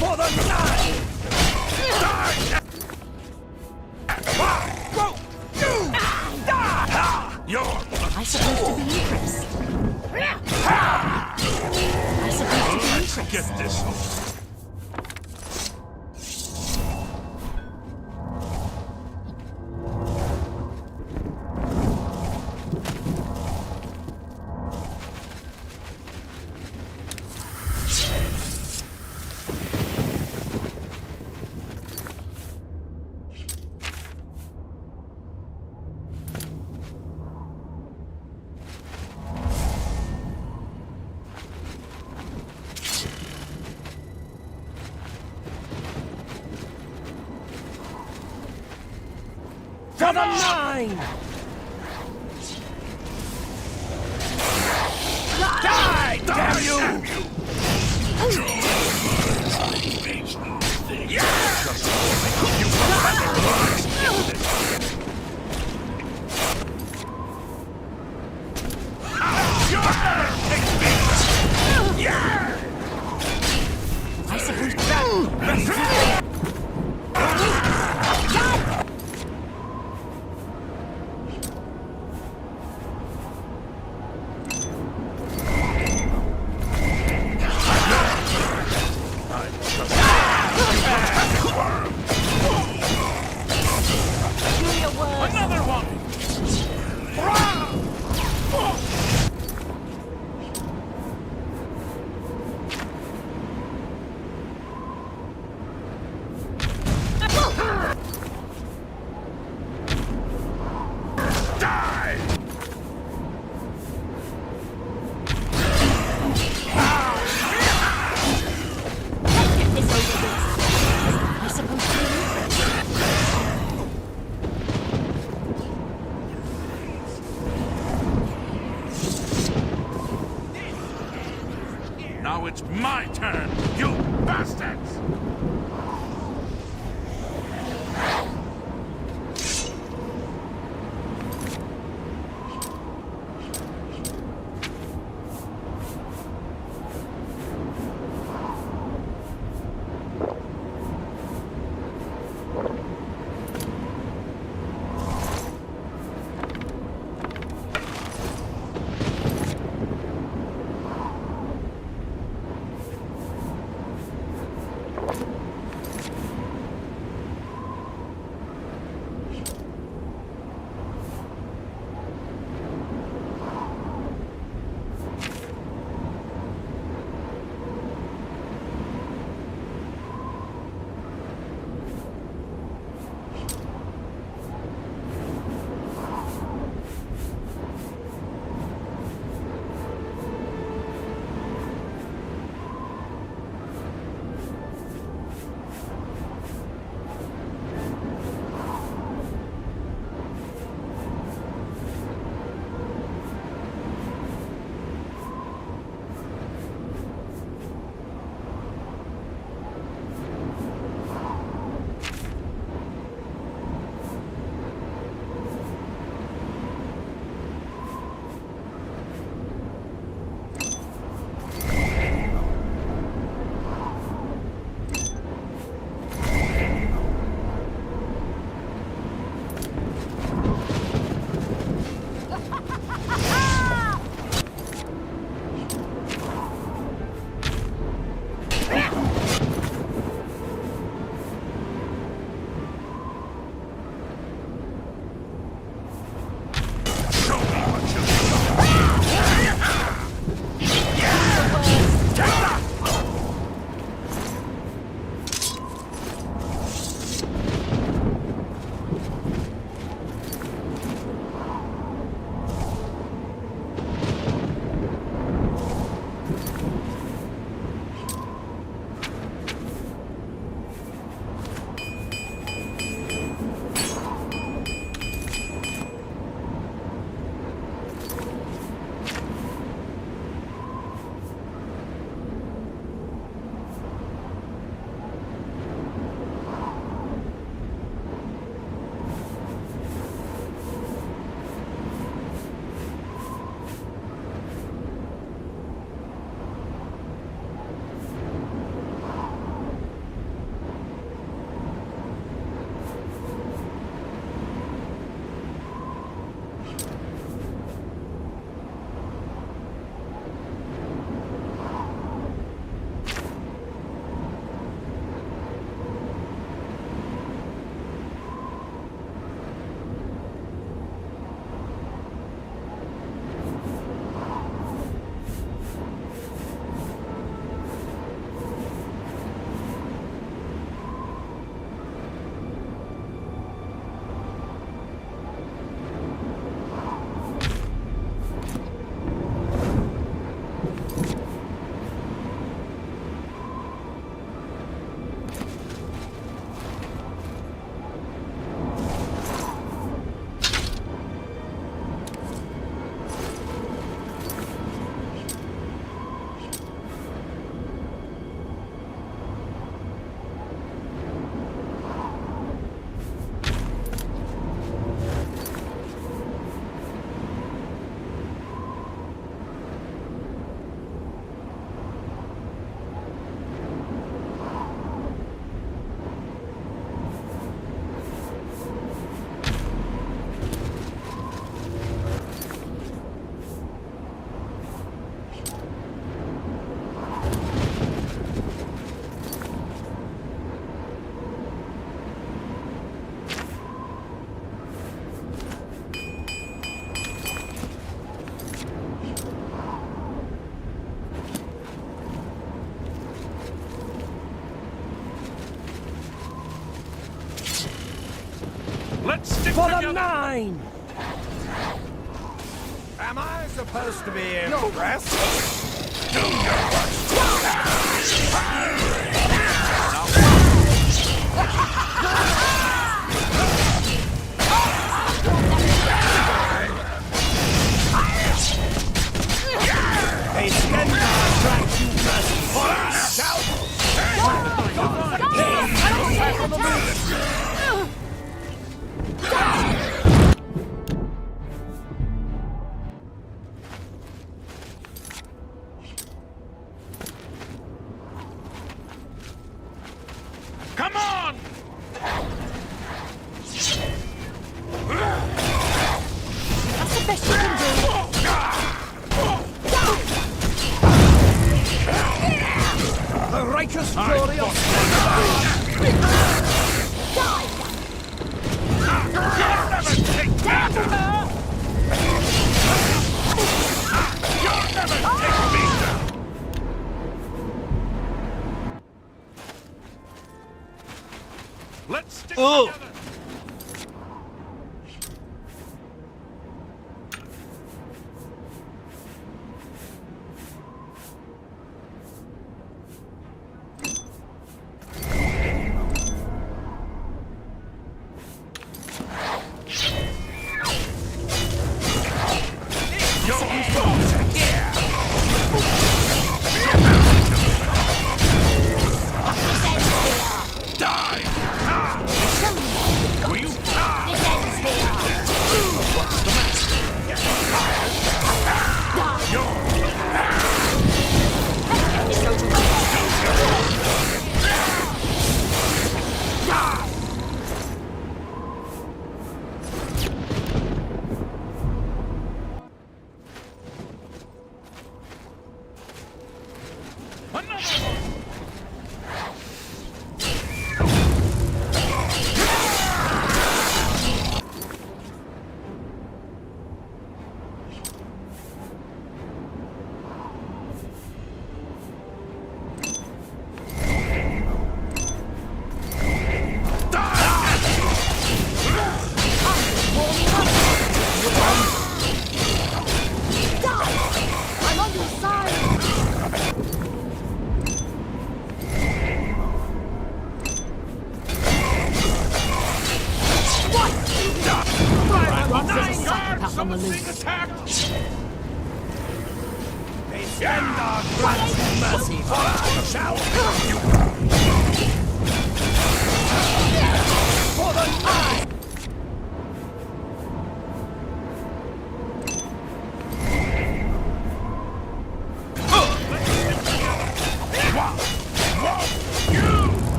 For the nine! I supposed to be impressed. I supposed to be impressed. Get this over. For the nine! Die, damn you! I supposed to Another one! Die! I supposed to be Now it's my turn, you bastards! For the 9! Am I supposed to be impressed? A Skandar strikes you mercy for a shout! Come on! That's the best you can do. The righteous glory of Let's stick Oh. together.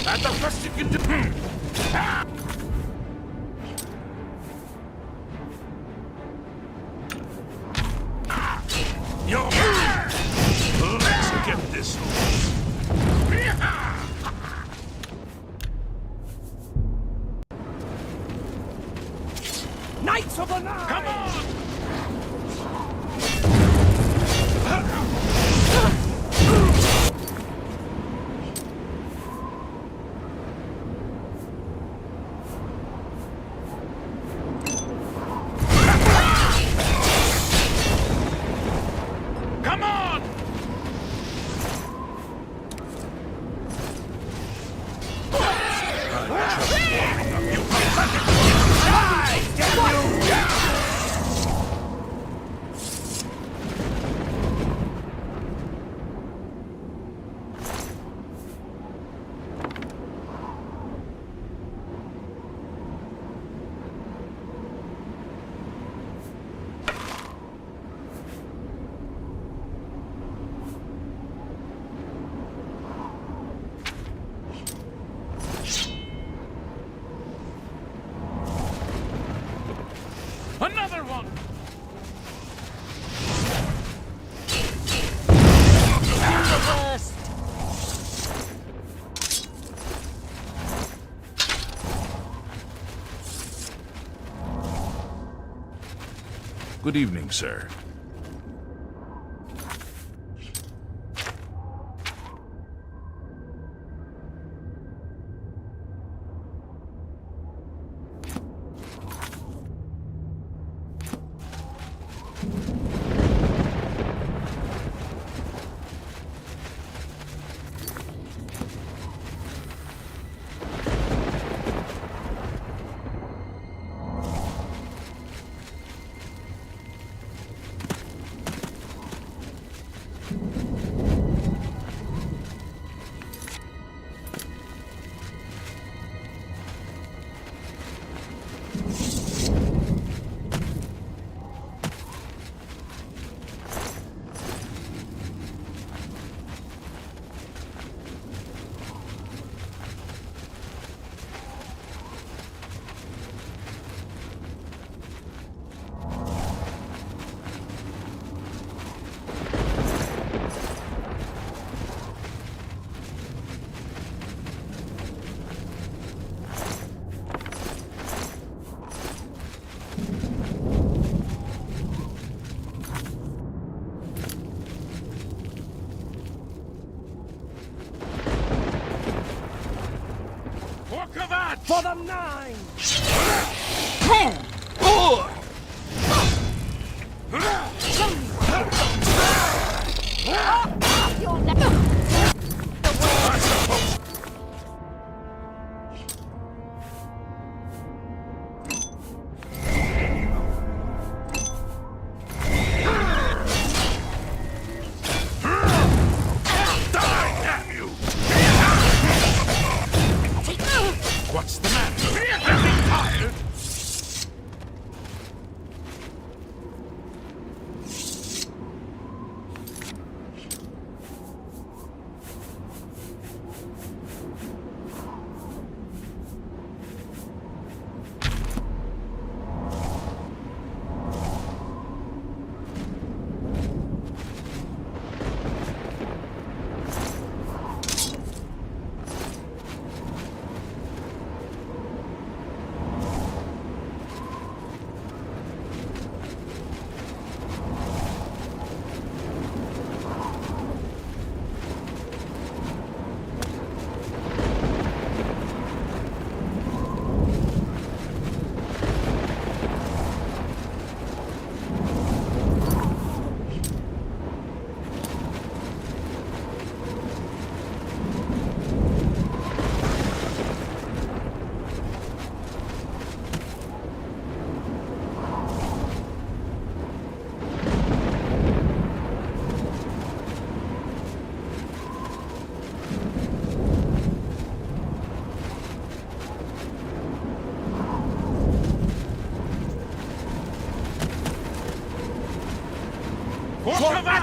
That's the best you can do. Yo! Let's get this over. Knights of the Nine! Come on! Come on! Another one! Good evening, sir. For the Nine! You'll never... What's the matter? Getting tired?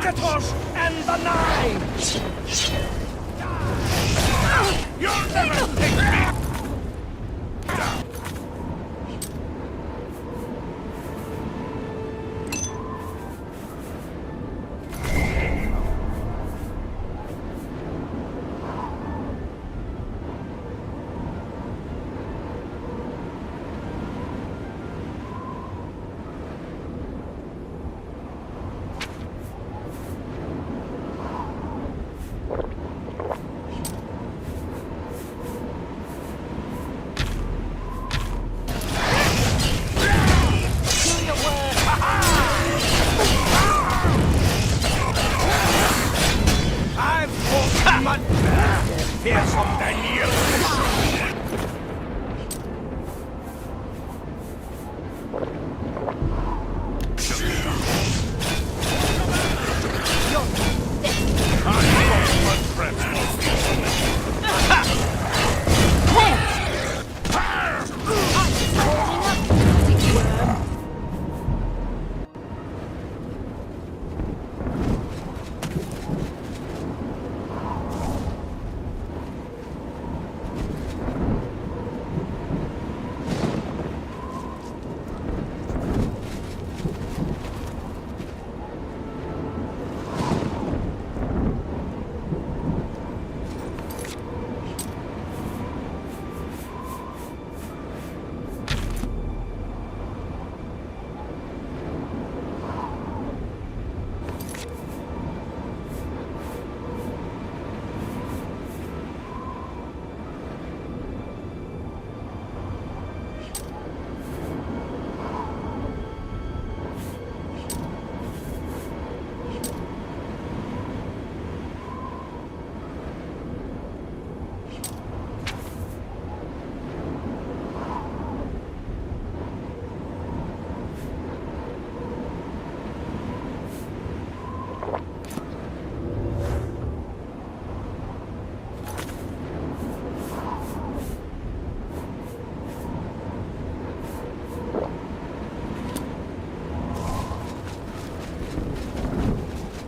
Akatosh and the Nine! You'll never take me down!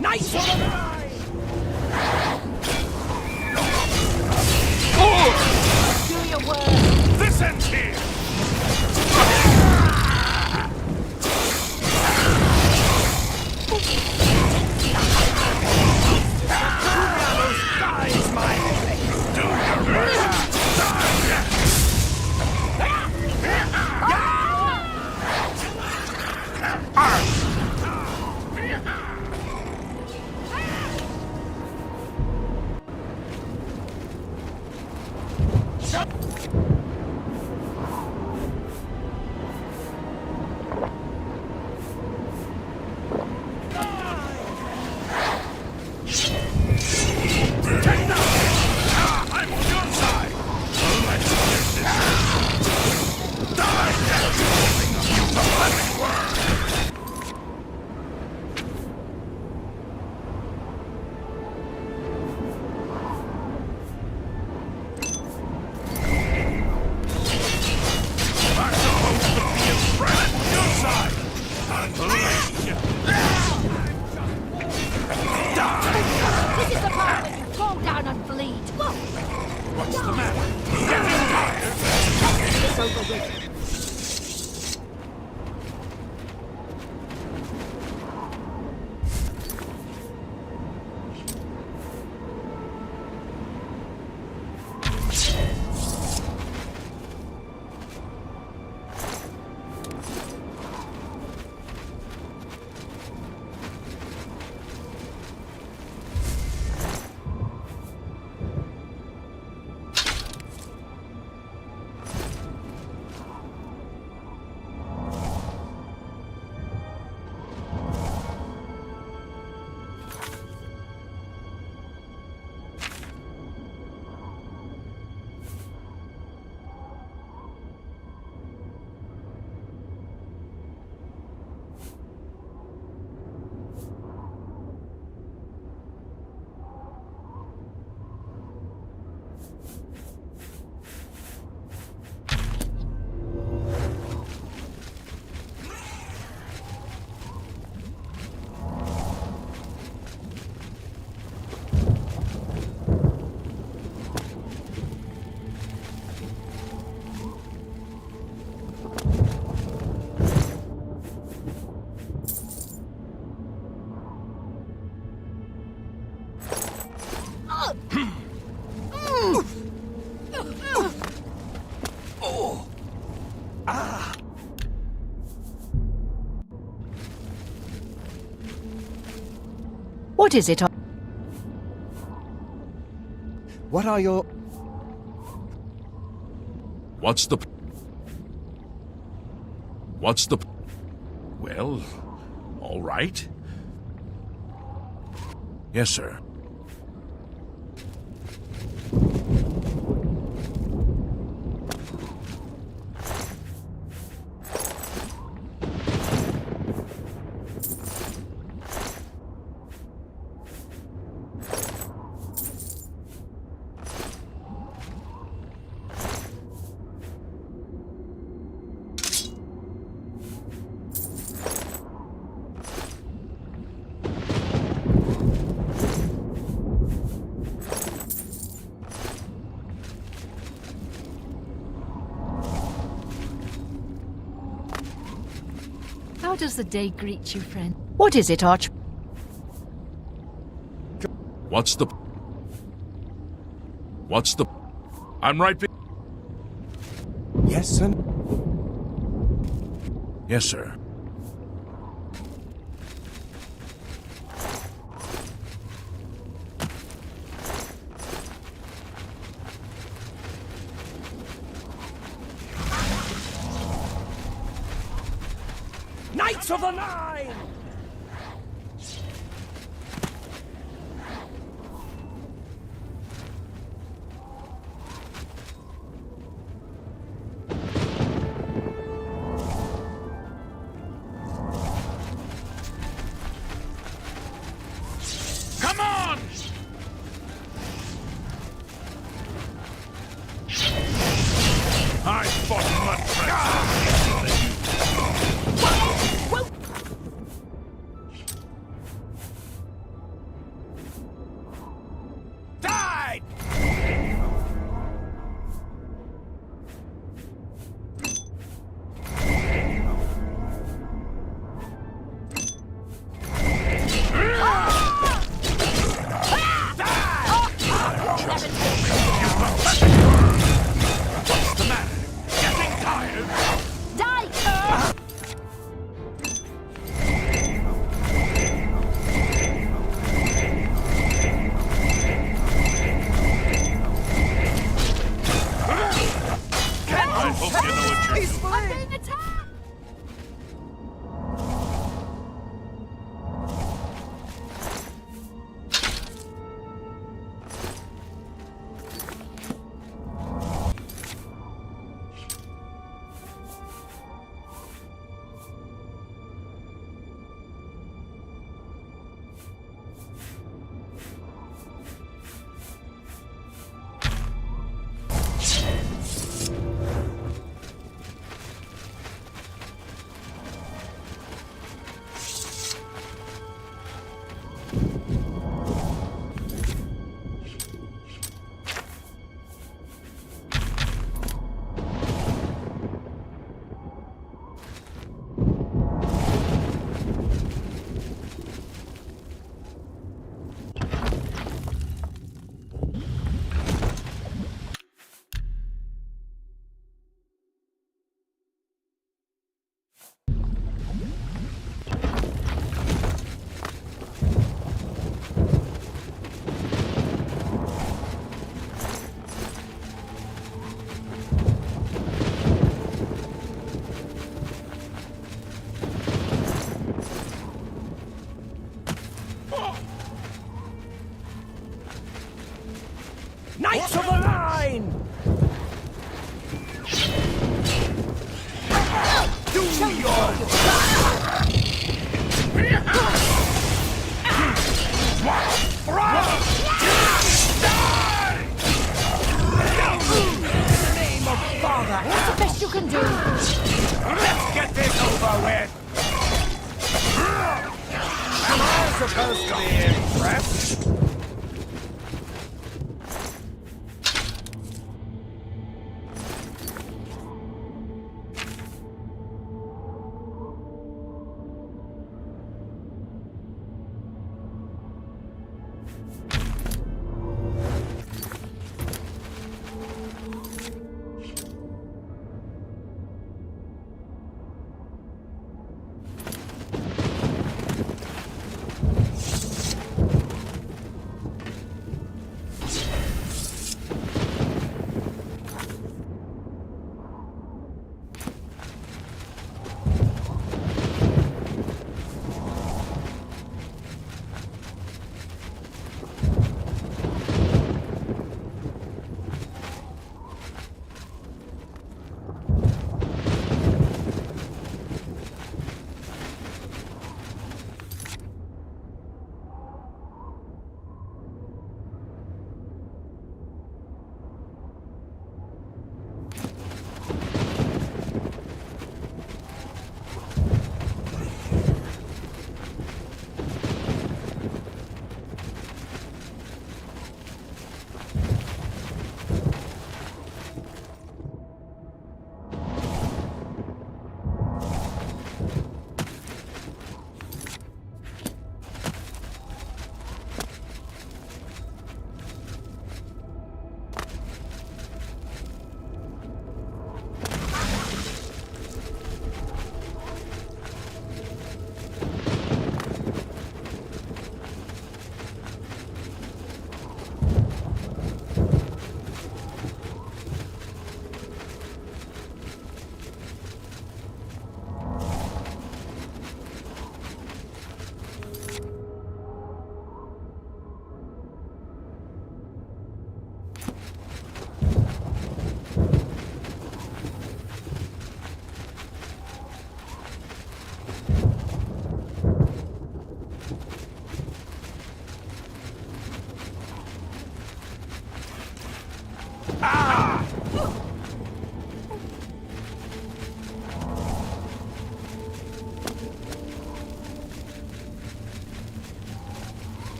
Nice one! Do your work! This ends here! This is the part where you fall down and bleed. What's the matter? Get this over with. What is it? What are your... What's the... Well, all right. Yes, sir. How does the day greet you, friend? What is it, Arch? What's the... I'm right... Yes, sir. Yes, sir. Knights of the Nine! Come on! I fought much better. Died! What's the matter? Getting tired? Die! I hope you know what you're doing. I'm being attacked! Knights of the Nine! Do In the name of Father! What's the best you can do? Let's get this over with! Am I supposed to be impressed?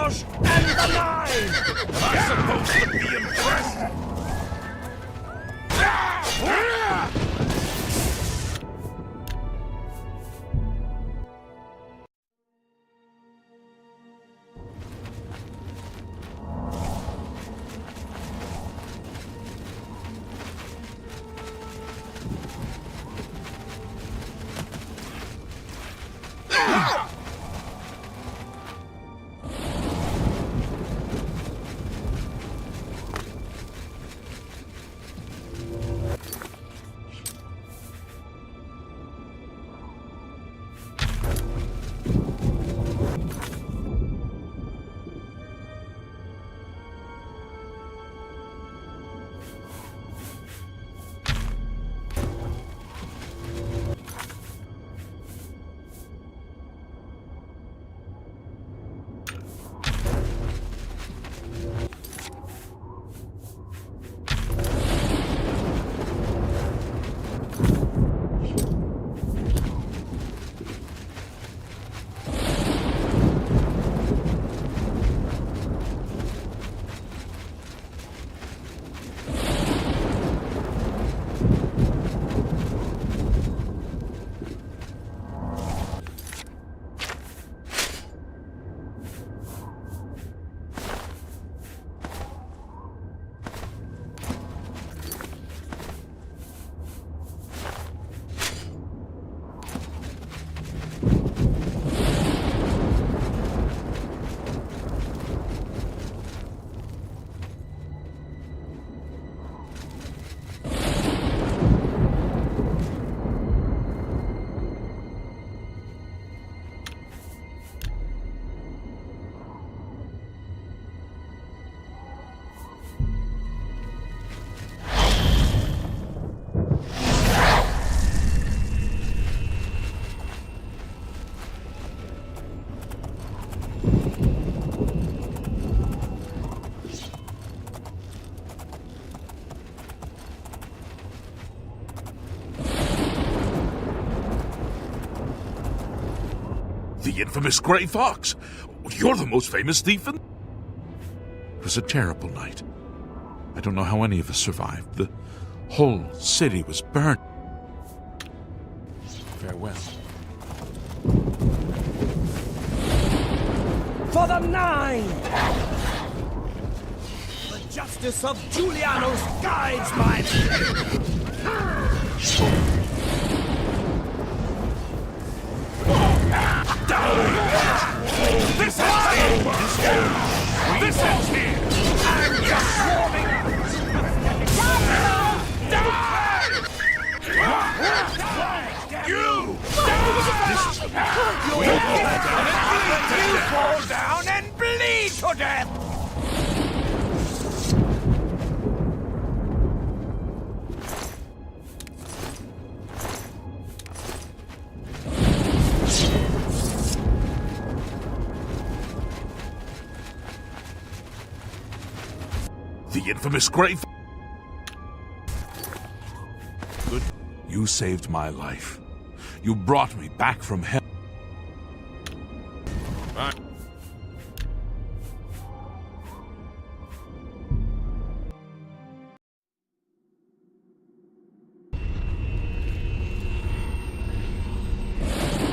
Agatosh and the Nine! Am I supposed to be impressed? The infamous Grey Fox. You're the most famous thief in... It was a terrible night. I don't know how any of us survived. The whole city was burned. Farewell. For the Nine! The justice of Julianus guides my... This ends here! This ends here! I'm just warming up! You! You fall down and bleed to death! The infamous Grey... Good. You saved my life. You brought me back from hell.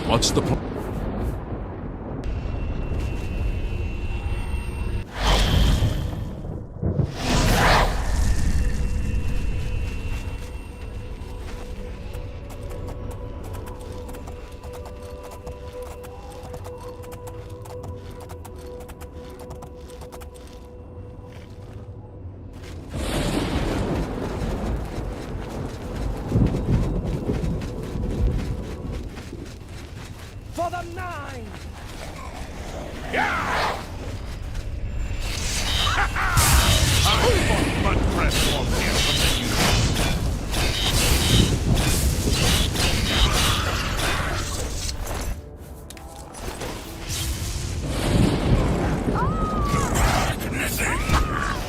What's the plan? For the Nine!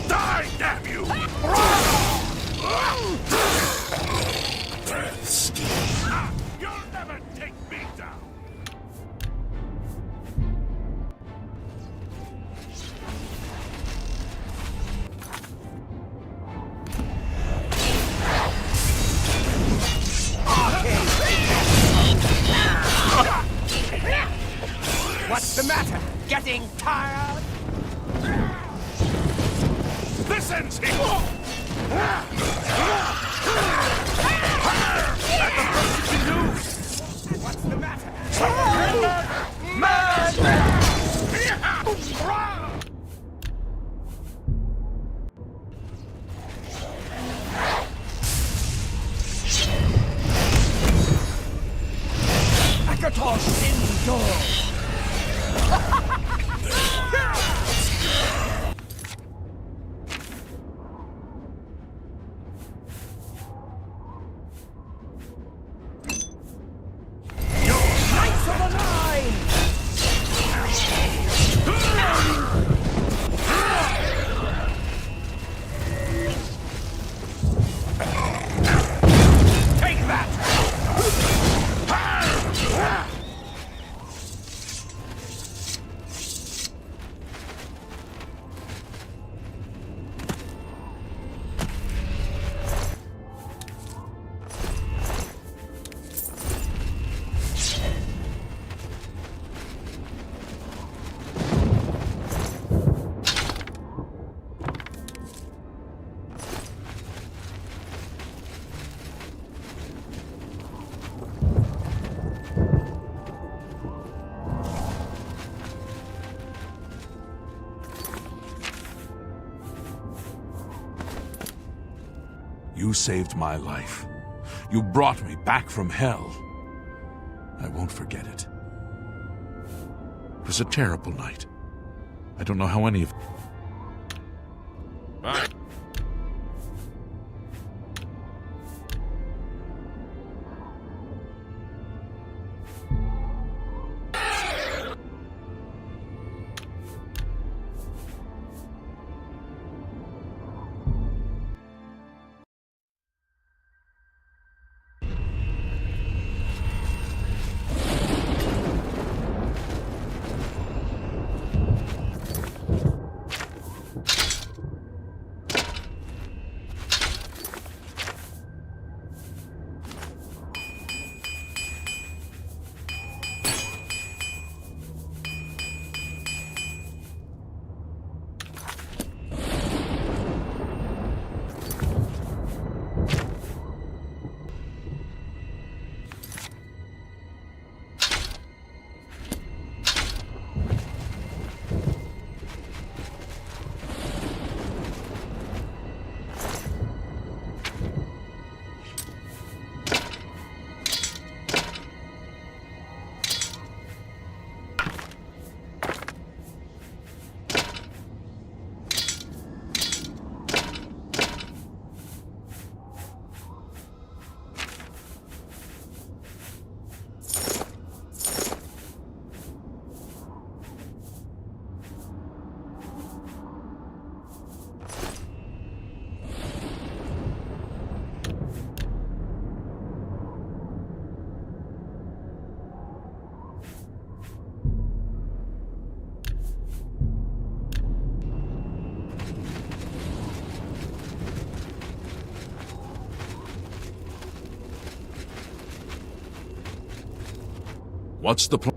Die, damn you! You'll never take me down! getting tired? This ends here! That's the best you can do! What's the matter? Akatos indoor! Knights of the Line! Take that! You saved my life. You brought me back from hell. I won't forget it. It was a terrible night. I don't know how any of... Bye. What's the plan?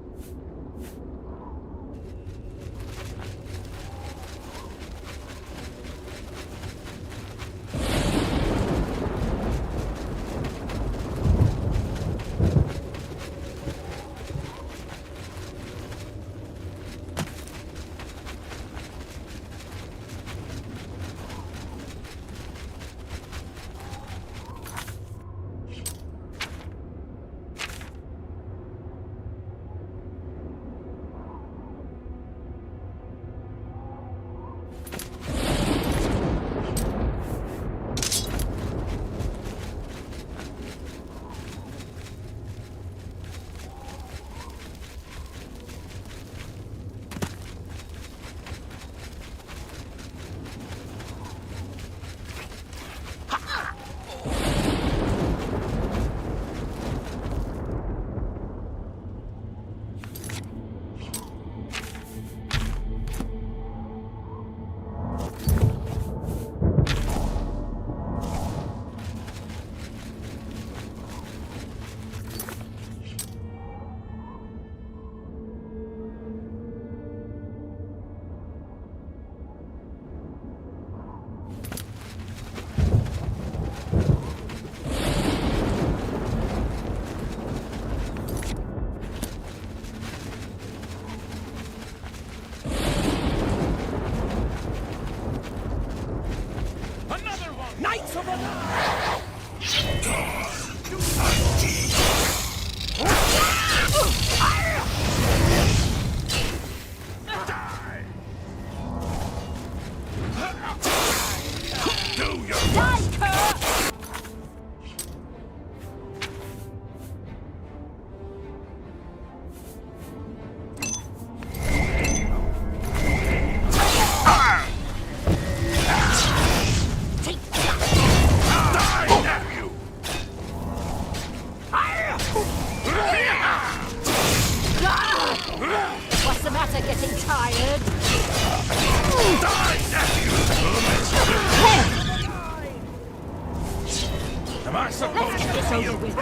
Am I supposed Let's get this to over with.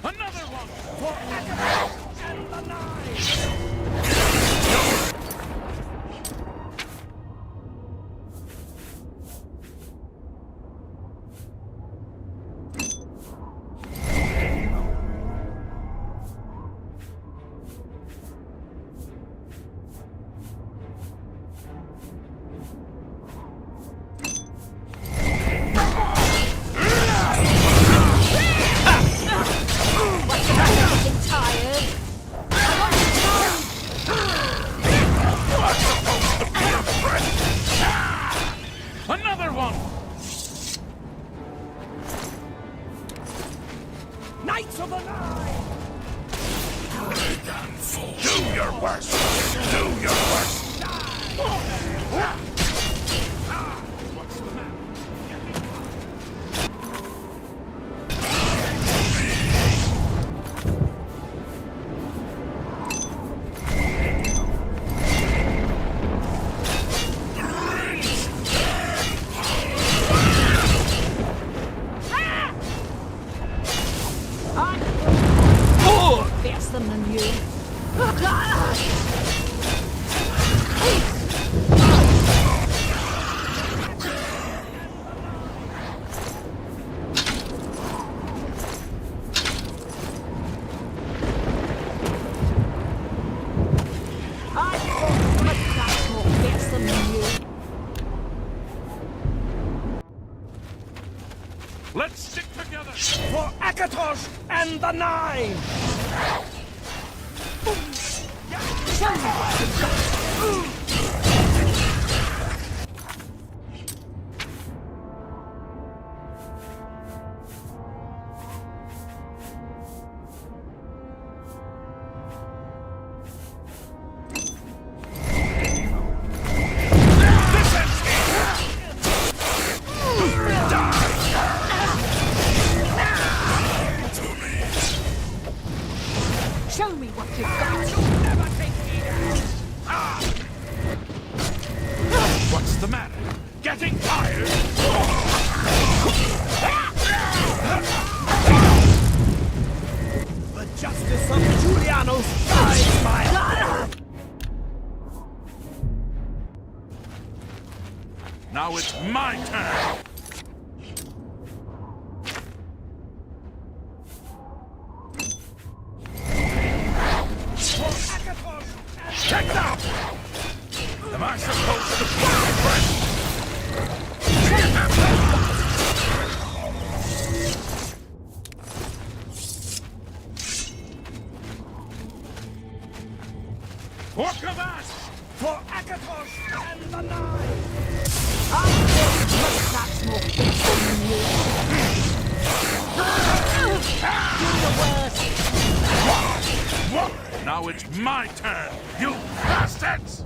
Another one for Agatha and the Nine! Another one! Knights of the Nine! Do your worst! Do your worst! What's the matter? Fierce them than you. Let's stick together for Akatosh and the Nine! Show me what you've got. You'll never take me down. What's the matter? Getting tired? The justice of Giuliano shines my heart! Now it's my turn! Check it out! Am I supposed to fly? For Kavash! For Akatosh and the Nine! That's more fierce than you. Do the worst. What? Now it's my turn, you bastards!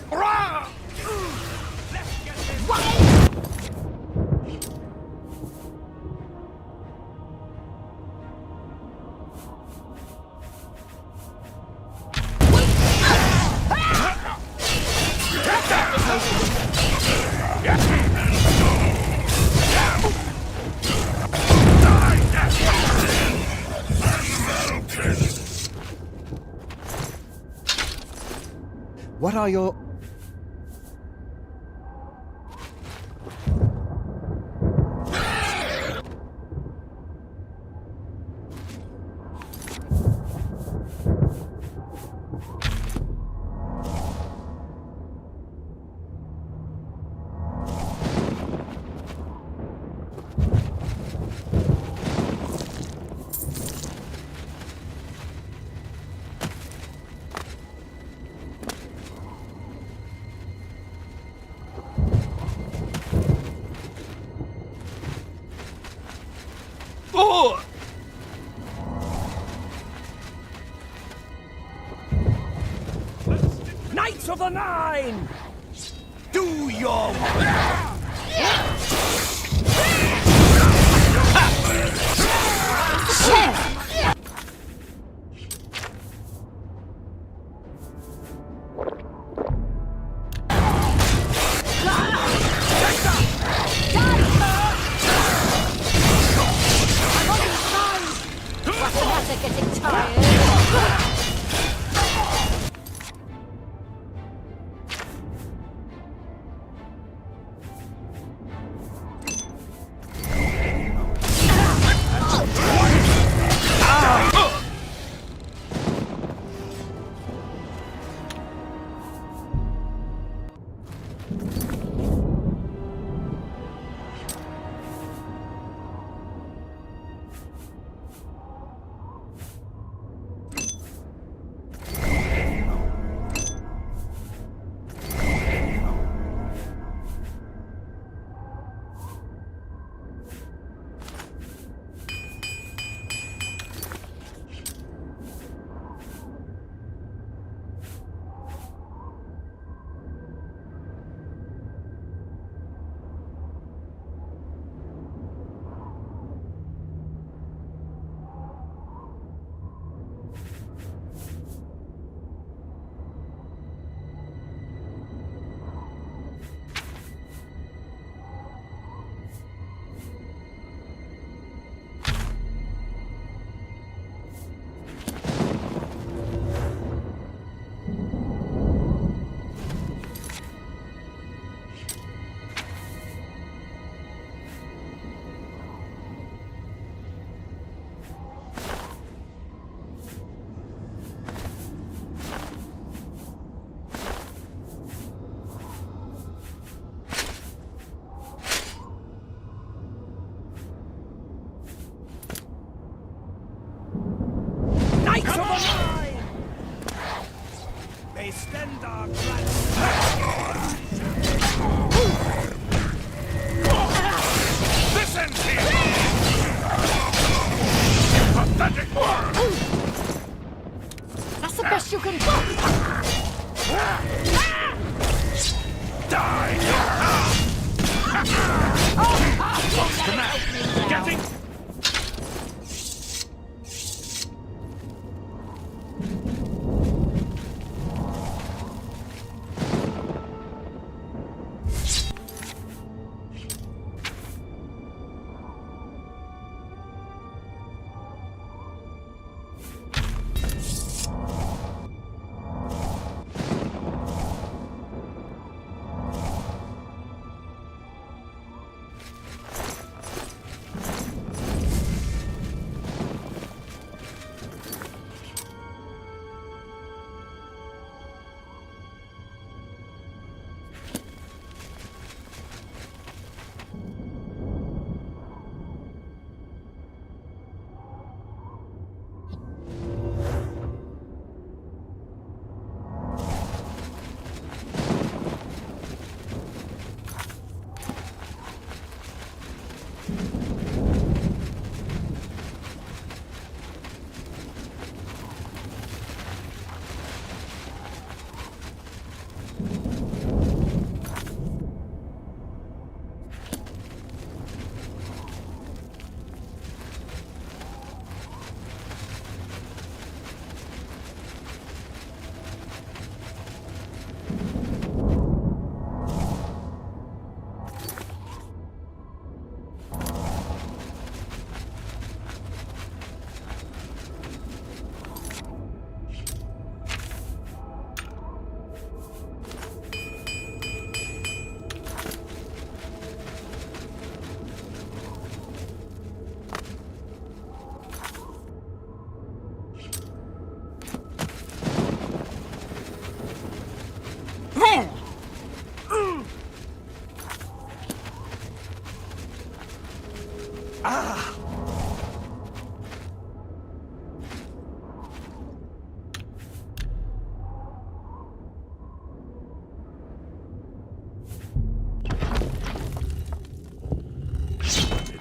Rah! Let's get this. What are your... Oh! Knights of the Nine! Do your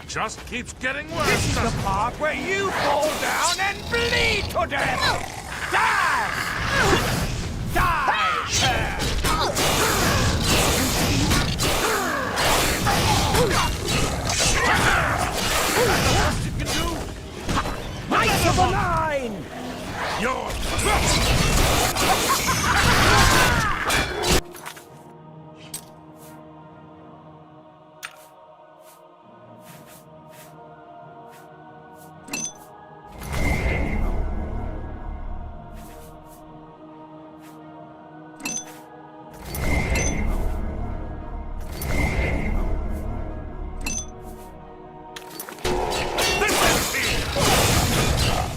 Just keeps getting worse. This is the part where you fall down and bleed to death! Die! Die! That's the worst you can do. Knights of the Line! You're...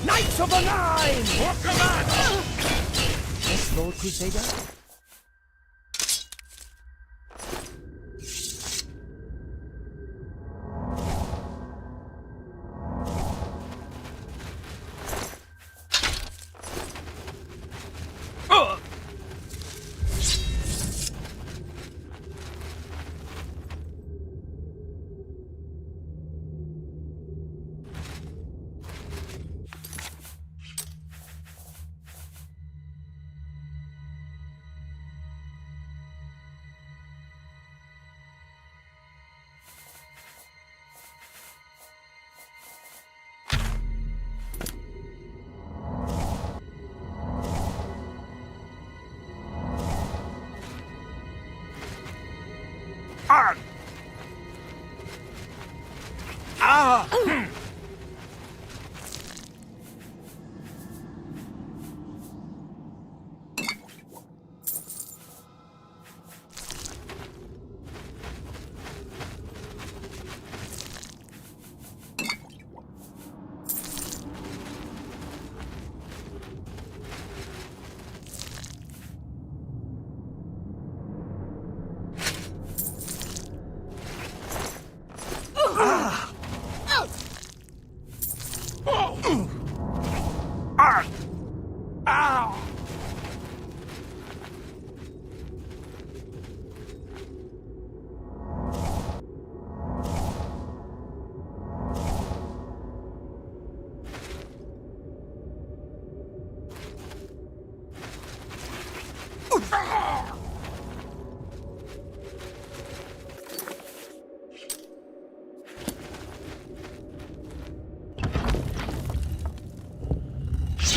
Knights of the Line! For command! Yes, Lord Crusader?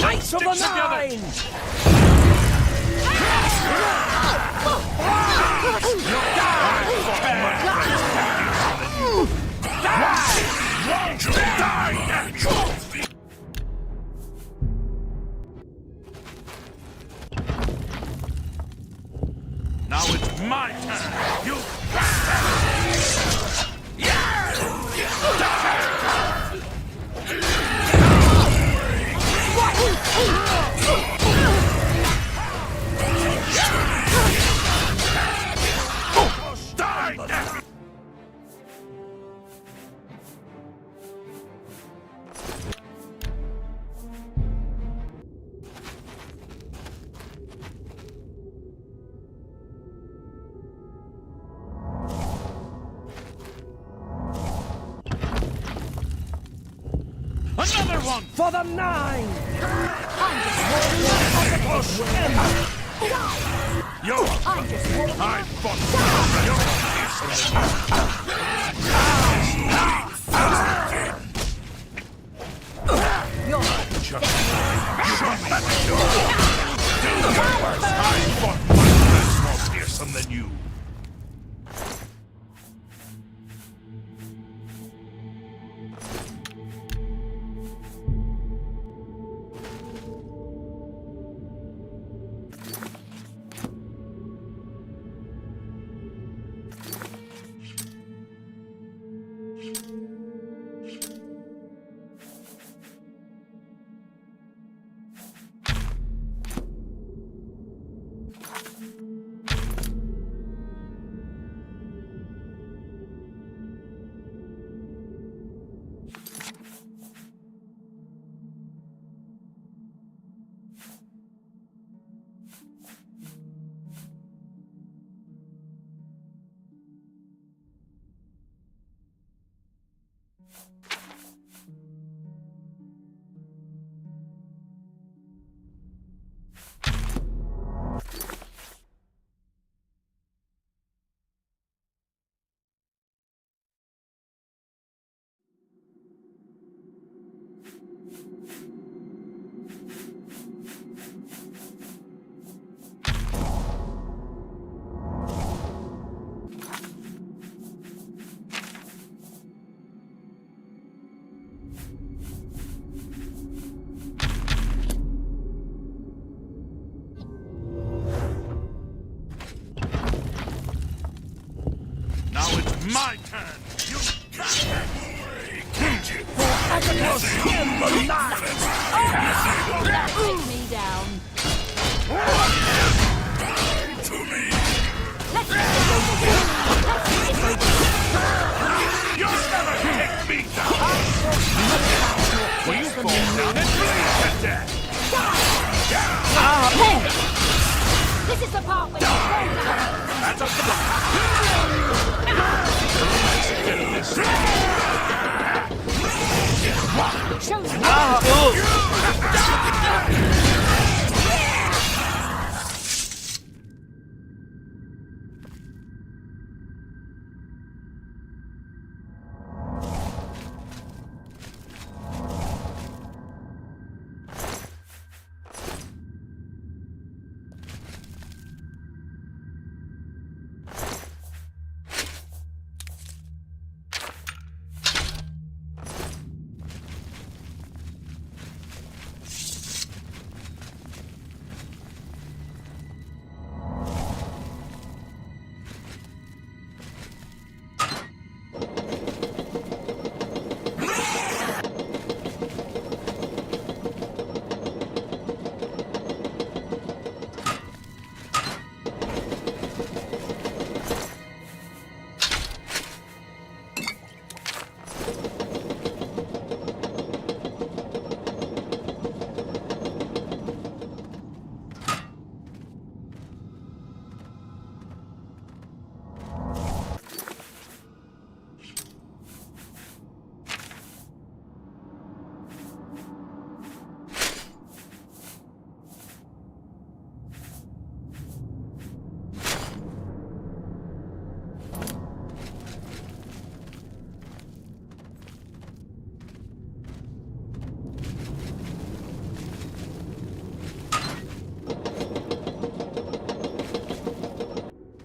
Knights of the Line! Now it's my turn! You... Another one! For the 9! You're... I fought more fearsome than you. My turn. You got that way, can't you? Take me down. To me. Let's get this over with. You'll never take me down. Will you fall down and bleed to death? Hey! This is the part where you fall down. That's a block. Let's get this. Show me.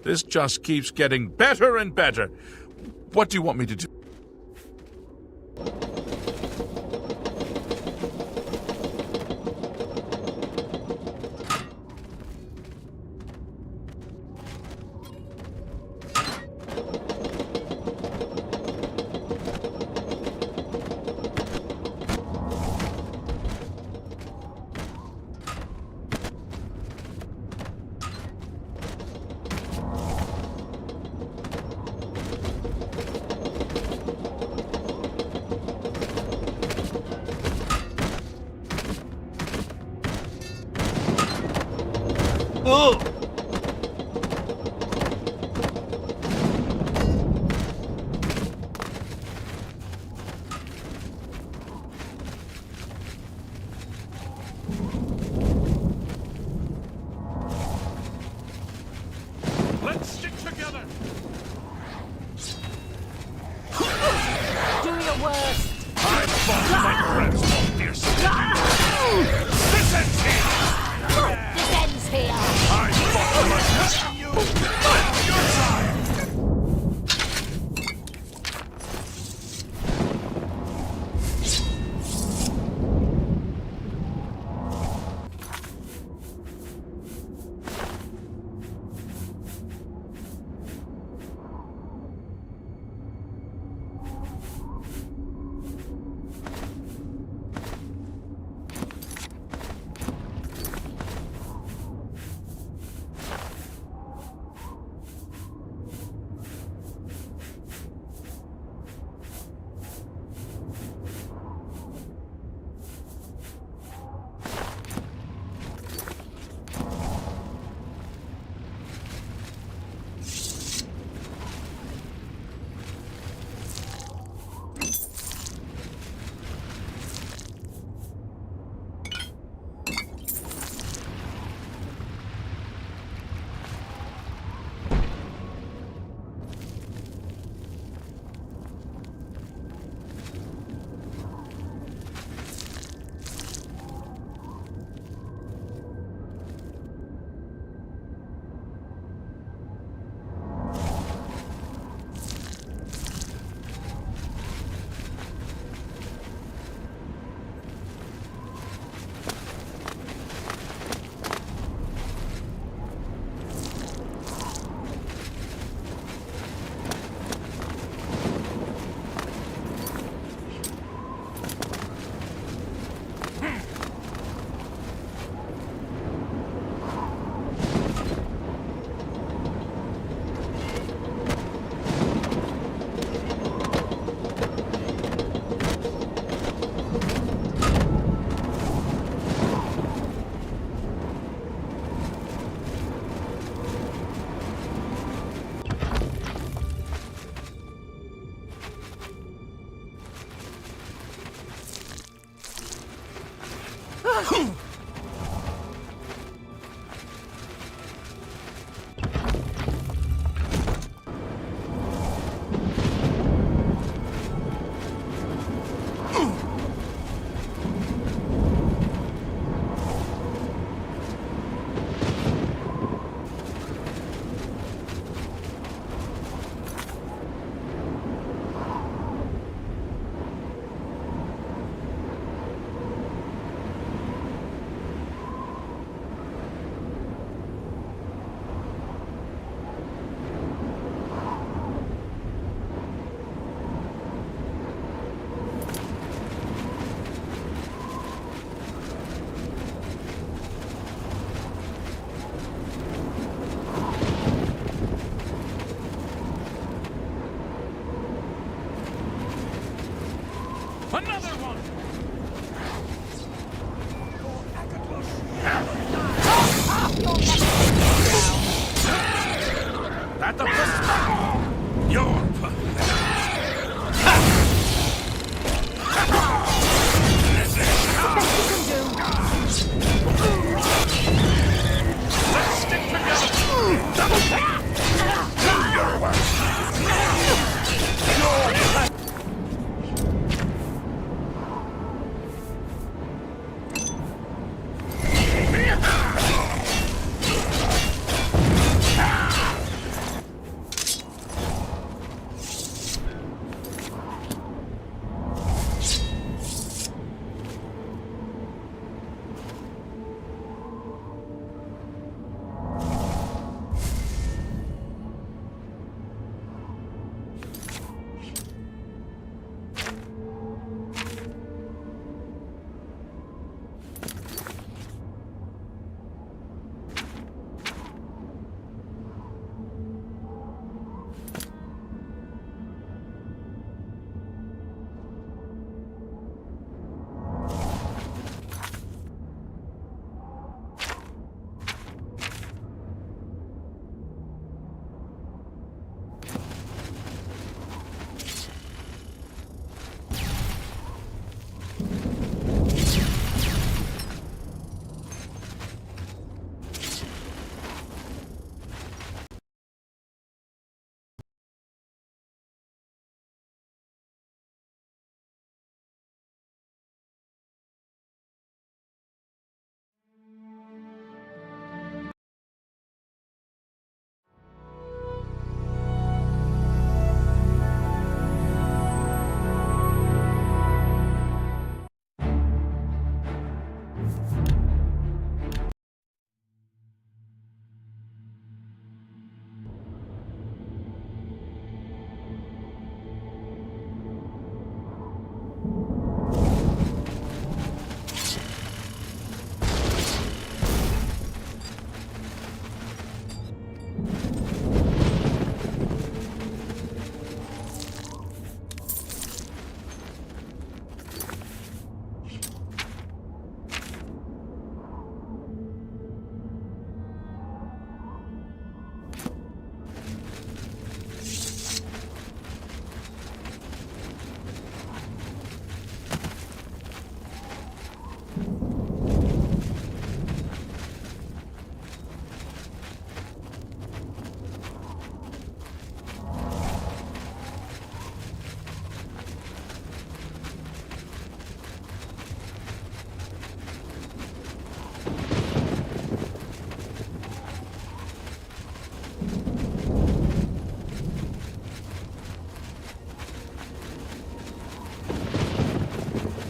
This just keeps getting better and better. What do you want me to do? Oh! Let's stick together. Do your worst. I've fought my friends more fiercely. This ends here. This ends here. I Another one! At the perspective! You're Let's stick together! Do your work!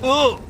Oh!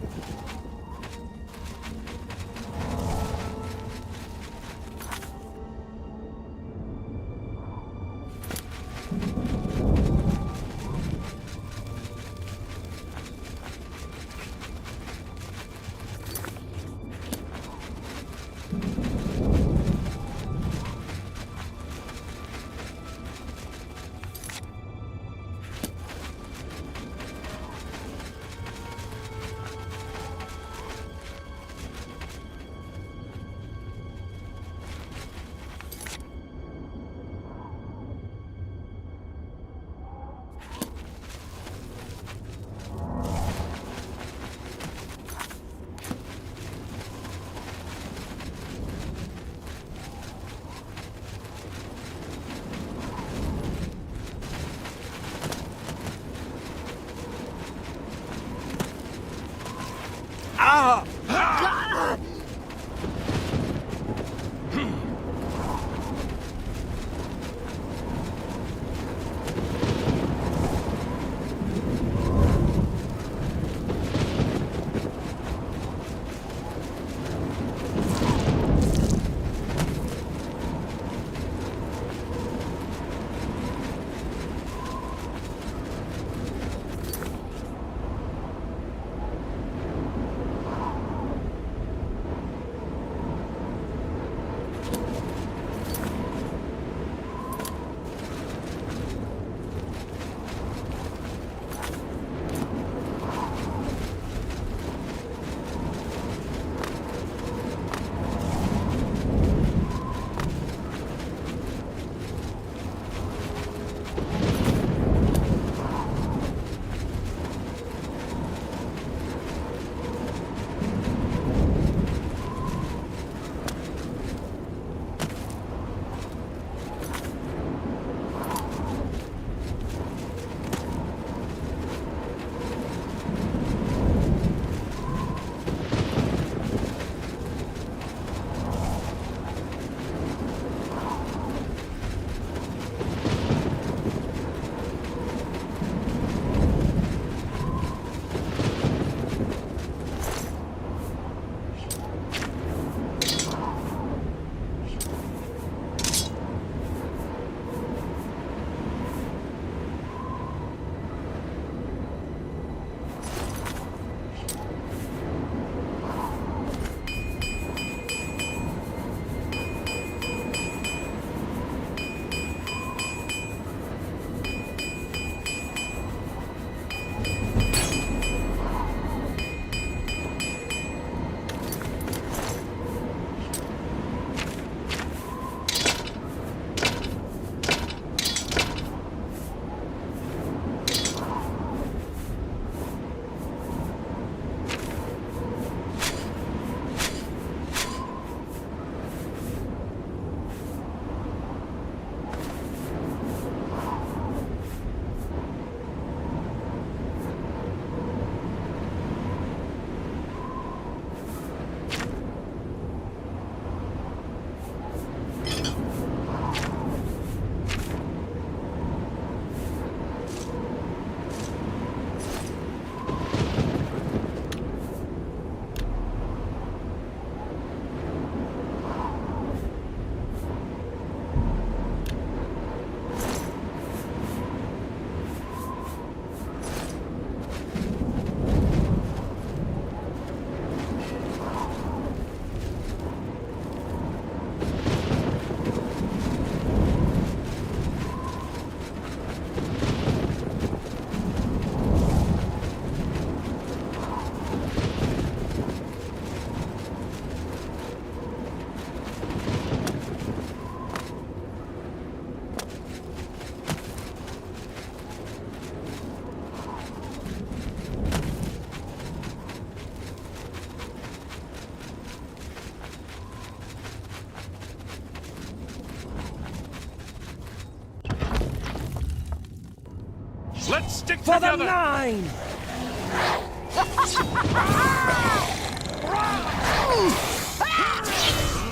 Let's stick For together. the 9!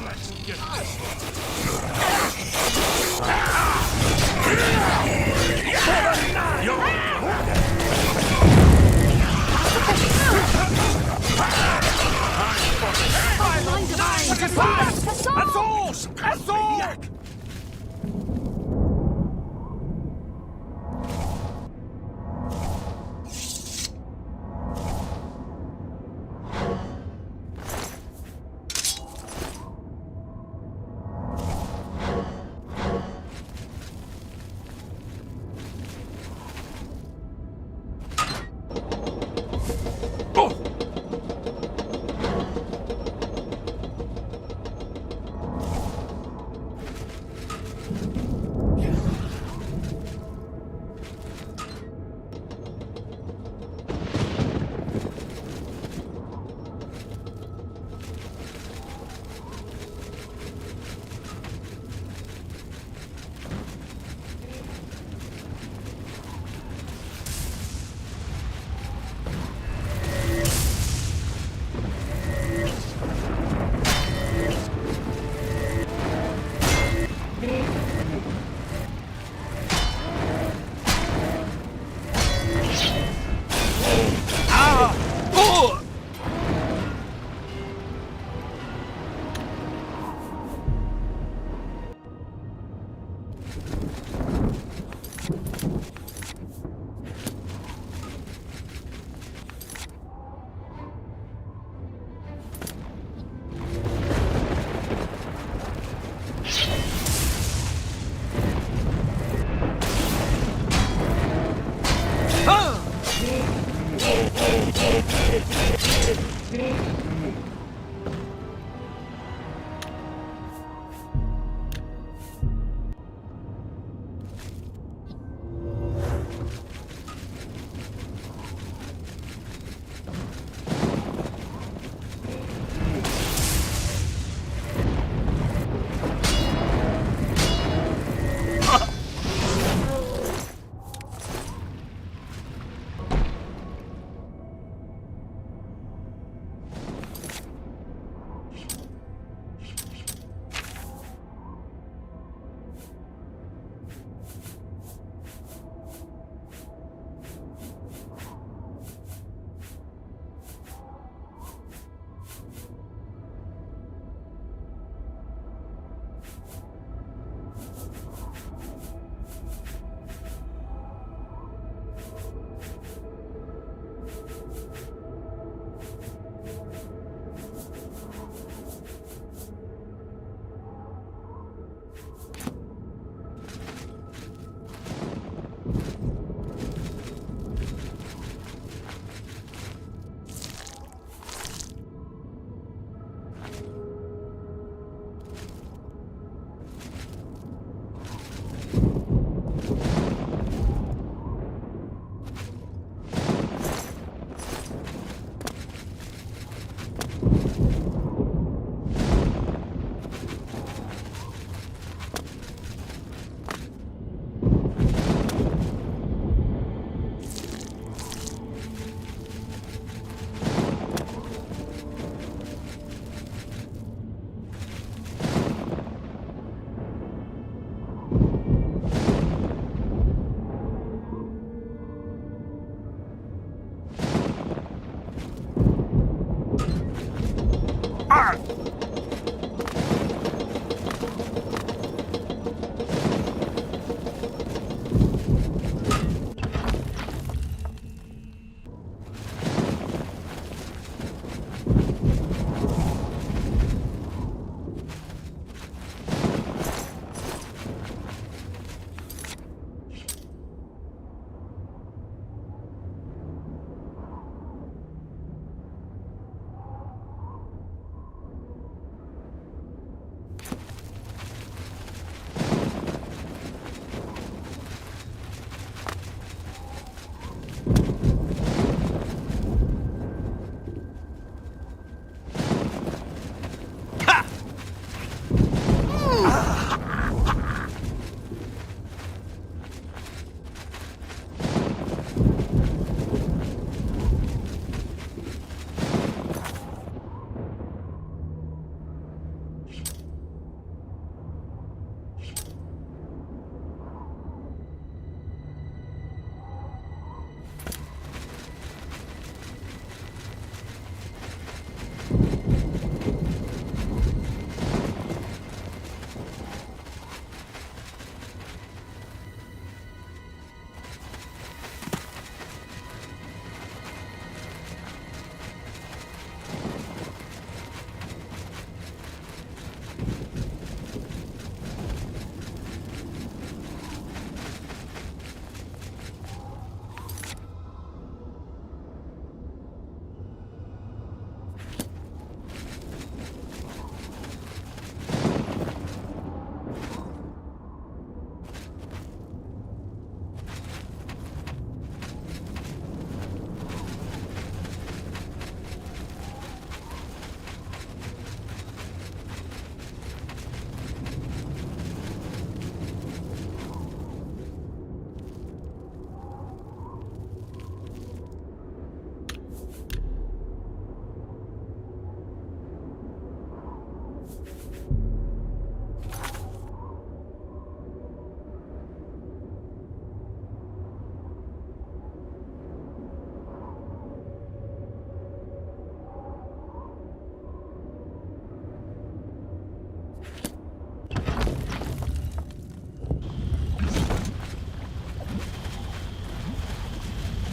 Let's get this. That's all!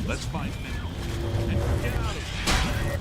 Let's find Minnow and get out of here.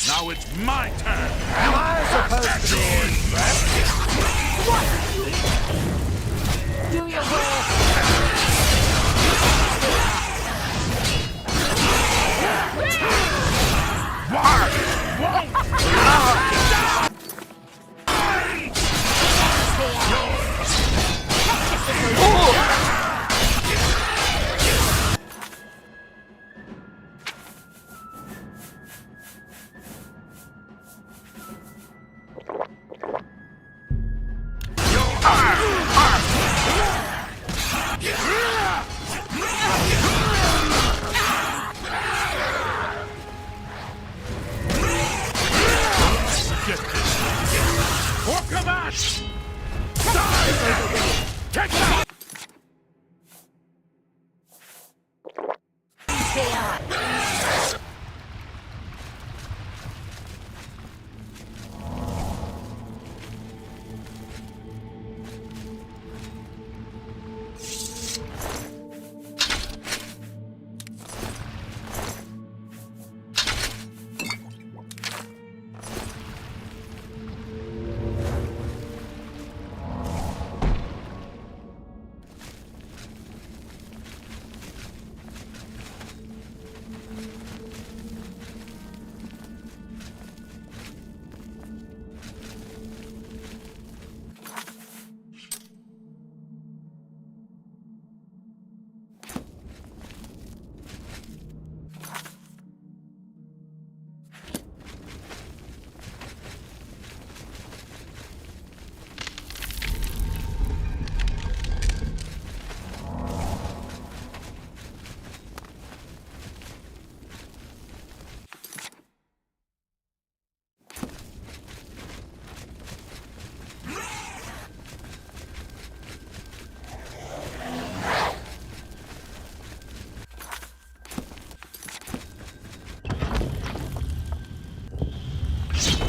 Now it's my turn. Am I supposed to be what? Do your work.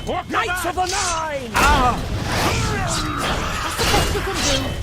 Knights of the Nine! That's the best you can do.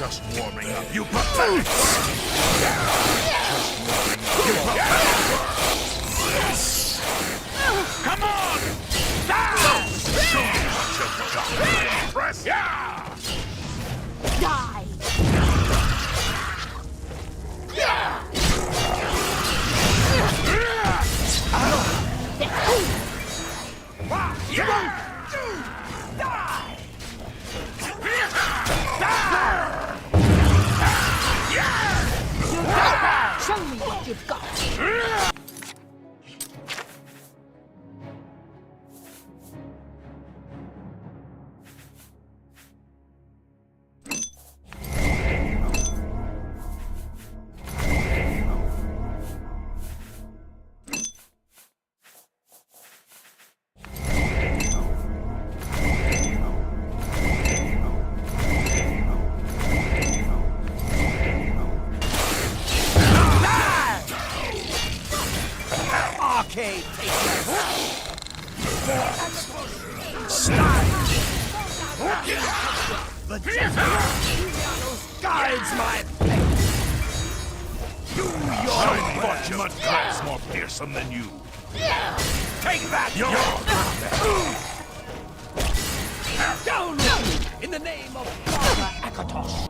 Just warming up, you pathetic! Just warming up, you pathetic! Come on! Show me what you've got! Press! Yeah! Die! Show me what you've got! Arcade Style! The guides my fate! I thought your crab's more fearsome than you. Take that! Down with you in the name of Father Akatos!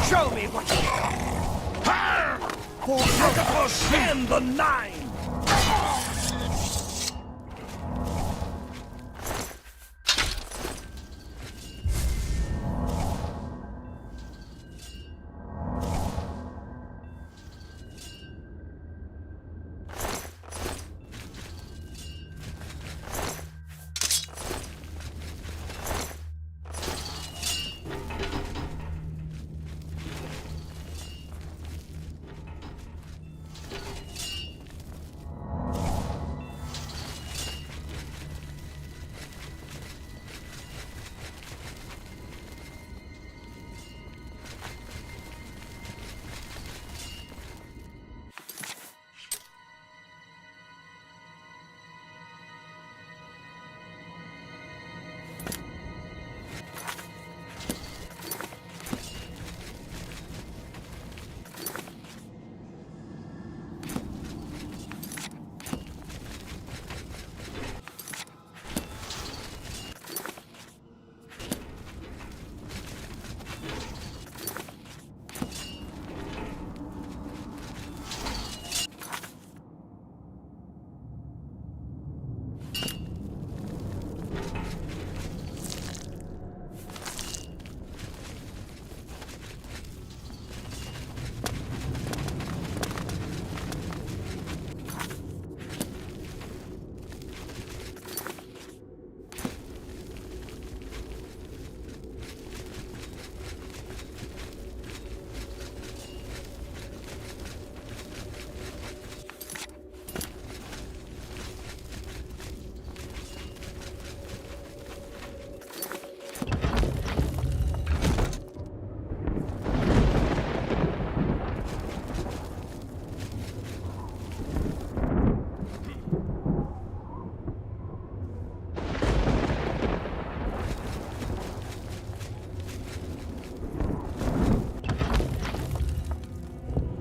Show me what you got! For Akatos and the Nine!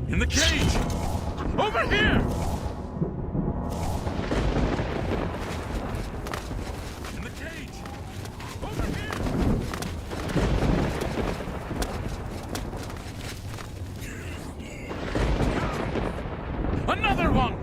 In the cage! Over here! In the cage! Over here! Another one!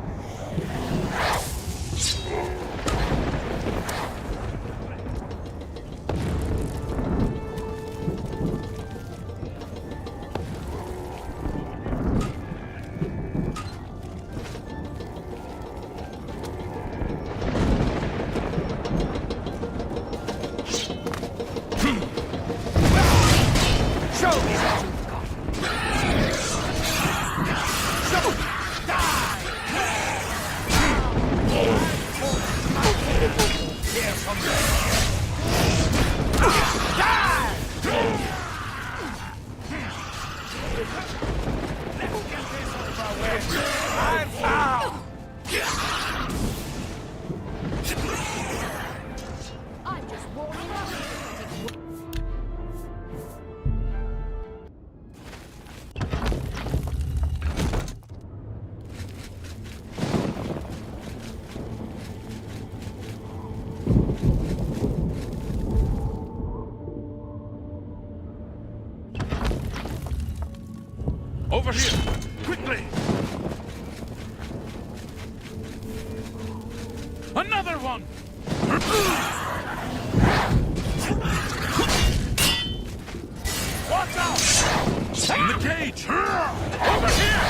Over here! Quickly! Another one! Watch out! In the cage! Over here!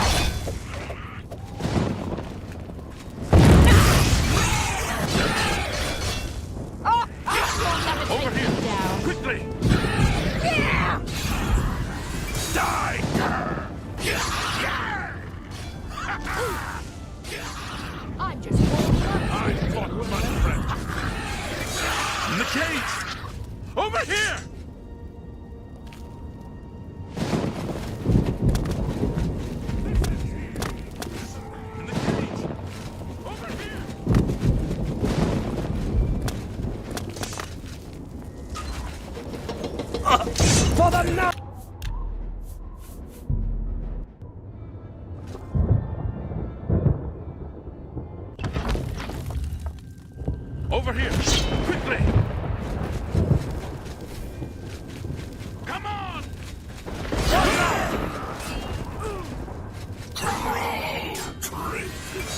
Over here! Quickly! Die! I'm just warming up. I fought with my friend. In the cage! Over here! In the cage! Over here! For the night! Over here! Quickly! Come on!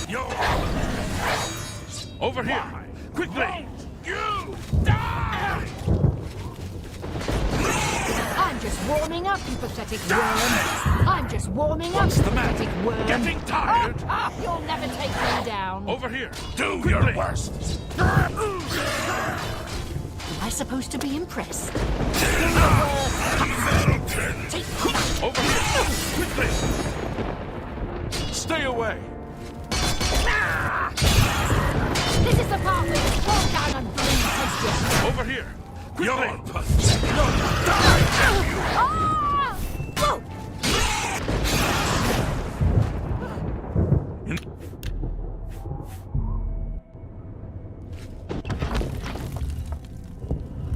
Yo! Over here! Quickly! You die! I'm just warming up, you pathetic worm. I'm just warming up, you pathetic worm. Getting tired? You'll never take me down. Over here! Do your worst! Am I supposed to be impressed? Over here! Quickly! Stay away! This is the part where you fall down and bleed, Christian. Over here! Quickly!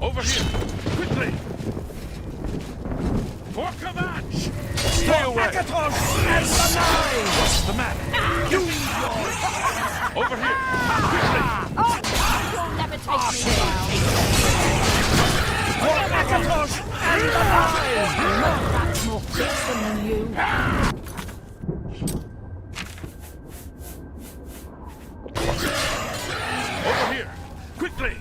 Over here! Quickly! For Kavach! Stay away! What's the matter? Over here! Quickly! You'll never take me down. That's more fearsome than you. Over here! Quickly!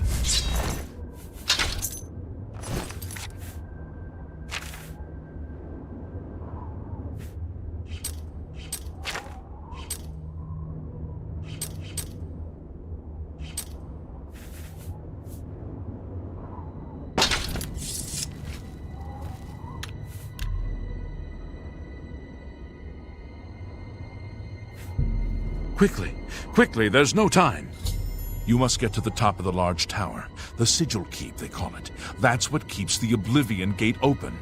Quickly! Quickly! There's no time! You must get to the top of the large tower. The Sigil Keep, they call it. That's what keeps the Oblivion Gate open.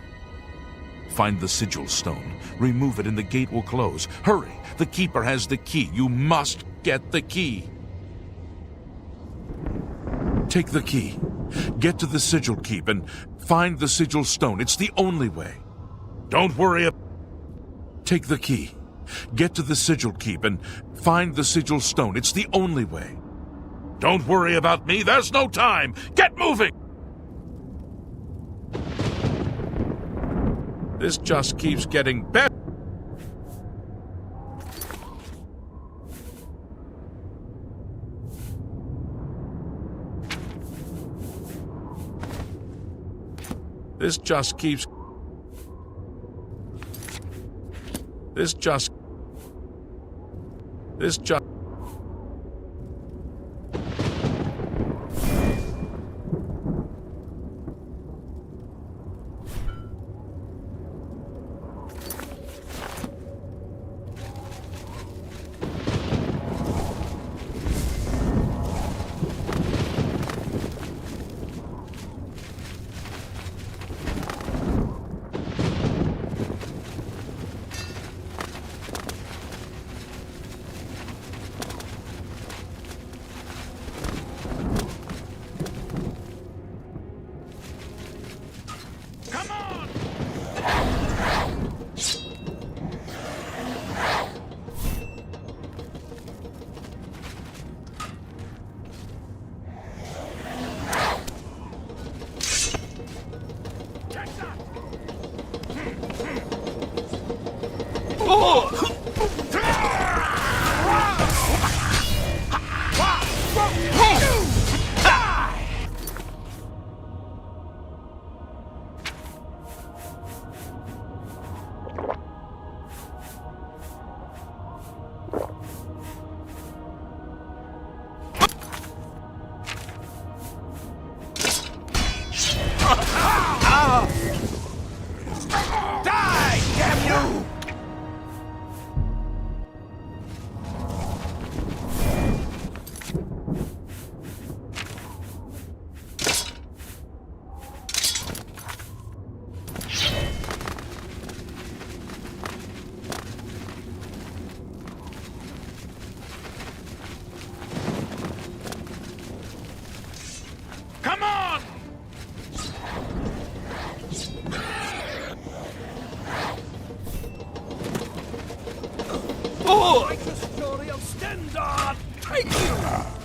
Find the Sigil Stone. Remove it and the gate will close. Hurry! The Keeper has the key. You must get the key. Take the key. Get to the Sigil Keep and find the Sigil Stone. It's the only way. Don't worry about... Take the key. Get to the Sigil Keep and find the Sigil Stone. It's the only way. Don't worry about me. There's no time. Get moving! This just keeps getting better. This just keeps... This just... Come on! Oh! Like the story of Stendard! Take you!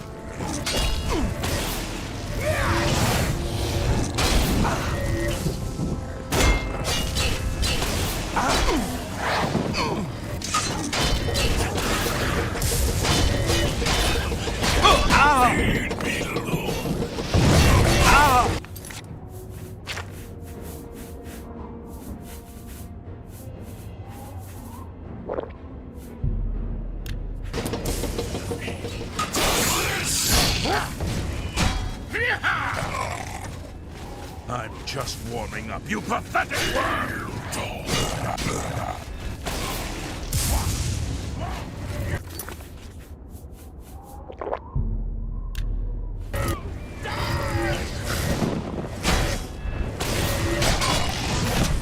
I'm just warming up, you pathetic worm!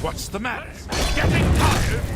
What's the matter? Getting tired?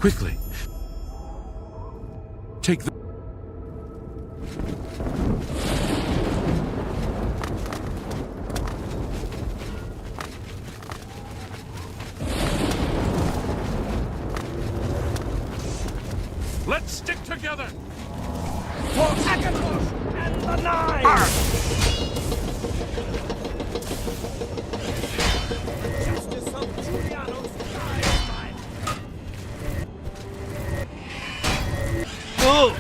Quickly. Take the... Let's stick together! For Agathos and the Nine! Justice of Juliano's mine. Oh!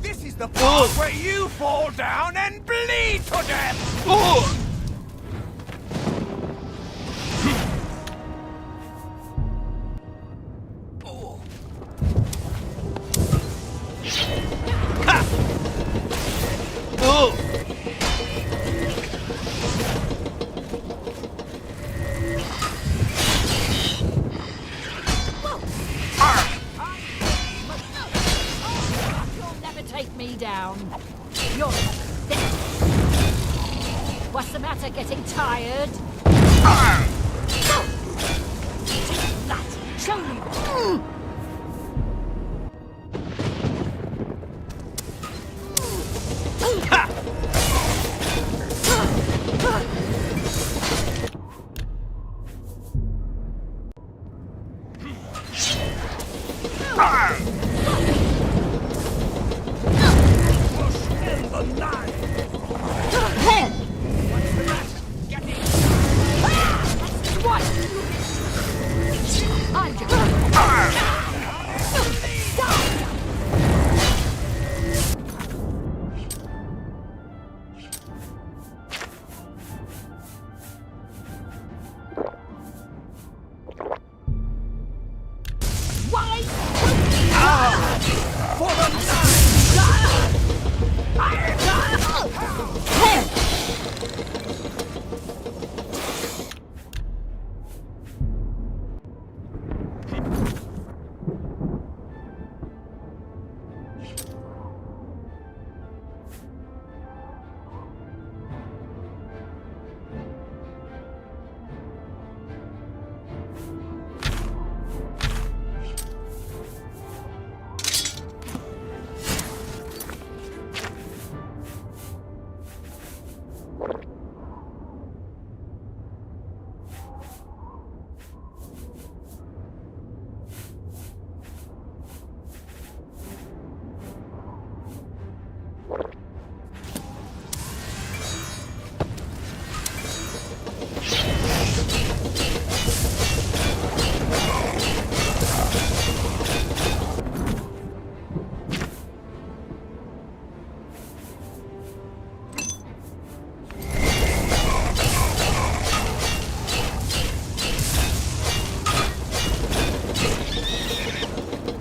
This is the part where you fall down and bleed to death! You'll never take me down. You're pathetic. What's the matter? Getting tired? Take that. Show me.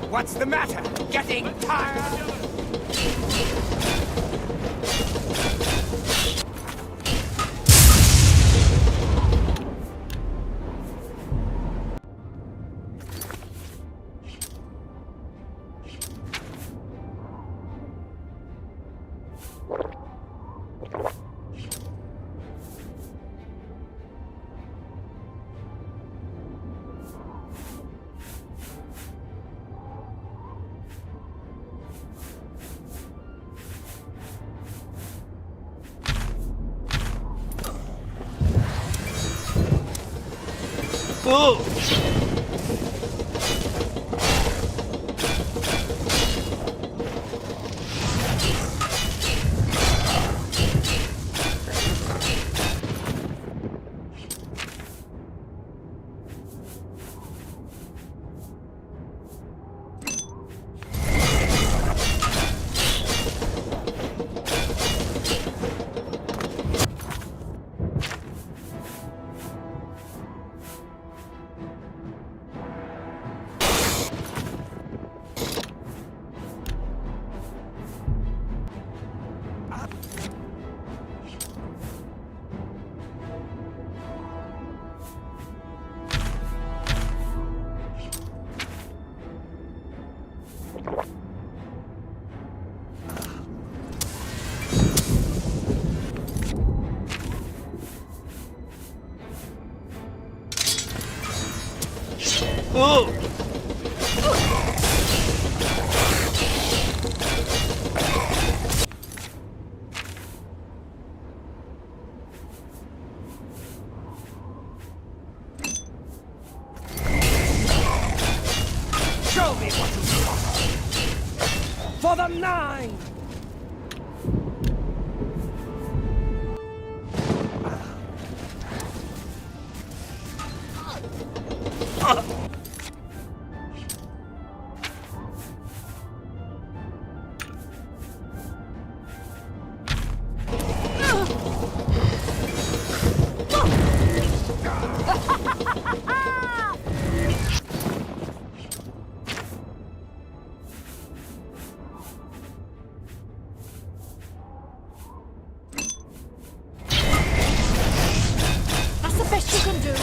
What's the matter? Getting tired? Oh! Oh! Show me what you got. For the 9! That's the best you can do.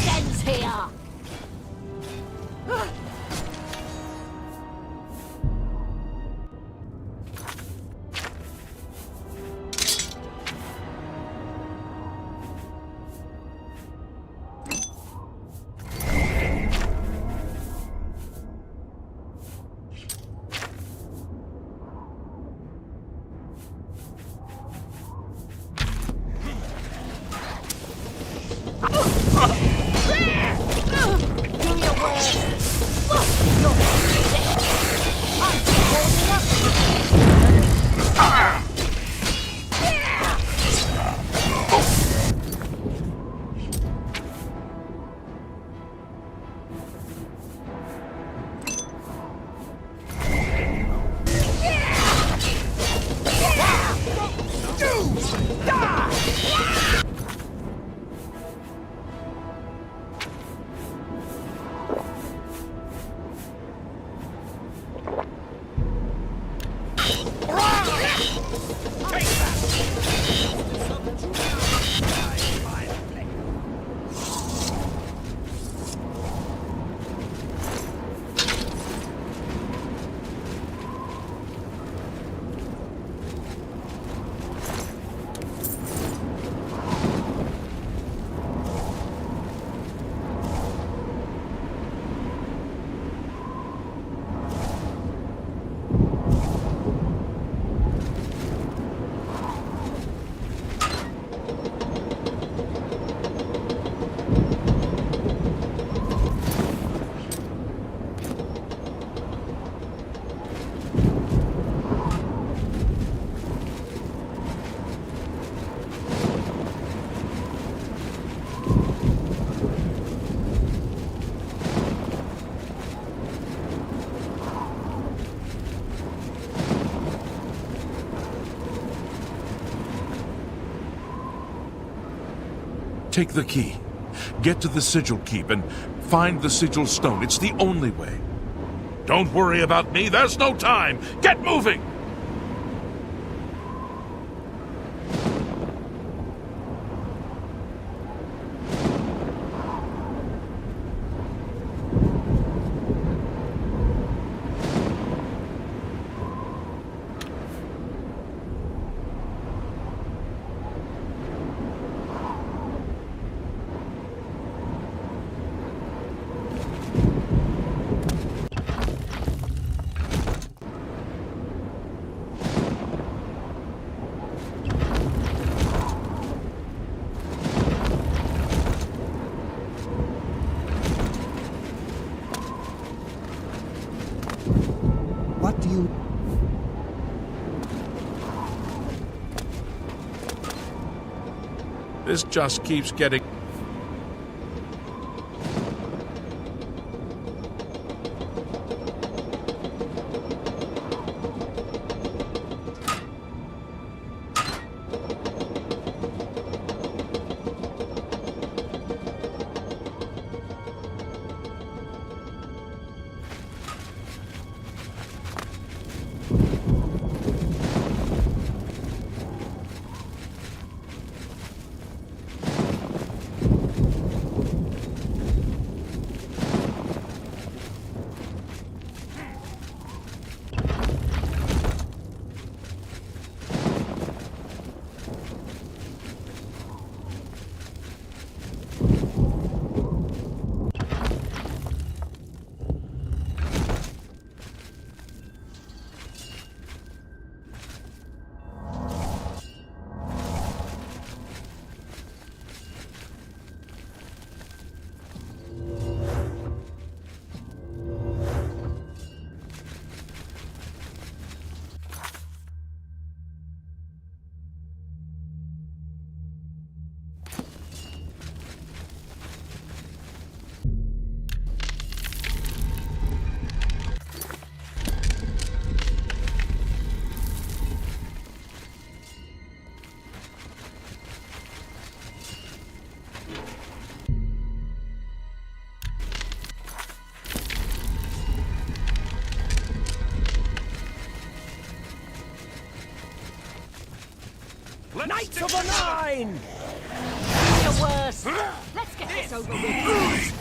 Zen's here. Take the key. Get to the sigil keep and find the sigil stone. It's the only way. Don't worry about me. There's no time. Get moving! What do you... This just keeps getting... Knights of the Nine! The worst. Let's get this over with.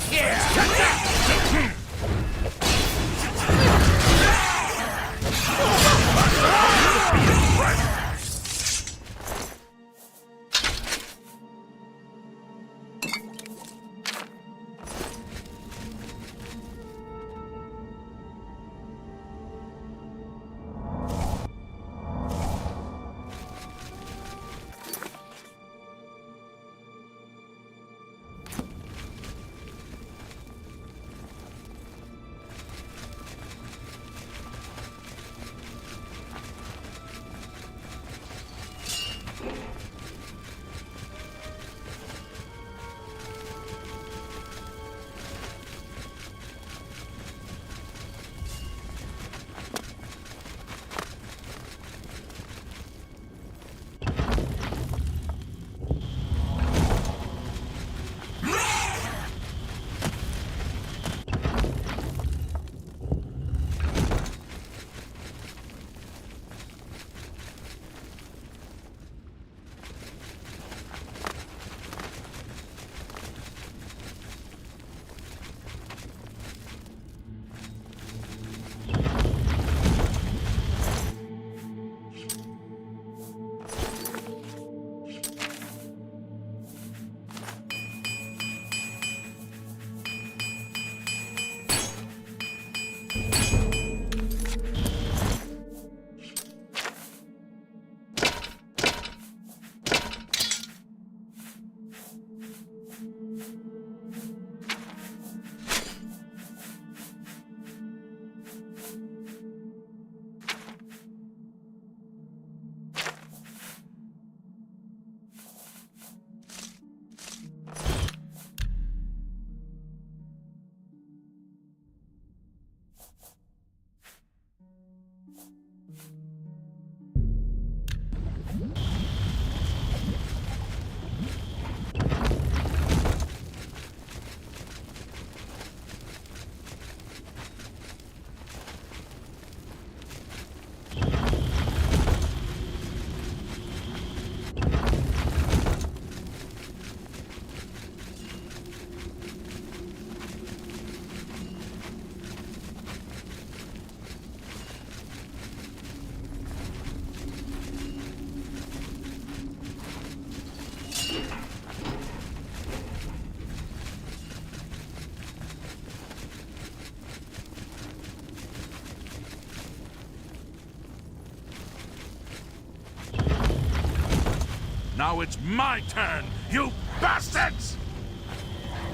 Now it's my turn, you bastards!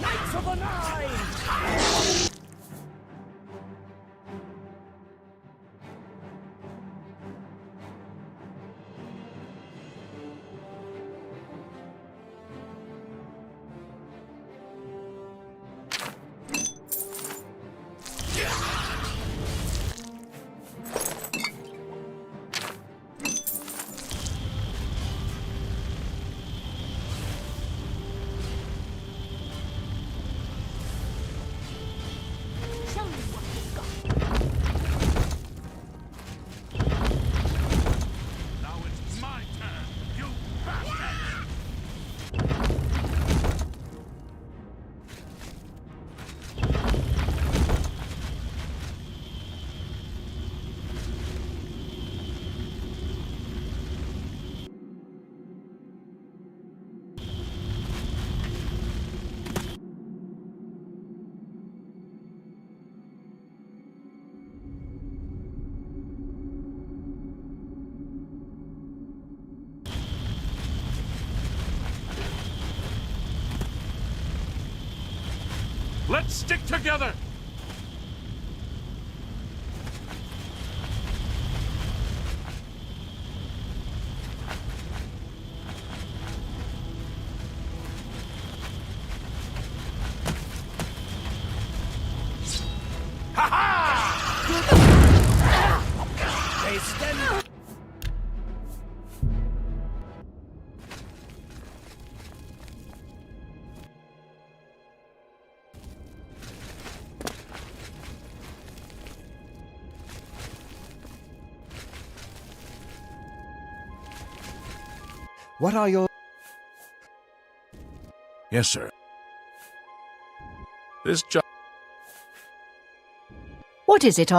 Knights of the Nine! Let's stick together! They stand. What are your... Yes, sir. This job... What is it?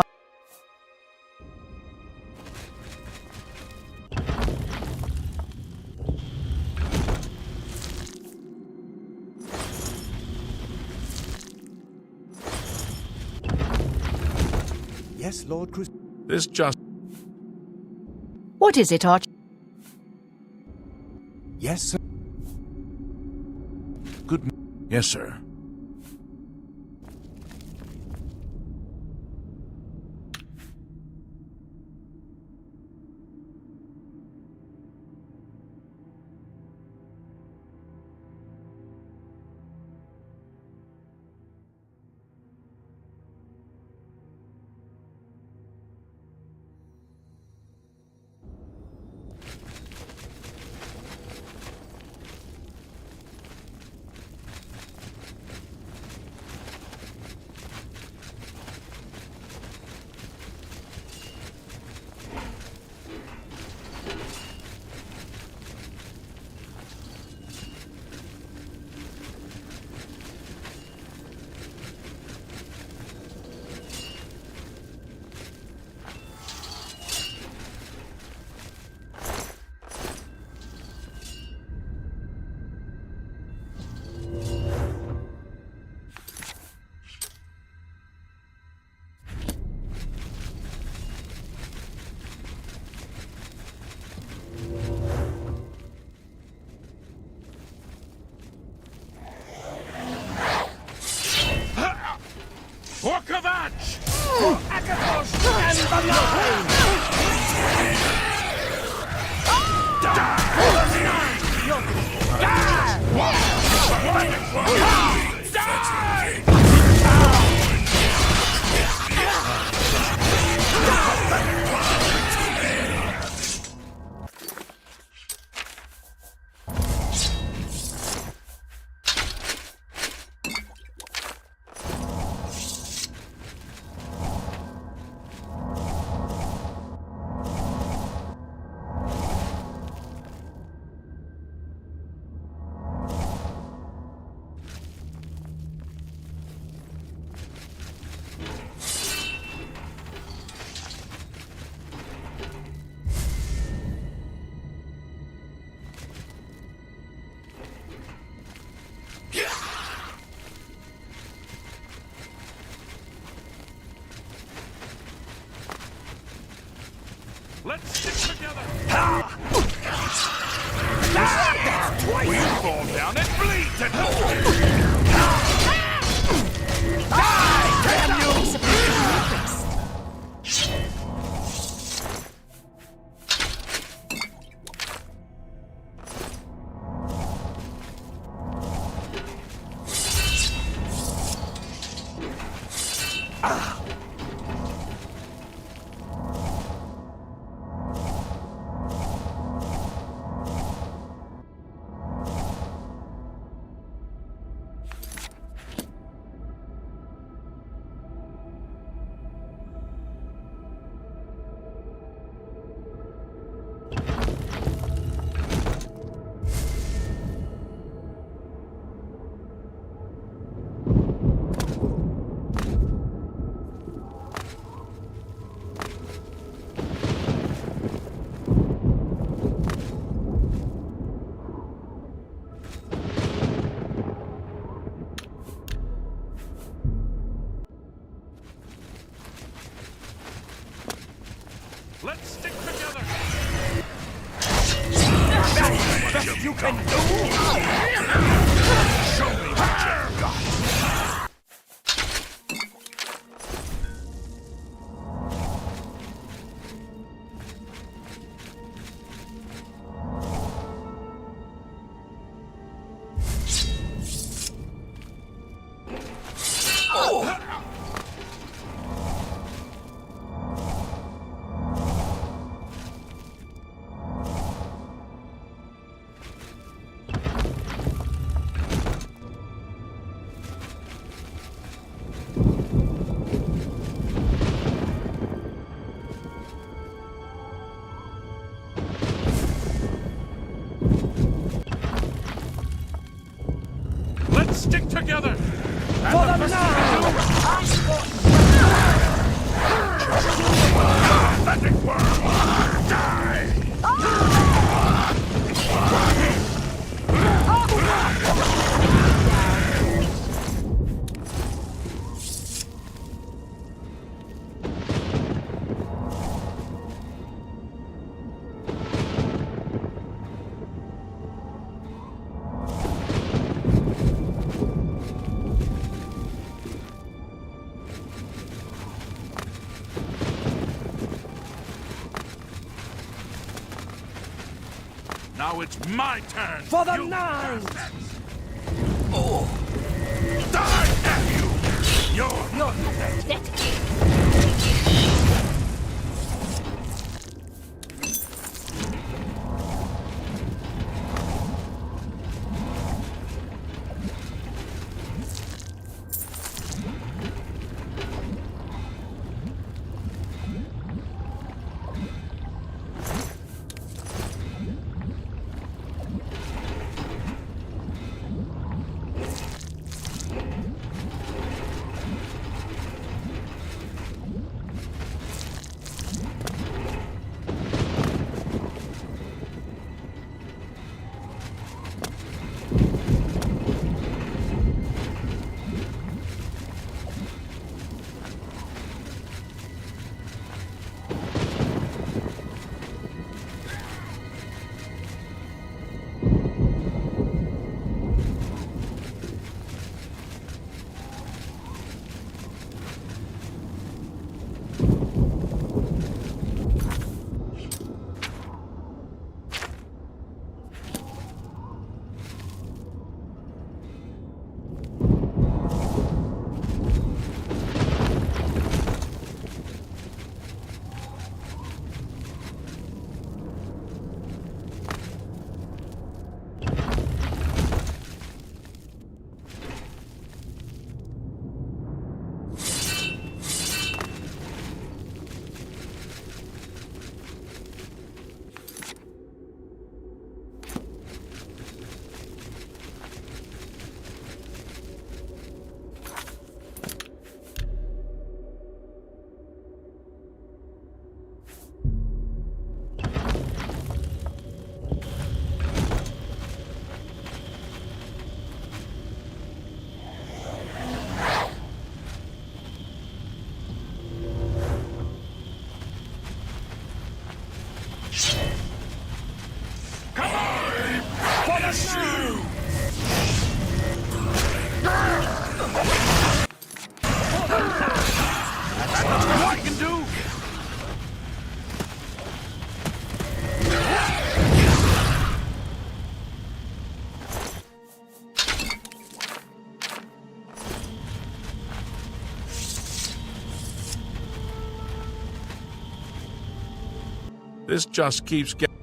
Yes, Lord Cruz... This just... What is it, Arch? Yes, sir. Good... Yes, sir. Orkovach! For Akatos and the line! Let's stick together. Will you fall down and bleed to death? Damn you! Let's stick together. That's what you can do! Show me what you've got. Stick together! For the nine! Pathetic world! Die! Now it's my turn! For the nine! Oh! Die, damn you! You're pathetic. This just keeps getting...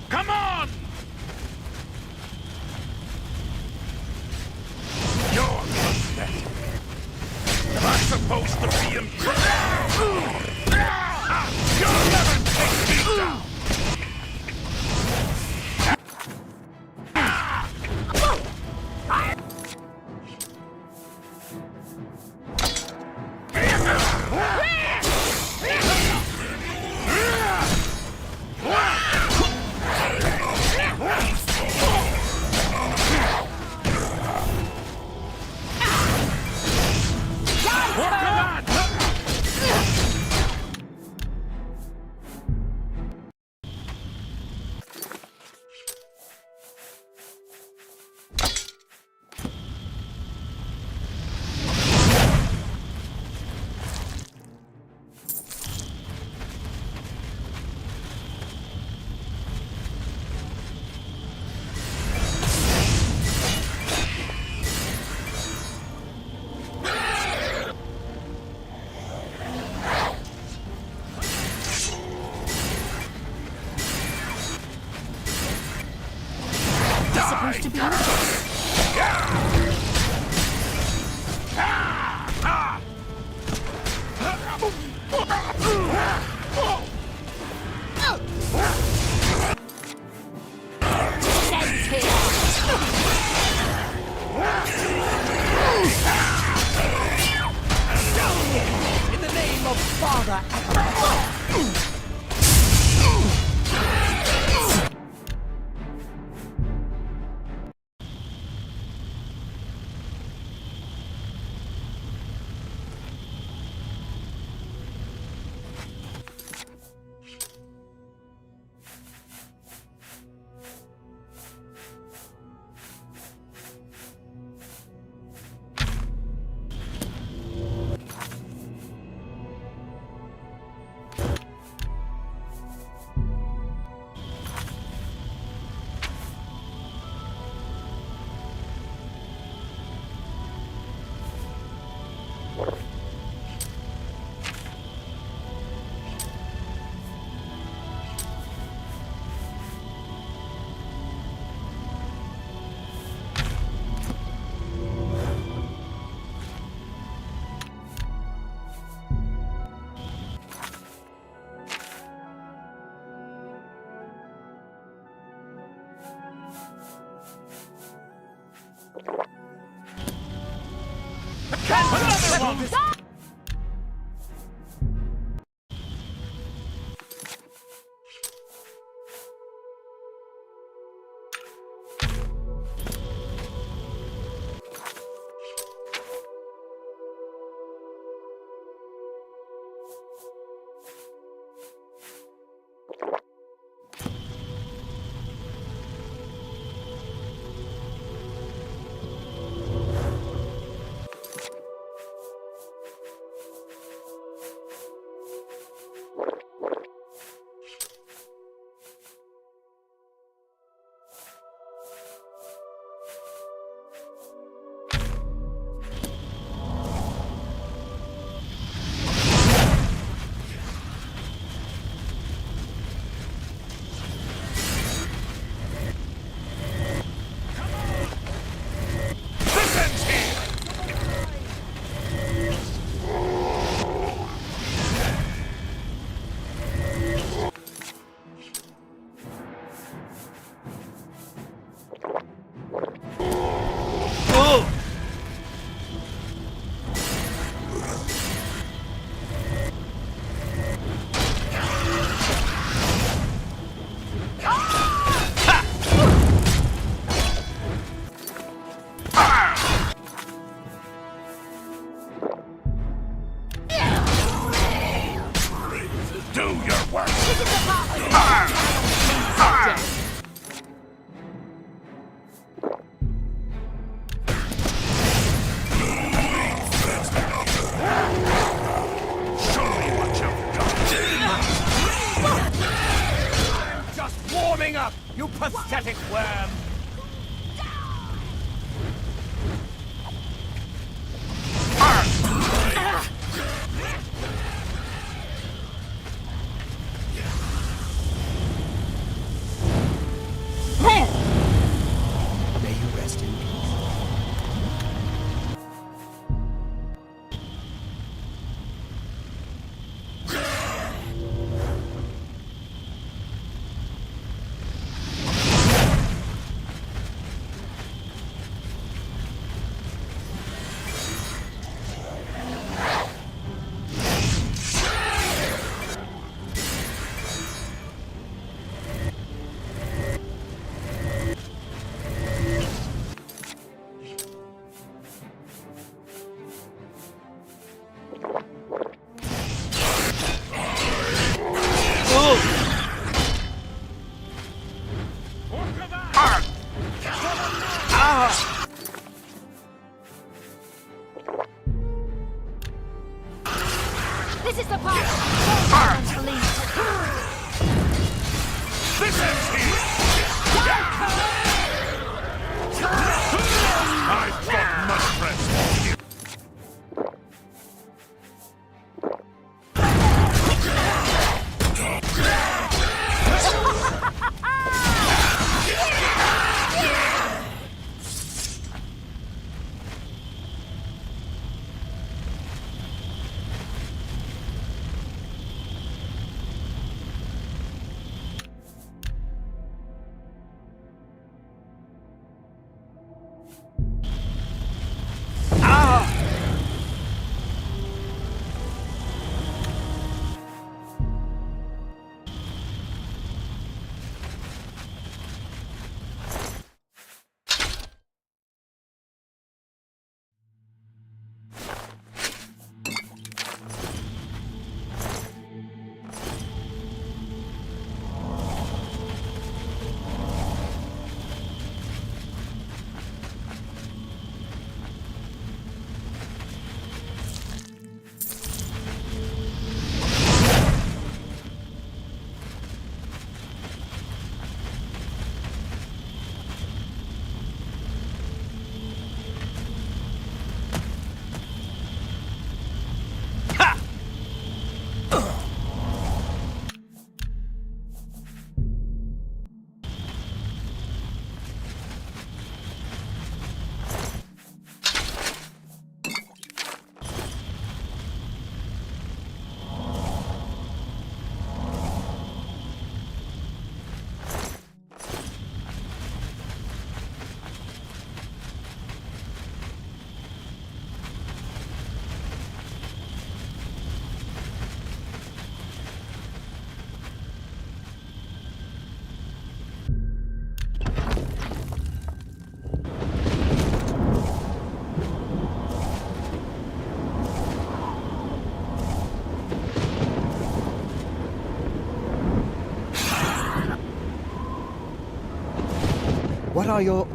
Come on! You're pathetic. Am I supposed to be impressed? You'll never take me down! father. You pathetic worm! May you rest in peace. This is the part Spartans believe. This ends here! I've got much friends here. are your...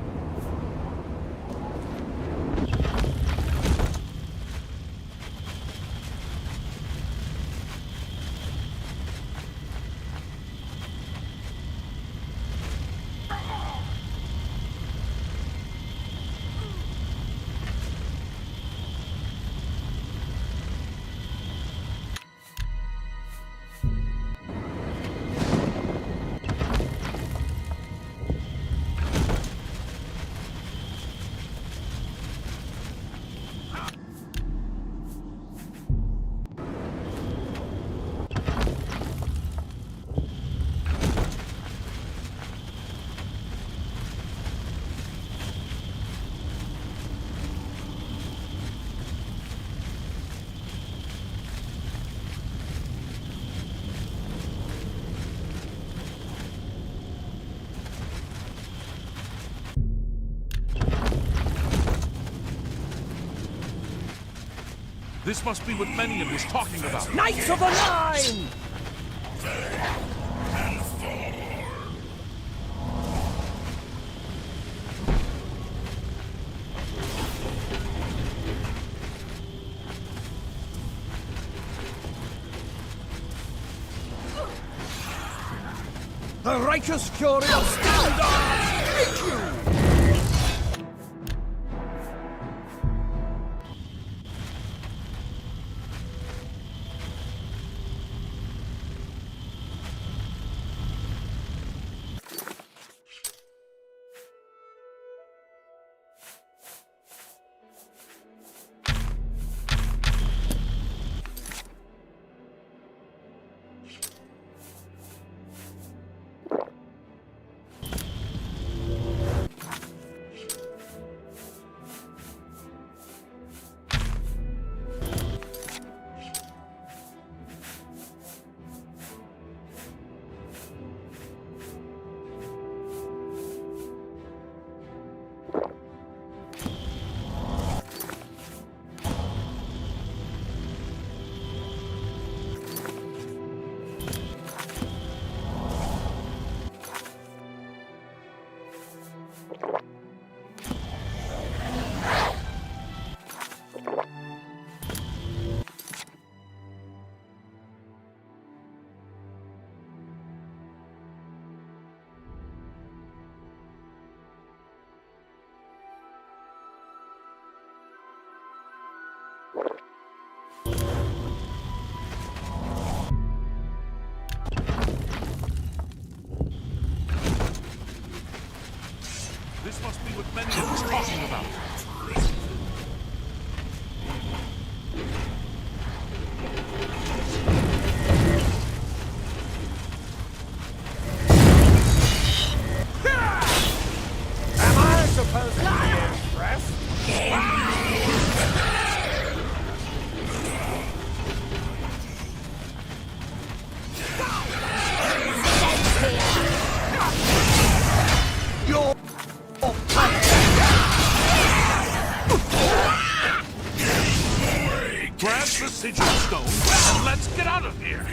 This must be what Menion was talking about. Knights of the Line! The righteous fury of standards! Meet you! This must be what Menion was talking about. Am I supposed to be impressed? Grab the sigil stone and let's get out of here.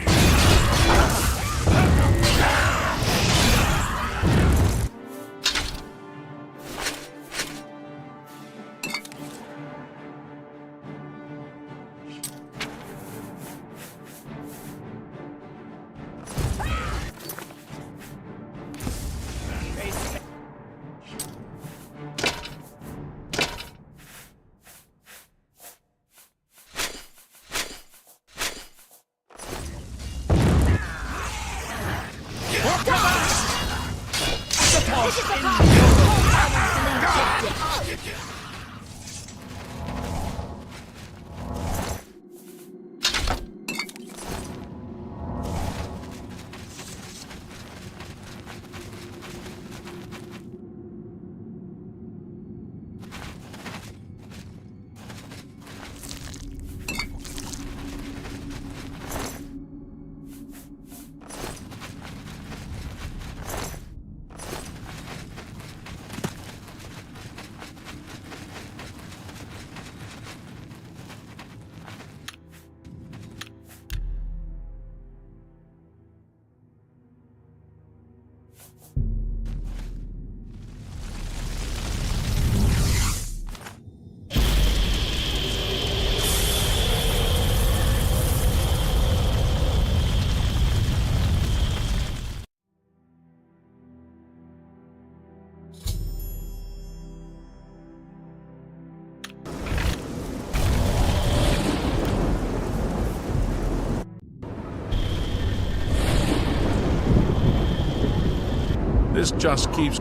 This just keeps...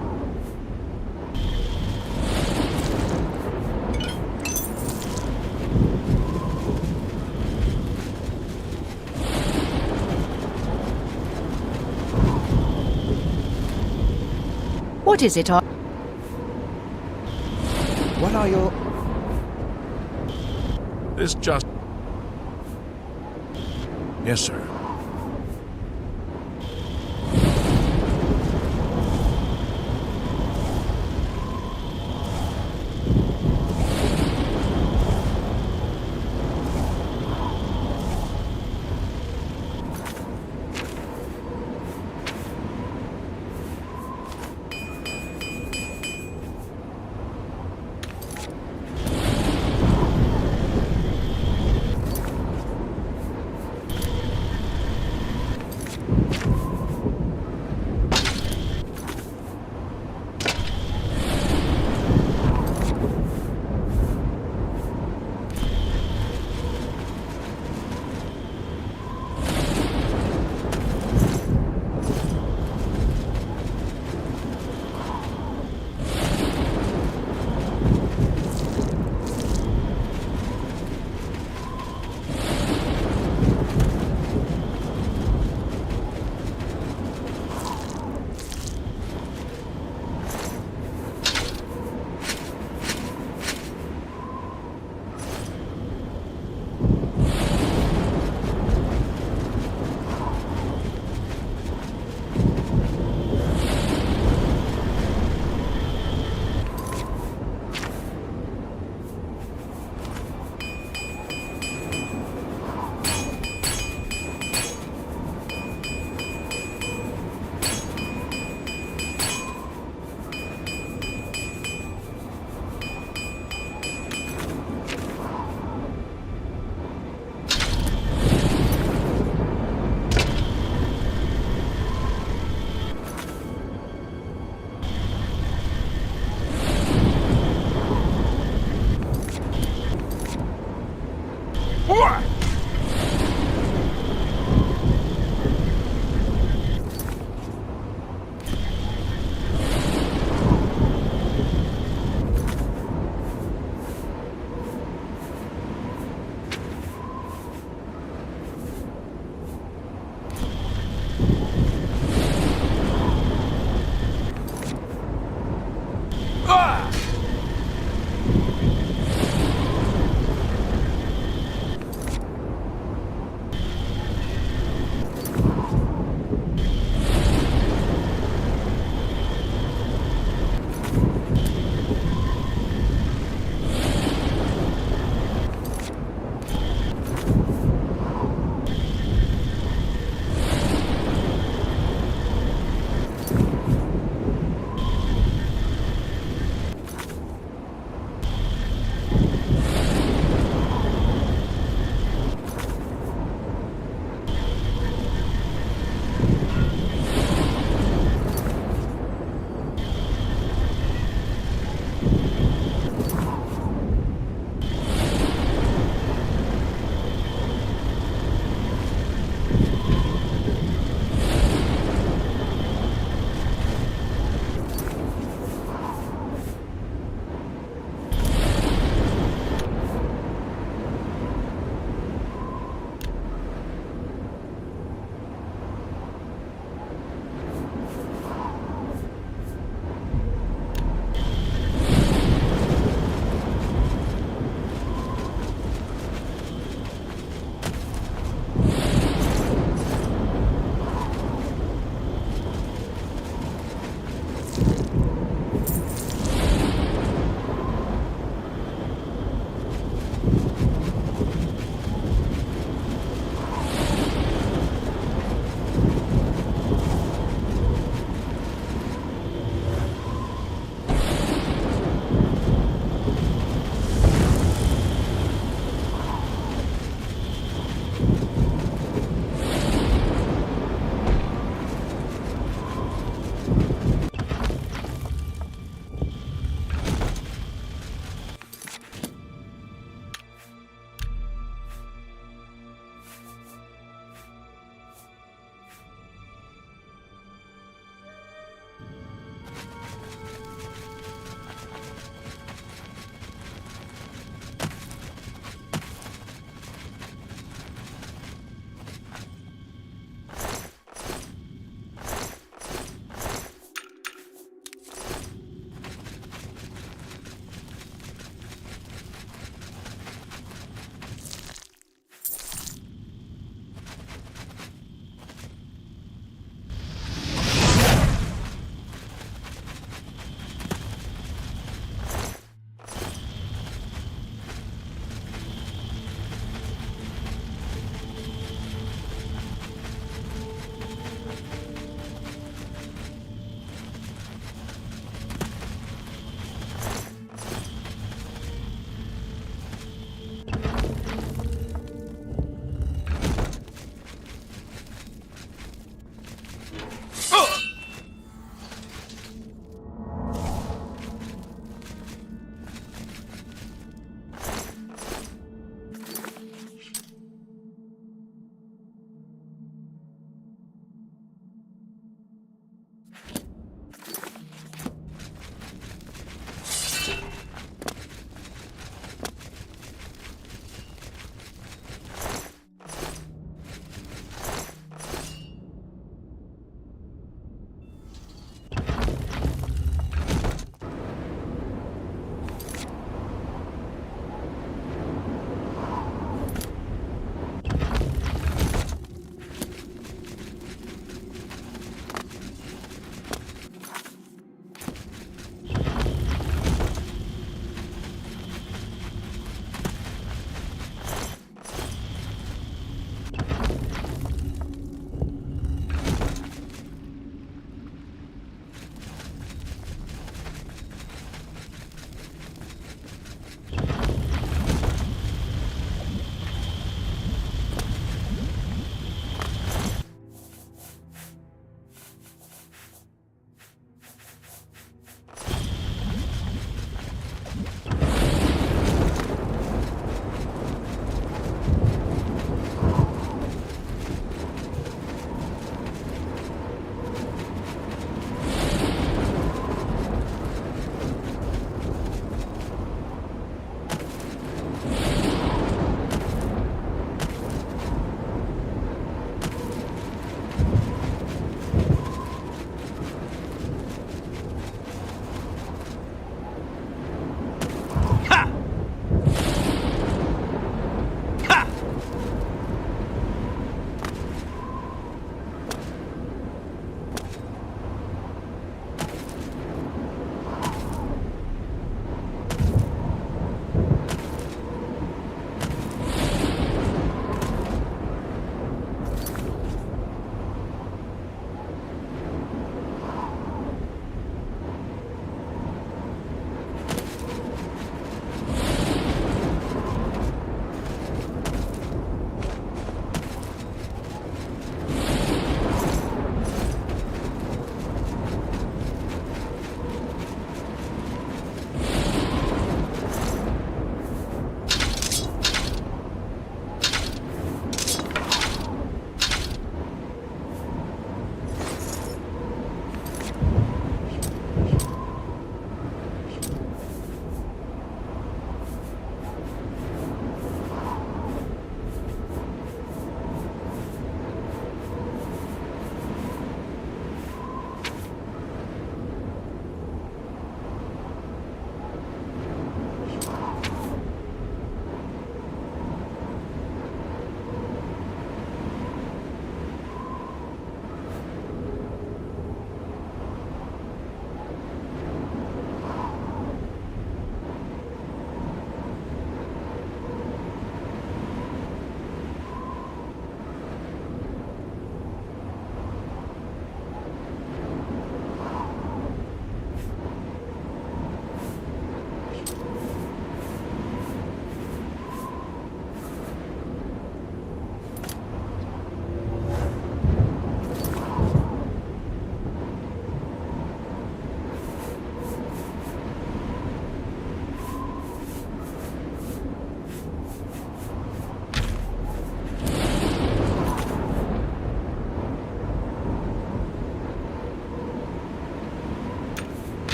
What is it? What are your... This just... Yes, sir.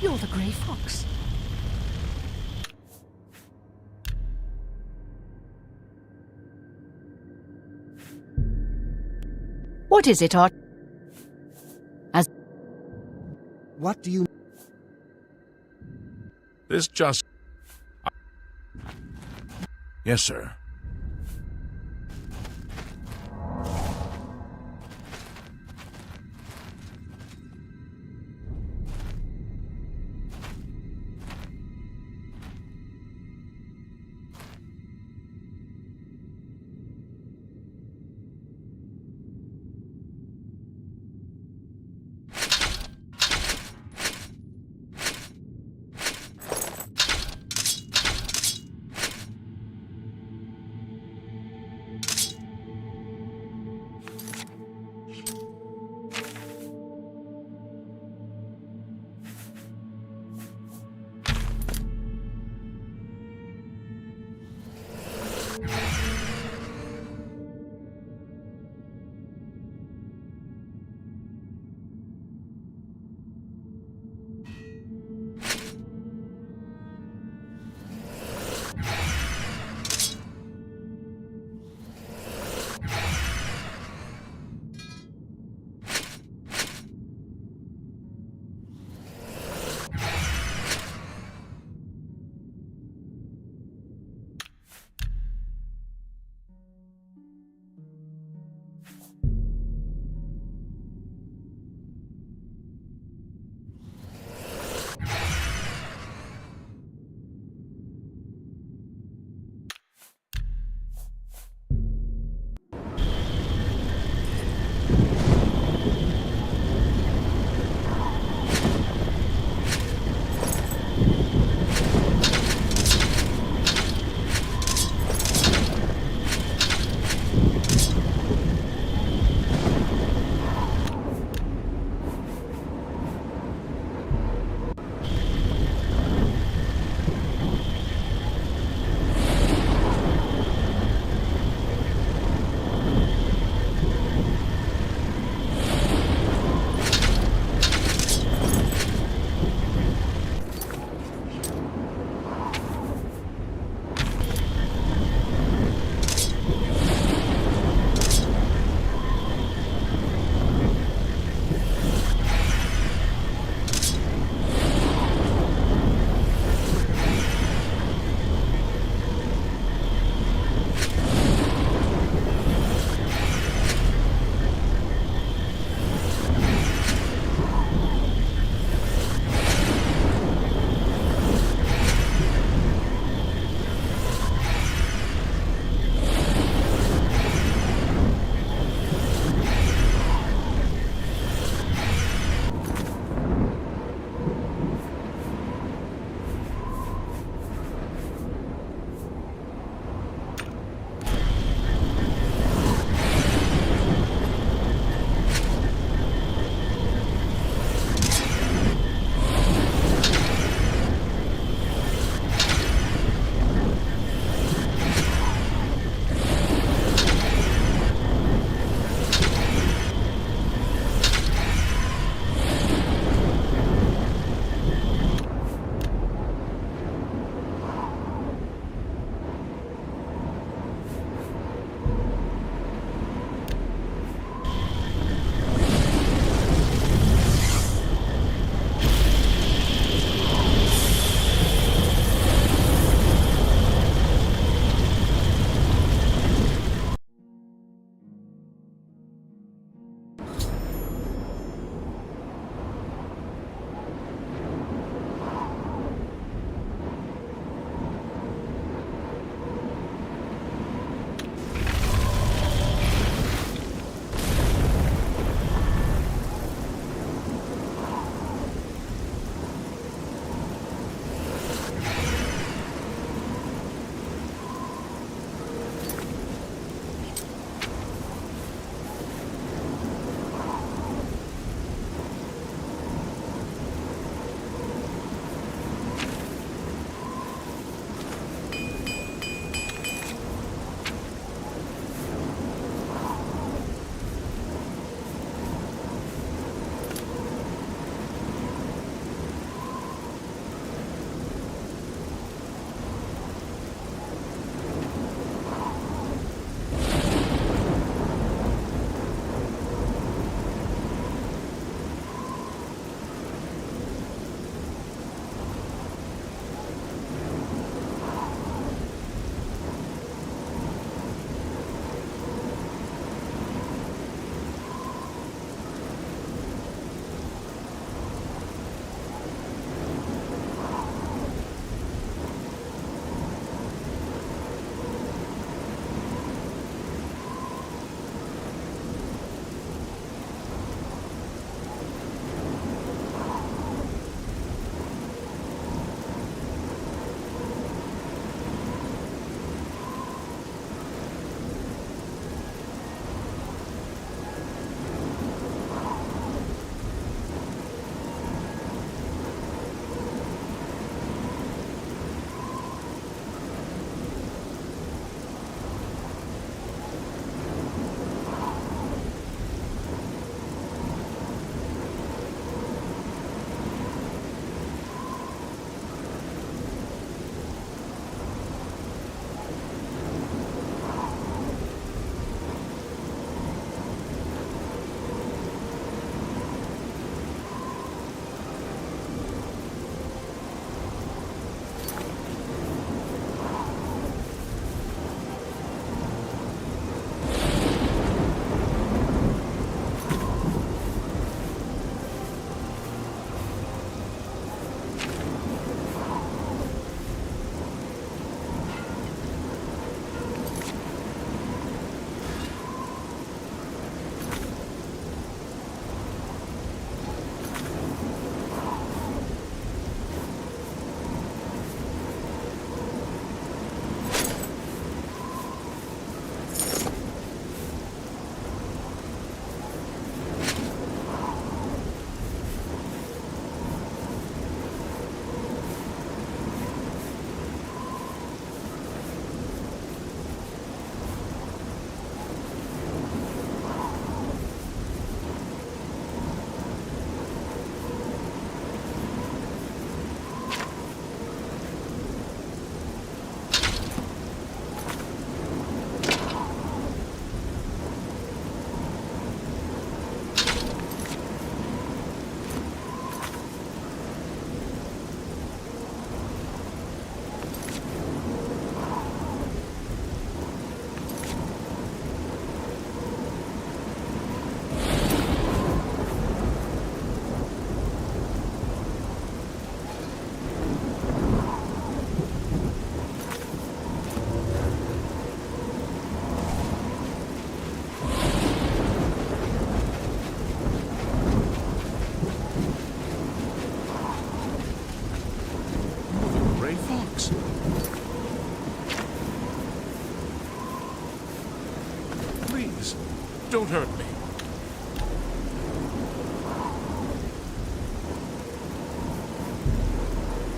You're the Grey Fox. What is it, Art? What do you... This just... Yes, sir.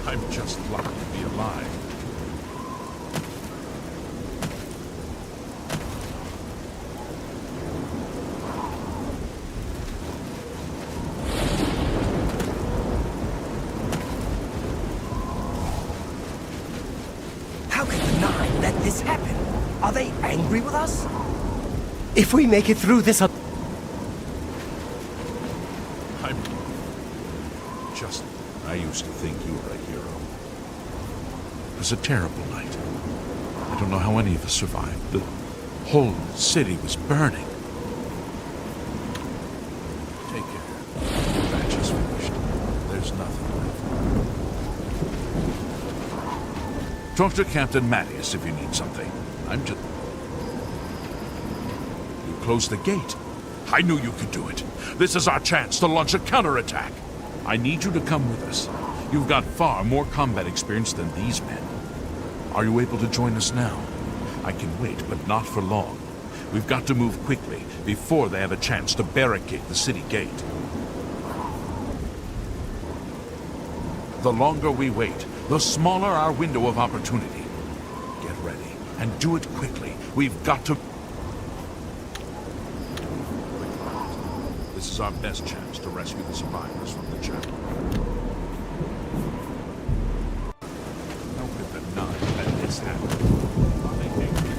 I'm just lucky to be alive. How could the Nine let this happen? Are they angry with us? If we make it through this... I used to think you were a hero. It was a terrible night. I don't know how any of us survived. The whole city was burning. Take care. The batch is finished. There's nothing left. Talk to Captain Mattias if you need something. I'm just... You closed the gate. I knew you could do it. This is our chance to launch a counterattack. I need you to come with us. You've got far more combat experience than these men. Are you able to join us now? I can wait, but not for long. We've got to move quickly before they have a chance to barricade the city gate. The longer we wait, the smaller our window of opportunity. Get ready, and do it quickly. We've got to... This is our best chance to rescue the survivors from the chapel. How could the Nine let this happen? Are they angry?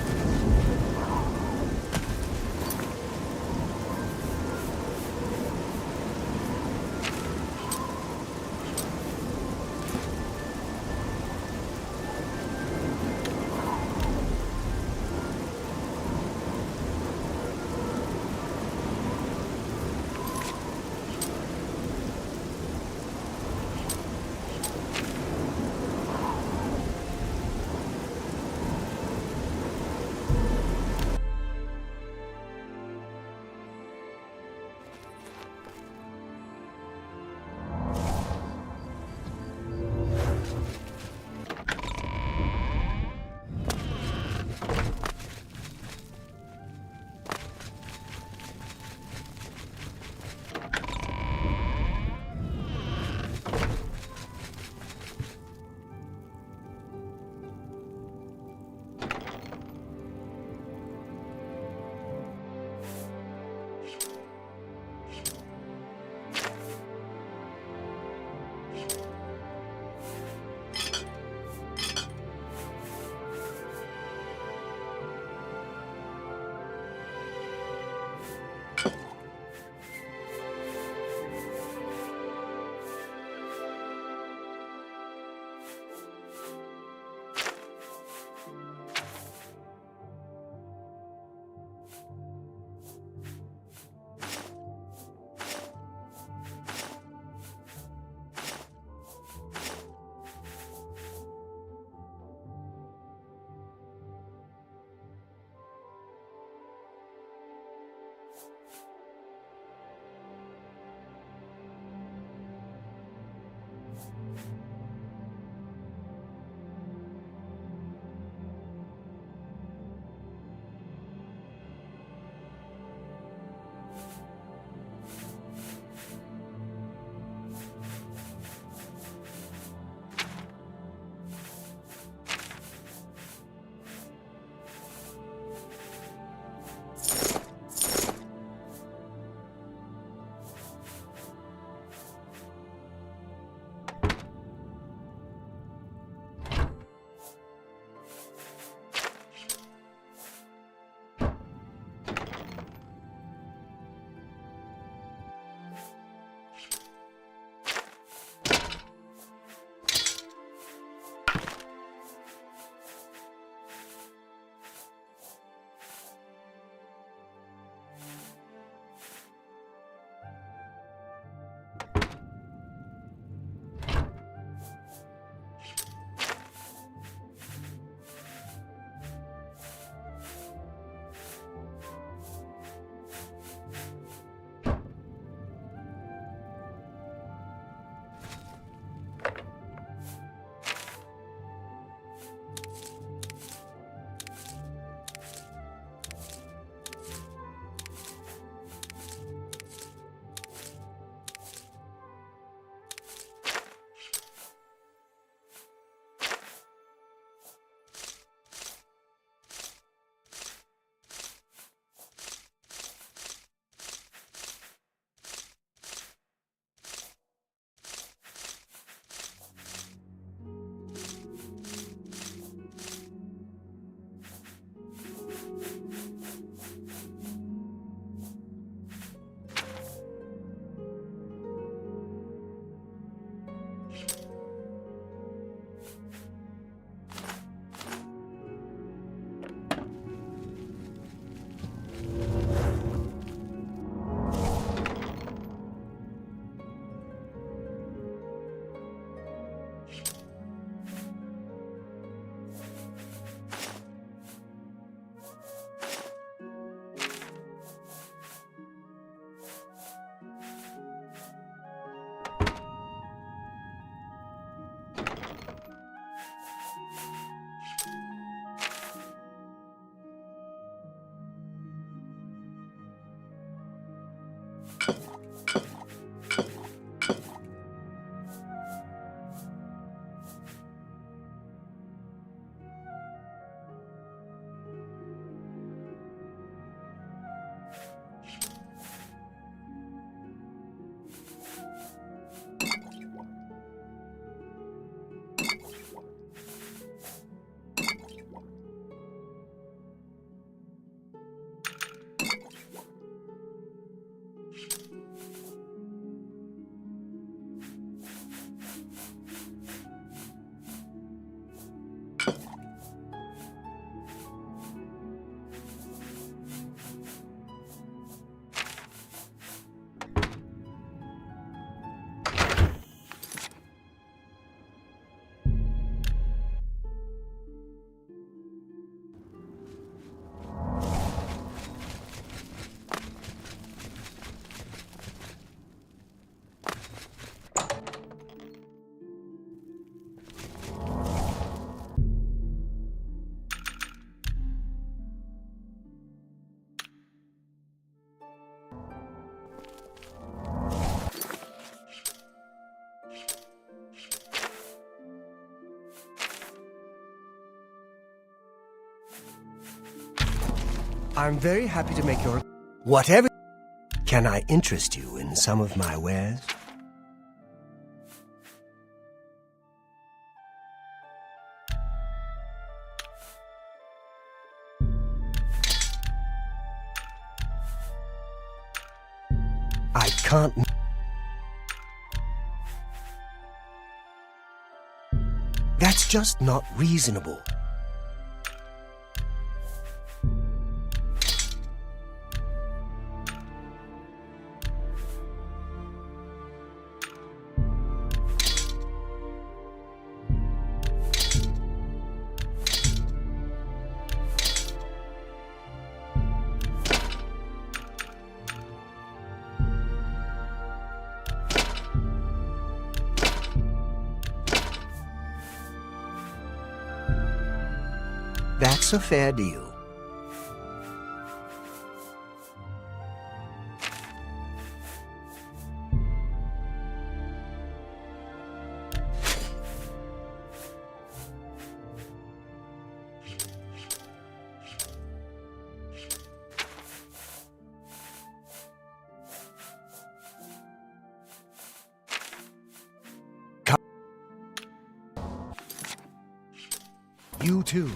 I'm very happy to make your... Whatever... Can I interest you in some of my wares? I can't... That's just not reasonable. That's a fair deal. You too.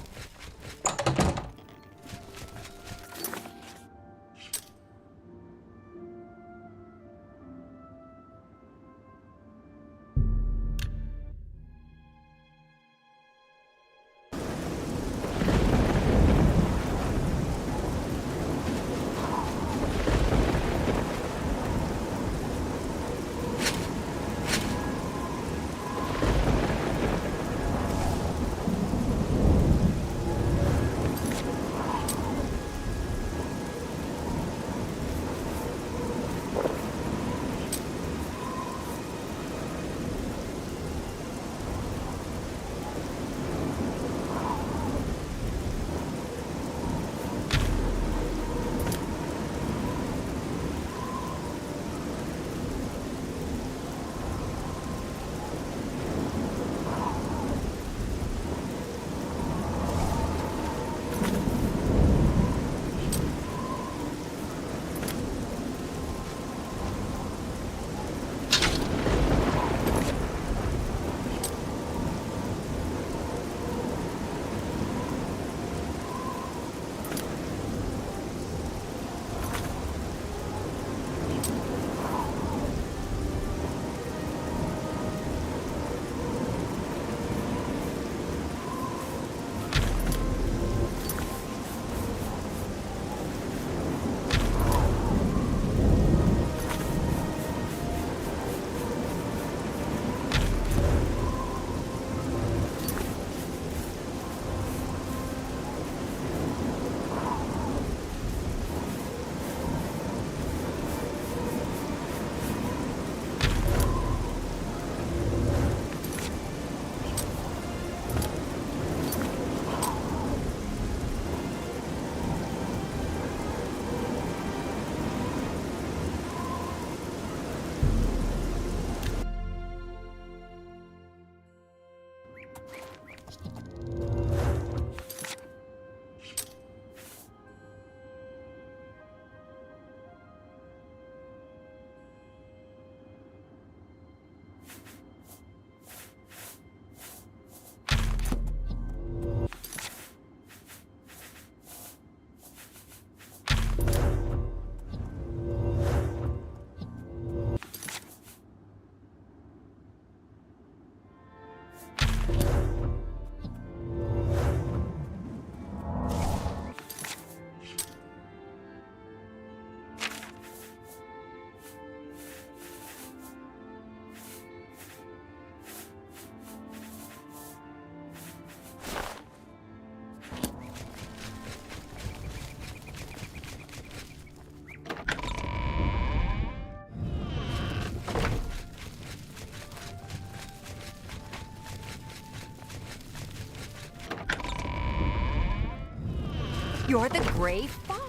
You're the gray fox.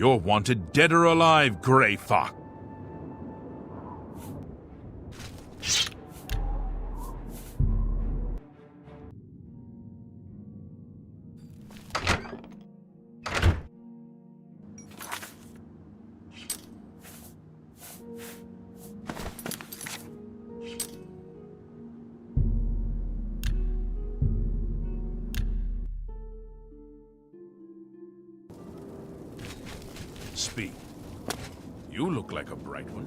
You're wanted dead or alive, Grey Fox. Speak. You look like a bright one.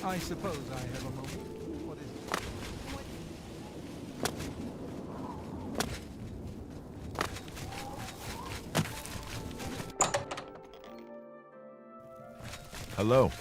I suppose I have a moment. What is it? Hello.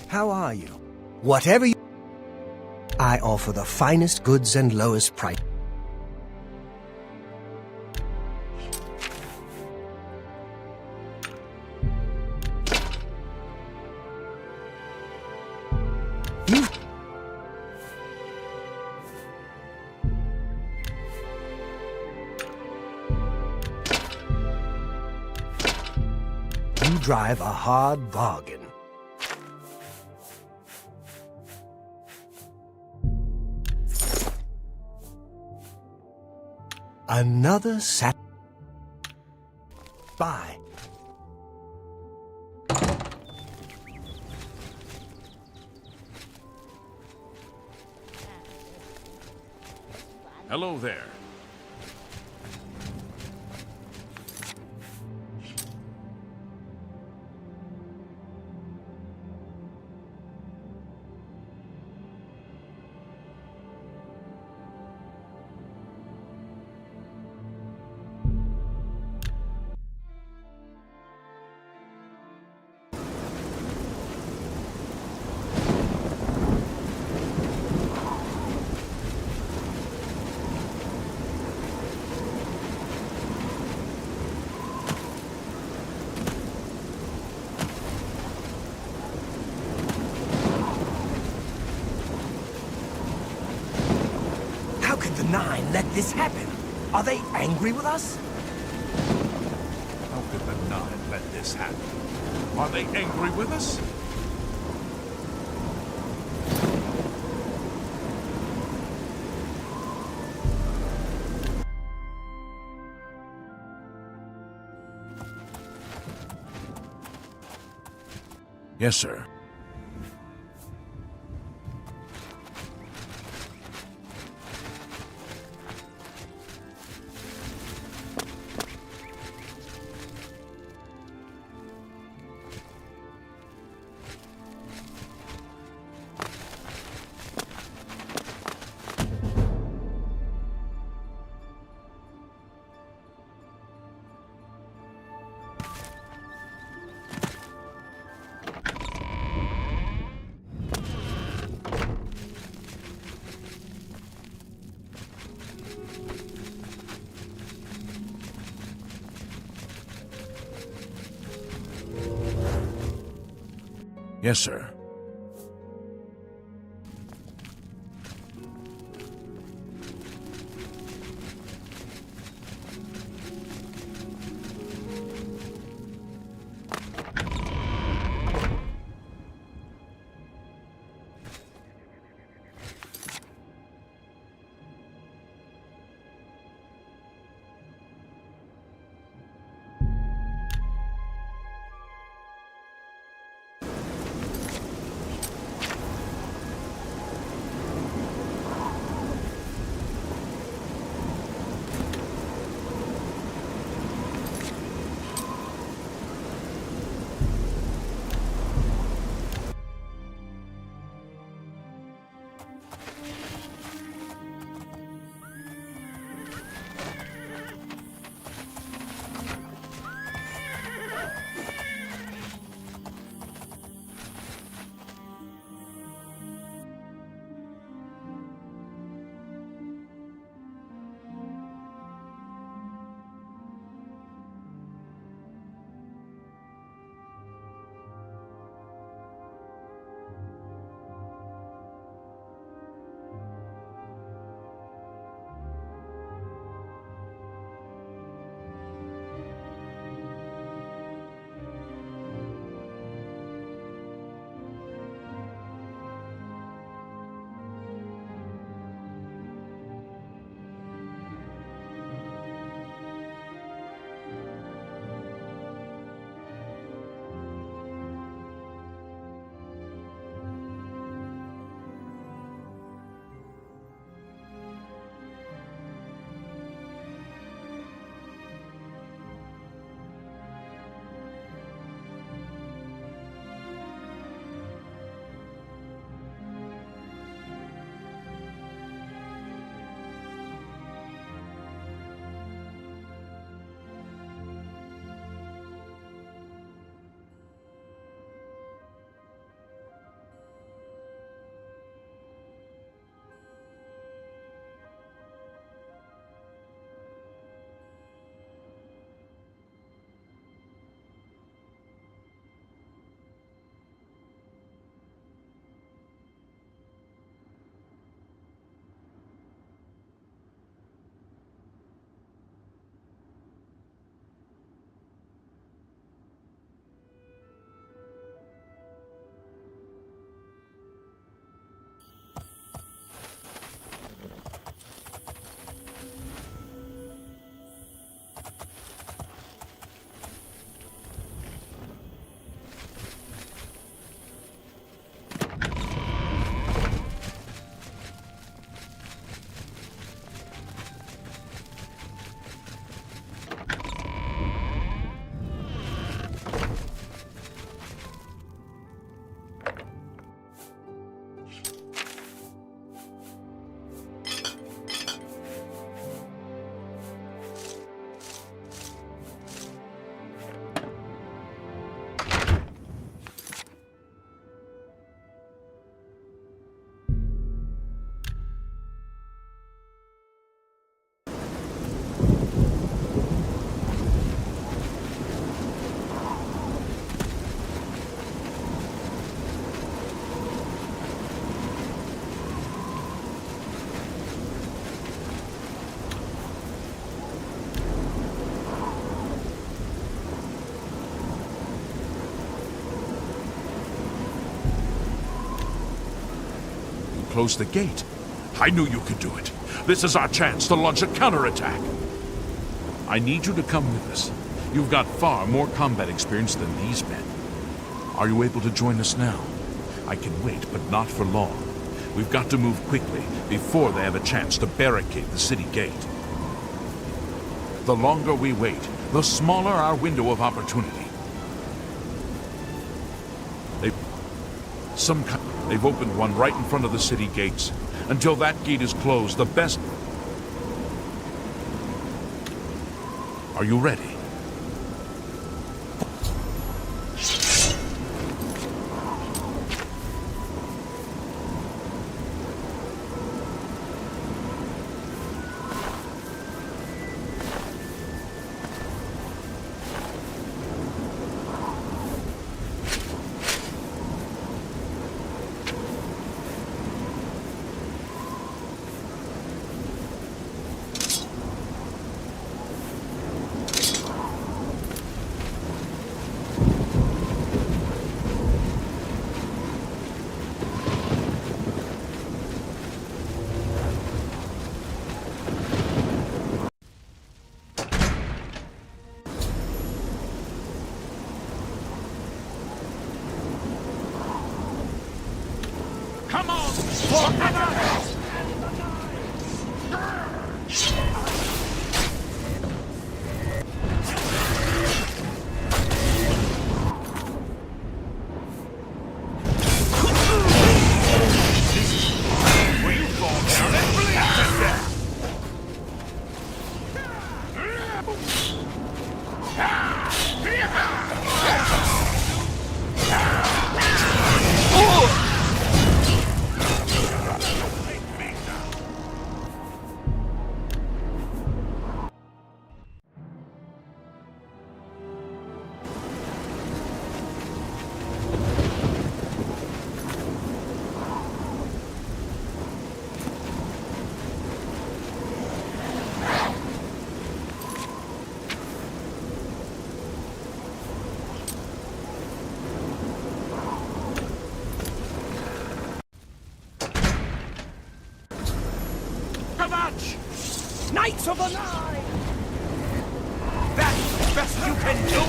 How are you? Whatever you... I offer the finest goods and lowest price. You drive a hard bargain. Another sat... Bye. Hello there. The Nine let this happen. Are they angry with us? How could the Nine let this happen? Are they angry with us? Yes, sir. Yes, sir. close the gate. I knew you could do it. This is our chance to launch a counterattack. I need you to come with us. You've got far more combat experience than these men. Are you able to join us now? I can wait, but not for long. We've got to move quickly before they have a chance to barricade the city gate. The longer we wait, the smaller our window of opportunity. They've opened one right in front of the city gates. Until that gate is closed, the best... Are you ready? Come on! Forever! Knights of the Nine! That's the best you can do?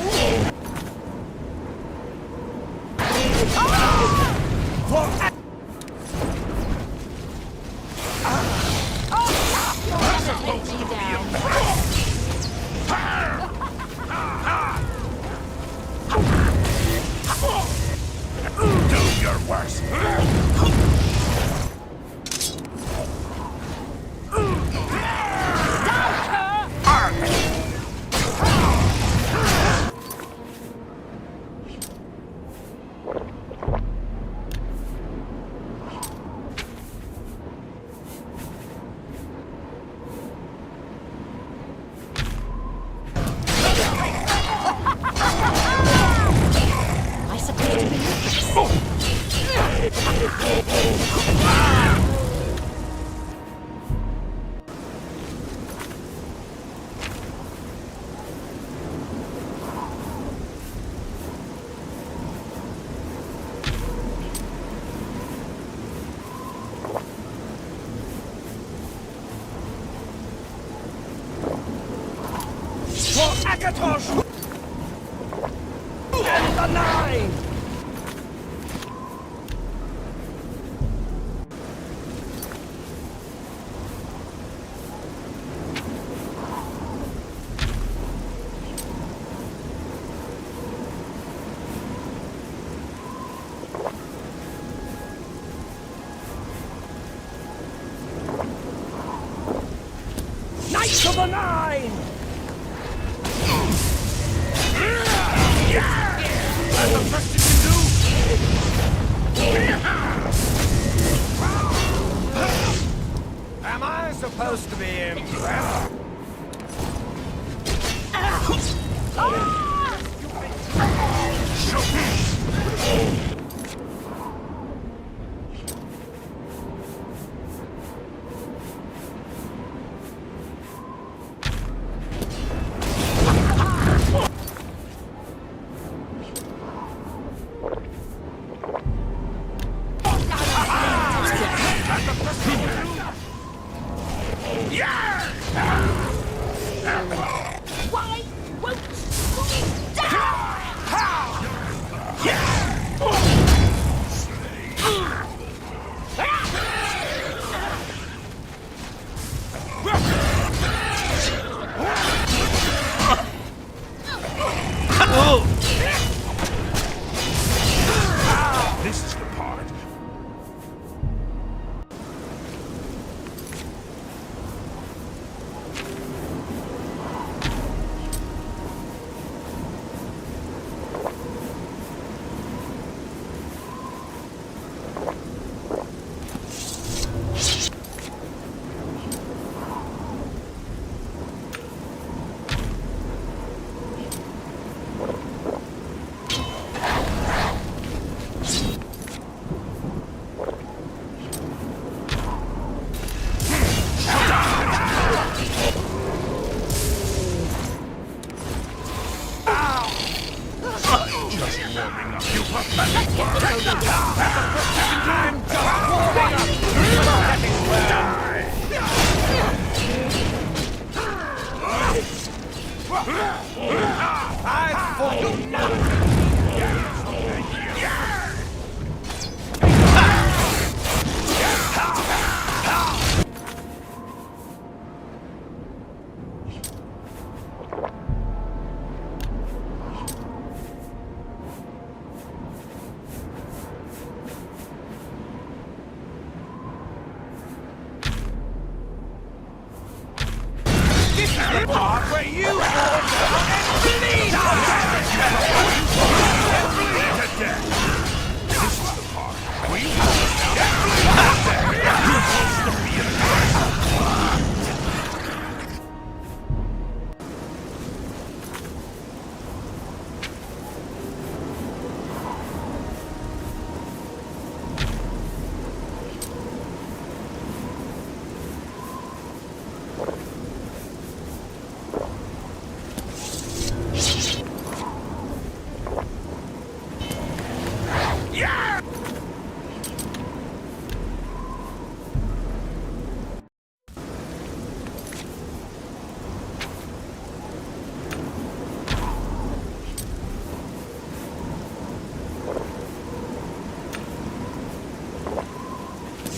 Do your worst! Akatosh! And the Nine! Knights of the Nine! That's the best you can do! Am I supposed to be impressed? Why won't you die? This is the part. This is the part where you fall down and bleed To death. This is the part where you fall down and bleed to death. You're supposed to be a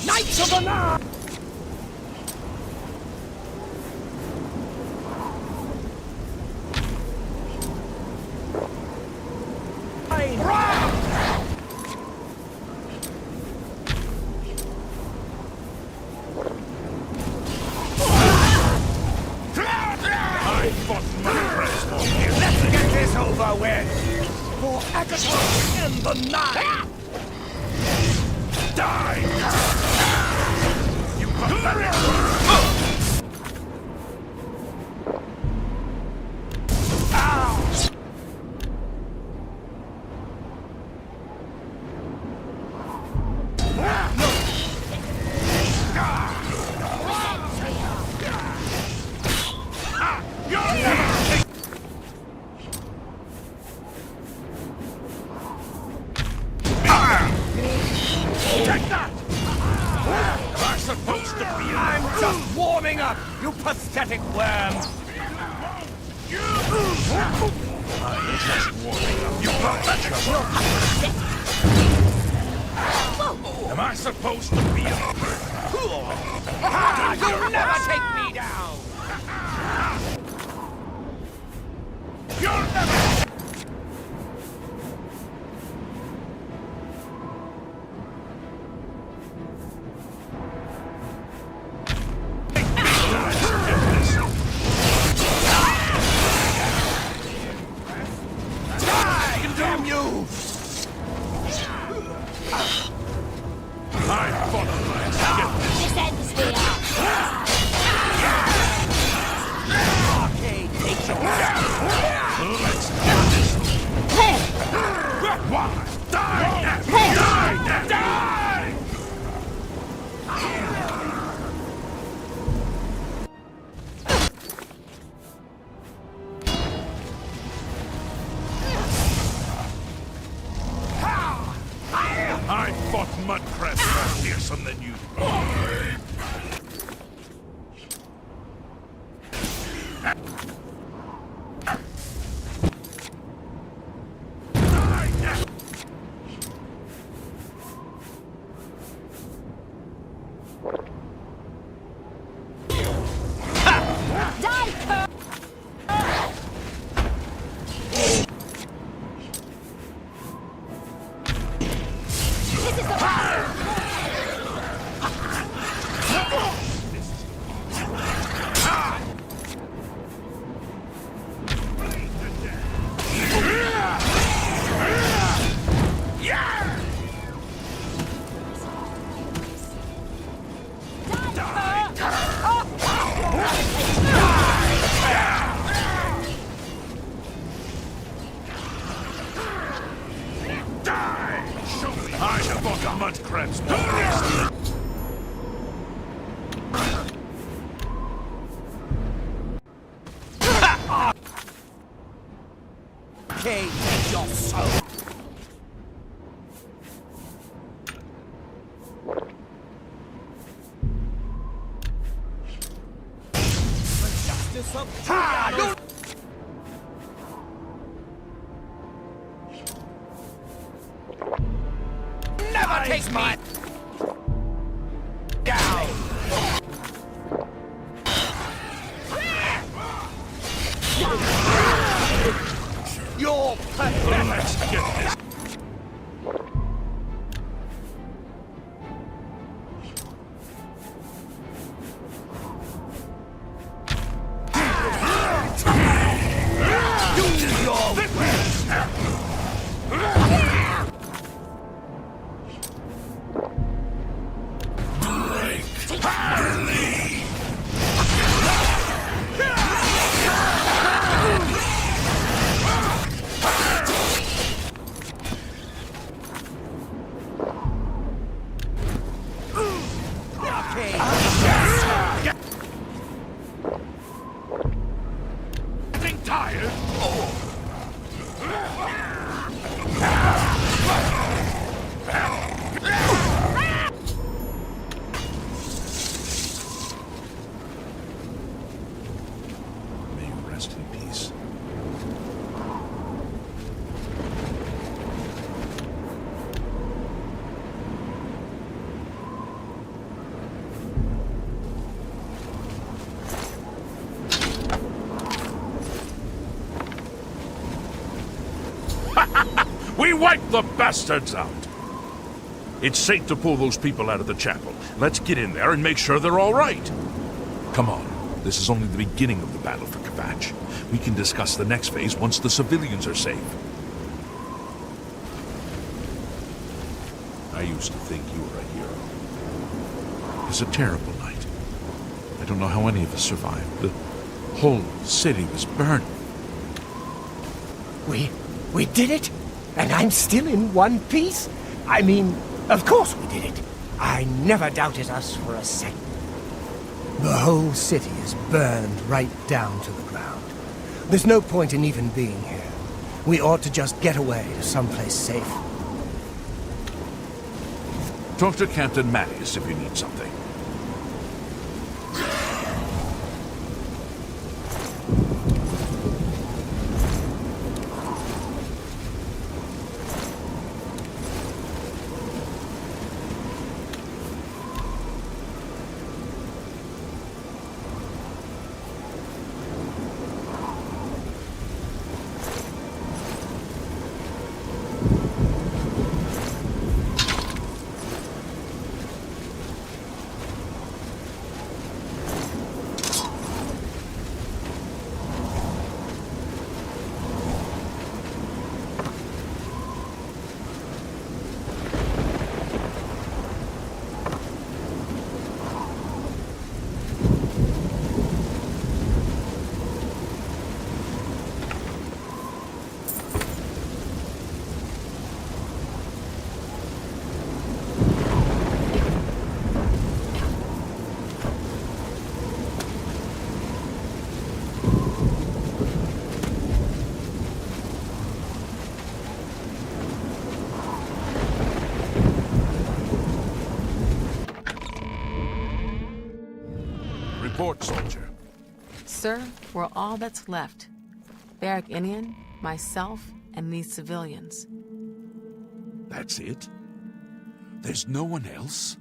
Knights of the Nile! Let's get this over with! For Agathon and the Nile! Die! You pathetic! Take that! Am I supposed to be? I'm just warming up, you pathetic worm! I'm just warming up. You pathetic! Am I supposed to be a... You'll never take me down! You'll never... Damn you! I'm for the last. Get this. This ends here. I fought mud crabs more fearsome than you. Never take my down. You're pathetic. Let's get this. We wiped the bastards out! It's safe to pull those people out of the chapel. Let's get in there and make sure they're all right. Come on. This is only the beginning of the battle for Kvatch. We can discuss the next phase once the civilians are safe. I used to think you were a hero. It was a terrible night. I don't know how any of us survived. The whole city was burned. We did it? And I'm still in one piece? I mean, of course we did it. I never doubted us for a second. The whole city is burned right down to the ground. There's no point in even being here. We ought to just get away to someplace safe. Talk to Captain Mattis if you need something. report, soldier. Sir, we're all that's left. Barrack Inian, myself, and these civilians. That's it? There's no one else?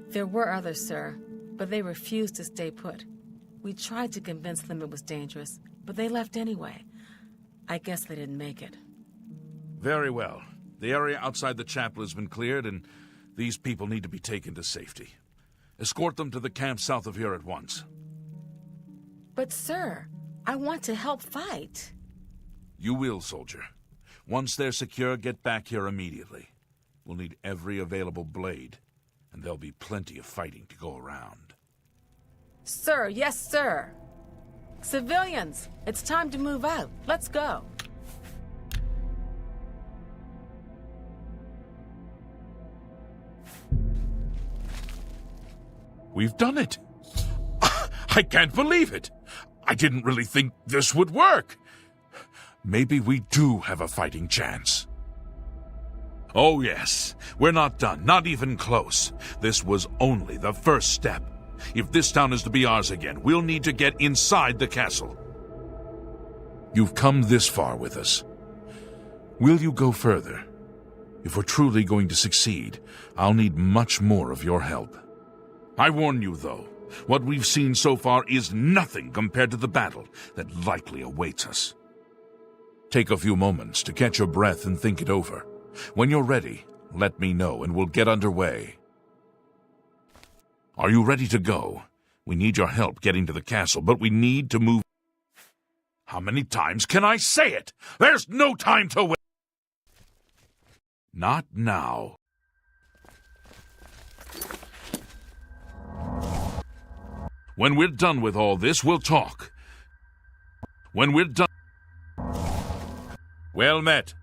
There were others, sir, but they refused to stay put. We tried to convince them it was dangerous, but they left anyway. I guess they didn't make it. Very well. The area outside the chapel has been cleared, and these people need to be taken to safety. Escort them to the camp south of here at once. But sir, I want to help fight. You will, soldier. Once they're secure, get back here immediately. We'll need every available blade, and there'll be plenty of fighting to go around. Sir, yes, sir. Civilians, it's time to move out. Let's go. We've done it! I can't believe it! I didn't really think this would work. Maybe we do have a fighting chance. Oh yes, we're not done, not even close. This was only the first step. If this town is to be ours again, we'll need to get inside the castle. You've come this far with us. Will you go further? If we're truly going to succeed, I'll need much more of your help. I warn you, though, what we've seen so far is nothing compared to the battle that likely awaits us. Take a few moments to catch your breath and think it over. When you're ready, let me know and we'll get underway. Are you ready to go? We need your help getting to the castle, but we need to move. How many times can I say it? There's no time to wait. Not now. When we're done with all this, we'll talk. When we're done... Well met.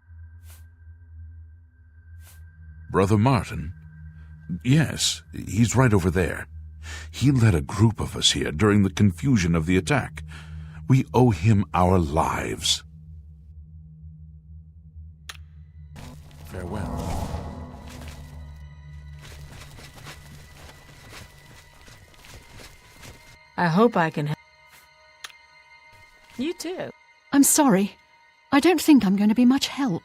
Brother Martin? Yes, he's right over there. He led a group of us here during the confusion of the attack. We owe him our lives. Farewell. I hope I can help. You too. I'm sorry. I don't think I'm going to be much help.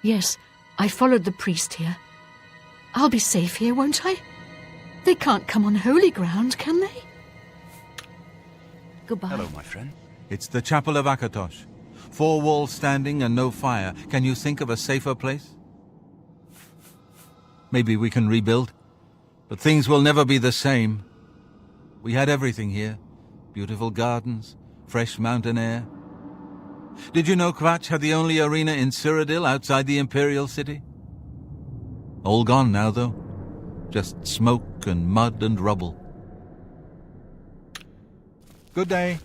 Yes, I followed the priest here. I'll be safe here, won't I? They can't come on holy ground, can they? Goodbye. Hello, my friend. It's the Chapel of Akatosh. 4 walls standing and no fire. Can you think of a safer place? Maybe we can rebuild, but things will never be the same. We had everything here. Beautiful gardens, fresh mountain air. Did you know Kvatch had the only arena in Cyrodiil outside the Imperial City? All gone now, though. Just smoke and mud and rubble. Good day.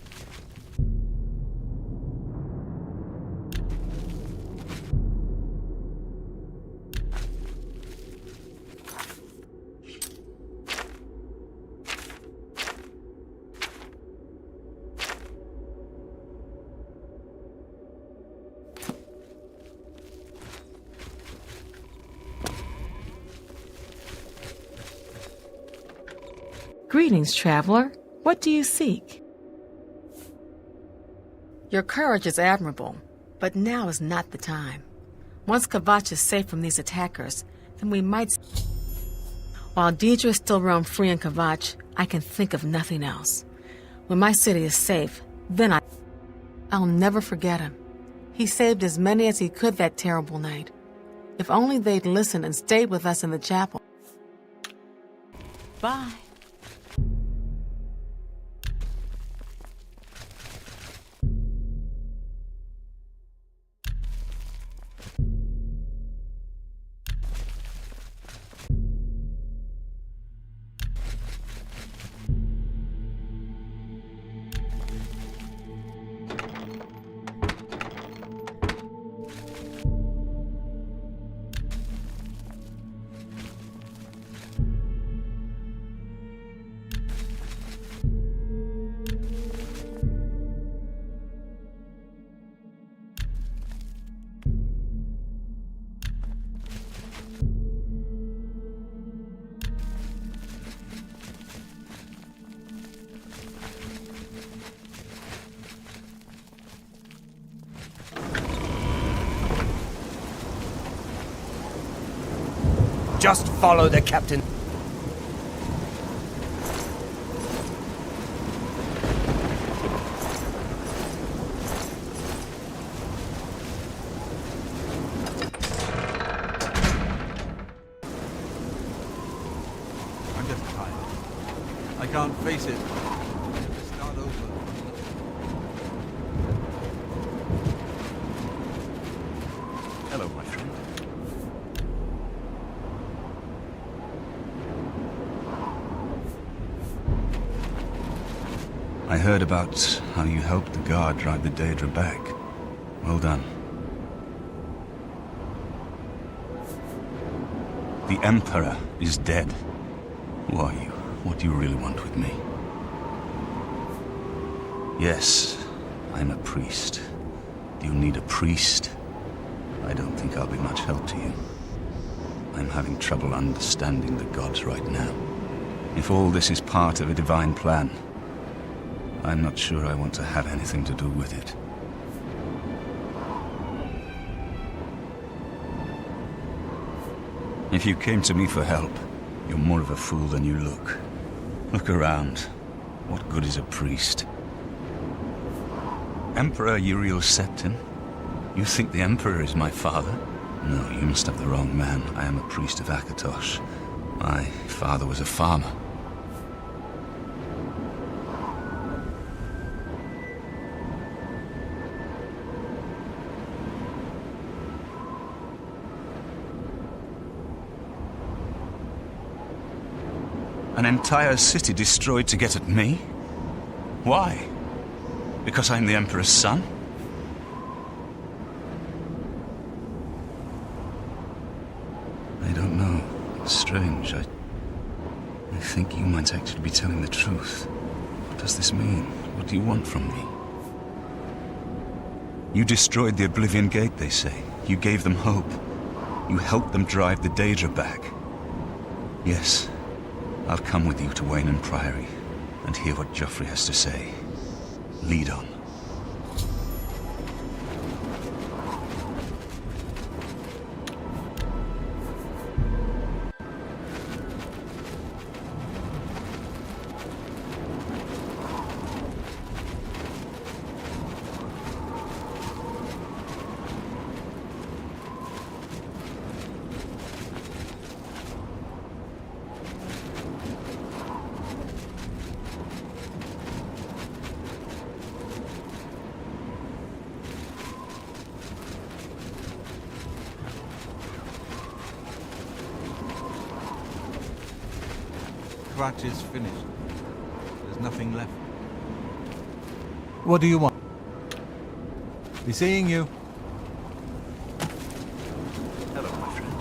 Greetings, traveler. What do you seek? Your courage is admirable, but now is not the time. Once Kvatch is safe from these attackers, then we might... While Deidre still roam free in Kvatch, I can think of nothing else. When my city is safe, then I'll never forget him. He saved as many as he could that terrible night. If only they'd listened and stayed with us in the chapel. Bye. Just follow the captain. I'm just tired. I can't face it. Start over. Hello, my friend. I heard about how you helped the guard drive the Daedra back. Well done. The Emperor is dead. Who are you? What do you really want with me? Yes, I'm a priest. Do you need a priest? I don't think I'll be much help to you. I'm having trouble understanding the gods right now. If all this is part of a divine plan, I'm not sure I want to have anything to do with it. If you came to me for help, you're more of a fool than you look. Look around. What good is a priest? Emperor Uriel Septim? You think the Emperor is my father? No, you must have the wrong man. I am a priest of Akatosh. My father was a farmer. An entire city destroyed to get at me? Why? Because I'm the Emperor's son? I don't know. It's strange. I think you might actually be telling the truth. What does this mean? What do you want from me? You destroyed the Oblivion Gate, they say. You gave them hope. You helped them drive the Daedra back. Yes. I'll come with you to Wayne Priory and hear what Joffrey has to say. Lead on. Kvatch is finished. There's nothing left. What do you want? Be seeing you. Hello, my friend.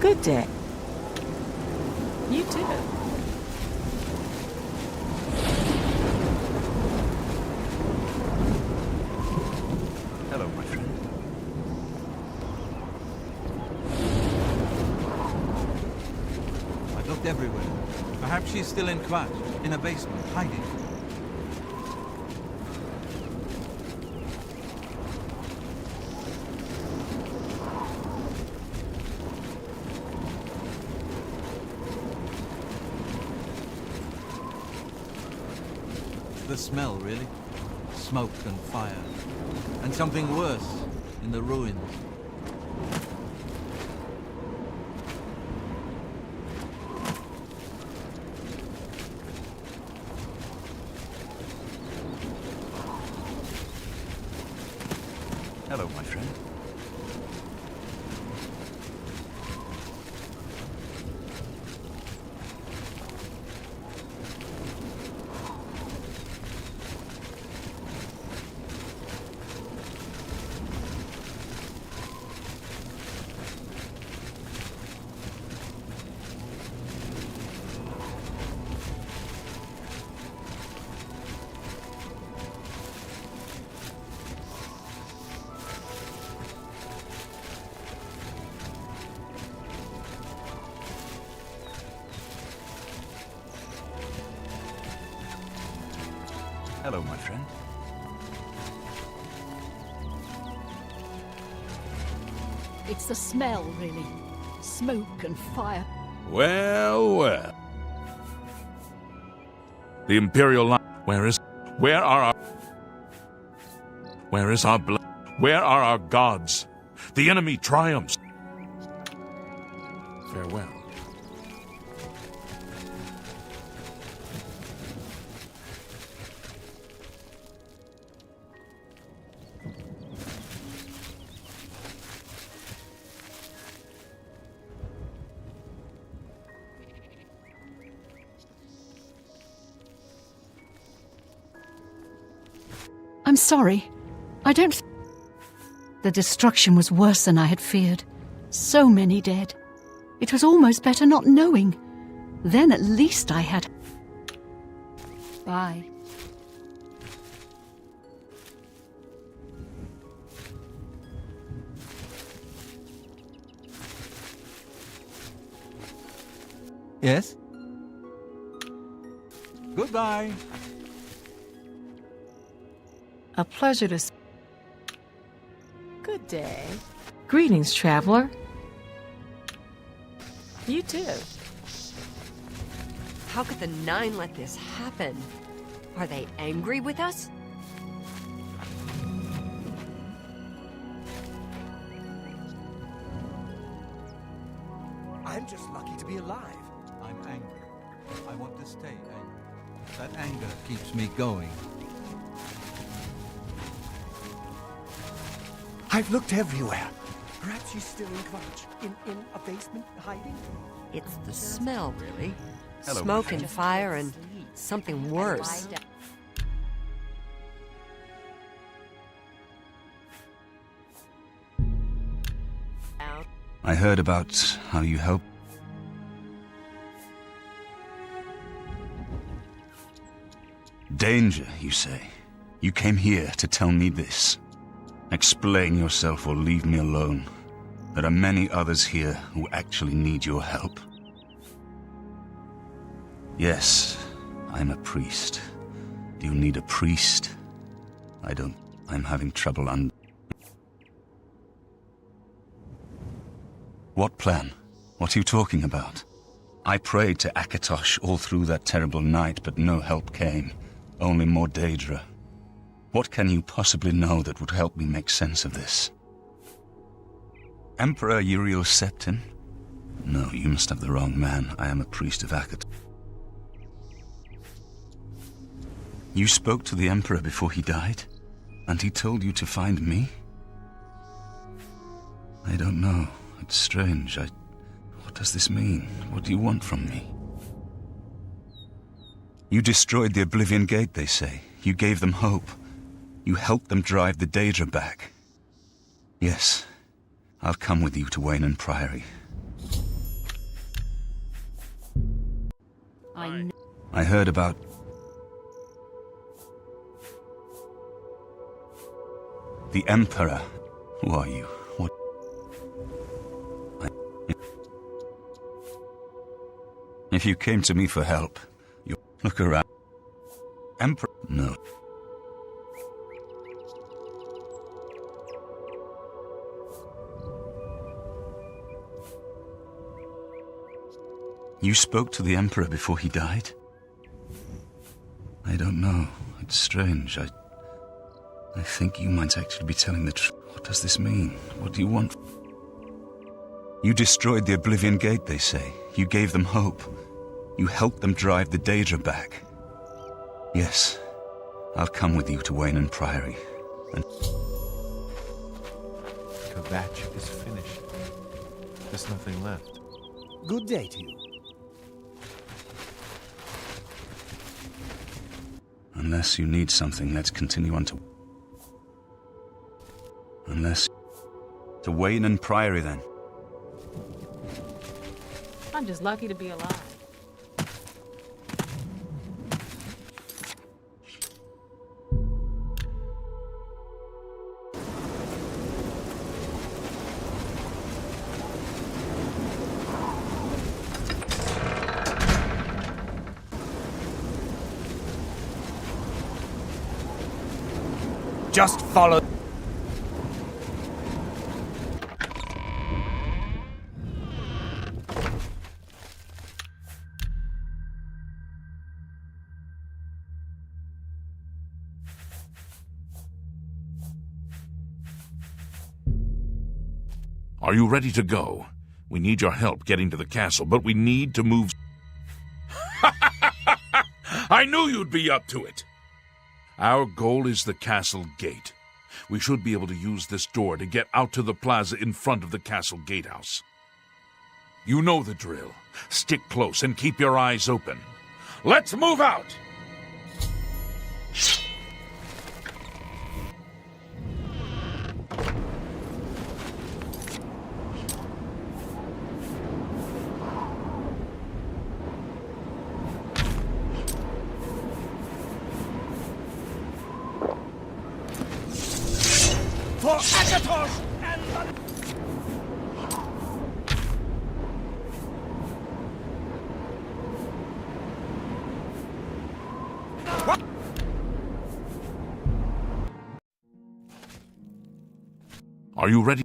Good day. You too. Hello, my friend. I've looked everywhere. Perhaps she's still in Kvatch, in a basement, hiding. The smell, really. Smoke and fire. And something worse, in the ruins. Hello, my friend. Hello, my friend. It's the smell, really. Smoke and fire. Well, well. The Imperial line. Where are our blood? Where are our gods? The enemy triumphs. Farewell. I'm sorry. I don't... The destruction was worse than I had feared. So many dead. It was almost better not knowing. Then at least I had... Bye. Yes? Goodbye. A pleasure to... Good day. Greetings, traveler. You too. How could the Nine let this happen? Are they angry with us? I'm just lucky to be alive. I'm angry. I want to stay angry. That anger keeps me going. I've looked everywhere. Perhaps she's still in Kvatch, in a basement hiding? It's the smell, really. Hello, Smoke my and friend. fire and something worse. I heard about how you helped. Danger, you say? You came here to tell me this. Explain yourself or leave me alone. There are many others here who actually need your help. Yes, I'm a priest. Do you need a priest? I don't. I'm having trouble What plan? What are you talking about? I prayed to Akatosh all through that terrible night, but no help came. Only more Daedra. What can you possibly know that would help me make sense of this? Emperor Uriel Septim? No, you must have the wrong man. I am a priest of Akatosh. You spoke to the Emperor before he died? And he told you to find me? I don't know. It's strange. What does this mean? What do you want from me? You destroyed the Oblivion Gate, they say. You gave them hope. You helped them drive the Daedra back. Yes, I'll come with you to Wayne Priory. I heard about... the Emperor. Who are you? What? If you came to me for help, you look around. Emperor? No. You spoke to the Emperor before he died? I don't know. It's strange. I think you might actually be telling the truth. What does this mean? What do you want? You destroyed the Oblivion Gate, they say. You gave them hope. You helped them drive the Daedra back. Yes, I'll come with you to Wayne Priory. And... Kvatch is finished. There's nothing left. Good day to you. Unless you need something, let's continue on to... Unless... to Wayne Priory, then. I'm just lucky to be alive. Just follow. Are you ready to go? We need your help getting to the castle, but we need to move... I knew you'd be up to it! Our goal is the castle gate. We should be able to use this door to get out to the plaza in front of the castle gatehouse. You know the drill. Stick close and keep your eyes open. Let's move out! For Akatosh and the... Are you ready?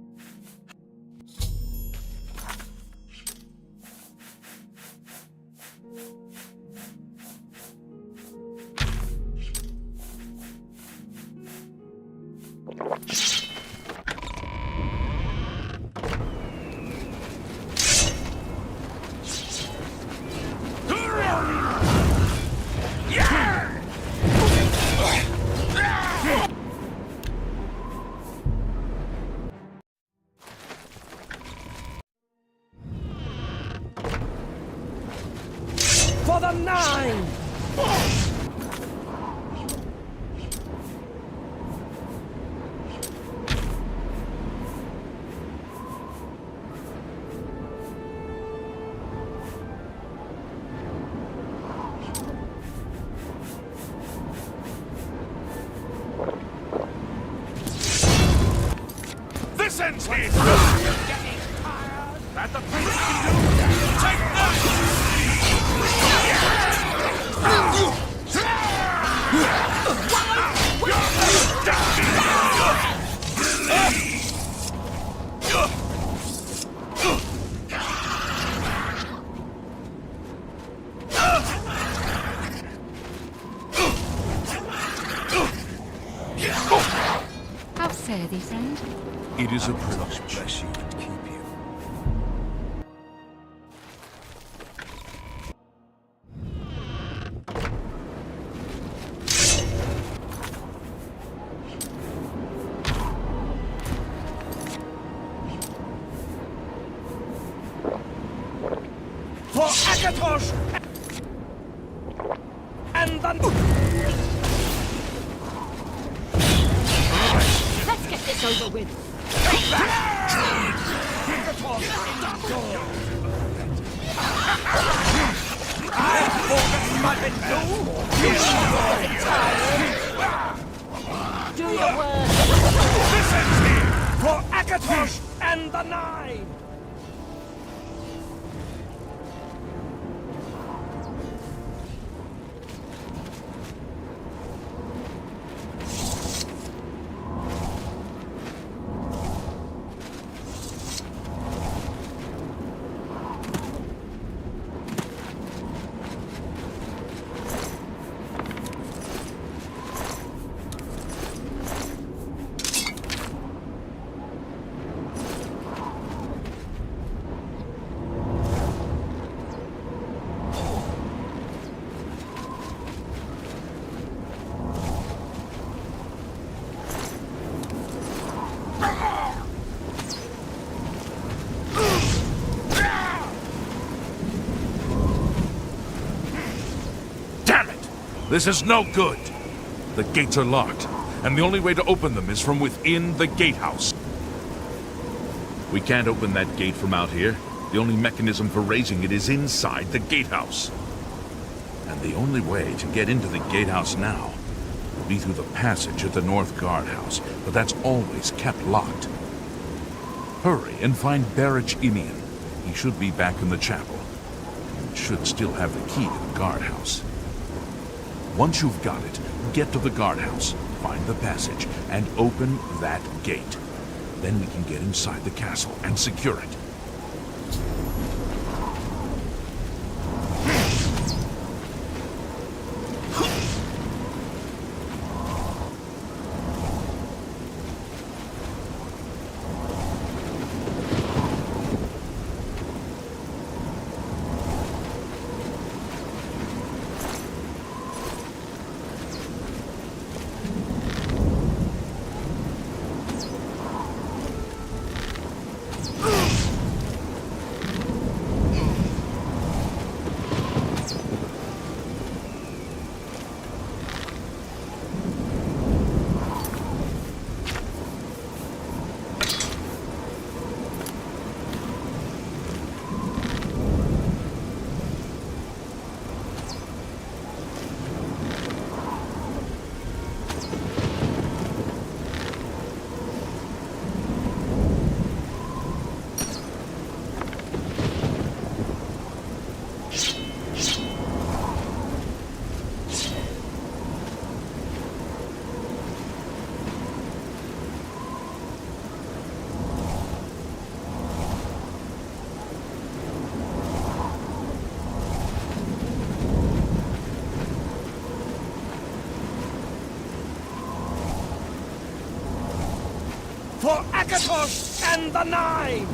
For the 9! This ends here! That the best you can do? Take that! How fare thee, friend? It is a privilege. Bless you and keep you. For Akatosh and the... Let's get this over with. Take that! I thought might be Do your work. This ends here for Akatosh and the 9! This is no good. The gates are locked, and the only way to open them is from within the gatehouse. We can't open that gate from out here. The only mechanism for raising it is inside the gatehouse. And the only way to get into the gatehouse now would be through the passage at the North Guardhouse, but that's always kept locked. Hurry and find Barrage Imian. He should be back in the chapel, and should still have the key to the guardhouse. Once you've got it, get to the guardhouse, find the passage and open that gate. Then we can get inside the castle and secure it. For Akatos and the Nine!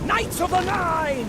Knights of the Nine!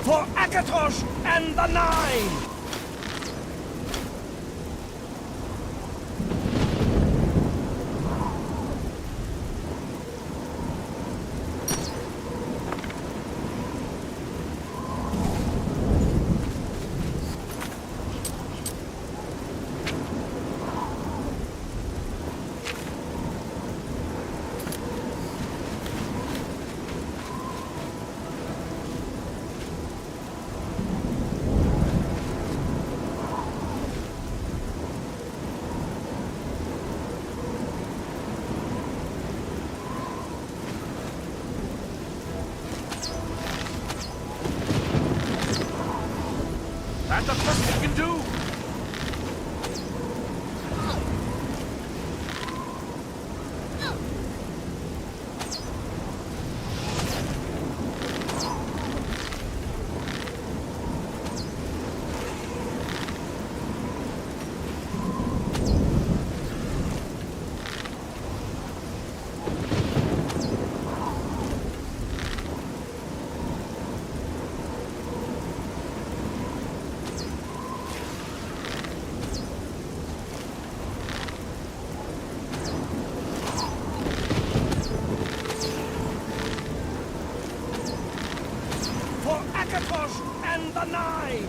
For Akatos and the Nine! That's the best we can do! Macintosh and the Nine!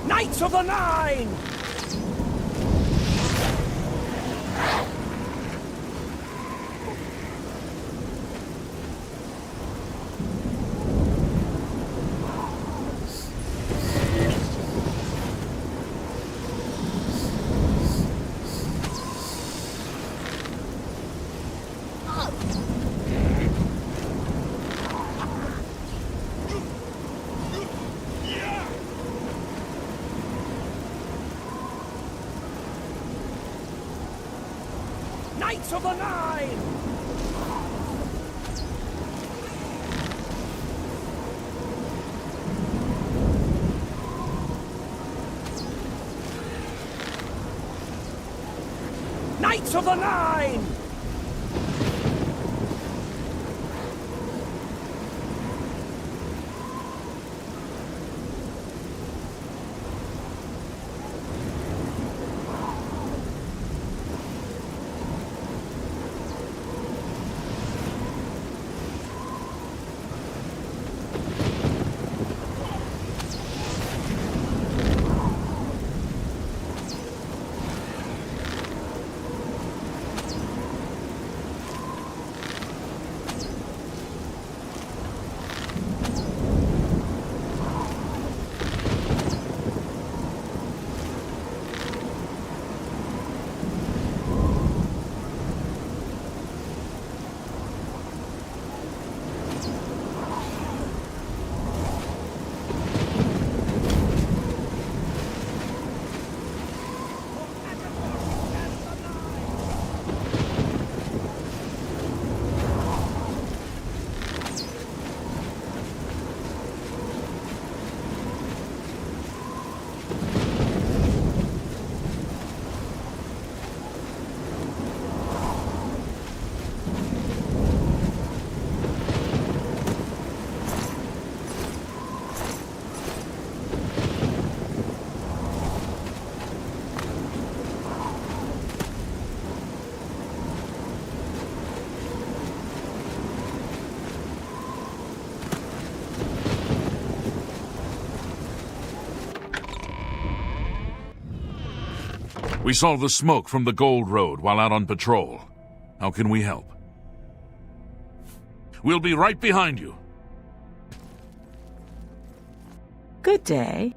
Knights of the Nine! Knights of the Nine! Knights of the Nine! We saw the smoke from the Gold Road while out on patrol. How can we help? We'll be right behind you. Good day.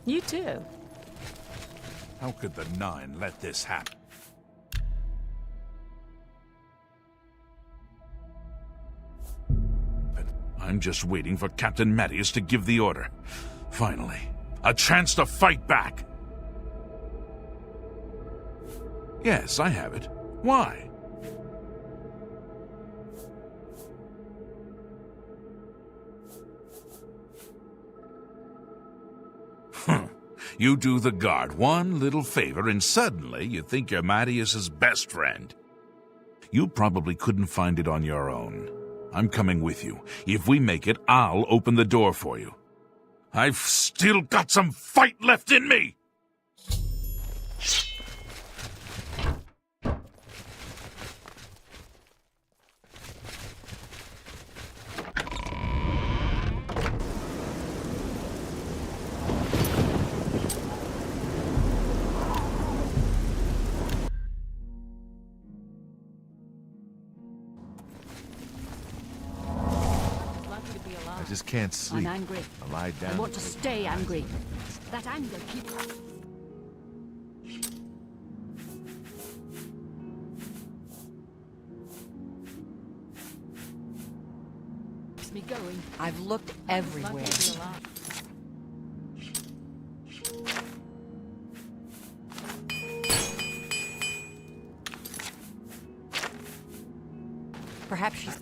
You too. How could the Nine let this happen? I'm just waiting for Captain Mattias to give the order. Finally, a chance to fight back. Yes, I have it. Why? You do the guard one little favor and suddenly you think you're Mattias's best friend. You probably couldn't find it on your own. I'm coming with you. If we make it, I'll open the door for you. I've still got some fight left in me! just can't sleep. I'm angry. I lie down. I want to stay angry. That anger keeps me going. I've looked everywhere. Perhaps she's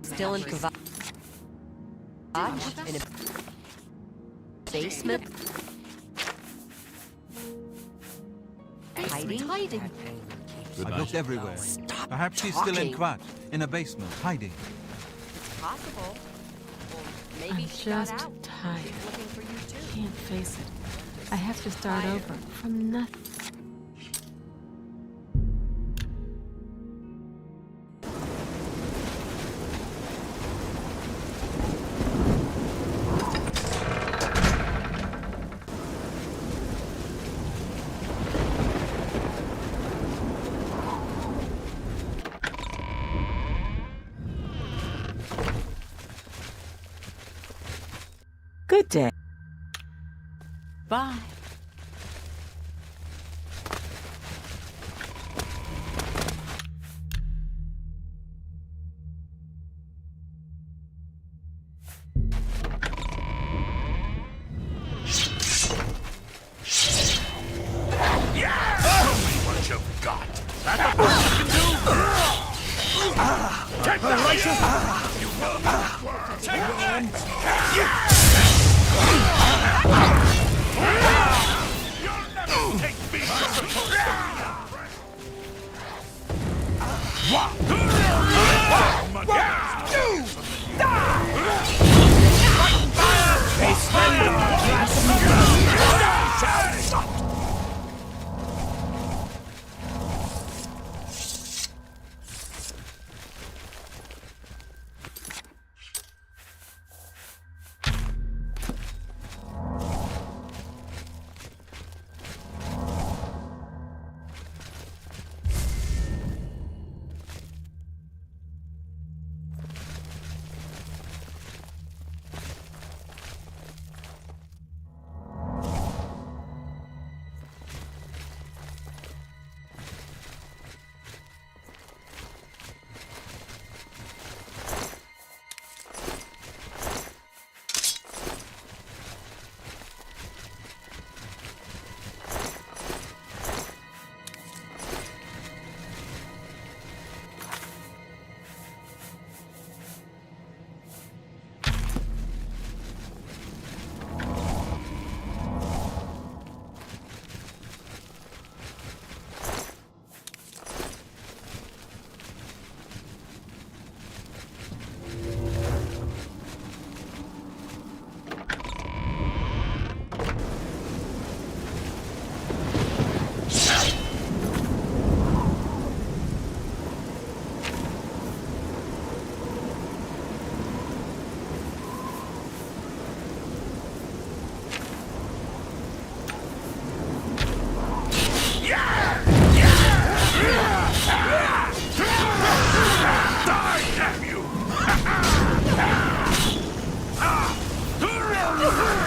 still in Kavach? In a basement? Hiding? I've looked everywhere. Perhaps she's still in Kvatch, in a basement, hiding. It's possible. Or maybe I'm she got just out. tired. She's looking for you too. Can't face it. I have to start over from nothing. Good day. Bye. What you've got? That's the best you can do! Take that, Rachel! You know that word! Take that! You'll never take me from the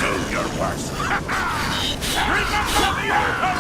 Do your worst! Remember the